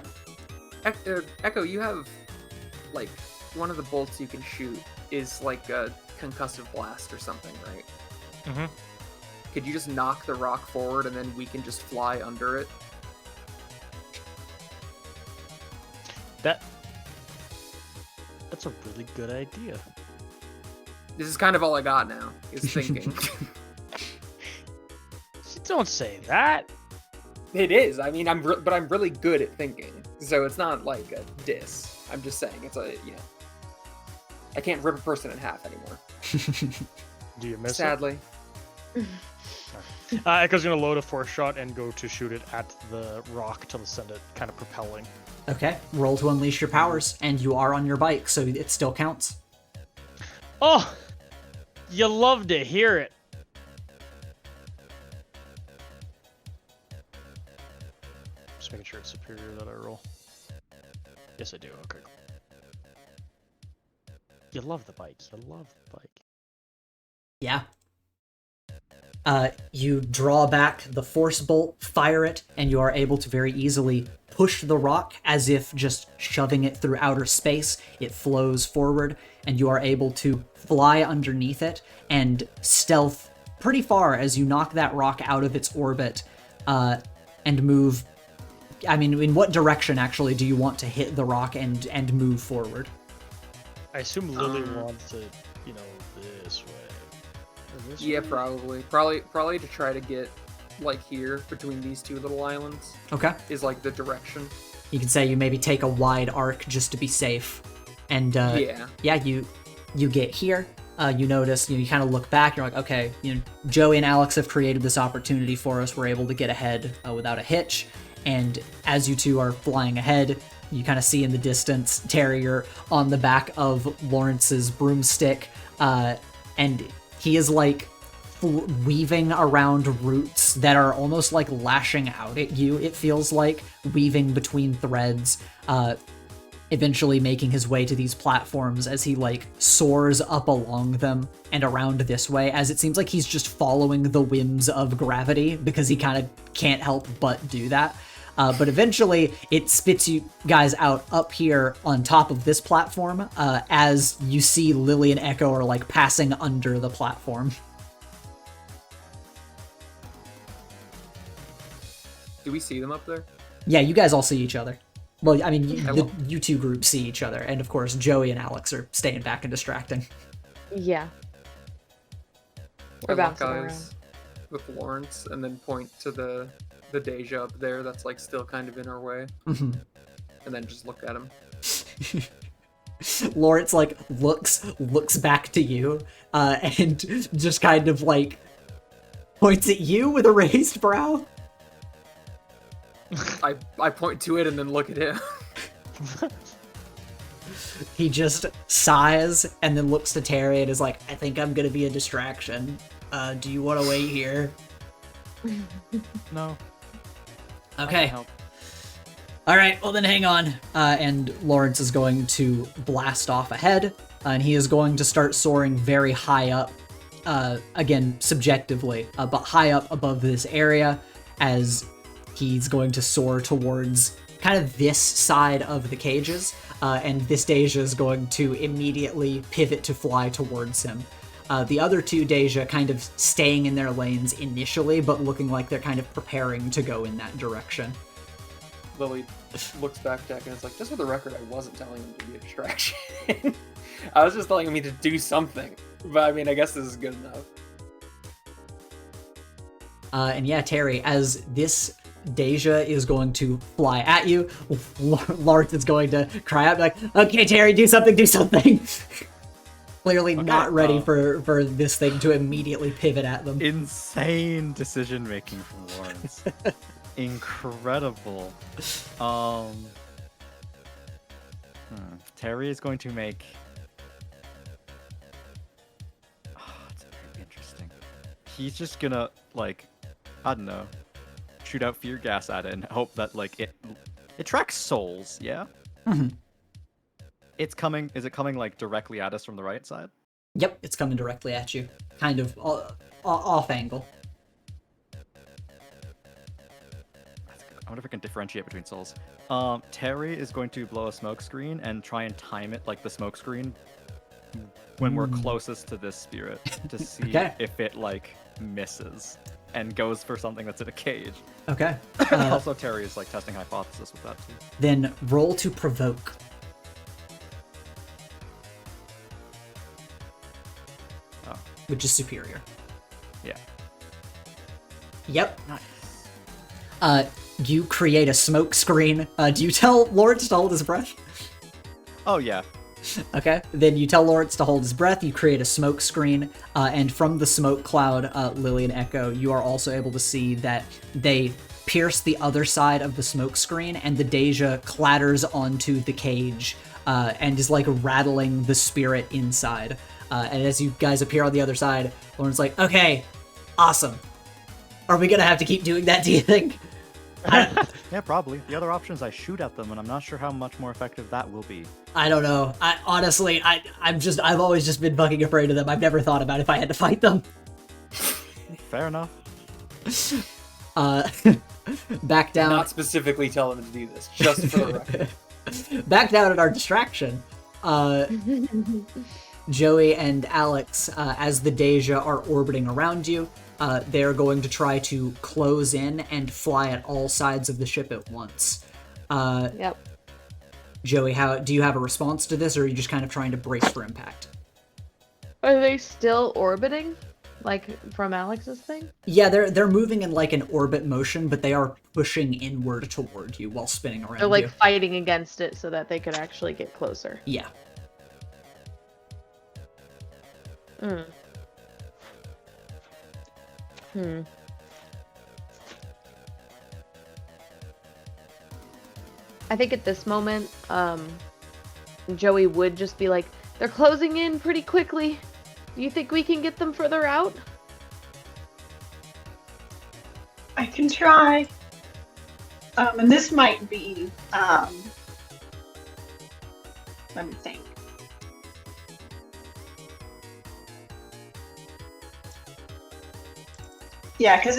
Echo, you have, like, one of the bolts you can shoot is, like, a concussive blast or something, right? Mm-hmm. Could you just knock the rock forward and then we can just fly under it? That's a really good idea. This is kind of all I got now, is thinking. Don't say that. It is. I mean, I'm really good at thinking. So it's not like a diss. I'm just saying it's a, you know. I can't rip a person in half anymore. Do you miss Sadly. it? Echo's gonna load a force shot and go to shoot it at the rock to send it kind of propelling. Okay, roll to unleash your powers, and you are on your bike, so it still counts. Oh, you love to hear it. Just making sure it's superior that I roll. Yes, I do. Okay. You love the bike. You love the bike. Yeah. You draw back the force bolt, fire it, and you are able to very easily push the rock as if just shoving it through outer space. It flows forward, and you are able to fly underneath it and stealth pretty far as you knock that rock out of its orbit. and move. I mean, in what direction actually do you want to hit the rock and move forward? I assume Lily wants to, this way. Or this Yeah, way? probably to try to get like here between these two little islands Okay. is like the direction. You can say you maybe take a wide arc just to be safe, and Yeah. you get here. You notice, you kind of look back. You're like, okay, Joey and Alex have created this opportunity for us. We're able to get ahead without a hitch. And as you two are flying ahead, you kind of see in the distance Terry, you're on the back of Lawrence's broomstick, and he is like weaving around roots that are almost like lashing out at you. It feels like weaving between threads, eventually making his way to these platforms as he like soars up along them and around this way, as it seems like he's just following the whims of gravity because he kind of can't help but do that. But eventually it spits you guys out up here on top of this platform, as you see Lily and Echo are like passing under the platform. Do we see them up there? Yeah, you guys all see each other. Well, I mean, you two groups see each other, and of course, Joey and Alex are staying back and distracting. Yeah. We're I lock bouncing around. eyes with Lawrence and then point to the Dey'ja up there that's like still kind of in our way, Mm-hmm. and then just look at him. Lawrence like looks back to you, and just kind of like points at you with a raised brow. I point to it and then look at him. He just sighs and then looks to Terry and is like, I think I'm gonna be a distraction. Do you want to wait here? No. I Okay. can help. All right, well then hang on. And Lawrence is going to blast off ahead, and he is going to start soaring very high up, again, subjectively, but high up above this area, as he's going to soar towards kind of this side of the cages, and this Dey'ja is going to immediately pivot to fly towards him. The other two Dey'ja kind of staying in their lanes initially, but looking like they're kind of preparing to go in that direction. Lily looks back to Echo and is like, just for the record, I wasn't telling him to be a distraction. I was just telling him to do something. But I mean, I guess this is good enough. And yeah, Terry, as this Dey'ja is going to fly at you, Lawrence is going to cry out like, okay, Terry, do something. Clearly Okay, not ready for this thing to immediately pivot at them. Insane decision making from Lawrence. Incredible. Terry is going to make. It's very interesting. He's just gonna like, I don't know, shoot out fear gas at it and hope that like it tracks souls. Yeah. Mhm. It's coming. Is it coming like directly at us from the right side? Yep, it's coming directly at you, kind of off angle. I wonder if I can differentiate between souls. Terry is going to blow a smoke screen and try and time it like the smoke screen when we're closest to this spirit to see Okay. if it like misses and goes for something that's in a cage. Okay. Also, Terry is like testing hypothesis with that too. Then roll to provoke. Oh. Which is superior. Yeah. Yep. Nice. You create a smoke screen. Do you tell Lawrence to hold his breath? Oh yeah. Okay. Then you tell Lawrence to hold his breath. You create a smoke screen, and from the smoke cloud, Lily and Echo, you are also able to see that they pierce the other side of the smoke screen, and the Dey'ja clatters onto the cage, and is like rattling the spirit inside. And as you guys appear on the other side, Lawrence is like, okay, awesome. Are we gonna have to keep doing that, do you think? Yeah, probably. The other option is I shoot at them, and I'm not sure how much more effective that will be. I don't know. I've always just been fucking afraid of them. I've never thought about if I had to fight them. Fair enough. Back down. Not specifically tell him to do this, just for the record. Back down at our distraction. Joey and Alex, as the Dey'ja are orbiting around you, they're going to try to close in and fly at all sides of the ship at once. Yep. Joey, how do you have a response to this, or are you just kind of trying to brace for impact? Are they still orbiting? Like from Alex's thing? Yeah, they're moving in like an orbit motion, but they are pushing inward toward you while spinning around They're like you. fighting against it so that they could actually get closer. Yeah. I think at this moment, Joey would just be like, they're closing in pretty quickly. Do you think we can get them further out? I can try. And this might be, let me think. Yeah, because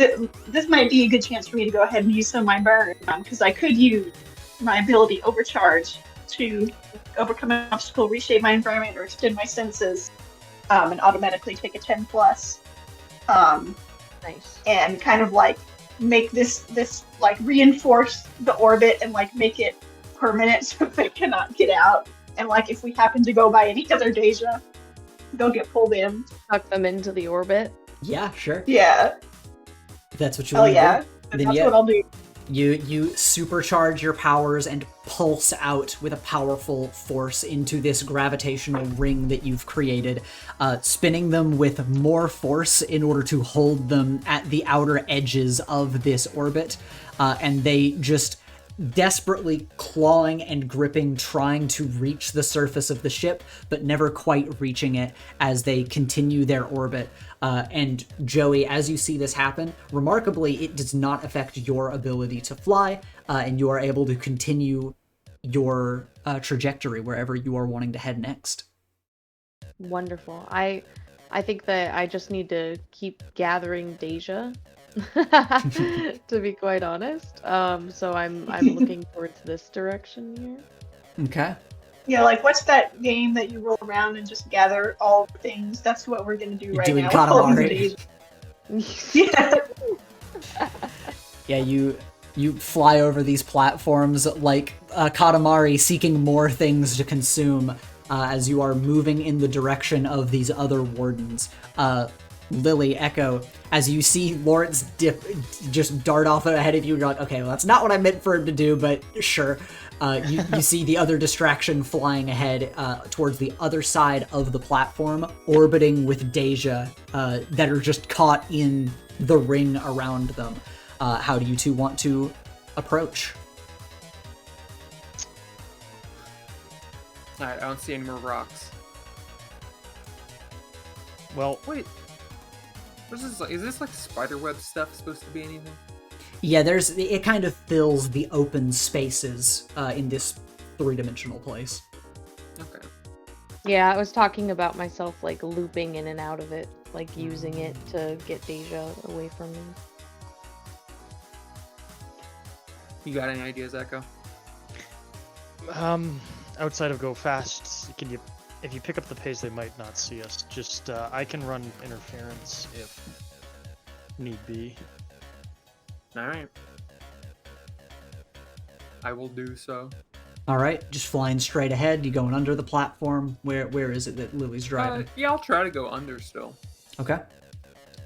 this might be a good chance for me to go ahead and use some of my burn, because I could use my ability Overcharge to overcome an obstacle, reshape my environment, or extend my senses, and automatically take a 10 plus. Nice. And kind of like make this like reinforce the orbit and like make it permanent so they cannot get out. And like if we happen to go by any other Dey'ja, they'll get pulled in. Tuck them into the orbit. Yeah, sure. Yeah. If that's what you Oh want to yeah. do. That's Then yeah. what I'll do. You supercharge your powers and pulse out with a powerful force into this gravitational ring that you've created, spinning them with more force in order to hold them at the outer edges of this orbit, and they just desperately clawing and gripping, trying to reach the surface of the ship, but never quite reaching it as they continue their orbit. And Joey, as you see this happen, remarkably, it does not affect your ability to fly, and you are able to continue your trajectory wherever you are wanting to head next. Wonderful. I think that I just need to keep gathering Dey'ja, to be quite honest. So I'm looking towards this direction here. Okay. Yeah, like what's that game that you roll around and just gather all the things? That's what we're gonna do You're right doing now. Katamari. Yeah. Yeah, you fly over these platforms like Katamari, seeking more things to consume as you are moving in the direction of these other wardens. Lily, Echo, as you see Lawrence just dart off ahead of you, you're like, okay, well, that's not what I meant for him to do, but sure. You see the other distraction flying ahead towards the other side of the platform, orbiting with Dey'ja that are just caught in the ring around them. How do you two want to approach? Alright, I don't see any more rocks. Well, Wait. What's this like? Is this like spiderweb stuff supposed to be anything? Yeah, it kind of fills the open spaces in this three-dimensional place. Okay. Yeah, I was talking about myself like looping in and out of it, like using it to get Dey'ja away from me. You got any ideas, Echo? outside of go fast, if you pick up the pace, they might not see us. Just I can run interference if need be. Alright. I will do so. All right, just flying straight ahead. You going under the platform? Where is it that Lily's driving? Yeah, I'll try to go under still. Okay.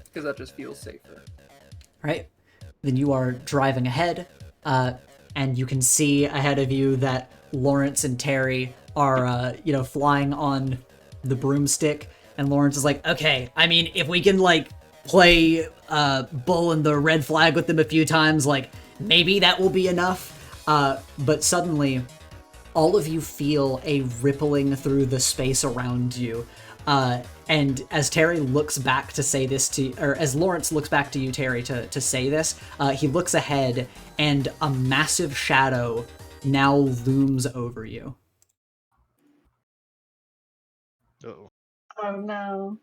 Because that just feels safer. All right. Then you are driving ahead, and you can see ahead of you that Lawrence and Terry are, flying on the broomstick. And Lawrence is like, okay, I mean, if we can, play Bull and the red flag with them a few times, maybe that will be enough. But suddenly, all of you feel a rippling through the space around you. And as Terry looks back to say this or as Lawrence looks back to you, Terry, to say this, he looks ahead and a massive shadow now looms over you. Uh-oh. Oh no.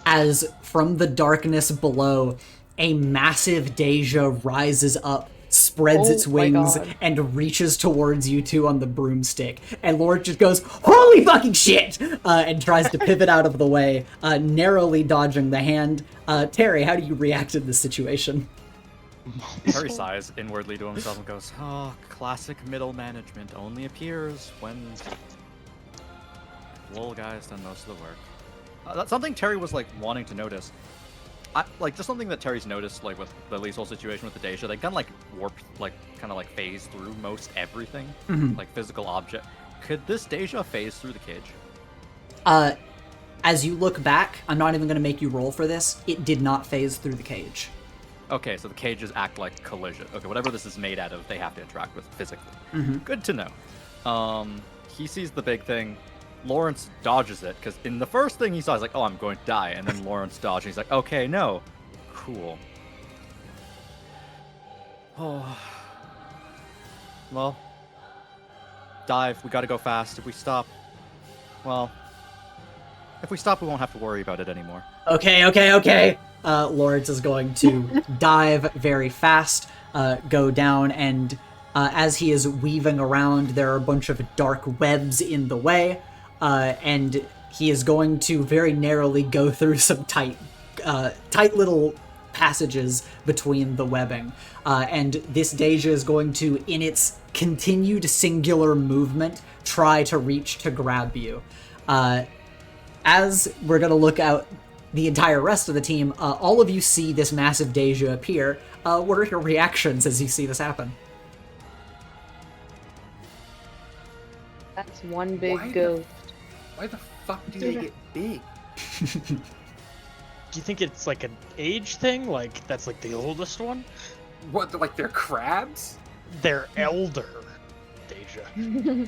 As from the darkness below, a massive Dey'ja rises up, spreads Oh its my wings God. and reaches towards you two on the broomstick. And Lord just goes, "Holy fucking shit!" And tries to pivot out of the way, narrowly dodging the hand. Terry, how do you react to this situation? Terry sighs inwardly to himself and goes, "Oh, classic middle management only appears when little guy's done most of the work." That's something Terry was like wanting to notice. Just something that Terry's noticed, like with the Liesel situation with the Dey'ja, they kind of like warp, like kind of like phase through most everything, like physical object. Could this Dey'ja phase through the cage? As you look back, I'm not even going to make you roll for this. It did not phase through the cage. Okay, so the cages act like collision. Okay, whatever this is made out of, they have to interact with physically. Good to know. He sees the big thing. Lawrence dodges it, because in the first thing he saw, he's like, "Oh, I'm going to die." And then Lawrence dodges, he's like, "Okay, no. Cool." Oh. Well. Dive, we gotta go fast. If we stop, well... If we stop, we won't have to worry about it anymore. Okay. Lawrence is going to dive very fast, go down, and as he is weaving around, there are a bunch of dark webs in the way, and he is going to very narrowly go through some tight little passages between the webbing. And this Dey'ja is going to, in its continued singular movement, try to reach to grab you. As we're going to look out the entire rest of the team, all of you see this massive Dey'ja appear. What are your reactions as you see this happen? That's one big ghost. Why the fuck do they get big? Do you think it's like an age thing? Like that's like the oldest one? What, like they're crabs? They're elder, Dey'ja.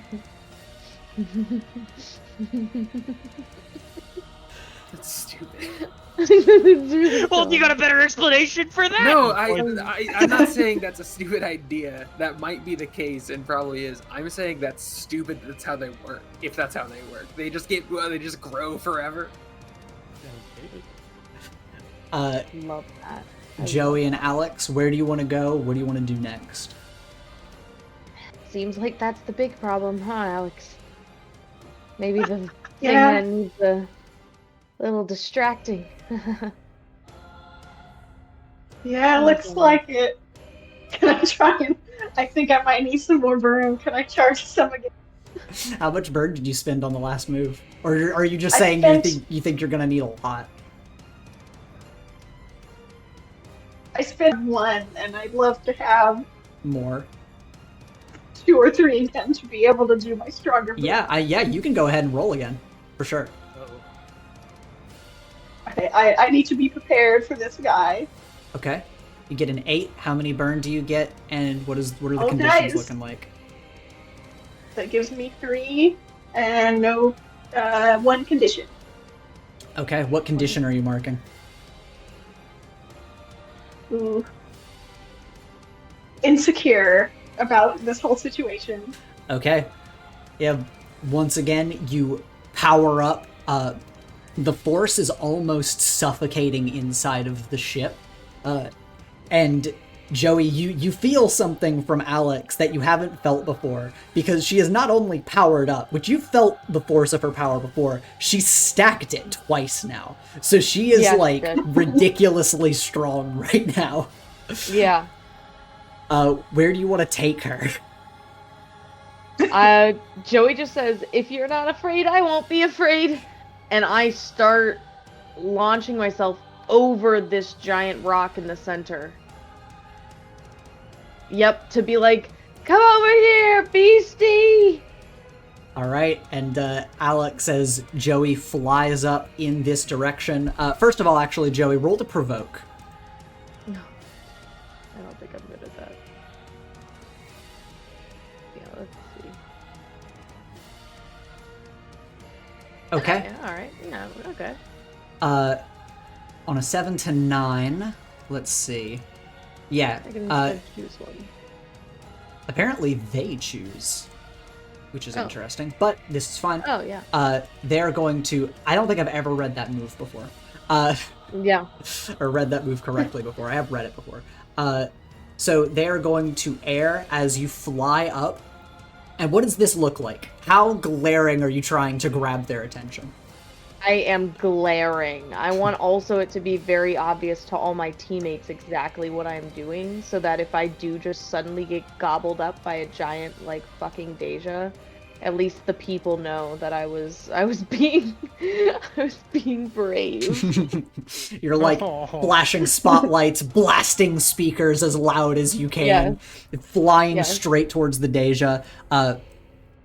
That's stupid. Well, you got a better explanation for that? No, I'm not saying that's a stupid idea. That might be the case, and probably is. I'm saying that's stupid. That's how they work. If that's how they work, they just grow forever. Love that. Joey and Alex, where do you want to go? What do you want to do next? Seems like that's the big problem, huh, Alex? Maybe the thing Yeah. that needs a little distracting. Yeah, looks like it. Can I try and... I think I might need some more broom. Can I charge some again? How much burn did you spend on the last move? Or are you just I saying spent- you think you're going to need a lot? I spent one, and I'd love to have More? 2 or 3 again to be able to do my stronger. Yeah, you can go ahead and roll again. For sure. I need to be prepared for this guy. Okay. You get an 8. How many burn do you get? And what are the Oh, conditions nice. looking like? That gives me 3 and no 1 condition. Okay, what condition are you marking? Ooh. Insecure about this whole situation. Okay. Yeah, once again, you power up. The force is almost suffocating inside of the ship. And Joey, you feel something from Alex that you haven't felt before, because she is not only powered up, which you felt the force of her power before, she's stacked it twice now. So she is Yeah, she like did. ridiculously strong right now. Yeah. Where do you want to take her? Joey just says, "If you're not afraid, I won't be afraid." And I start launching myself over this giant rock in the center. Yep, to be like, "Come over here, beastie!" All right, and Alex, as Joey flies up in this direction. First of all, actually, Joey, roll to provoke. No. I don't think I'm good at that. Yeah, let's see. Okay. Yeah, alright. Yeah, okay. On a 7 to 9, let's see. Yeah, I can instead choose one. apparently they choose, which is interesting, but this is fine. Oh, yeah. They're going to... I don't think I've ever read that move before. Yeah. Or read that move correctly before. I have read it before. So they are going to air as you fly up. And what does this look like? How glaring are you trying to grab their attention? I am glaring. I want also it to be very obvious to all my teammates exactly what I'm doing, so that if I do just suddenly get gobbled up by a giant, like, fucking Dey'ja, at least the people know that I was being I was being brave. You're like flashing spotlights, blasting speakers as loud as you can, flying straight towards the Dey'ja.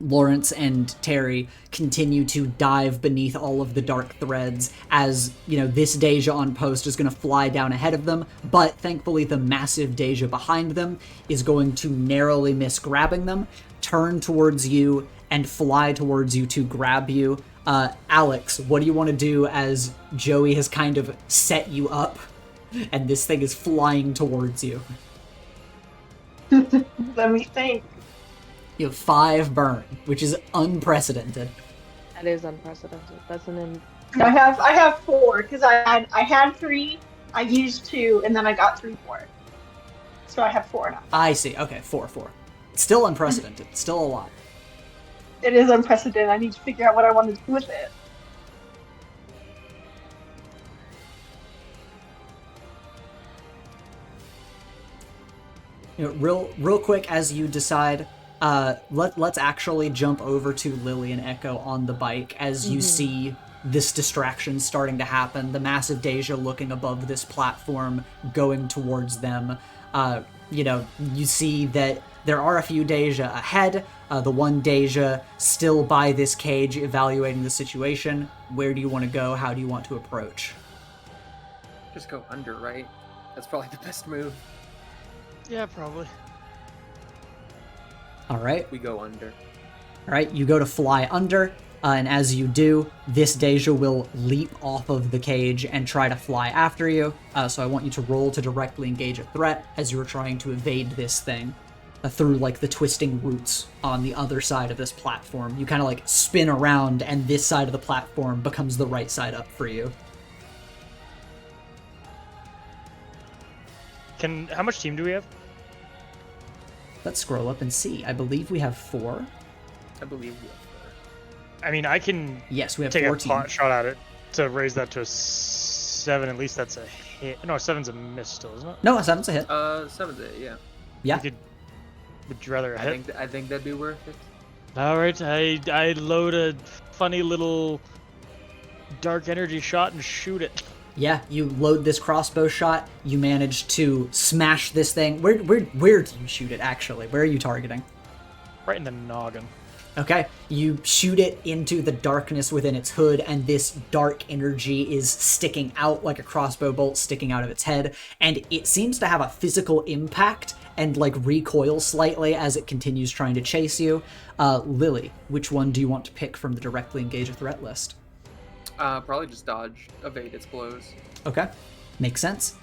Lawrence and Terry continue to dive beneath all of the dark threads as, you know, this Dey'ja on post is going to fly down ahead of them, but thankfully the massive Dey'ja behind them is going to narrowly miss grabbing them, turn towards you, and fly towards you to grab you. Alex, what do you want to do as Joey has kind of set you up and this thing is flying towards you? Let me think. You have 5 burn, which is unprecedented. That is unprecedented. That's I have 4 because I had 3, I used 2, and then I got 3 more. So I have 4 now. I see. Okay, 4. Still unprecedented. Still a lot. It is unprecedented. I need to figure out what I want to do with it. You know, real quick as you decide. Let's actually jump over to Lily and Echo on the bike as you see this distraction starting to happen. The massive Dey'ja looking above this platform, going towards them. You know, you see that there are a few Dey'ja ahead. The one Dey'ja still by this cage, evaluating the situation. Where do you want to go? How do you want to approach? Just go under, right? That's probably the best move. Yeah, probably. All right. We go under. All right, you go to fly under, and as you do, this Dey'ja will leap off of the cage and try to fly after you. So I want you to roll to directly engage a threat as you are trying to evade this thing through, like, the twisting roots on the other side of this platform. You kind of, like, spin around, and this side of the platform becomes the right side up for you. How much team do we have? Let's scroll up and see. I believe we have 4. I believe we have 4. I mean, I can Yes, we have take 14. a pot shot at it to raise that to a 7. At least that's a hit. No, 7's a miss still, isn't it? No, 7's a hit. 7's it, yeah. Yeah. Would you rather a hit? I think that'd be worth it. All right, I load a funny little dark energy shot and shoot it. Yeah, you load this crossbow shot, you manage to smash this thing. Where do you shoot it, actually? Where are you targeting? Right in the noggin. Okay, you shoot it into the darkness within its hood, and this dark energy is sticking out like a crossbow bolt sticking out of its head, and it seems to have a physical impact and, like, recoil slightly as it continues trying to chase you. Lily, which one do you want to pick from the directly engage a threat list? Probably just dodge, evade its blows. Okay, makes sense.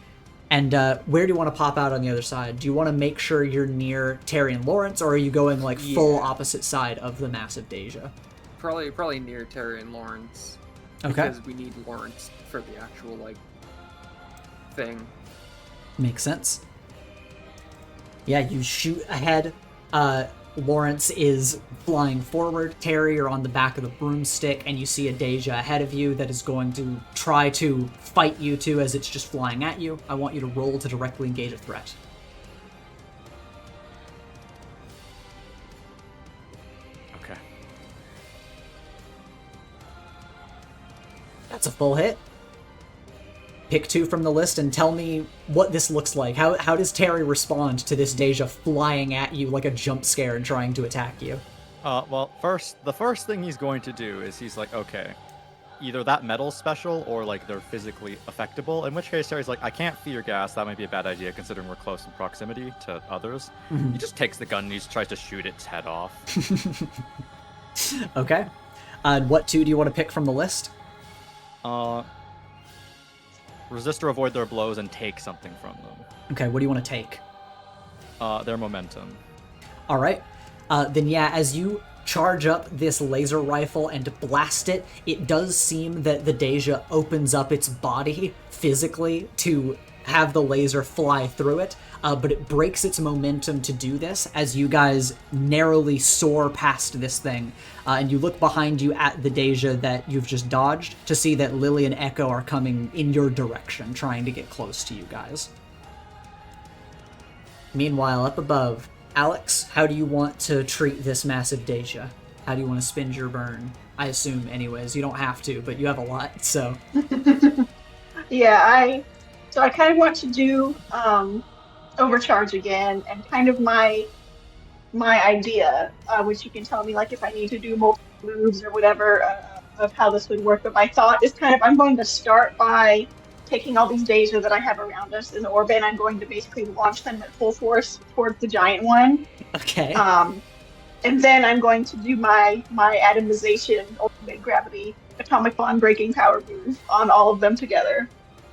And where do you want to pop out on the other side? Do you want to make sure you're near Terry and Lawrence, or are you going, like, full opposite side of the massive Dey'ja? Probably near Terry and Lawrence. Okay. Because we need Lawrence for the actual, like, thing. Makes sense. Yeah, you shoot ahead. Lawrence is flying forward. Terry, you're on the back of the broomstick, and you see a Dey'ja ahead of you that is going to try to fight you two as it's just flying at you. I want you to roll to directly engage a threat. Okay. That's a full hit. Pick 2 from the list and tell me what this looks like. How does Terry respond to this Dey'ja flying at you like a jump scare and trying to attack you? Well, the first thing he's going to do is he's like, okay, either that metal's special or, like, they're physically affectable, in which case Terry's like, I can't fear gas, that might be a bad idea considering we're close in proximity to others. Mm-hmm. He just takes the gun and he just tries to shoot its head off. Okay. What 2 do you want to pick from the list? Resist or avoid their blows and take something from them. Okay, what do you want to take? Their momentum. All right. Then yeah, as you charge up this laser rifle and blast it, it does seem that the Dey'ja opens up its body physically to have the laser fly through it. but it breaks its momentum to do this as you guys narrowly soar past this thing, and you look behind you at the Dey'ja that you've just dodged to see that Lily and Echo are coming in your direction, trying to get close to you guys. Meanwhile, up above, Alex, how do you want to treat this massive Dey'ja? How do you want to spend your burn? I assume, anyways. You don't have to, but you have a lot, so... Yeah, I kind of want to do overcharge again, and kind of my idea, which you can tell me like if I need to do multiple moves or whatever of how this would work. But my thought is kind of I'm going to start by taking all these Dey'ja that I have around us in orbit, and I'm going to basically launch them at full force towards the giant one. Okay. And then I'm going to do my atomization, ultimate gravity, atomic bond breaking power move on all of them together.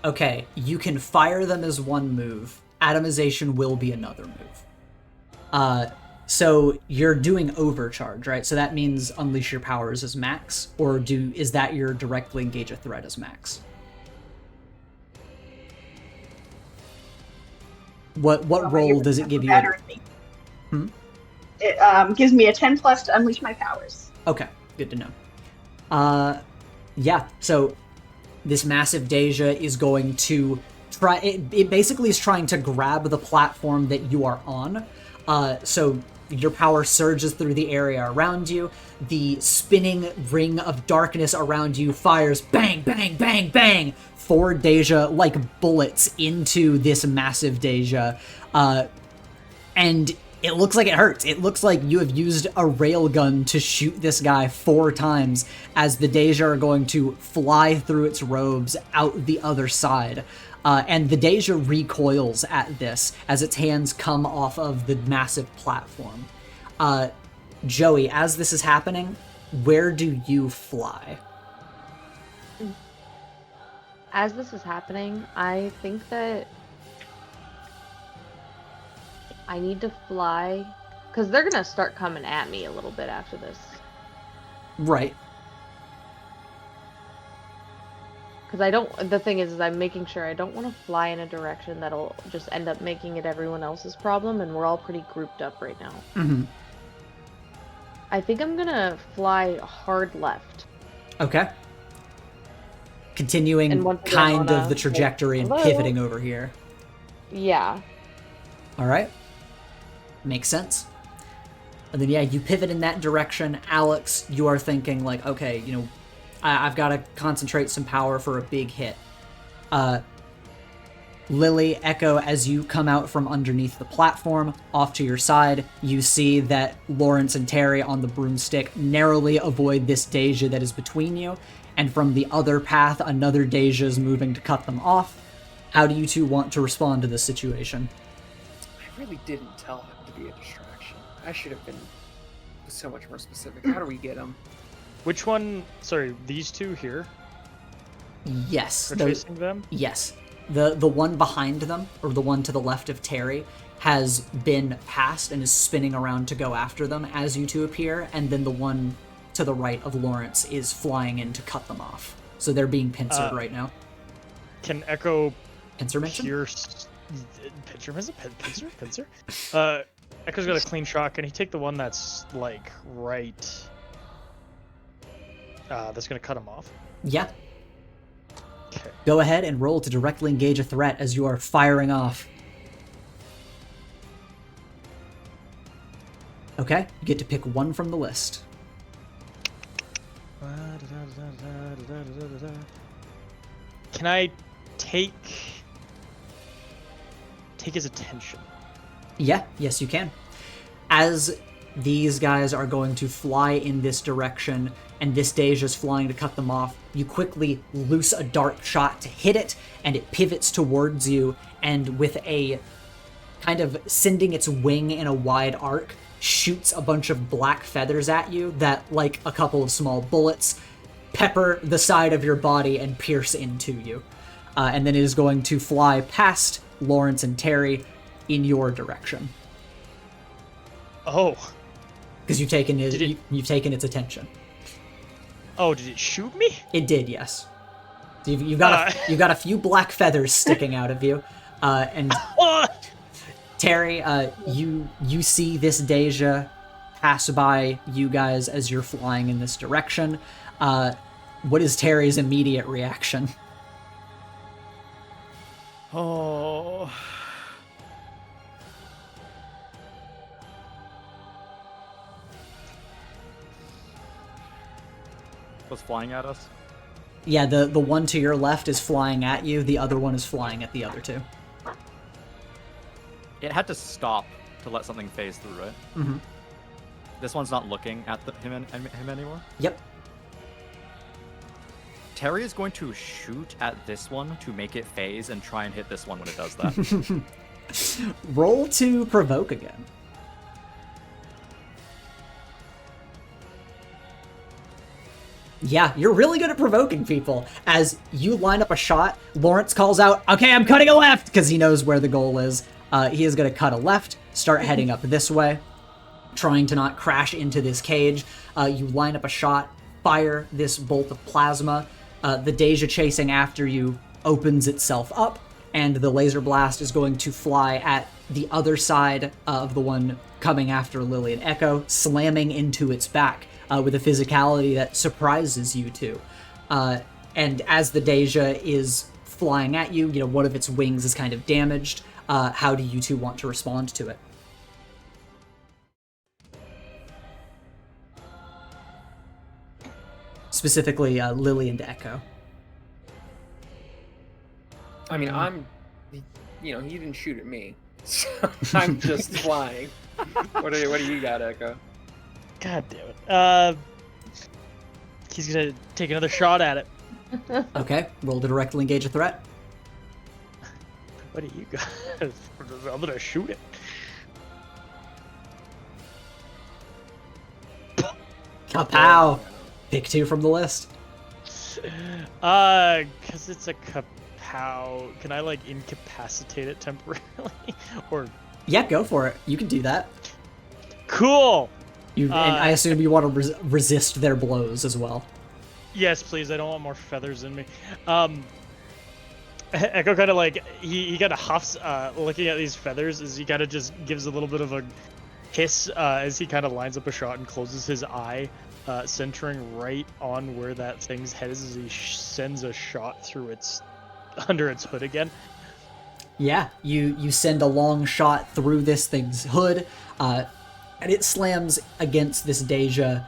Okay, you can fire them as one move. Atomization will be another move. So you're doing overcharge, right? So that means unleash your powers as max, or is that your directly engage a threat as max? What role does it give you? It gives me a 10 plus to unleash my powers. Okay, good to know. Yeah, so this massive Dey'ja is going to try... It basically is trying to grab the platform that you are on. So your power surges through the area around you. The spinning ring of darkness around you fires bang, bang, bang, bang! 4 Dey'ja like bullets into this massive Dey'ja. And it looks like it hurts. It looks like you have used a railgun to shoot this guy 4 times as the Dey'ja are going to fly through its robes out the other side. And the Dey'ja recoils at this as its hands come off of the massive platform. Joey, as this is happening, where do you fly? As this is happening, I think that I need to fly, because they're gonna start coming at me a little bit after this. Right. Because the thing is I'm making sure I don't want to fly in a direction that'll just end up making it everyone else's problem, and we're all pretty grouped up right now. Mm-hmm. I think I'm gonna fly hard left. Okay. Continuing kind of the trajectory and pivoting over here. Yeah. All right. Makes sense. And then, yeah, you pivot in that direction. Alex, you are thinking, like, okay, you know, I've got to concentrate some power for a big hit. Lily, Echo, as you come out from underneath the platform, off to your side, you see that Lawrence and Terry on the broomstick narrowly avoid this Dey'ja that is between you, and from the other path, another Dey'ja is moving to cut them off. How do you two want to respond to this situation? I really didn't tell him to be a distraction. I should have been so much more specific. How do we get him? Which one? Sorry, these two here? Yes. Are chasing them? Yes. The one behind them, or the one to the left of Terry, has been passed and is spinning around to go after them as you two appear, and then the one to the right of Lawrence is flying in to cut them off. So they're being pincered right now. Can Echo Pincer mention? pierce... Pincer? Echo's got a clean shot. Can he take the one that's, like, right... that's gonna cut him off? Yeah. Okay. Go ahead and roll to directly engage a threat as you are firing off. Okay, you get to pick one from the list. Can I take his attention? Yeah, yes you can. As these guys are going to fly in this direction, and this Dey'ja is flying to cut them off, you quickly loose a dart shot to hit it, and it pivots towards you, and with a kind of sending its wing in a wide arc, shoots a bunch of black feathers at you that, like a couple of small bullets, pepper the side of your body and pierce into you. And then it is going to fly past Lawrence and Terry in your direction. Oh. Because you've taken its attention. Oh, did it shoot me? It did, yes. You've got a few black feathers sticking out of you, and Terry, you see this Dey'ja pass by you guys as you're flying in this direction. What is Terry's immediate reaction? Oh. Was flying at us? Yeah, the one to your left is flying at you. The other one is flying at the other two. It had to stop to let something phase through, right? Mm-hmm. This one's not looking at him anymore? Yep. Terry is going to shoot at this one to make it phase and try and hit this one when it does that. Roll to provoke again. Yeah, you're really good at provoking people. As you line up a shot, Lawrence calls out, "Okay, I'm cutting a left," because he knows where the goal is. He is going to cut a left, start heading up this way, trying to not crash into this cage. You line up a shot, fire this bolt of plasma. The Dey'ja chasing after you opens itself up, and the laser blast is going to fly at the other side of the one coming after Lily and Echo, slamming into its back with a physicality that surprises you two. And as the Dey'ja is flying at you, one of its wings is kind of damaged. How do you two want to respond to it? Specifically, Lily and Echo. I mean, he didn't shoot at me, so I'm just flying. What do you got, Echo? God damn it. He's gonna take another shot at it. Okay, roll to directly engage a threat. What do you got? I'm gonna shoot it. Kapow! Pick two from the list. Cause it's a kapow. Can I incapacitate it temporarily? Or Yeah, go for it. You can do that. cool. And I assume you want to resist their blows as well. Yes, please. I don't want more feathers in me. Echo kind of he kind of huffs, looking at these feathers as he kind of just gives a little bit of a hiss as he kind of lines up a shot and closes his eye, centering right on where that thing's head is as he sends a shot through under its hood again. Yeah, you send a long shot through this thing's hood, and it slams against this Dey'ja,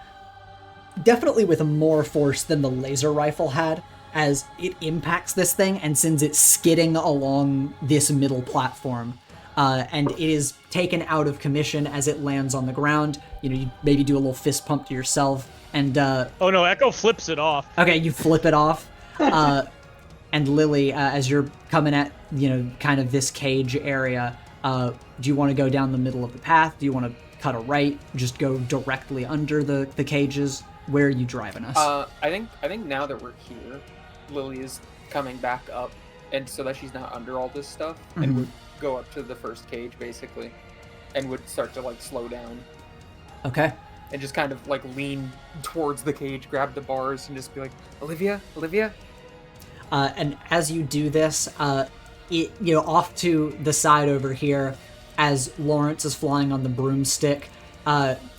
definitely with more force than the laser rifle had, as it impacts this thing and sends it skidding along this middle platform. And it is taken out of commission as it lands on the ground. You maybe do a little fist pump to yourself, and Oh no, Echo flips it off. okay, you flip it off. And Lily, as you're coming at, kind of this cage area, do you want to go down the middle of the path? Do you want to cut a right? Just go directly under the cages? Where are you driving us? I think now that we're here, Lily is coming back up, and so that she's not under all this stuff, and would go up to the first cage basically, and would start to slow down. Okay. And just kind of lean towards the cage, grab the bars, and just be like, Olivia. And as you do this, off to the side over here, as Lawrence is flying on the broomstick,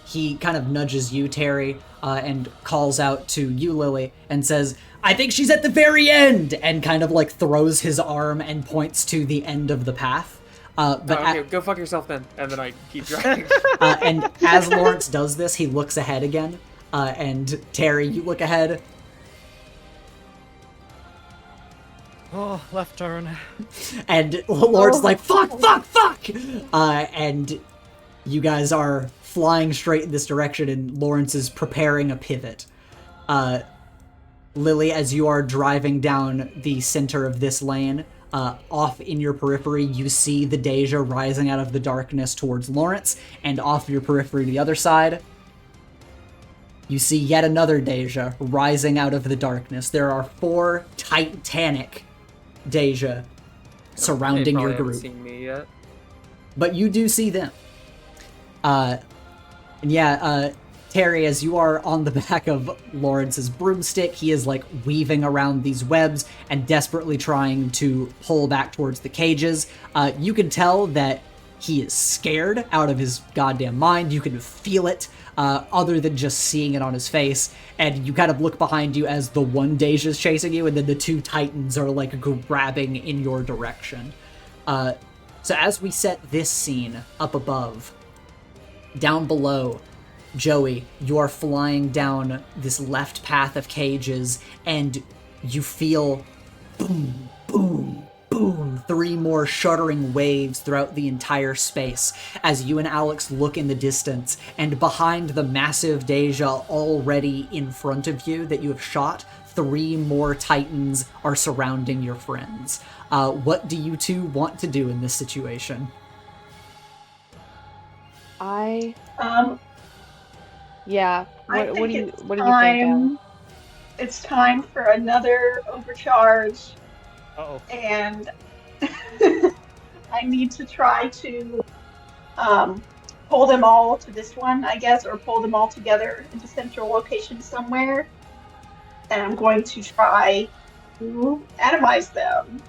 he kind of nudges you, Terry, and calls out to you, Lily, and says, "I think she's at the very end!" and kind of throws his arm and points to the end of the path. Okay, go fuck yourself then. And then I keep driving. And as Lawrence does this, he looks ahead again. And Terry, you look ahead. Oh, left turn. And Lawrence is like, fuck! And you guys are flying straight in this direction, and Lawrence is preparing a pivot. Lily, as you are driving down the center of this lane, off in your periphery, you see the Dey'ja rising out of the darkness towards Lawrence, and off your periphery to the other side, you see yet another Dey'ja rising out of the darkness. There are 4 titanic Dey'ja surrounding They your probably group. haven't seen me yet. But you do see them. Terry, as you are on the back of Lawrence's broomstick, he is weaving around these webs and desperately trying to pull back towards the cages. You can tell that he is scared out of his goddamn mind. You can feel it, other than just seeing it on his face. And you kind of look behind you as the one Dey'ja's chasing you, and then the two Titans are like grabbing in your direction. So as we set this scene up above, down below, Joey, you are flying down this left path of cages, and you feel boom, boom, boom, 3 more shuddering waves throughout the entire space as you and Alex look in the distance, and behind the massive Dey'ja already in front of you that you have shot, 3 more Titans are surrounding your friends. What do you two want to do in this situation? Yeah. I What think do you it's what do you think, Alan? It's time for another overcharge, Uh-oh. and I need to try to pull them all to this one, I guess, or pull them all together into central location somewhere. And I'm going to try to atomize them.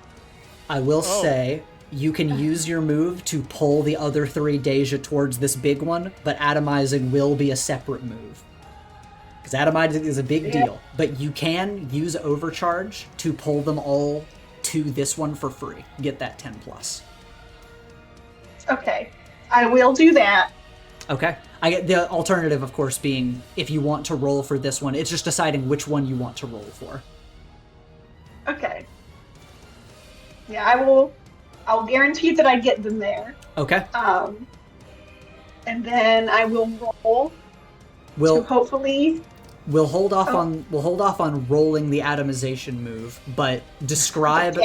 I will say, you can use your move to pull the other 3 Dey'ja towards this big one, but atomizing will be a separate move. Because atomizing is a big deal, but you can use overcharge to pull them all to this one for free. Get that 10+. Okay, I will do that. Okay. I get the alternative, of course, being if you want to roll for this one, it's just deciding which one you want to roll for. Okay. Yeah, I will. I'll guarantee that I get them there. Okay. And then I will roll to hopefully. We'll hold off on rolling the atomization move, but describe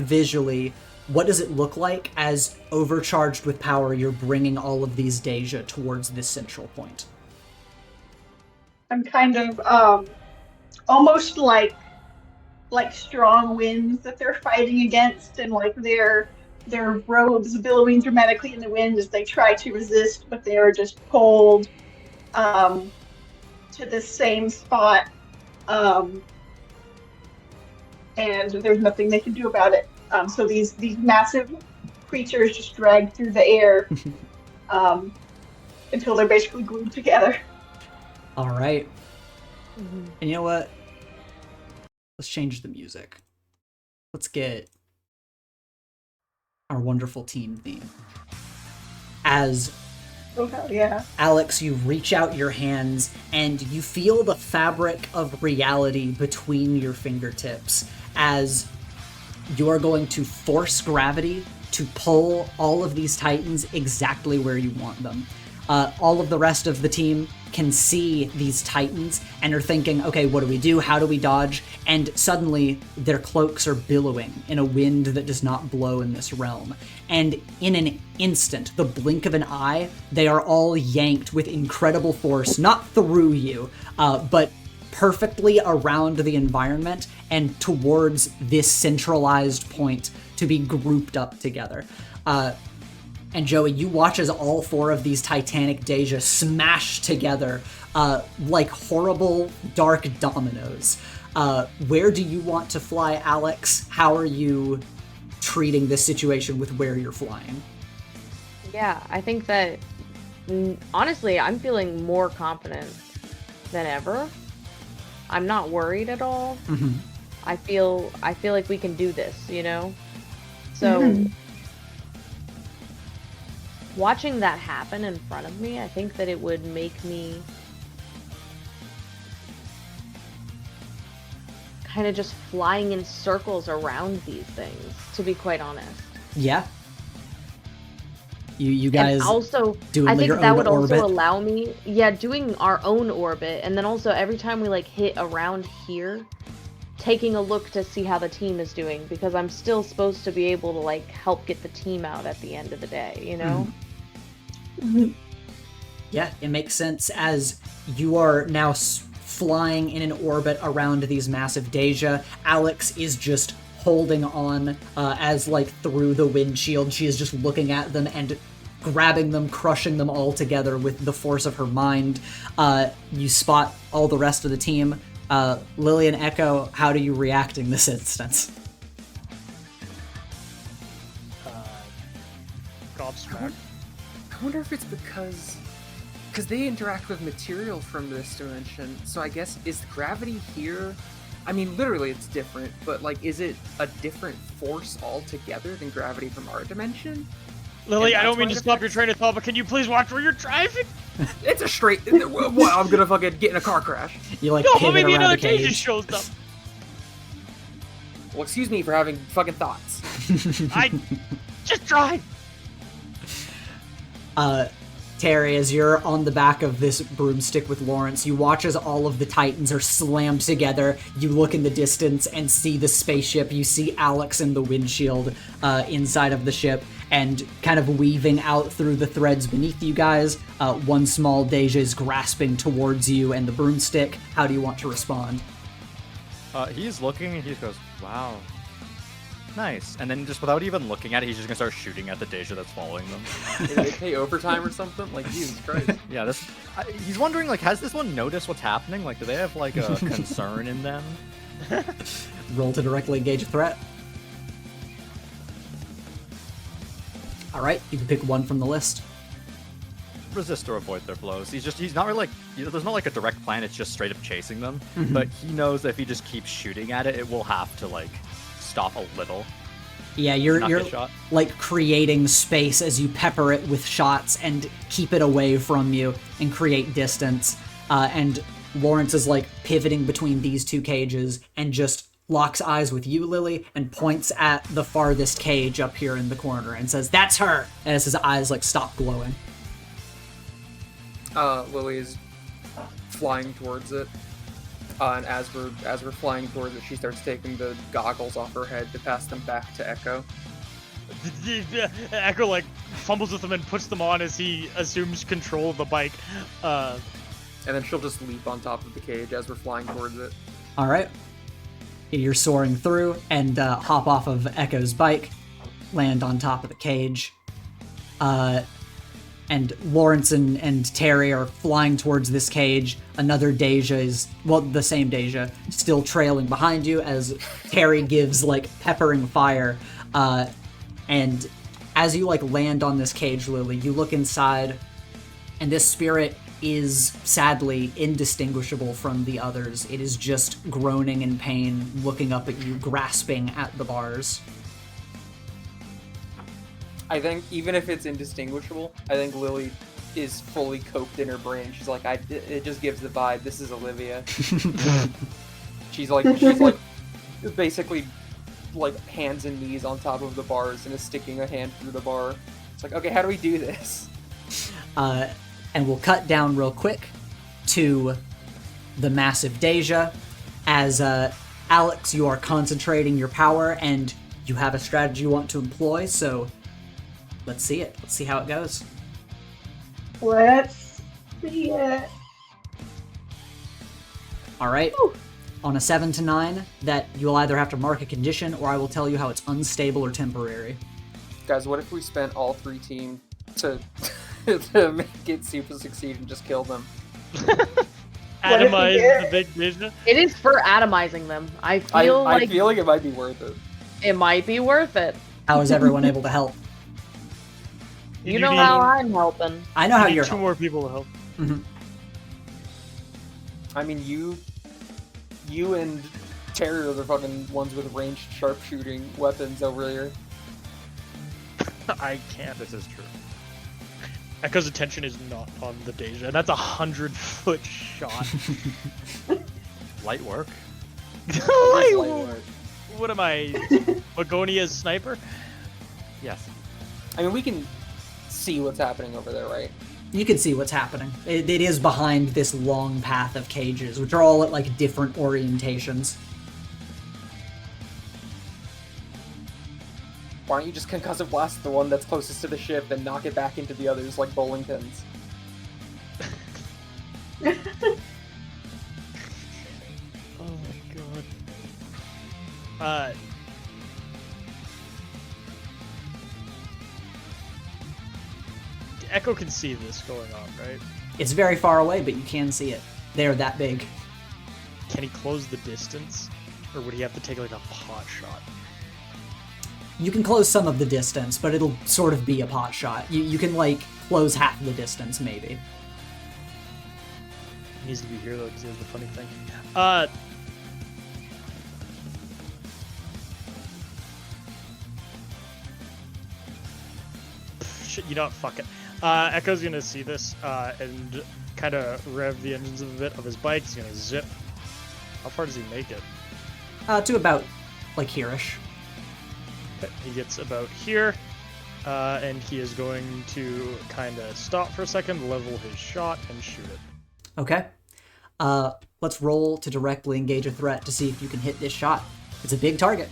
visually what does it look like as overcharged with power you're bringing all of these Dey'ja towards this central point. I'm kind of almost like strong winds that they're fighting against, and like their robes billowing dramatically in the wind as they try to resist, but they are just pulled to the same spot, and there's nothing they can do about it. So these massive creatures just drag through the air until they're basically glued together. All right. Mm-hmm. And you know what? Let's change the music. Let's get our wonderful team theme. As Alex, you reach out your hands and you feel the fabric of reality between your fingertips as you are going to force gravity to pull all of these Titans exactly where you want them. All of the rest of the team can see these Titans and are thinking, okay, what do we do? How do we dodge? And suddenly their cloaks are billowing in a wind that does not blow in this realm. And in an instant, the blink of an eye, they are all yanked with incredible force, not through you, but perfectly around the environment and towards this centralized point to be grouped up together. And Joey, you watch as all 4 of these Titanic Dey'ja smash together like horrible dark dominoes. Where do you want to fly, Alex? How are you treating this situation with where you're flying? Yeah, I think that, honestly, I'm feeling more confident than ever. I'm not worried at all. Mm-hmm. I feel like we can do this, you know? So, watching that happen in front of me, I think that it would make me kind of just flying in circles around these things, to be quite honest. Yeah. You guys and also, doing I think your that own would orbit. also allow me, doing our own orbit, and then also every time we like hit around here, taking a look to see how the team is doing, because I'm still supposed to be able to like help get the team out at the end of the day, you know? Mm-hmm. Yeah, it makes sense as you are now flying in an orbit around these massive Dey'ja. Alex is just holding on as like through the windshield. She is just looking at them and grabbing them, crushing them all together with the force of her mind. You spot all the rest of the team. Lily and Echo, how do you react in this instance? Gobs smack. I wonder if it's because they interact with material from this dimension. So I guess, is gravity here? I mean, literally it's different, but like, is it a different force altogether than gravity from our dimension? Lily, And I don't that's mean why to it stop your affects- train of thought, but can you please watch where you're driving? It's a straight. What? I'm gonna fucking get in a car crash. You like No, but pivot maybe around another the Dey'ja cage. shows up. Well, excuse me for having fucking thoughts. I just drive. Terry, as you're on the back of this broomstick with Lawrence, you watch as all of the Titans are slammed together. You look in the distance and see the spaceship. You see Alex in the windshield inside of the ship, and kind of weaving out through the threads beneath you guys, one small Dey'ja is grasping towards you and the broomstick. How do you want to respond? He's looking and he just goes, wow. Nice. And then just without even looking at it, he's just gonna start shooting at the Dey'ja that's following them. Did they pay overtime or something? Like, Jesus Christ. Yeah, he's wondering, like, has this one noticed what's happening? Like, do they have, like, a concern in them? Roll to directly engage a threat. Alright, you can pick one from the list. Resist or avoid their blows. He's not really, like, there's not, like, a direct plan, it's just straight up chasing them. But he knows that if he just keeps shooting at it, it will have to, like, stop a little. Yeah, Not you're get shot. like creating space as you pepper it with shots and keep it away from you and create distance. And Lawrence is like pivoting between these two cages and just locks eyes with you, Lily, and points at the farthest cage up here in the corner and says, "That's her!" And as his eyes like stop glowing. Lily is flying towards it. And as we're flying towards it, she starts taking the goggles off her head to pass them back to Echo. Echo like fumbles with them and puts them on as he assumes control of the bike. And then she'll just leap on top of the cage as we're flying towards it. Alright. You're soaring through and hop off of Echo's bike, land on top of the cage. And Lawrence and Terry are flying towards this cage. Another Dey'ja is, well, the same Dey'ja, still trailing behind you as Terry gives, like, peppering fire. And as you, like, land on this cage, Lily, you look inside, and this spirit is, sadly, indistinguishable from the others. It is just groaning in pain, looking up at you, grasping at the bars. I think even if it's indistinguishable, I think Lily is fully coped in her brain. She's like, it just gives the vibe. This is Olivia. she's like basically like hands and knees on top of the bars and is sticking a hand through the bar. It's like, okay, how do we do this? And we'll cut down real quick to the massive Dey'ja. As Alex, you are concentrating your power and you have a strategy you want to employ, so let's see it. Let's see how it goes. Let's see it. Alright. On a 7 to 9, that you'll either have to mark a condition or I will tell you how it's unstable or temporary. Guys, what if we spent all three team to to make it super succeed and just kill them? Atomize the big vision. It is for atomizing them. I I feel feel like it might be worth it. it might be worth it. How is everyone able to help? You know how I'm helping. I know how need you're two helping. more people to help. I mean, you and Terry are the fucking ones with ranged sharpshooting weapons over here. I can't. This is true. Echo's attention is not on the Dey'ja, and that's 100-foot shot. Light work. It is light work. What am I, Begonia's sniper? Yes. I mean, we can see what's happening over there, right? You can see what's happening. It is behind this long path of cages, which are all at like different orientations. Why don't you just concussive blast the one that's closest to the ship and knock it back into the others like bowling pins? Oh my god. Echo can see this going on, right? It's very far away, but you can see it. They're that big. Can he close the distance? Or would he have to take like a pot shot? You can close some of the distance, but it'll sort of be a pot shot. You can, like, close half the distance, maybe. He needs to be here, though, because he has the funny thing. Shit, you know what? Fuck it. Echo's gonna see this and kind of rev the engines a bit of his bike. He's gonna zip. How far does he make it? To about, like, here-ish. Okay, he gets about here, and he is going to kind of stop for a second, level his shot, and shoot it. Okay. Let's roll to directly engage a threat to see if you can hit this shot. It's a big target.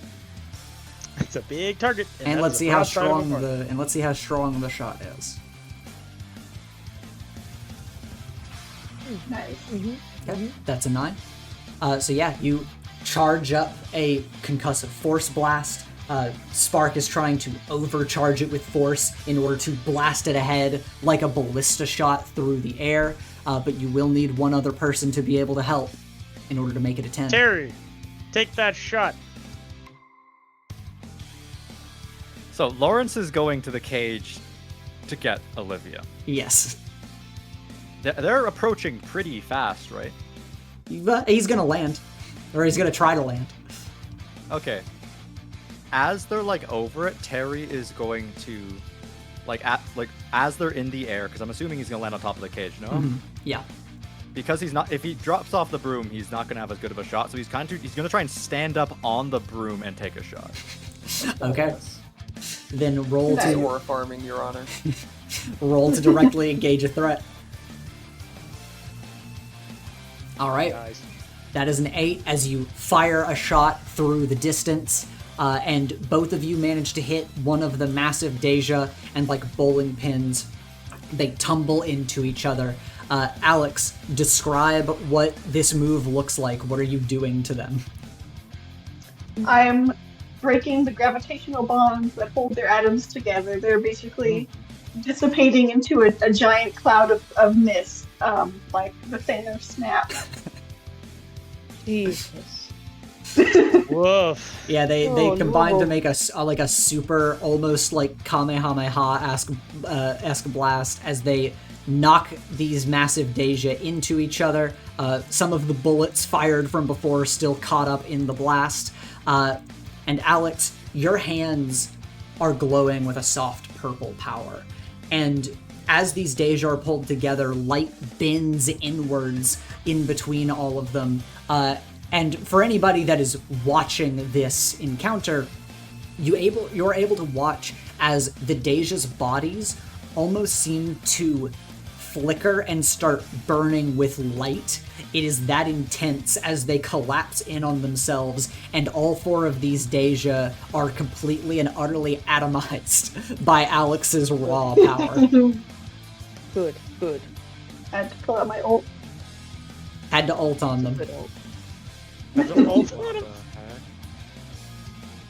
It's a big target, And let's see how strong the shot is. Nice. Okay, that's a 9. So yeah, you charge up a concussive force blast. Spark is trying to overcharge it with force in order to blast it ahead like a ballista shot through the air, but you will need one other person to be able to help in order to make it a 10. Terry, take that shot. So Lawrence is going to the cage to get Olivia. Yes. They're approaching pretty fast, right? But he's gonna land. Or he's gonna try to land. Okay. As they're like over it, Terry is going to as they're in the air, because I'm assuming he's gonna land on top of the cage, no? Mm-hmm. Yeah. Because he's not, if he drops off the broom, he's not gonna have as good of a shot. So he's gonna try and stand up on the broom and take a shot. Okay. Then roll That's to war farming, Your Honor. roll to directly engage a threat. All right. Nice. That is an 8 as you fire a shot through the distance, and both of you manage to hit one of the massive Dey'ja, and like bowling pins, they tumble into each other. Alex, describe what this move looks like. What are you doing to them? I'm breaking the gravitational bonds that hold their atoms together. They're basically dissipating into a giant cloud of mist, like the Thanos snap. Jesus. Woof. Yeah, they Oh, combine no. to make a super, almost like Kamehameha-esque blast as they knock these massive Dey'ja into each other. Some of the bullets fired from before still caught up in the blast. And Alex, your hands are glowing with a soft purple power. And as these Dey'ja are pulled together, light bends inwards in between all of them. And for anybody that is watching this encounter, you're able to watch as the Dey'ja's bodies almost seem to flicker and start burning with light. It is that intense as they collapse in on themselves, and all 4 of these Dey'ja are completely and utterly atomized by Alex's raw power. Good. I had to pull out my ult. Had to ult on them. Good ult. That's an ult. What the heck?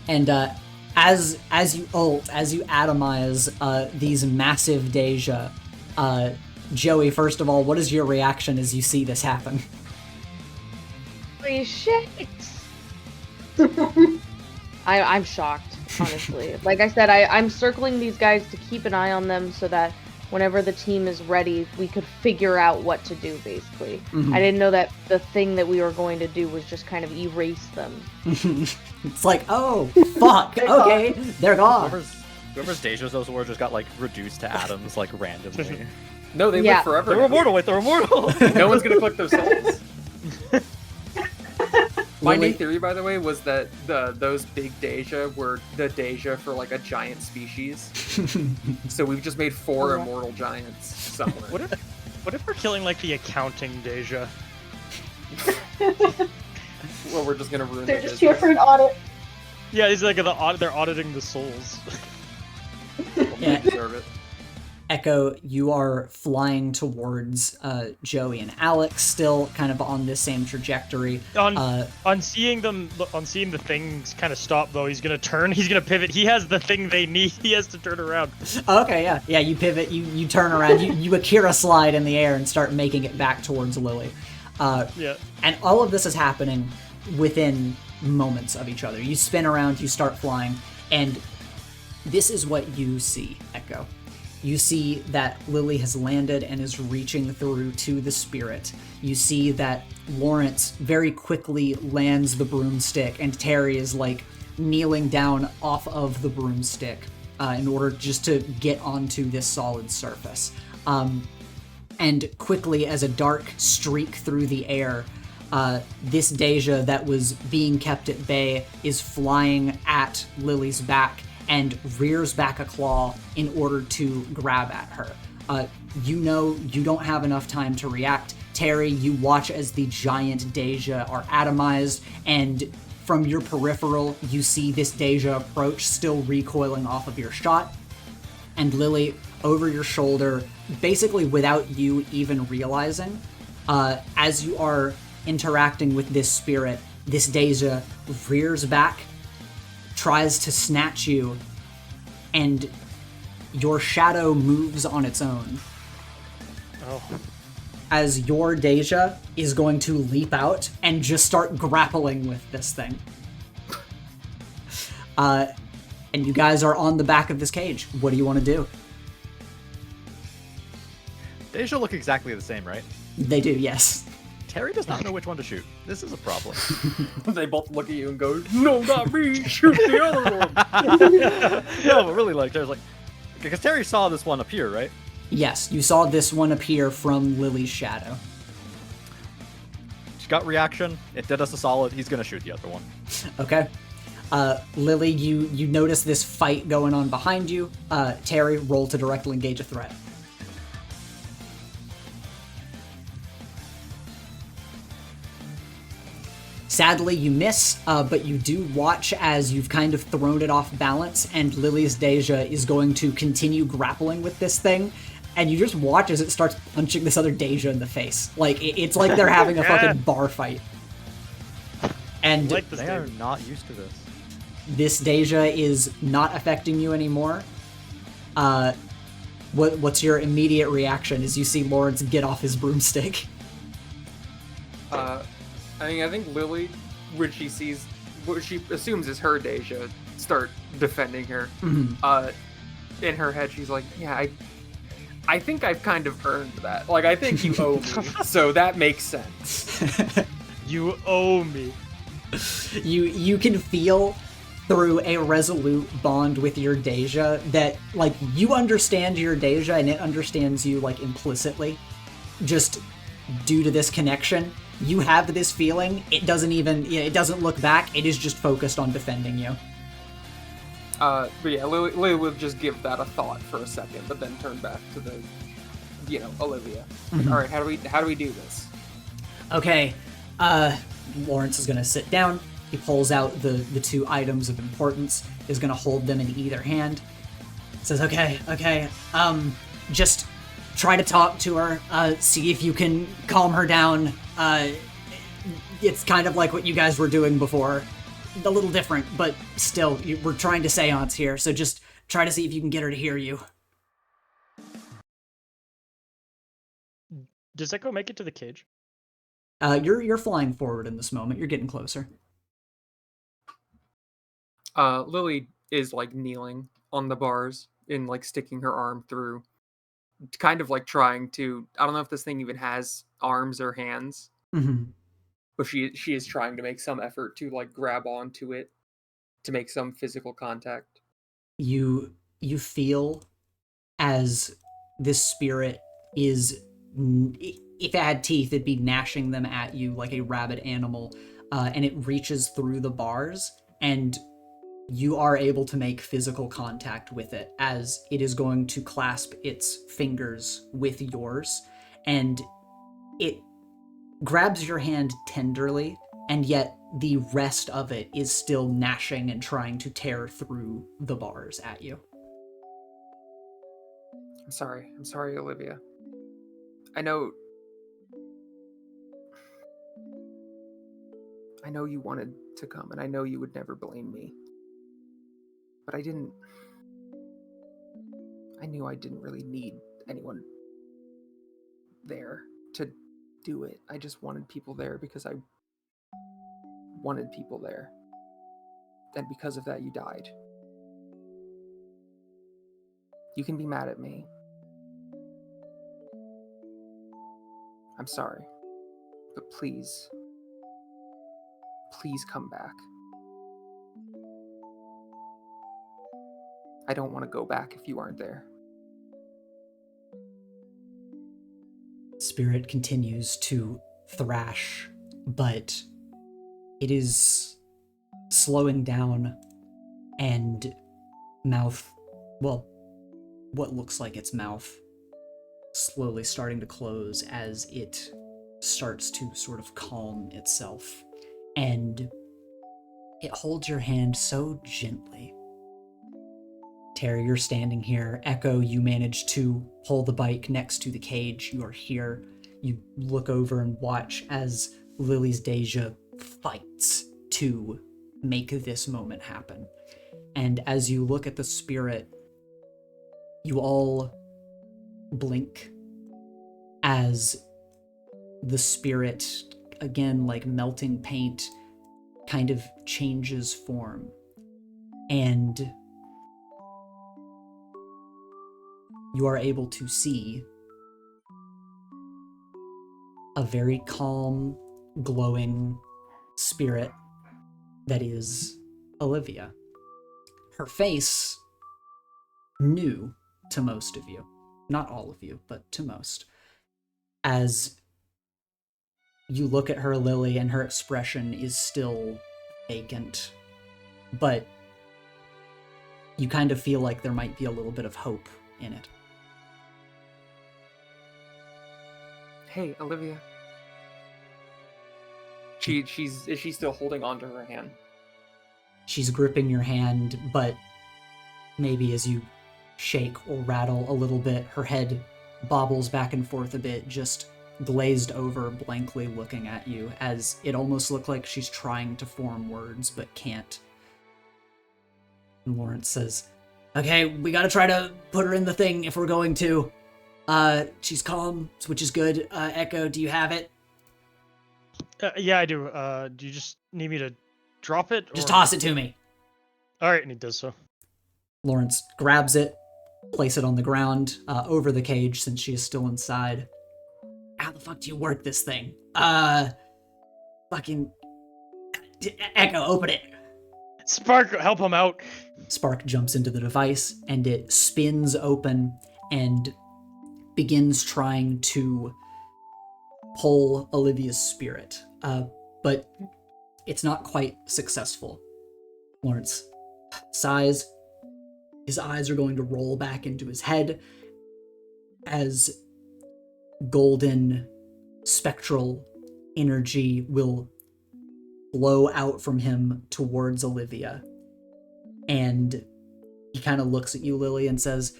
And as you atomize these massive Dey'ja, Joey, first of all, what is your reaction as you see this happen? Holy shit! I'm shocked, honestly. Like I said, I'm circling these guys to keep an eye on them so that whenever the team is ready, we could figure out what to do, basically. Mhm. I didn't know that the thing that we were going to do was just kind of erase them. It's like, oh, fuck, okay, they're gone. Whoever's Dey'jas those were just got like reduced to atoms like randomly. No, they Yeah. live forever. They're immortal, wait, they're immortal! No one's gonna collect those souls. My Lily- new theory, by the way, was that those big Dey'ja were the Dey'ja for like a giant species. So we've just made 4 Okay. immortal giants somewhere. What if we're killing like the accounting Dey'ja? Well, we're just gonna ruin They're their just here for an audit. Yeah, it's like they're auditing the souls. Yeah. Deserve it. Echo, you are flying towards Joey and Alex, still kind of on this same trajectory. On seeing the things kind of stop though, he's gonna turn, he's gonna pivot. He has the thing they need. He has to turn around. Okay, yeah, you pivot, you turn around, you Akira slide in the air and start making it back towards Lily. Yeah. And all of this is happening within moments of each other. You spin around, you start flying, and This is what you see, Echo. You see that Lily has landed and is reaching through to the spirit. You see that Lawrence very quickly lands the broomstick, and Terry is like kneeling down off of the broomstick in order just to get onto this solid surface. And quickly, as a dark streak through the air, this Dey'ja that was being kept at bay is flying at Lily's back and rears back a claw in order to grab at her. You know you don't have enough time to react. Terry, you watch as the giant Dey'ja are atomized, and from your peripheral, you see this Dey'ja approach, still recoiling off of your shot. And Lily, over your shoulder, basically without you even realizing, as you are interacting with this spirit, this Dey'ja rears back, tries to snatch you, and your shadow moves on its own. Oh. As your Dey'ja is going to leap out and just start grappling with this thing. And you guys are on the back of this cage. What do you want to do? Dey'ja look exactly the same, right? They do, yes. Terry does not know which one to shoot. This is a problem. They both look at you and go, "No, not me! Shoot the other one!" No, but really, like, Terry's like, because Terry saw this one appear, right? Yes, you saw this one appear from Lily's shadow. She got reaction. It did us a solid. He's gonna shoot the other one. Okay. Lily, you notice this fight going on behind you. Terry, roll to directly engage a threat. Sadly, you miss, but you do watch as you've kind of thrown it off balance, and Lily's Dey'ja is going to continue grappling with this thing, and you just watch as it starts punching this other Dey'ja in the face. Like, it's like they're having a fucking bar fight. And Like this They are game. not used to this. this Dey'ja is not affecting you anymore. What's your immediate reaction as you see Lawrence get off his broomstick? I think Lily, when she sees what she assumes is her Dey'ja, start defending her. In her head, she's like, "Yeah, I think I've kind of earned that. Like, I think you owe me, so that makes sense." You owe me. You can feel through a resolute bond with your Dey'ja that, like, you understand your Dey'ja and it understands you, like, implicitly. Just due to this connection, you have this feeling. It doesn't look back. It is just focused on defending you. But yeah, Lily would just give that a thought for a second, but then turn back to the, Olivia. All right, how do we do this? Okay, Lawrence is gonna sit down. He pulls out the two items of importance, is gonna hold them in either hand. Says, okay, just try to talk to her, see if you can calm her down. It's kind of like what you guys were doing before. A little different, but still, we're trying to seance here, so just try to see if you can get her to hear you. Does Echo make it to the cage? You're flying forward in this moment. You're getting closer. Lily is like kneeling on the bars and like sticking her arm through, kind of like trying to. I don't know if this thing even has arms or hands, but she is trying to make some effort to like grab onto it, to make some physical contact. You feel as this spirit is, if it had teeth, it'd be gnashing them at you like a rabid animal, and it reaches through the bars, and you are able to make physical contact with it as it is going to clasp its fingers with yours, and it grabs your hand tenderly, and yet the rest of it is still gnashing and trying to tear through the bars at you. I'm sorry, Olivia. I know you wanted to come, and I know you would never blame me. But I knew I didn't really need anyone there to do it. I just wanted people there because I wanted people there. And because of that, you died. You can be mad at me. I'm sorry. But please, please come back. I don't want to go back if you aren't there. Spirit continues to thrash, but it is slowing down, and mouth, well, what looks like its mouth, slowly starting to close as it starts to sort of calm itself. And it holds your hand so gently. Terry, you're standing here. Echo, you manage to pull the bike next to the cage. You are here. You look over and watch as Lily's Dey'ja fights to make this moment happen. And as you look at the spirit, you all blink as the spirit, again, like melting paint, kind of changes form. And you are able to see a very calm, glowing spirit that is Olivia. Her face, new to most of you. Not all of you, but to most. As you look at her, Lily, and her expression is still vacant, but you kind of feel like there might be a little bit of hope in it. Hey, Olivia. Is she still holding onto her hand? She's gripping your hand, but maybe as you shake or rattle a little bit, her head bobbles back and forth a bit, just glazed over, blankly looking at you, as it almost looked like she's trying to form words but can't. And Lawrence says, "Okay, we gotta try to put her in the thing if we're going to. She's calm, which is good. Echo, do you have it? Yeah, I do. Do you just need me to drop it? Just or- toss it to me." All right, and he does so. Lawrence grabs it, place it on the ground, over the cage since she is still inside. How the fuck do you work this thing? Fucking... Echo, open it. Spark, help him out. Spark jumps into the device, and it spins open and begins trying to pull Olivia's spirit. But it's not quite successful. Lawrence sighs. His eyes are going to roll back into his head as golden spectral energy will flow out from him towards Olivia. And he kind of looks at you, Lily, and says,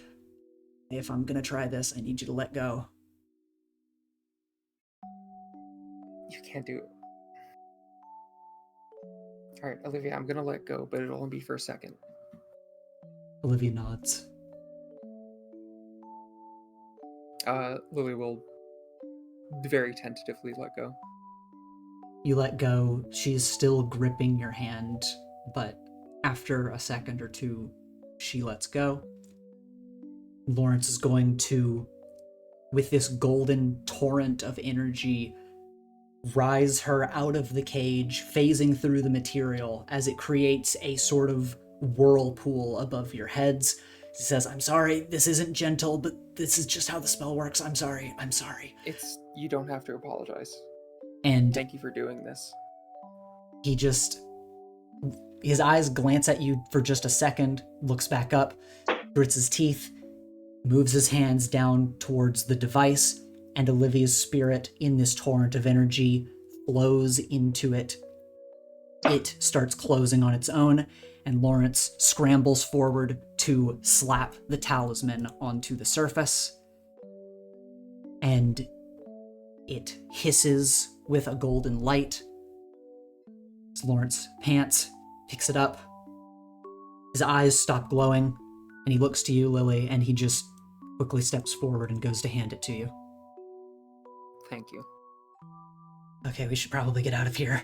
"If I'm gonna try this, I need you to let go." You can't do it. Alright, Olivia, I'm gonna let go, but it'll only be for a second. Olivia nods. Lily will very tentatively let go. You let go. She's still gripping your hand, but after a second or two, she lets go. Lawrence is going to, with this golden torrent of energy, rise her out of the cage, phasing through the material as it creates a sort of whirlpool above your heads. He says, "I'm sorry, this isn't gentle, but this is just how the spell works. I'm sorry. You don't have to apologize. And Thank you for doing this. he just, his eyes glance at you for just a second, looks back up, grits his teeth, moves his hands down towards the device, and Olivia's spirit in this torrent of energy flows into it. It starts closing on its own, and Lawrence scrambles forward to slap the talisman onto the surface. And it hisses with a golden light. As Lawrence pants, picks it up. His eyes stop glowing, and he looks to you, Lily, and he just quickly steps forward and goes to hand it to you. Thank you. Okay, we should probably get out of here.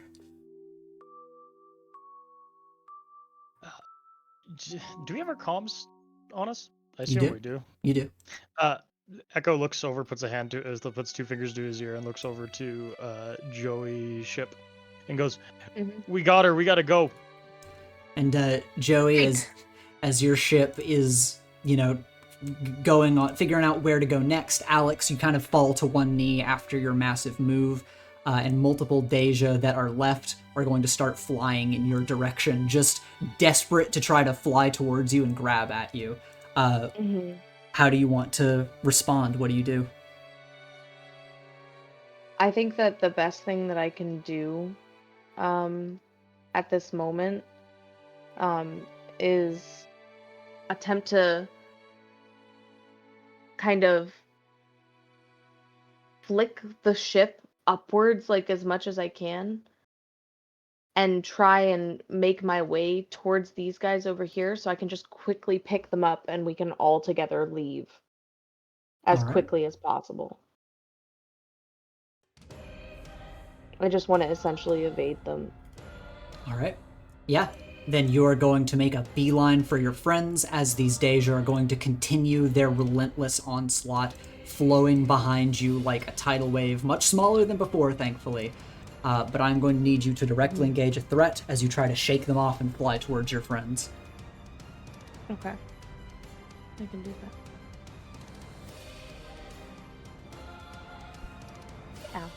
Do we have our comms on us? I You assume do? we do. You do. Echo looks over, puts puts 2 fingers to his ear, and looks over to Joey's ship, and goes, "We got her. We gotta go." And Joey, as your ship is, going on, figuring out where to go next, Alex, you kind of fall to one knee after your massive move, and multiple Dey'ja that are left are going to start flying in your direction, just desperate to try to fly towards you and grab at you. How do you want to respond? What do you do? I think that the best thing that I can do at this moment is attempt to kind of flick the ship upwards like as much as I can and try and make my way towards these guys over here so I can just quickly pick them up and we can all together leave as All right. quickly as possible. I just want to essentially evade them. All right. Yeah. Then you're going to make a beeline for your friends as these Dey'ja are going to continue their relentless onslaught, flowing behind you like a tidal wave, much smaller than before, thankfully. But I'm going to need you to directly engage a threat as you try to shake them off and fly towards your friends. Okay. I can do that. Ow.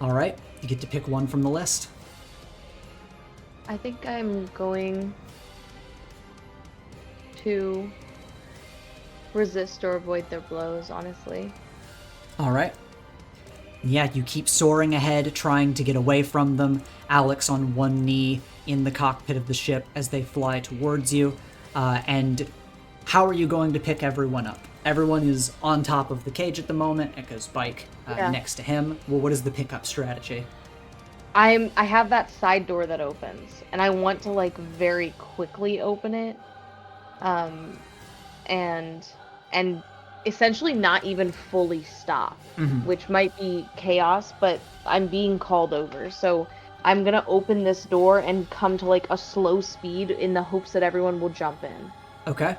All right. You get to pick one from the list. I think I'm going to resist or avoid their blows, honestly. All right. Yeah, you keep soaring ahead, trying to get away from them. Alex on one knee in the cockpit of the ship as they fly towards you. And how are you going to pick everyone up? Everyone is on top of the cage at the moment. Echo's bike next to him. Well, what is the pickup strategy? I have that side door that opens, and I want to like very quickly open it, and essentially not even fully stop, which might be chaos, but I'm being called over, so I'm gonna open this door and come to like a slow speed in the hopes that everyone will jump in. Okay.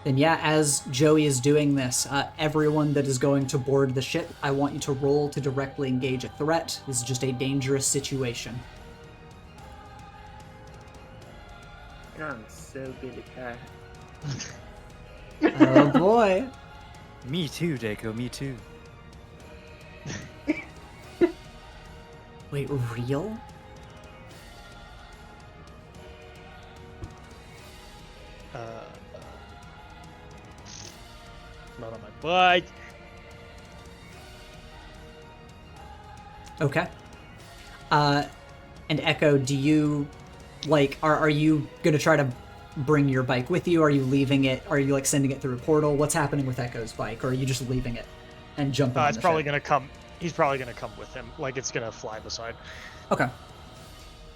Then yeah, as Joey is doing this, everyone that is going to board the ship, I want you to roll to directly engage a threat. This is just a dangerous situation. I'm so good at that. Oh boy. Me too, Deiko, me too. Wait, real? Not on my bike. Okay. And Echo, do you, like, are you gonna try to bring your bike with you? Are you leaving it? Are you, like, sending it through a portal? What's happening with Echo's bike? Or are you just leaving it and jumping on It's the probably ship? gonna come. He's probably gonna come with him. Like it's gonna fly beside. Okay.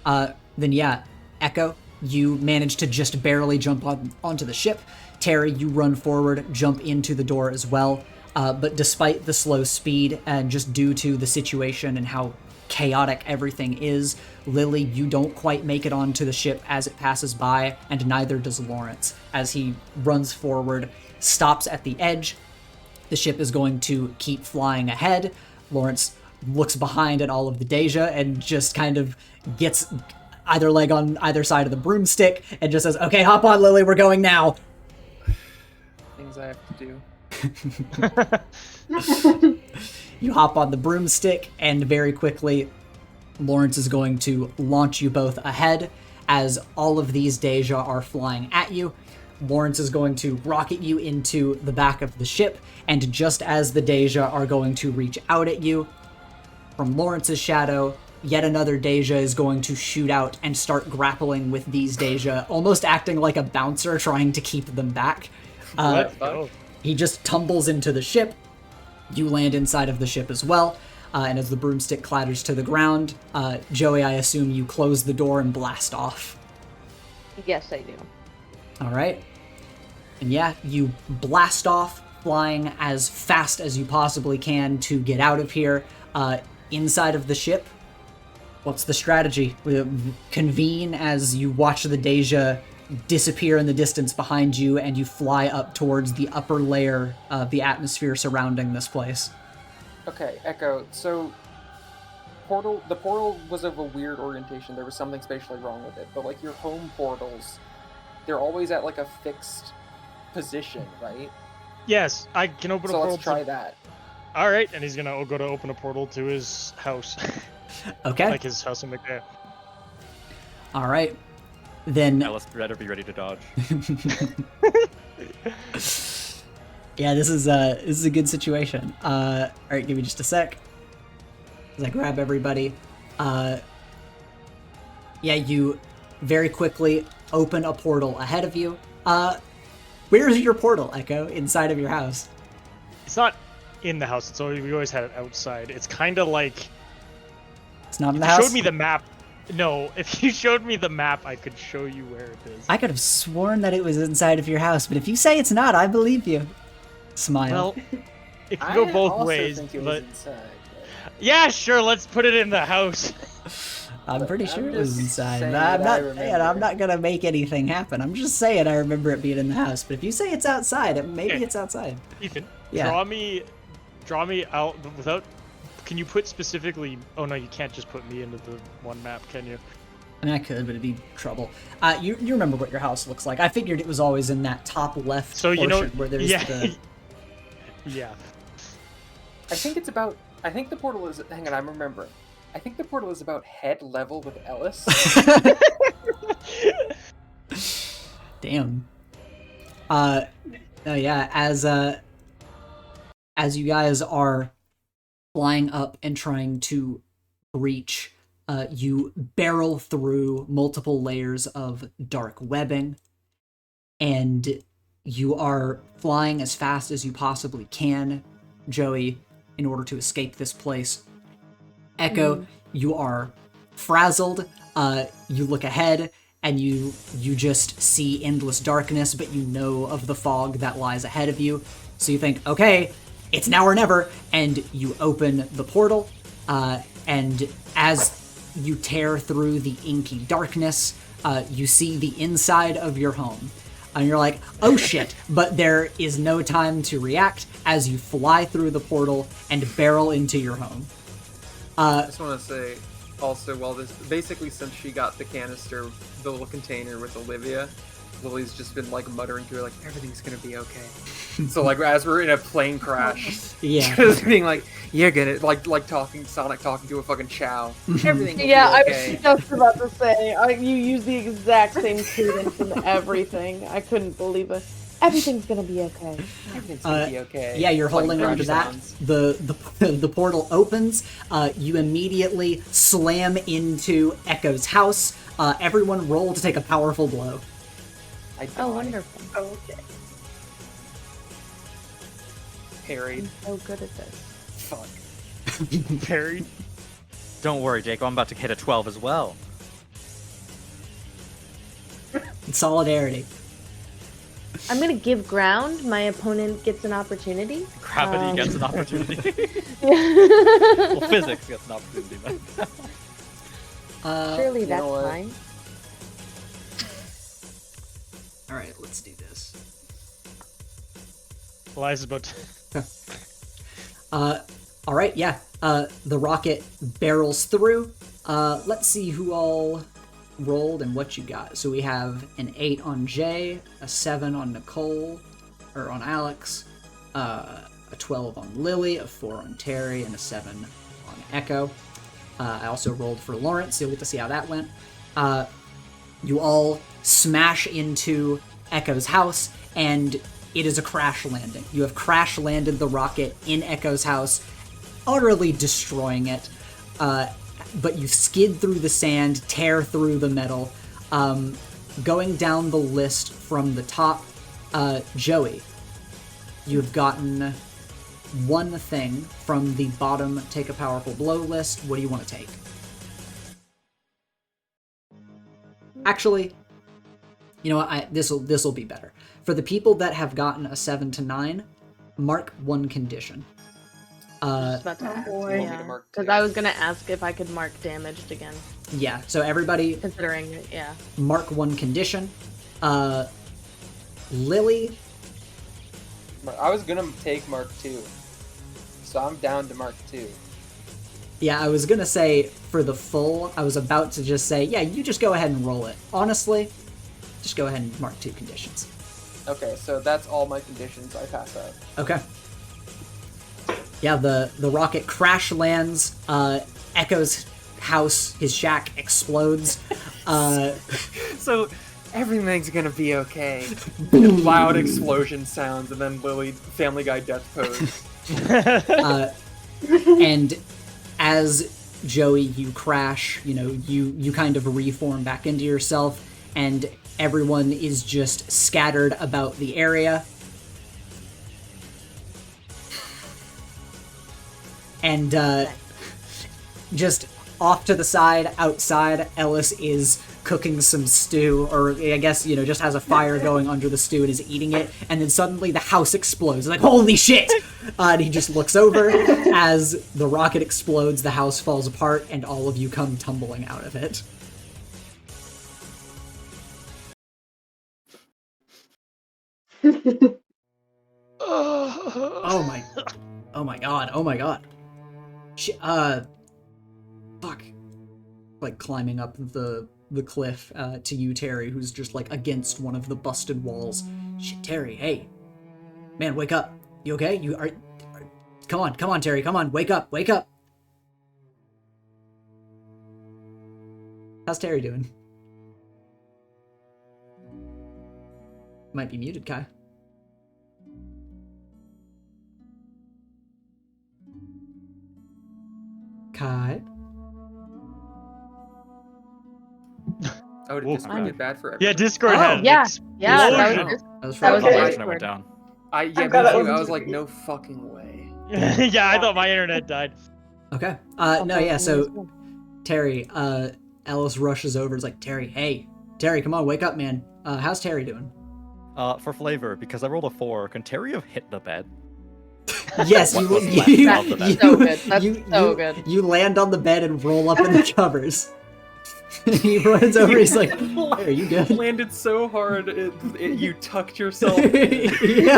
Then yeah, Echo, you manage to just barely jump onto the ship. Terry, you run forward, jump into the door as well. But despite the slow speed and just due to the situation and how chaotic everything is, Lily, you don't quite make it onto the ship as it passes by, and neither does Lawrence. As he runs forward, stops at the edge. The ship is going to keep flying ahead. Lawrence looks behind at all of the Dey'ja and just kind of gets either leg on either side of the broomstick and just says, "Okay, hop on, Lily, we're going now." Things I have to do. You hop on the broomstick, and very quickly, Lawrence is going to launch you both ahead as all of these Dey'ja are flying at you. Lawrence is going to rocket you into the back of the ship, and just as the Dey'ja are going to reach out at you, from Lawrence's shadow, yet another Dey'ja is going to shoot out and start grappling with these Dey'ja, almost acting like a bouncer trying to keep them back. He just tumbles into the ship. You land inside of the ship as well, and as the broomstick clatters to the ground, Joey, I assume you close the door and blast off. Yes, I do. All right. And yeah, you blast off, flying as fast as you possibly can to get out of here. Inside of the ship, what's the strategy? Convene as you watch the Dey'ja disappear in the distance behind you, and you fly up towards the upper layer of the atmosphere surrounding this place. Okay, Echo. So, the portal was of a weird orientation. There was something spatially wrong with it. But like your home portals, they're always at like a fixed position, right? Yes, I can open a So portal. let's try that. All right, and he's gonna go to open a portal to his house. Okay. Like his house in McDowell. All right. Then. Now let's better be ready to dodge. Yeah, this is a good situation. All right, give me just a sec. As I grab everybody. Yeah, you very quickly open a portal ahead of you. Where's your portal, Echo? Inside of your house? It's not in the house. We always had it outside. It's kind of like. It's not in the If you house? showed me the map. No, if you showed me the map, I could show you where it is. I could have sworn that it was inside of your house, but if you say it's not, I believe you. Smile. Well, it can go both also ways, think it but was inside. yeah, sure. Let's put it in the house. I'm pretty sure it was just inside. saying I'm that I not. remember. I'm not gonna make anything happen. I'm just saying I remember it being in the house. But if you say it's outside, maybe Okay. it's outside. Ethan, Yeah. draw me out without. Can you put specifically? Oh no, you can't just put me into the one map, can you? I mean, I could, but it'd be trouble. You remember what your house looks like? I figured it was always in that top left So portion you know, where there's yeah, the. yeah. I think it's about. I think the portal is. Hang on, I'm remembering. I think the portal is about head level with Ellis. Damn. Oh yeah, as you guys are flying up and trying to breach, you barrel through multiple layers of dark webbing, and you are flying as fast as you possibly can, Joey, in order to escape this place. Echo, you are frazzled. You look ahead, and you just see endless darkness, but you know of the fog that lies ahead of you. So you think, okay, it's now or never, and you open the portal, and as you tear through the inky darkness, you see the inside of your home. And you're like, oh shit, but there is no time to react as you fly through the portal and barrel into your home. I just want to say, also, while this, basically since she got the canister, the little container with Olivia, Lily's just been like muttering to her like, everything's gonna be okay. So like as we're in a plane crash, Yeah. just being like, you're gonna like Sonic talking to a fucking chow. Everything will Yeah, be okay. I was just about to say, you use the exact same cadence in everything. I couldn't believe it. Everything's gonna be okay. Everything's gonna be okay. Yeah, you're Like holding onto crash that. sounds. The portal opens. You immediately slam into Echo's house. Everyone roll to take a powerful blow. I die. Oh, wonderful. Oh, okay. Parried. I'm so good at this. Fuck. Parried. Don't worry, Jake. I'm about to hit a 12 as well. Solidarity. I'm gonna give ground. My opponent gets an opportunity. Gravity gets an opportunity. Surely Well, physics gets an opportunity. Then. you that's know what? fine. All right, let's do this. Elias is about to... All right, yeah. The rocket barrels through. Let's see who all rolled and what you got. So we have an 8 on Jay, a 7 on Nicole, or on Alex, a 12 on Lily, a 4 on Terry, and a 7 on Echo. I also rolled for Lawrence, so you'll get to see how that went. You all smash into Echo's house, and it is a crash landing. You have crash landed the rocket in Echo's house, utterly destroying it. But you skid through the sand, tear through the metal. Going down the list from the top, Joey, you've gotten one thing from the bottom take a powerful blow list. What do you want to take? Actually, you know what? This will be better. For the people that have gotten a 7 to 9, mark one condition. Just about to Oh, ask, boy. yeah. Mark Because two. I was gonna ask if I could mark damaged again, Yeah, so everybody considering, yeah. mark one condition. Lily. I was gonna take Mark 2, so I'm down to Mark 2. Yeah, I was gonna say for the full, I was about to just say, yeah, you just go ahead and roll it. Honestly, just go ahead and mark 2 conditions. Okay, so that's all my conditions. I pass out. Okay. Yeah, the rocket crash lands, Echo's house, his shack explodes. So everything's gonna be okay. Loud explosion sounds, and then Lily, Family Guy death pose. And as Joey, you crash, you kind of reform back into yourself, and everyone is just scattered about the area. And just off to the side, outside, Ellis is cooking some stew, or I guess, just has a fire going under the stew and is eating it, and then suddenly the house explodes. It's like, holy shit! And he just looks over. As the rocket explodes, the house falls apart, and all of you come tumbling out of it. Oh my god. Fuck. Like climbing up the cliff to you, Terry, who's just like against one of the busted walls. Shit, Terry, hey. Man, wake up. You okay? Come on, Terry, come on, wake up. How's Terry doing? Might be muted, Kai. Kai? Oh, did Discord get bad for everyone? Yeah, Discord had Yeah, explosion. That was That was My Discord. internet went down. Yeah, me too. glad that I wasn't was like, me. no fucking way. Yeah, I thought my internet died. Okay. No, yeah, so Terry, Alice rushes over, is like, Terry, hey. Terry, come on, wake up, man. How's Terry doing? For flavor, because I rolled a 4, can Terry have hit the bed? Yes, What you, was left you, of the bed? you, So good. That's you, so you- good. you land on the bed and roll up in the covers. He runs over, he's like, hey, are you good? Landed so hard, you tucked yourself in. Yeah.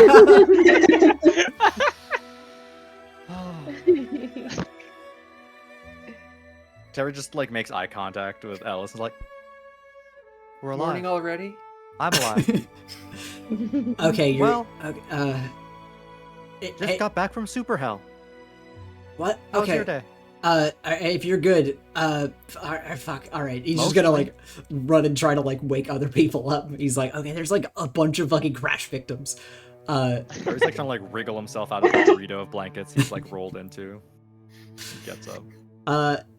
Terry just like makes eye contact with Alice and is like, we're alive. Morning already? I'm alive. Okay, you're... Well, okay, just hey, got back from Super Hell. what? How was Okay. your day? If you're good, fuck, alright. He's just gonna, like, run and try to, like, wake other people up. He's like, okay, there's, like, a bunch of fucking crash victims. Terry's like trying to like wriggle himself out of the burrito of blankets he's like rolled into. He gets up.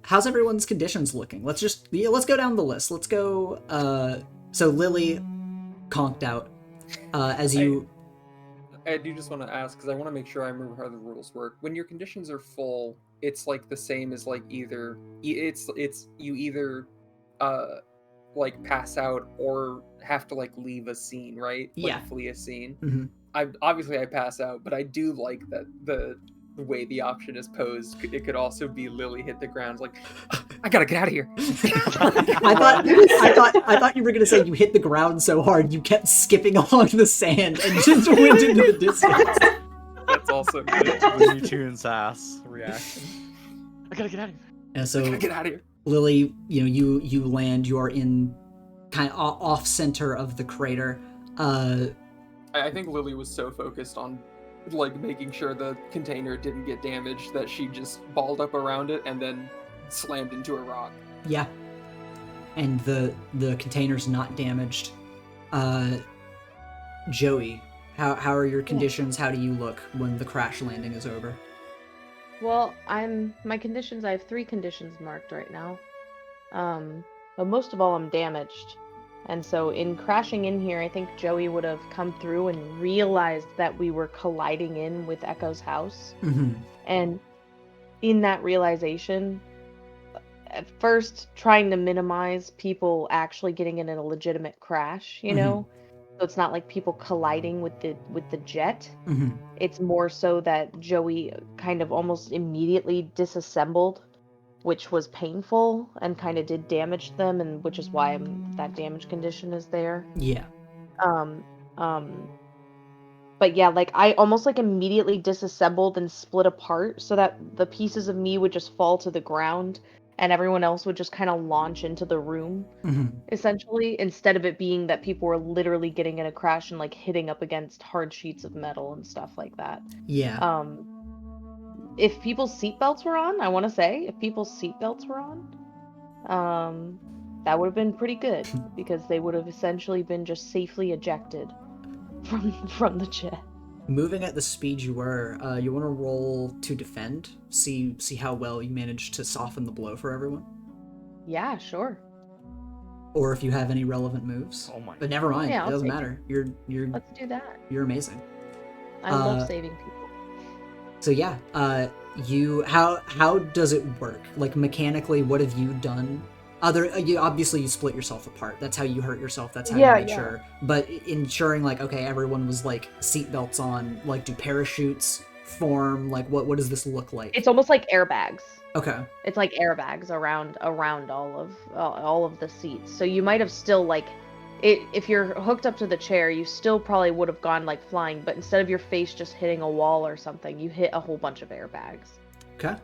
How's everyone's conditions looking? Let's go down the list. Let's go, so Lily conked out, as you... I do just want to ask, because I want to make sure I remember how the rules work. When your conditions are full, it's like the same as like either it's you either like pass out or have to like leave a scene, right? Like, Yeah. flee a scene. Mhm. I pass out, but I do like that the way the option is posed. It could also be Lily hit the ground like, I gotta get out of here. I thought you were gonna say you hit the ground so hard you kept skipping along the sand and just went into the distance. That's also good. Looney Tunes ass reaction. I gotta get out of here. And I so gotta get out of here. Lily, you land. You are in kind of off center of the crater. I think Lily was so focused on like making sure the container didn't get damaged that she just balled up around it and then slammed into a rock. Yeah. And the container's not damaged. Joey, how are your conditions? How do you look when the crash landing is over? Well, my conditions, I have 3 conditions marked right now. But most of all, I'm damaged. And so in crashing in here, I think Joey would have come through and realized that we were colliding in with Echo's house. Mm-hmm. And in that realization, at first trying to minimize people actually getting in a legitimate crash, you know? So it's not like people colliding with the jet. Mm-hmm. It's more so that Joey kind of almost immediately disassembled, which was painful and kind of did damage them, and which is why that damage condition is there. Yeah. Um, um, but yeah, like I almost like immediately disassembled and split apart so that the pieces of me would just fall to the ground and everyone else would just kind of launch into the room, Mhm. essentially, instead of it being that people were literally getting in a crash and like hitting up against hard sheets of metal and stuff like that. Yeah. If people's seatbelts were on, I want to say, if people's seatbelts were on, that would have been pretty good because they would have essentially been just safely ejected from the jet. Moving at the speed you were, you want to roll to defend. See how well you managed to soften the blow for everyone, Yeah, sure. or if you have any relevant moves. Oh my But never mind. Yeah, It I'll doesn't take matter. Let's do that. You're amazing. I love Uh, saving people. So yeah, how does it work? Like mechanically, what have you done? You obviously you split yourself apart. That's how you hurt yourself. That's how you made sure. But ensuring like okay, everyone was like seatbelts on. Like do parachutes form? Like what does this look like? It's almost like airbags. Okay. It's like airbags around all of the seats. So you might have still like if you're hooked up to the chair, you still probably would have gone like flying, but instead of your face just hitting a wall or something, you hit a whole bunch of airbags. Okay.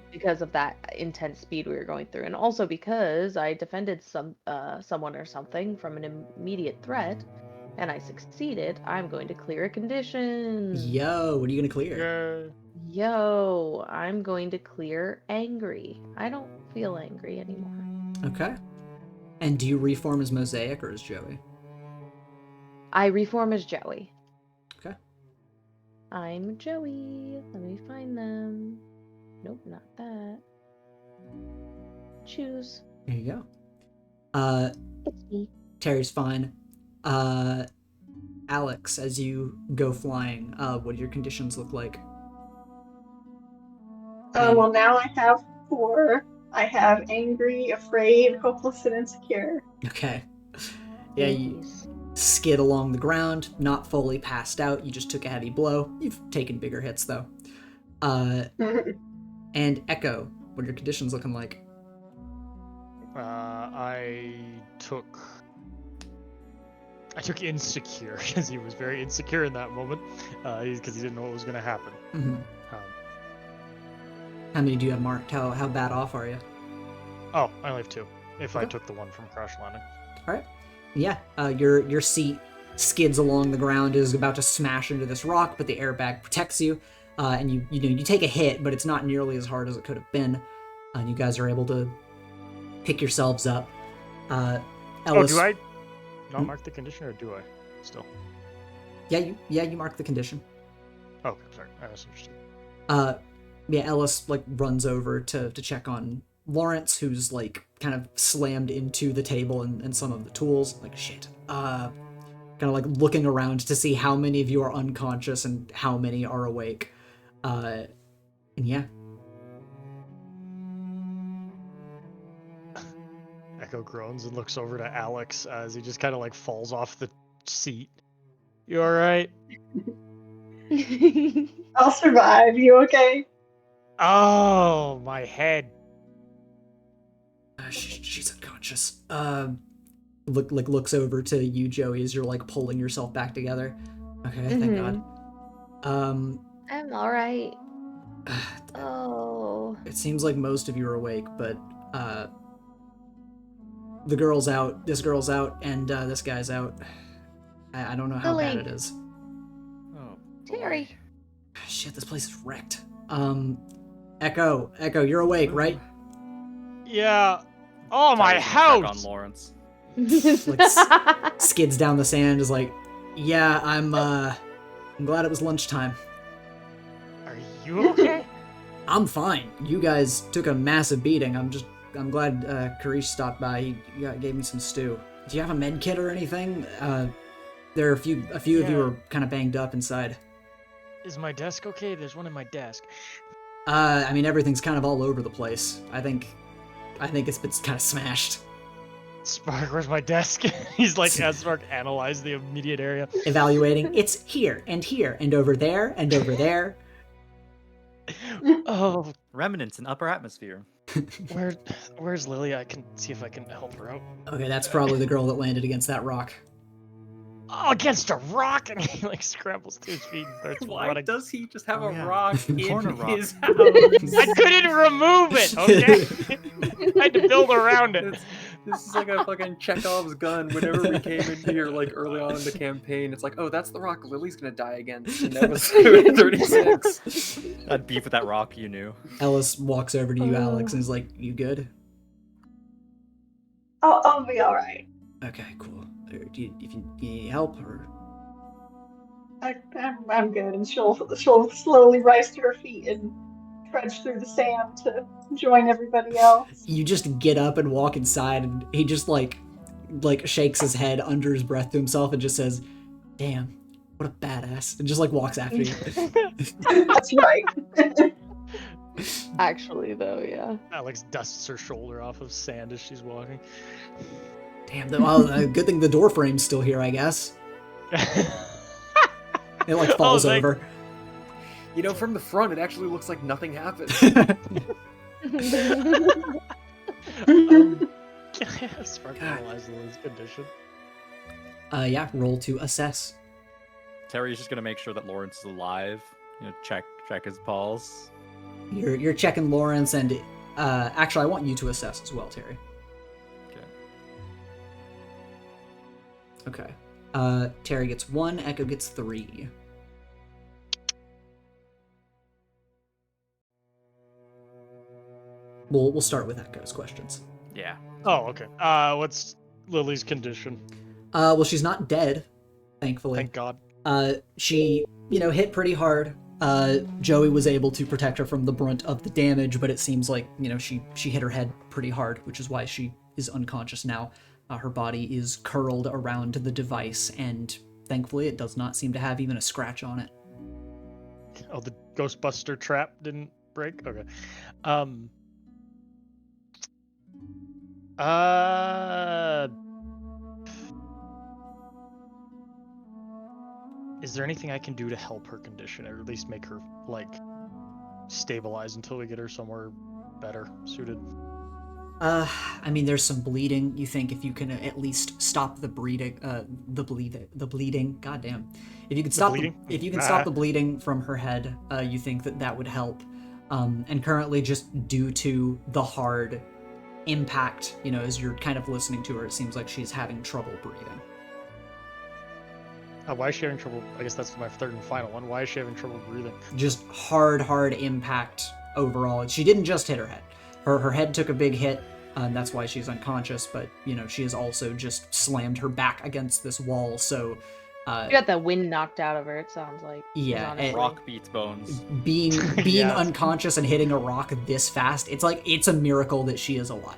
Because of that intense speed we were going through, and also because I defended someone or something from an immediate threat, and I succeeded, I'm going to clear a condition. Yo, what are you gonna clear? Yo, I'm going to clear angry. I don't feel angry anymore. Okay. And do you reform as Mosaic or as Joey? I reform as Joey. Okay. I'm Joey. Let me find them. Nope, not that. Choose. There you go. It's me. Terry's fine. Alex, as you go flying, what do your conditions look like? Well, now I have 4. I have angry, afraid, hopeless, and insecure. Okay. Yeah, you skid along the ground, not fully passed out. You just took a heavy blow. You've taken bigger hits, though. And Echo, what are your conditions looking like? I took insecure because he was very insecure in that moment because he didn't know what was going to happen. Mm-hmm. How many do you have marked? How bad off are you? Oh, I only have 2. If I took the one from crash landing. All right. Yeah. Your seat skids along the ground, is about to smash into this rock, but the airbag protects you, and you take a hit, but it's not nearly as hard as it could have been. And you guys are able to pick yourselves up. Ellis, do I not mark the condition, or do I still? Yeah, you mark the condition. Oh, okay, sorry, I misunderstood. Yeah, Ellis like runs over to check on Lawrence, who's like kind of slammed into the table and some of the tools. Like shit. Kind of like looking around to see how many of you are unconscious and how many are awake. And yeah. Echo groans and looks over to Alex as he just kind of like falls off the seat. You all right? I'll survive. You okay? Oh, my head. She's unconscious. Looks over to you, Joey, as you're like pulling yourself back together. Okay, thank God. I'm all right. Oh. It seems like most of you are awake, but the girl's out, this girl's out, and this guy's out. I don't know how bad it is. Oh, Terry. Shit, this place is wrecked. Echo, you're awake, right? Yeah. Oh, my Terry's gonna check house! on Lawrence. Like skids down the sand, is like, yeah, I'm glad it was lunchtime. Are you okay? I'm fine. You guys took a massive beating. I'm glad Karish stopped by. He gave me some stew. Do you have a med kit or anything? There are a few of you are kind of banged up inside. Is my desk okay? There's one in my desk. I mean, everything's kind of all over the place. I think it's been kind of smashed. Spark, where's my desk? He's like, as Spark analyzed the immediate area. Evaluating. It's here, and over there, and over there. Oh, Remnants in upper atmosphere. where's Lily? I can see if I can help her out. Okay, that's probably the girl that landed against that rock. oh, against a rock, and he like scrambles to his feet and starts Why running. does he just have Oh, a yeah. rock Corner in rock. his house? I couldn't remove it. Okay, I had to build around it. This is like a fucking Chekhov's gun. Whenever we came in here, like early on in the campaign, it's like, oh, that's the rock Lily's gonna die against in episode 36. That beef with that rock, you knew. Ellis walks over to you, Alex, and is like, "You good?" I'll be all right. Okay, cool. If you need help, or I'm good. And she'll slowly rise to her feet and trudge through the sand to join everybody else. you just get up and walk inside, and he just like shakes his head under his breath to himself and just says, "Damn, what a badass," and just like walks after you. That's right. Actually, though, yeah. Alex dusts her shoulder off of sand as she's walking. Damn, well, good thing the door frame's still here, I guess. It like falls thank- over. You know, from the front, it actually looks like nothing happened. Can I have Spark analyze Lily's condition? Yeah, roll to assess. Terry's just gonna make sure that Lawrence is alive. You know, check his pulse. You're checking Lawrence, and actually, I want you to assess as well, Terry. Okay. Okay. Terry gets 1, Echo gets 3. We'll start with Echo's questions. Yeah. Oh, okay. What's Lily's condition? Well, she's not dead, thankfully. Thank God. She, hit pretty hard. Joey was able to protect her from the brunt of the damage, but it seems like, she hit her head pretty hard, which is why she is unconscious now. Her body is curled around the device, and thankfully it does not seem to have even a scratch on it. Oh, the Ghostbuster trap didn't break? Okay. Is there anything I can do to help her condition, or at least make her, stabilize until we get her somewhere better suited? There's some bleeding. You think if you can at least stop the bleeding, goddamn. If you can stop stop the bleeding from her head, you think that would help. And currently, just due to the hard impact, as you're kind of listening to her, it seems like she's having trouble breathing. Why is she having trouble? I guess that's my third and final one. Why is she having trouble breathing? Just hard impact overall. She didn't just hit her head. Her head took a big hit, and that's why she's unconscious, but, she has also just slammed her back against this wall, so... You got the wind knocked out of her, it sounds like. Yeah, and Rock beats bones. being Yeah. unconscious and hitting a rock this fast, it's a miracle that she is alive.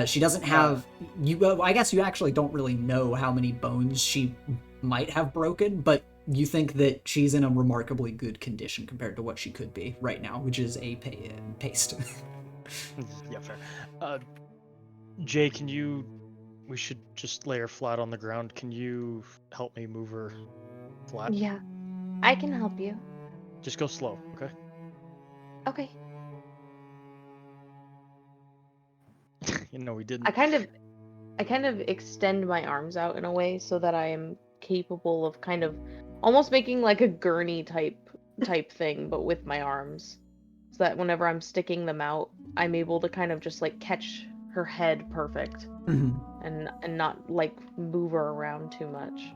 She doesn't have... I guess you actually don't really know how many bones she might have broken, but you think that she's in a remarkably good condition compared to what she could be right now, which is a paste. Yeah, fair. Jay, we should just lay her flat on the ground. Can you help me move her flat? Yeah, I can help you. Just go slow, okay? Okay. We didn't. I kind of extend my arms out in a way so that I am capable of kind of almost making like a gurney type thing, but with my arms. So that whenever I'm sticking them out, I'm able to kind of just catch her head perfect. Mhm. And not move her around too much.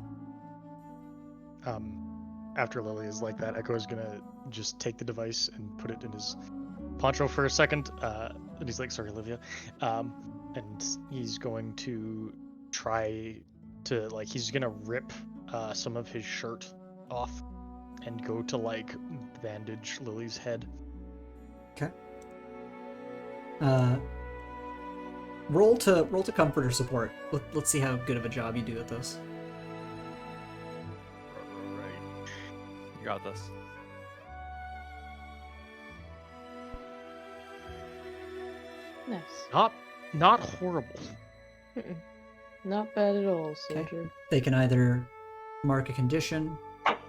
After Lily is like that, Echo is gonna just take the device and put it in his poncho for a second. And he's like, "Sorry, Olivia," and he's going to try to he's gonna rip some of his shirt off and go to bandage Lily's head. Okay. Roll to comfort or support. Let's see how good of a job you do at this. Right. You got this. Nice. Not horrible. Mm-mm. Not bad at all, soldier. They can either mark a condition,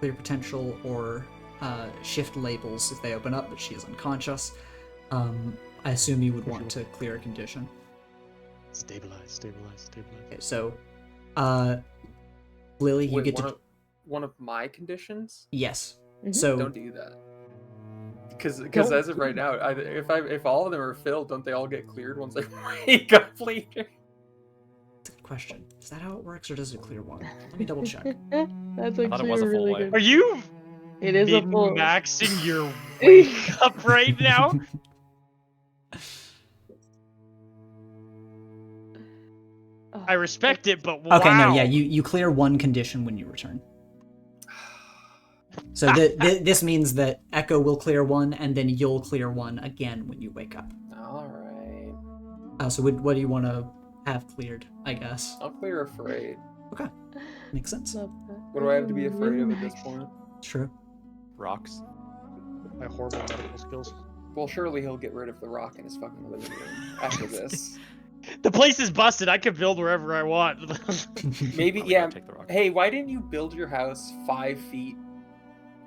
clear potential, or shift labels if they open up, but she is unconscious. I assume you would want to clear a condition. Stabilize. Okay, so Lily, you Wait, get to one of my conditions. yes. Mhm. So Don't do that. Because Don't as of right now, if all of them are filled, don't they all get cleared once they wake up later? that's a good question. Is that how it works, or does it clear one? Let me double check. That's thought it actually was a full really way. good. Are you It is a full. min-maxing your wake up right now? Oh, I respect it, but wow. Okay, no, yeah, you clear one condition when you return. So this means that Echo will clear one, and then you'll clear one again when you wake up. All right. So what do you want to have cleared? I guess. I'll clear afraid. Okay, makes sense. love that. What do I have to be afraid of at this point? True. Rocks. My horrible medical skills. Well, surely he'll get rid of the rock in his fucking living room after this. The place is busted. I can build wherever I want. Maybe, Probably yeah. gotta take the rock. Hey, why didn't you build your house 5 feet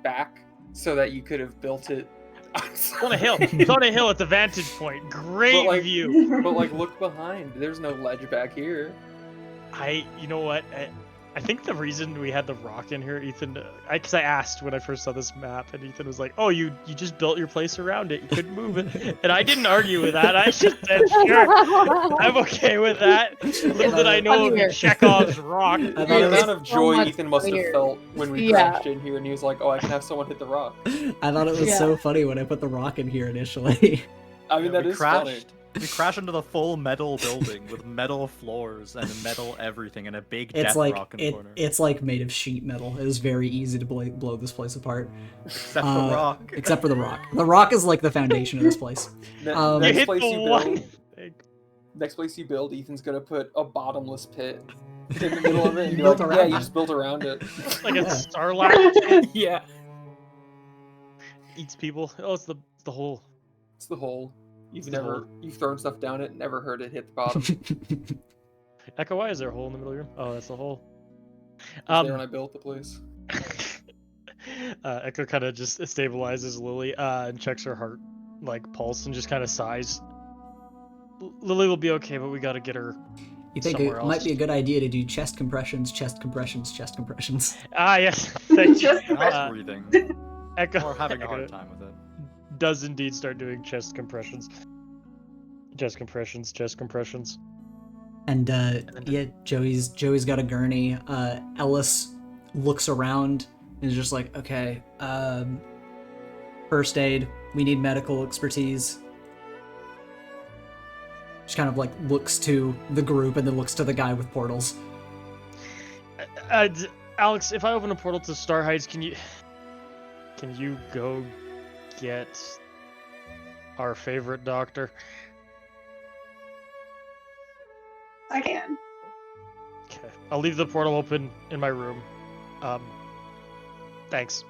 back so that you could have built it It's on a hill. It's on a hill. It's a vantage point. Great like- view. But like, look behind. There's no ledge back here. You know what? I think the reason we had the rock in here, Ethan, because I asked when I first saw this map, and Ethan was like, "Oh, you just built your place around it. You couldn't move it." And I didn't argue with that. I just said, "Sure, I'm okay with that." Little did I know it was Chekhov's rock. I thought The it was, amount of so joy much Ethan must have funnier. felt when we Yeah. crashed in here, and he was like, "Oh, I can have someone hit the rock." I thought it was Yeah. so funny when I put the rock in here initially. I mean, that we is funny. crashed. We crashed into the full metal building with metal floors and metal everything and a big It's death like rock in the corner. it's like made of sheet metal. It was very easy to blow this place apart, Except the rock. except for the rock. The rock is like the foundation of this place. Ne- You next hit place the you one build, thing. next place you build, Ethan's gonna put a bottomless pit in the middle of it, and You be built like, around "Yeah, you it. just built around it." Like Yeah. a starlight Yeah, eats people. Oh, it's the hole. it's the hole. You've the never hole. you've thrown stuff down it, never heard it hit the bottom. Echo, why is there a hole in the middle of your room? Oh, that's the hole. Was there when I built the place. Echo kind of just stabilizes Lily and checks her heart, like pulse, and just kind of sighs. Lily will be okay, but we got to get her. You think Somewhere it might else. be a good idea to do chest compressions, chest compressions, chest compressions. Ah, yes. Thank you. Just Not breathing. Echo Or having a Echo hard time with it. does indeed start doing chest compressions. Chest compressions, chest compressions. And yeah, Joey's got a gurney. Ellis looks around and is just like, okay, first aid. We need medical expertise. She kind of like looks to the group and then looks to the guy with portals. Alex, if I open a portal to Star Heights, can you go get our favorite doctor? I can. Okay. I'll leave the portal open in my room. Thanks.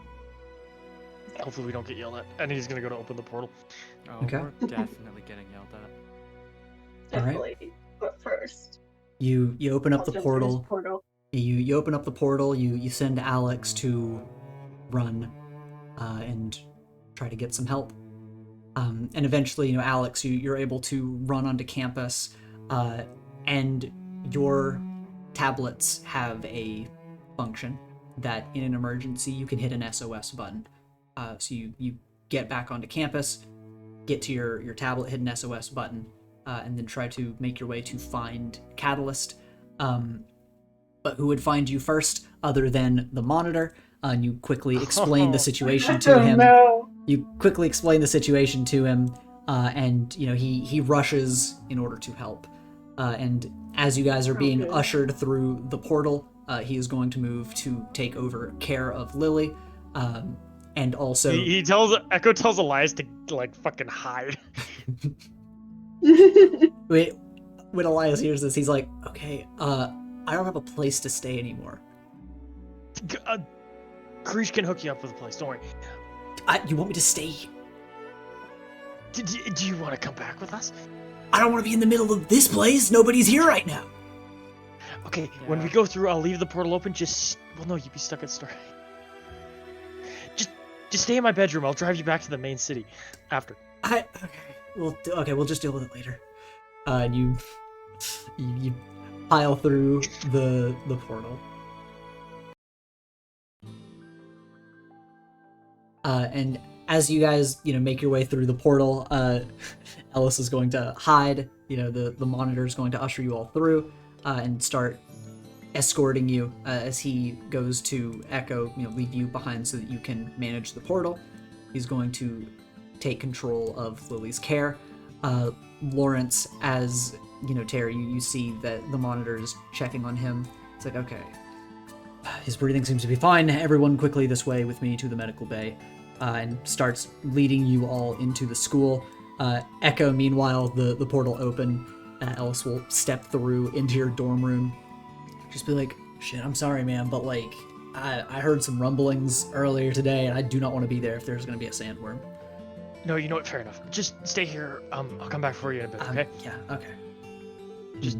Hopefully we don't get yelled at. And he's gonna go to open the portal. Oh, Okay. we're definitely getting yelled at. All right. Definitely. But first, You open up I'll the jump through this portal. portal. You open up the portal. You send Alex to run and try to get some help. And eventually, Alex, you're able to run onto campus, and your tablets have a function that in an emergency you can hit an SOS button. So you get back onto campus, get to your tablet, hit an SOS button, and then try to make your way to find Catalyst. But who would find you first other than the monitor? And you quickly explain the situation to Oh him. no. You quickly explain the situation to him, and he rushes in order to help. And as you guys are being Okay. ushered through the portal, he is going to move to take over care of Lily, and also He tells Echo tells Elias to like fucking hide. wait. When Elias hears this, he's like, "Okay, I don't have a place to stay anymore. Krish can hook you up with a place. Don't worry. You want me to stay? Do you want to come back with us? I don't want to be in the middle of this place. Nobody's here right now." Okay, when we go through, I'll leave the portal open. Well, no, you'd be stuck at Star. Just stay in my bedroom. I'll drive you back to the main city after. Okay. We'll just deal with it later. And you pile through the portal. And as you guys, make your way through the portal, Ellis is going to hide. The monitor is going to usher you all through and start escorting you as he goes to Echo, leave you behind so that you can manage the portal. He's going to take control of Lily's care. Lawrence, as Terry, you see that the monitor is checking on him. It's like, okay, his breathing seems to be fine. Everyone quickly this way with me to the medical bay, and starts leading you all into the school. Echo, meanwhile, the portal open. Ellis will step through into your dorm room. Just be like, shit, I'm sorry, man, but I heard some rumblings earlier today, and I do not want to be there if there's going to be a sandworm. No, you know what? Fair enough. Just stay here. I'll come back for you in a bit, okay? Yeah, okay. Just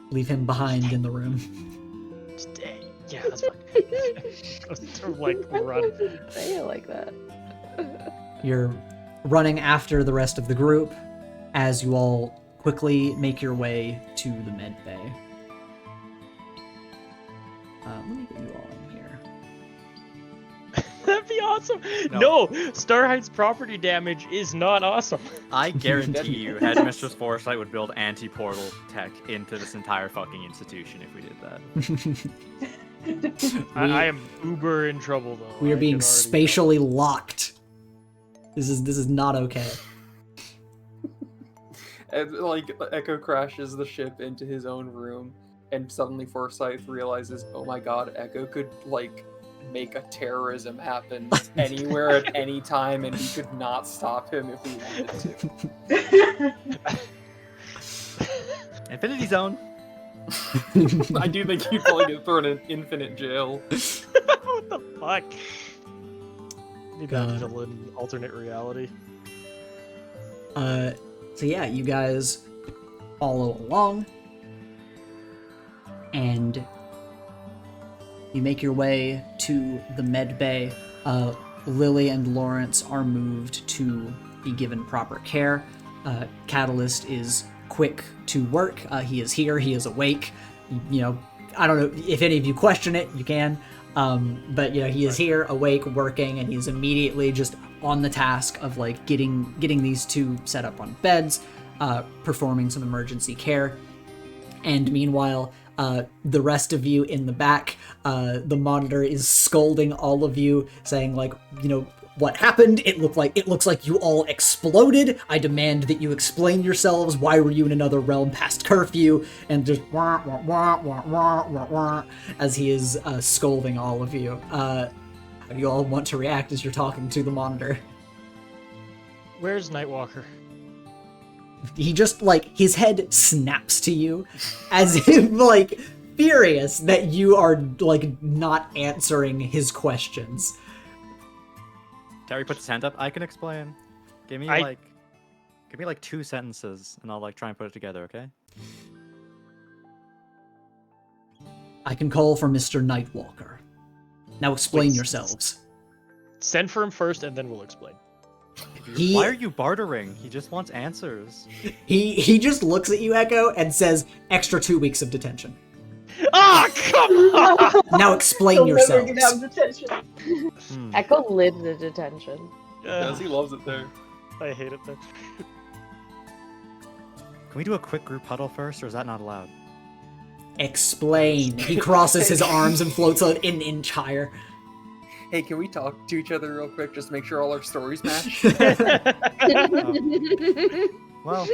leave him behind in the room. Stay. Yeah, that's fine. Run. Why would you say it like that? You're running after the rest of the group as you all quickly make your way to the med bay. Let me get you all in here. That'd be awesome. No, Starhide's property damage is not awesome. I guarantee you, Headmistress Foresight would build anti-portal tech into this entire fucking institution if we did that. I am uber in trouble though. We are I being can already spatially locked. This is not okay. And, Echo crashes the ship into his own room, and suddenly Forsyth realizes, oh my god, Echo could, make a terrorism happen anywhere at any time, and we could not stop him if we wanted to. Infinity Zone. I do think he'd probably get thrown in infinite jail. What the fuck? Maybe that's still in alternate reality. So yeah, you guys follow along, and you make your way to the med bay. Lily and Lawrence are moved to be given proper care. Catalyst is quick to work. He is here. He is awake. I don't know if any of you question it. You can. But he is here, awake, working, and he's immediately just on the task of getting these two set up on beds, performing some emergency care. And meanwhile, the rest of you in the back, the monitor is scolding all of you, saying what happened? It looks like you all exploded. I demand that you explain yourselves. Why were you in another realm past curfew? And just wah, wah, wah, wah, wah, wah, wah, as he is scolding all of you. How do you all want to react as you're talking to the monitor? Where's Nightwalker? He just his head snaps to you as if furious that you are not answering his questions. Terry puts his hand up. I can explain. Give me 2 sentences, and I'll try and put it together. Okay. I can call for Mr. Nightwalker. Now explain yourselves. Send for him first, and then we'll explain. Why are you bartering? He just wants answers. He just looks at you, Echo, and says, extra 2 weeks of detention. Ah, come on! Now explain He'll yourselves. never get out of detention. Echo lives in detention. Yes, he loves it there. I hate it there. Can we do a quick group huddle first, or is that not allowed? Explain. He crosses his arms and floats an inch higher. Hey, can we talk to each other real quick, just make sure all our stories match? Well,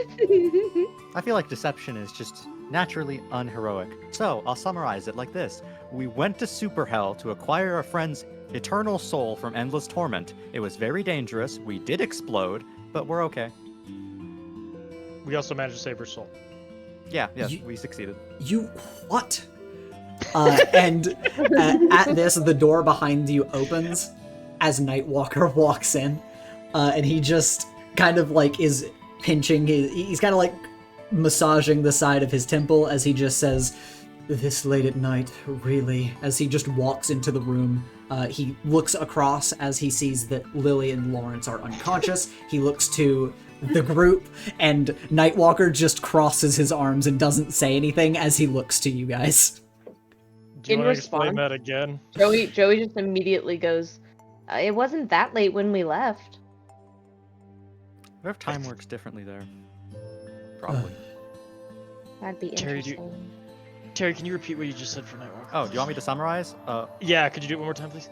I feel like deception is just naturally unheroic. So, I'll summarize it like this. We went to Super Hell to acquire our friend's eternal soul from endless torment. It was very dangerous. We did explode, but we're okay. We also managed to save her soul. Yeah, we succeeded. You what? And at this, the door behind you opens as Nightwalker walks in, and he just kind of is pinching he's kind of massaging the side of his temple as he just says, "This late at night, really?" As he just walks into the room, he looks across as he sees that Lily and Lawrence are unconscious. He looks to the group, and Nightwalker just crosses his arms and doesn't say anything as he looks to you guys. Do you In want to explain response- that again? Joey just immediately goes, It wasn't that late when we left. What if time works differently there? Probably. That'd be Terry, interesting. Terry, can you repeat what you just said for Nightwalker? Oh, do you want me to summarize? Yeah, could you do it one more time, please?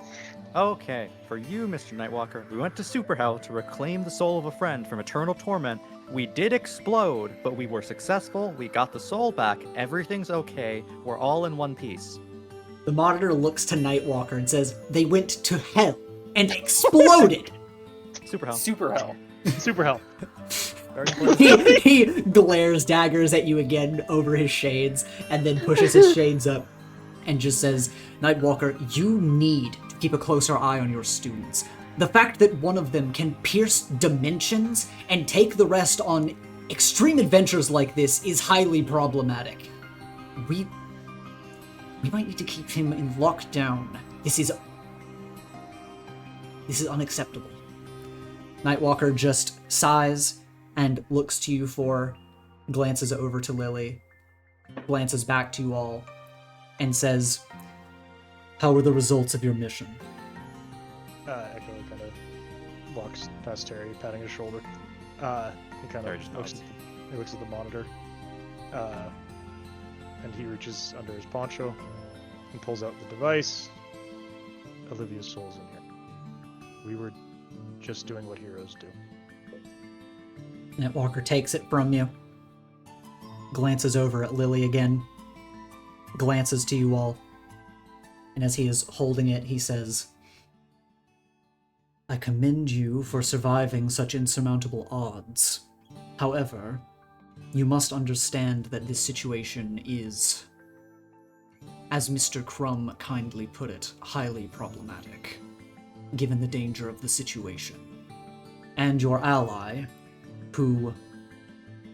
Okay. For you, Mr. Nightwalker, we went to Super Hell to reclaim the soul of a friend from eternal torment. We did explode, but we were successful. We got the soul back. Everything's okay. We're all in one piece. The monitor looks to Nightwalker and says, "They went to hell and exploded." Super Hell. Super hell. Super Hell. Very important. he glares daggers at you again over his shades and then pushes his shades up and just says, "Nightwalker, you need to keep a closer eye on your students. The fact that one of them can pierce dimensions and take the rest on extreme adventures like this is highly problematic. We might need to keep him in lockdown. This is unacceptable." Nightwalker just sighs and looks to you glances over to Lily, glances back to you all, and says, "How were the results of your mission?" Echo kind of walks past Terry, patting his shoulder. He kind Terry of just looks, nods. he looks at the monitor, and he reaches under his poncho and pulls out the device. Olivia's soul's in here. We were just doing what heroes do. Nightwalker takes it from you, glances over at Lily again, glances to you all, and as he is holding it, he says, "I commend you for surviving such insurmountable odds. However, you must understand that this situation is, as Mr. Crumb kindly put it, highly problematic, given the danger of the situation. And your ally, who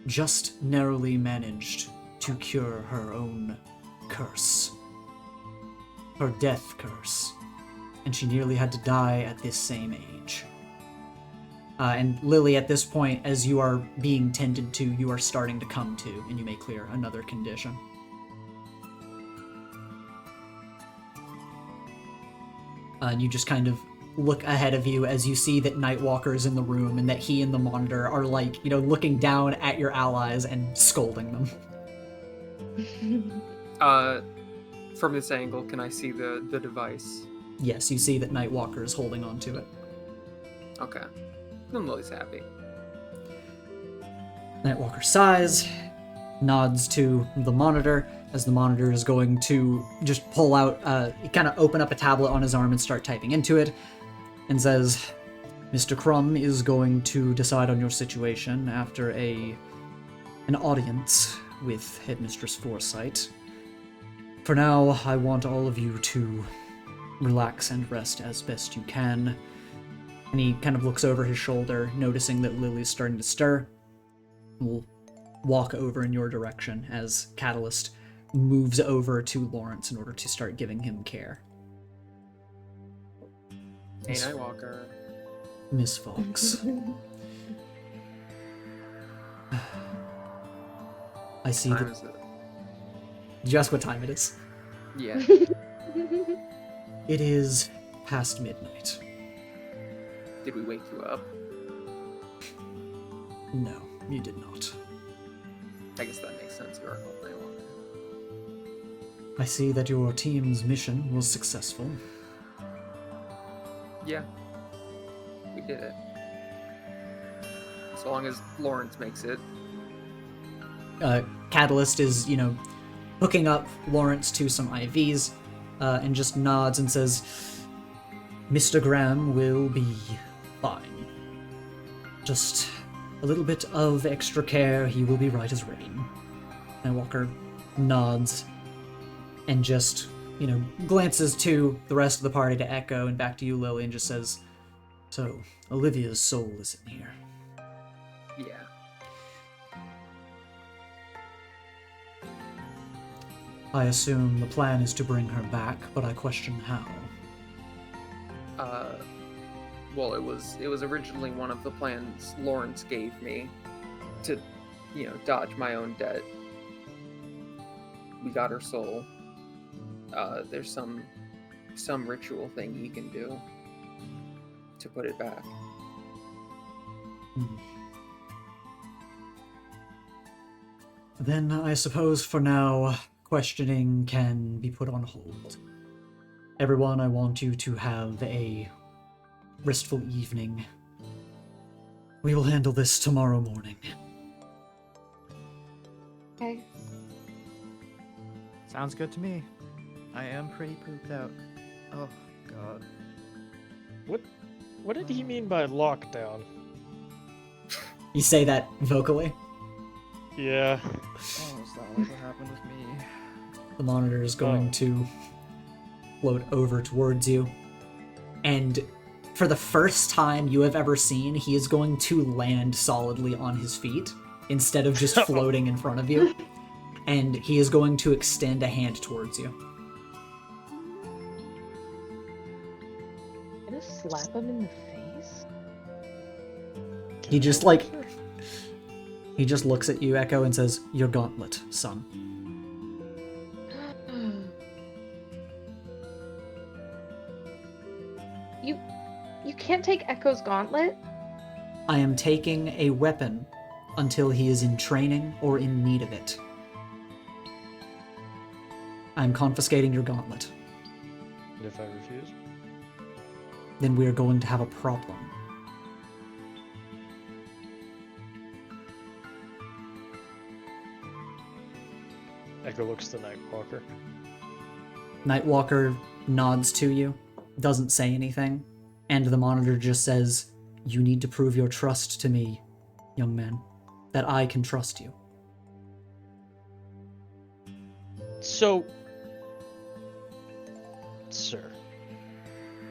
just narrowly managed to cure her own curse, her death curse, and she nearly had to die at this same age." And Lily, at this point, as you are being tended to, you are starting to come to, and you may clear another condition. And you just kind of look ahead of you as you see that Nightwalker is in the room and that he and the monitor are like, looking down at your allies and scolding them. From this angle, can I see the device? Yes, you see that Nightwalker is holding on to it. Okay. Then Lily's happy. Nightwalker sighs, nods to the monitor, as the monitor is going to just pull out, kind of open up a tablet on his arm and start typing into it, and says, "Mr. Crumb is going to decide on your situation after an audience with Headmistress Foresight. For now, I want all of you to relax and rest as best you can." And he kind of looks over his shoulder, noticing that Lily's starting to stir. Will walk over in your direction as Catalyst moves over to Lawrence in order to start giving him care. Hey, Nightwalker. Miss Fox. I see Time that. is it? Just what time it is. Yeah. It is past midnight. Did we wake you up? No, you did not. I guess that makes sense. You are called Nightwalker. I see that your team's mission was successful. Yeah. We did it. So long as Lawrence makes it. Catalyst is, hooking up Lawrence to some IVs, and just nods and says, "Mr. Graham will be fine. Just a little bit of extra care, he will be right as rain." And Walker nods and just, glances to the rest of the party to Echo and back to you, Lily, and just says, "So, Olivia's soul is in here." Yeah. I assume the plan is to bring her back, but I question how. Well, it was originally one of the plans Lawrence gave me to, dodge my own debt. We got her soul. There's some ritual thing he can do. to put it back. Then I suppose for now, questioning can be put on hold. Everyone, I want you to have a restful evening. We will handle this tomorrow morning. Okay. Sounds good to me. I am pretty pooped out. Oh, God. What did he mean by lockdown? You say that vocally? Yeah. Oh, is that like what happened with me? The monitor is going to float over towards you. And for the first time you have ever seen, he is going to land solidly on his feet instead of just floating in front of you. And he is going to extend a hand towards you. I'm gonna slap him in the face. He just he just looks at you, Echo, and says, "Your gauntlet, son." You can't take Echo's gauntlet? I am taking a weapon until he is in training or in need of it. I'm confiscating your gauntlet. And if I refuse? Then we are going to have a problem. Echo looks to Nightwalker. Nightwalker nods to you, doesn't say anything, and the monitor just says, "You need to prove your trust to me, young man, that I can trust you." So, sir,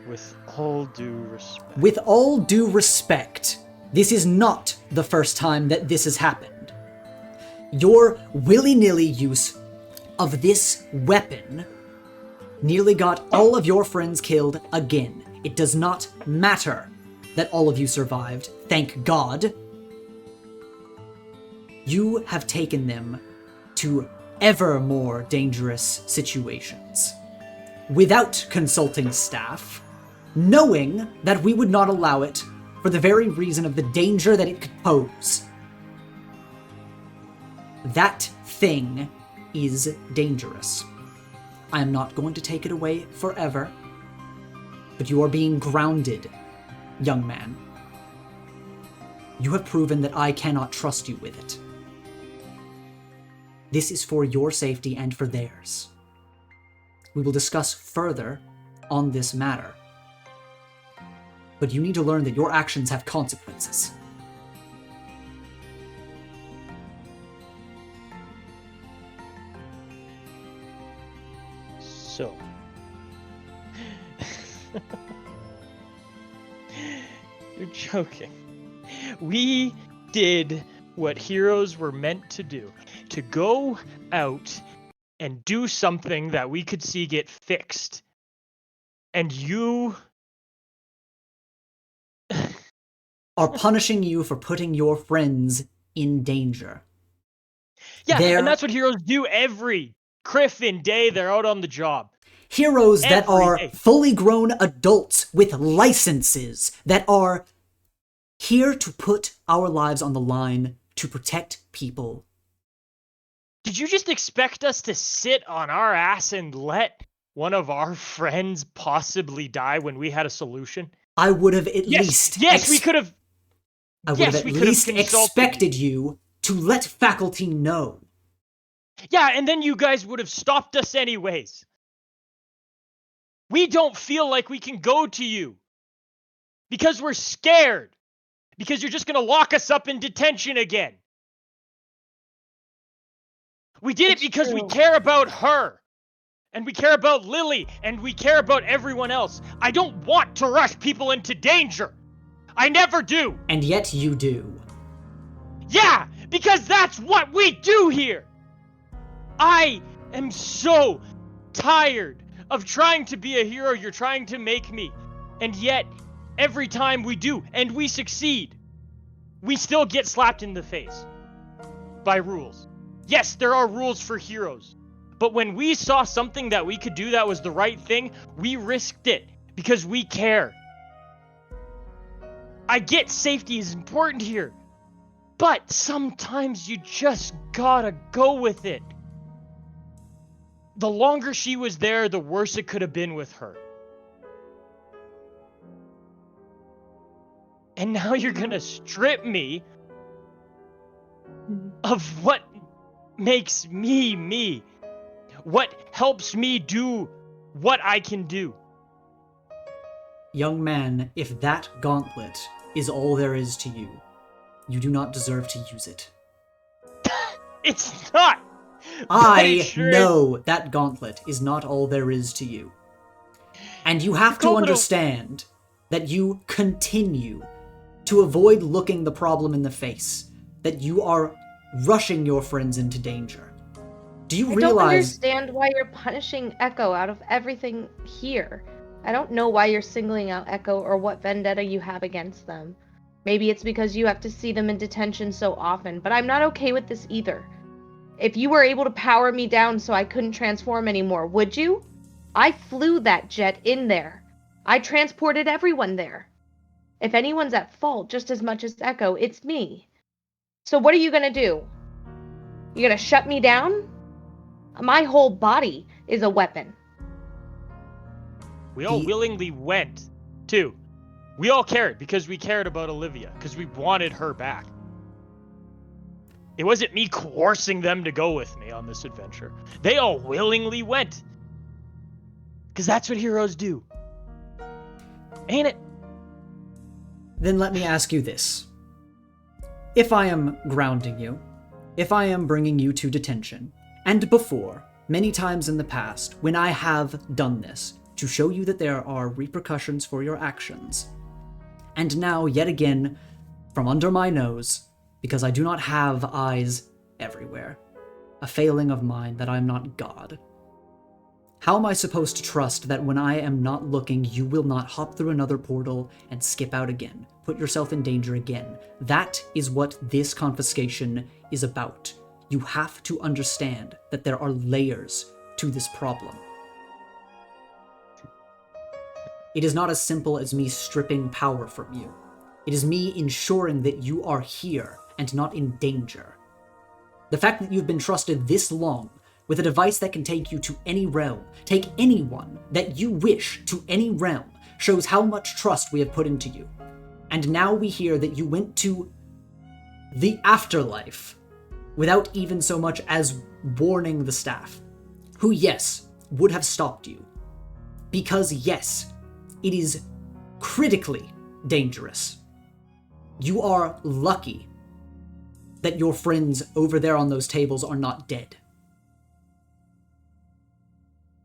with all due respect. With all due respect, this is not the first time that this has happened. Your willy-nilly use of this weapon nearly got all of your friends killed again. It does not matter that all of you survived, thank God. You have taken them to ever more dangerous situations without consulting staff, knowing that we would not allow it for the very reason of the danger that it could pose. That thing is dangerous. I am not going to take it away forever, but you are being grounded, young man. You have proven that I cannot trust you with it. This is for your safety and for theirs. We will discuss further on this matter, but you need to learn that your actions have consequences. So, you're joking. We did what heroes were meant to do, to go out and do something that we could see get fixed. And you are punishing you for putting your friends in danger. Yeah, and that's what heroes do every Criffin day they're out on the job. Heroes that are fully grown adults with licenses that are here to put our lives on the line to protect people. Did you just expect us to sit on our ass and let one of our friends possibly die when we had a solution? I would have at least... Yes, we could have... I would have at least expected you to let faculty know. Yeah, and then you guys would have stopped us anyways. We don't feel like we can go to you. Because we're scared. Because you're just going to lock us up in detention again. We did it because we care about her. And we care about Lily. And we care about everyone else. I don't want to rush people into danger. I never do. And yet you do. Yeah, because that's what we do here. I am so tired of trying to be a hero you're trying to make me. And yet, every time we do, and we succeed, we still get slapped in the face by rules. Yes, there are rules for heroes. But when we saw something that we could do that was the right thing, we risked it because we care. I get safety is important here, but sometimes you just gotta go with it. The longer she was there, the worse it could have been with her. And now you're gonna strip me of what makes me me. What helps me do what I can do. Young man, if that gauntlet is all there is to you, you do not deserve to use it. It's not! But I it sure know that gauntlet is not all there is to you. And you have to Call it a- understand that you continue to avoid looking the problem in the face, that you are rushing your friends into danger. Do you I don't realize... understand why you're punishing Echo out of everything here. I don't know why you're singling out Echo or what vendetta you have against them. Maybe it's because you have to see them in detention so often, but I'm not okay with this either. If you were able to power me down so I couldn't transform anymore, would you? I flew that jet in there. I transported everyone there. If anyone's at fault just as much as Echo, it's me. So what are you gonna do? You gonna shut me down? My whole body is a weapon. We all willingly went, too. We all cared because we cared about Olivia, because we wanted her back. It wasn't me coercing them to go with me on this adventure. They all willingly went. Because that's what heroes do. Ain't it? Then let me ask you this. If I am grounding you, if I am bringing you to detention, and before, many times in the past, when I have done this, to show you that there are repercussions for your actions, and now, yet again, from under my nose, because I do not have eyes everywhere, a failing of mine that I am not God. How am I supposed to trust that when I am not looking, you will not hop through another portal and skip out again, put yourself in danger again? That is what this confiscation is about. You have to understand that there are layers to this problem. It is not as simple as me stripping power from you. It is me ensuring that you are here and not in danger. The fact that you've been trusted this long with a device that can take you to any realm, take anyone that you wish to any realm, shows how much trust we have put into you. And now we hear that you went to the afterlife without even so much as warning the staff, who, yes, would have stopped you. Because, yes, it is critically dangerous. You are lucky that your friends over there on those tables are not dead.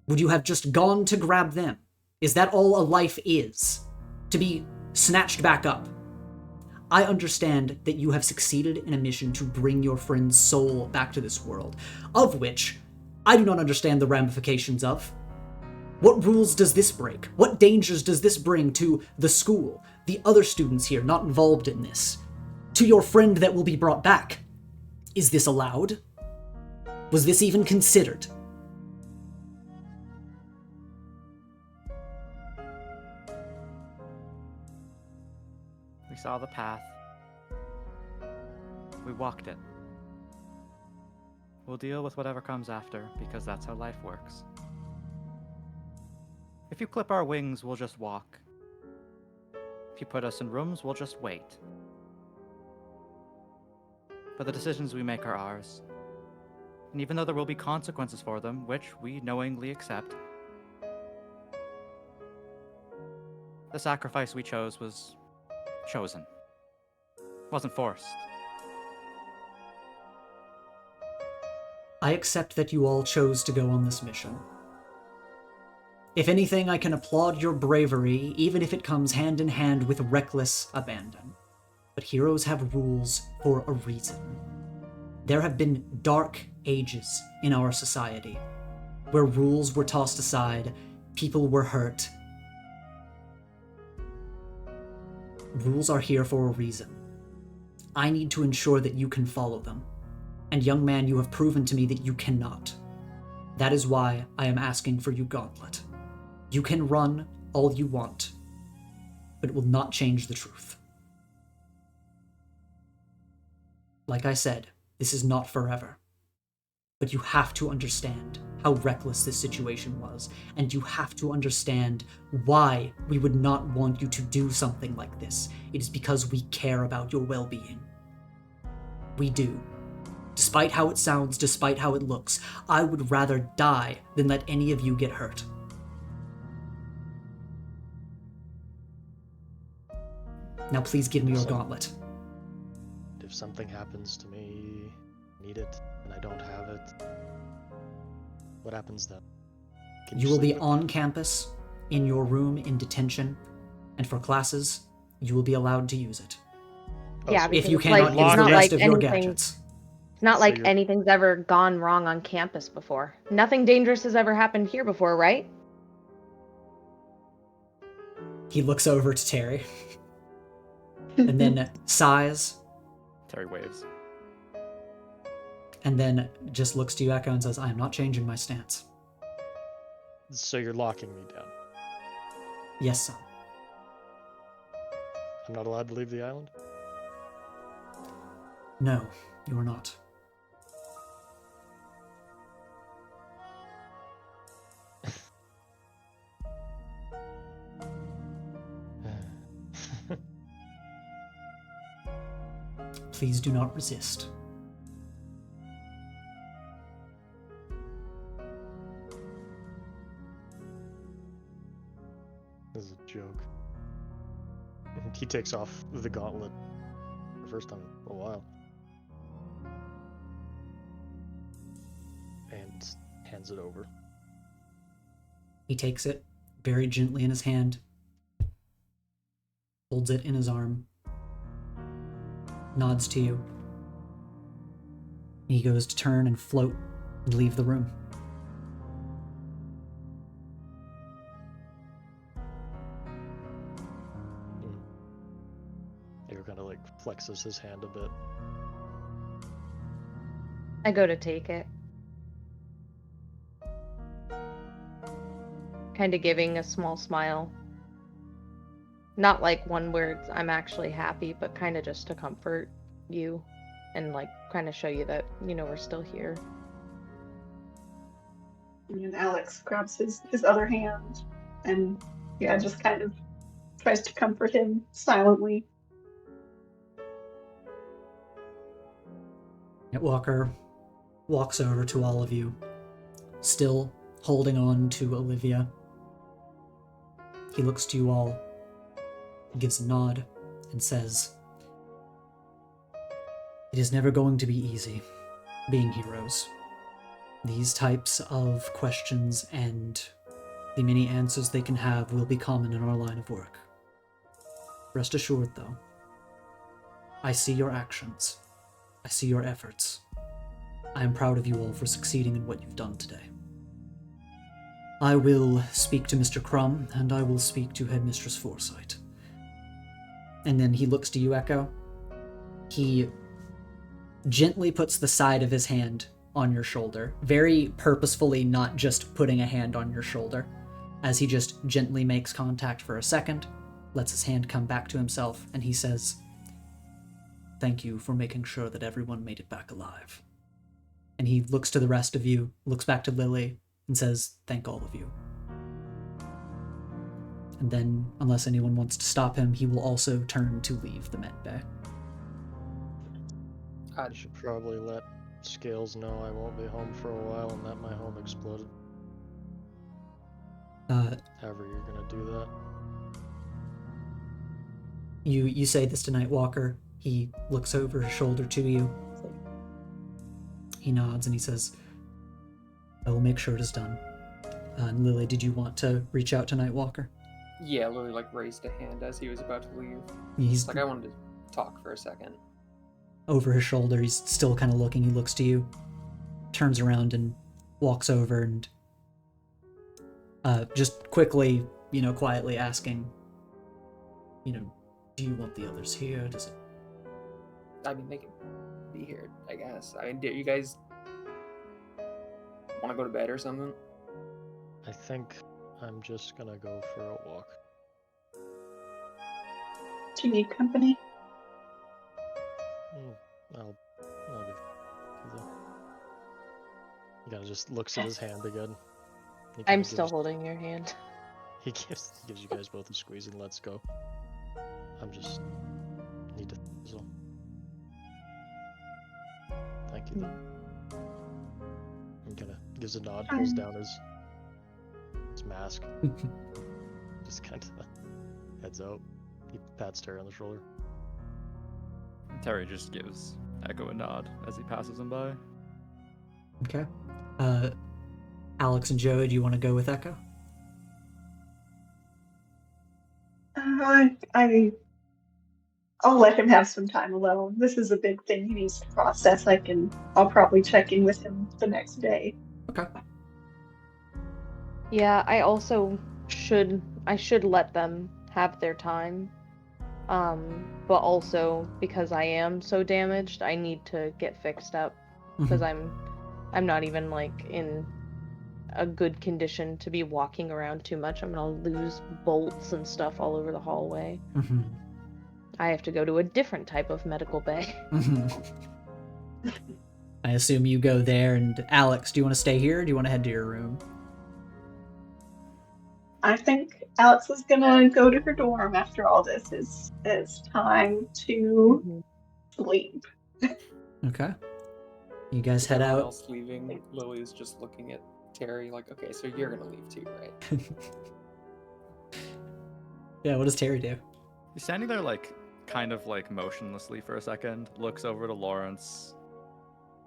Would you have just gone to grab them? Is that all a life is? To be snatched back up? I understand that you have succeeded in a mission to bring your friend's soul back to this world, of which I do not understand the ramifications of. What rules does this break? What dangers does this bring to the school, the other students here not involved in this, to your friend that will be brought back? Is this allowed? Was this even considered? We saw the path. We walked it. We'll deal with whatever comes after, because that's how life works. If you clip our wings, we'll just walk. If you put us in rooms, we'll just wait. But the decisions we make are ours. And even though there will be consequences for them, which we knowingly accept, the sacrifice we chose was chosen. It wasn't forced. I accept that you all chose to go on this mission. If anything, I can applaud your bravery, even if it comes hand in hand with reckless abandon. But heroes have rules for a reason. There have been dark ages in our society, where rules were tossed aside, people were hurt. Rules are here for a reason. I need to ensure that you can follow them. And young man, you have proven to me that you cannot. That is why I am asking for you, Gauntlet. You can run all you want, but it will not change the truth. Like I said, this is not forever. But you have to understand how reckless this situation was, and you have to understand why we would not want you to do something like this. It is because we care about your well-being. We do. Despite how it sounds, despite how it looks, I would rather die than let any of you get hurt. Now please give me your gauntlet. If something happens to me, need it, and I don't have it, what happens then? Can You will be sleep with on me? campus, in your room, in detention, and for classes, you will be allowed to use it. Oh, Yeah, so If because you it's cannot like use it's the not rest like of your anything. gadgets. It's not So like you're- anything's ever gone wrong on campus before. Nothing dangerous has ever happened here before, right? He looks over to Terry, and then sighs, Terry waves. and then just looks to you, Echo, and says, I am not changing my stance. So you're locking me down. Yes, son. I'm not allowed to leave the island? No, you are not. Please do not resist. This is a joke. He takes off the gauntlet for the first time in a while. And hands it over. He takes it very gently in his hand, holds it in his arm, nods to you. He goes to turn and float and leave the room. Air kind of like flexes his hand a bit. I go to take it. Kind of giving a small smile. Not like one where I'm actually happy, but kind of just to comfort you and like kind of show you that, we're still here. And Alex grabs his other hand and, yeah, just kind of tries to comfort him silently. Walker walks over to all of you, still holding on to Olivia. He looks to you all, gives a nod, and says, It is never going to be easy being heroes. These types of questions and the many answers they can have will be common in our line of work. Rest assured, though, I see your actions. I see your efforts. I am proud of you all for succeeding in what you've done today. I will speak to Mr. Crumb, and I will speak to Headmistress Forsyth. And then he looks to you, Echo. He gently puts the side of his hand on your shoulder, very purposefully not just putting a hand on your shoulder, as he just gently makes contact for a second, lets his hand come back to himself, and he says, Thank you for making sure that everyone made it back alive. And he looks to the rest of you, looks back to Lily, and says, Thank all of you. And then, unless anyone wants to stop him, he will also turn to leave the med bay. I should probably let Scales know I won't be home for a while and that my home exploded. However you're gonna do that. You say this to Nightwalker. He looks over his shoulder to you. He nods and he says, I will make sure it is done. And Lily, did you want to reach out to Nightwalker? Yeah, Lily raised a hand as he was about to leave. He's I wanted to talk for a second. over his shoulder. He's still kind of looking. He looks to you, turns around and walks over and just quickly, quietly asking, do you want the others here? Does it? I mean, they can be here, I guess. I mean, do you guys want to go to bed or something? I think I'm just gonna go for a walk. Do you need company? I'll He kind of just looks at his hand again. He I'm kinda still gives- holding your hand. He gives you guys both a squeeze and lets go. I'm just need to so. Thank you. He kind of gives a nod, pulls down his mask. Just kind of heads out. He pats Terry on the shoulder. Terry just gives Echo a nod as he passes him by. Okay. Alex and Joey, do you want to go with Echo? I'll let him have some time alone. This is a big thing he needs to process. I'll probably check in with him the next day. Okay. Yeah, I also should let them have their time. But also because I am so damaged, I need to get fixed up because I'm not even like in a good condition to be walking around too much. I'm gonna lose bolts and stuff all over the hallway. Mm-hmm. I have to go to a different type of medical bay. I assume you go there, and Alex, do you want to stay here, or do you want to head to your room? I think Alex is gonna go to her dorm after all this. It's time to sleep. Okay. You guys head Everyone out. else leaving. Lily's just looking at Terry like, okay, so you're gonna leave too, right? Yeah, what does Terry do? He's standing there, like, kind of like motionlessly for a second, looks over to Lawrence,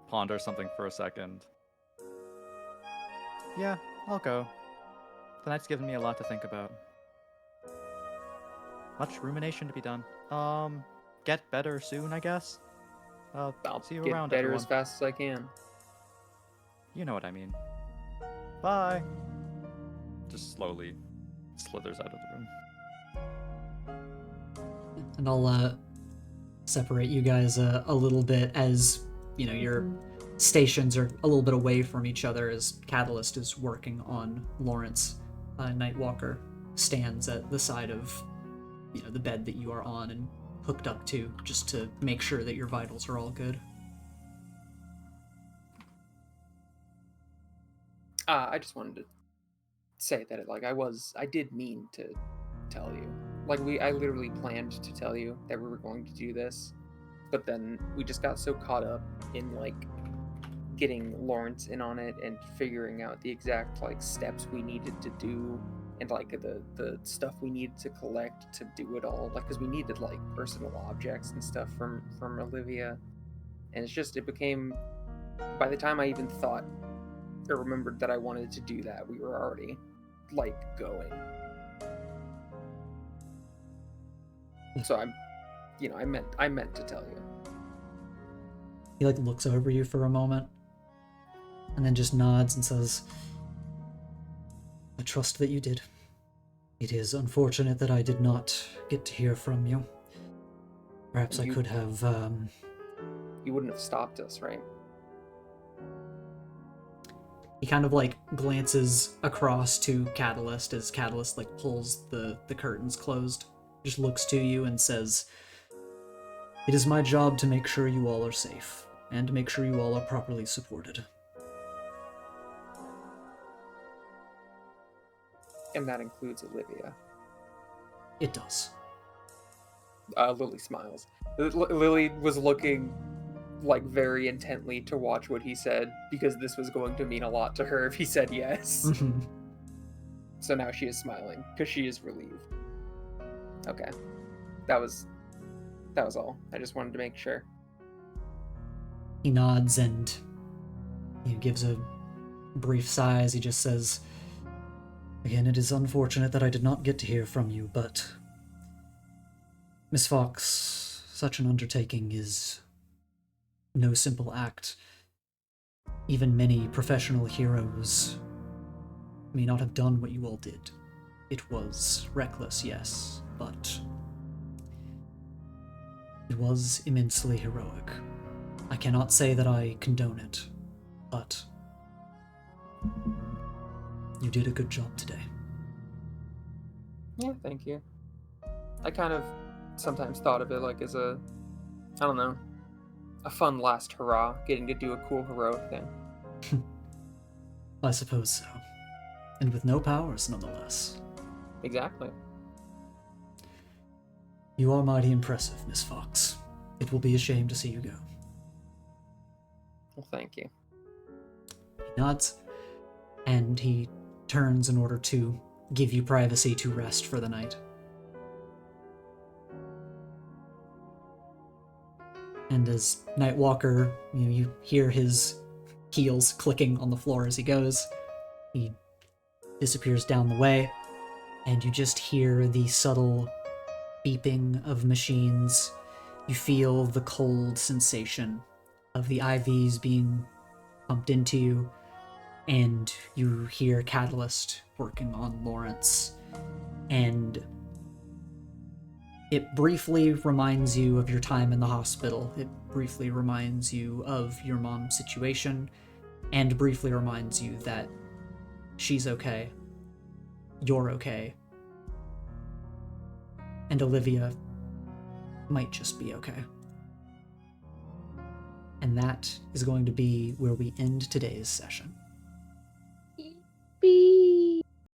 ponders something for a second. Yeah, I'll go. Tonight's given me a lot to think about. Much rumination to be done. Get better soon, I guess. I'll see you get around, better everyone. as fast as I can. You know what I mean. Bye. Just slowly slithers out of the room. And I'll separate you guys a little bit as, you know, your stations are a little bit away from each other as Catalyst is working on Lawrence. Nightwalker stands at the side of, you know, the bed that you are on and hooked up to, just to make sure that your vitals are all good. I just wanted to say that I did mean to tell you. I literally planned to tell you that we were going to do this, but then we just got so caught up in getting Lawrence in on it and figuring out the exact steps we needed to do and the stuff we needed to collect to do it all, because we needed personal objects and stuff from Olivia, and it became, by the time I even thought or remembered that I wanted to do that, we were already going. So I meant to tell you. He looks over you for a moment and then just nods and says, I trust that you did. It is unfortunate that I did not get to hear from you. Perhaps I could have, You wouldn't have stopped us, right? He kind of glances across to Catalyst as Catalyst pulls the curtains closed, just looks to you and says, it is my job to make sure you all are safe, and to make sure you all are properly supported. And that includes Olivia. It does. Lily smiles. Lily was looking very intently to watch what he said, because this was going to mean a lot to her if he said yes. So now she is smiling because she is relieved. Okay, that was all. I just wanted to make sure. He nods and he gives a brief sigh as he just says, again, it is unfortunate that I did not get to hear from you, but Miss Fox, such an undertaking is no simple act. Even many professional heroes may not have done what you all did. It was reckless, yes, but it was immensely heroic. I cannot say that I condone it, but you did a good job today. Yeah, thank you. I kind of sometimes thought of it as a fun last hurrah, getting to do a cool heroic thing. I suppose so. And with no powers, nonetheless. Exactly. You are mighty impressive, Miss Fox. It will be a shame to see you go. Well, thank you. He nods, and he turns in order to give you privacy to rest for the night. And as Nightwalker, you hear his heels clicking on the floor as he goes. He disappears down the way, and you just hear the subtle beeping of machines. You feel the cold sensation of the IVs being pumped into you, and you hear Catalyst working on Lawrence. And it briefly reminds you of your time in the hospital. It briefly reminds you of your mom's situation, and briefly reminds you that she's okay, you're okay, and Olivia might just be okay. And that is going to be where we end today's session.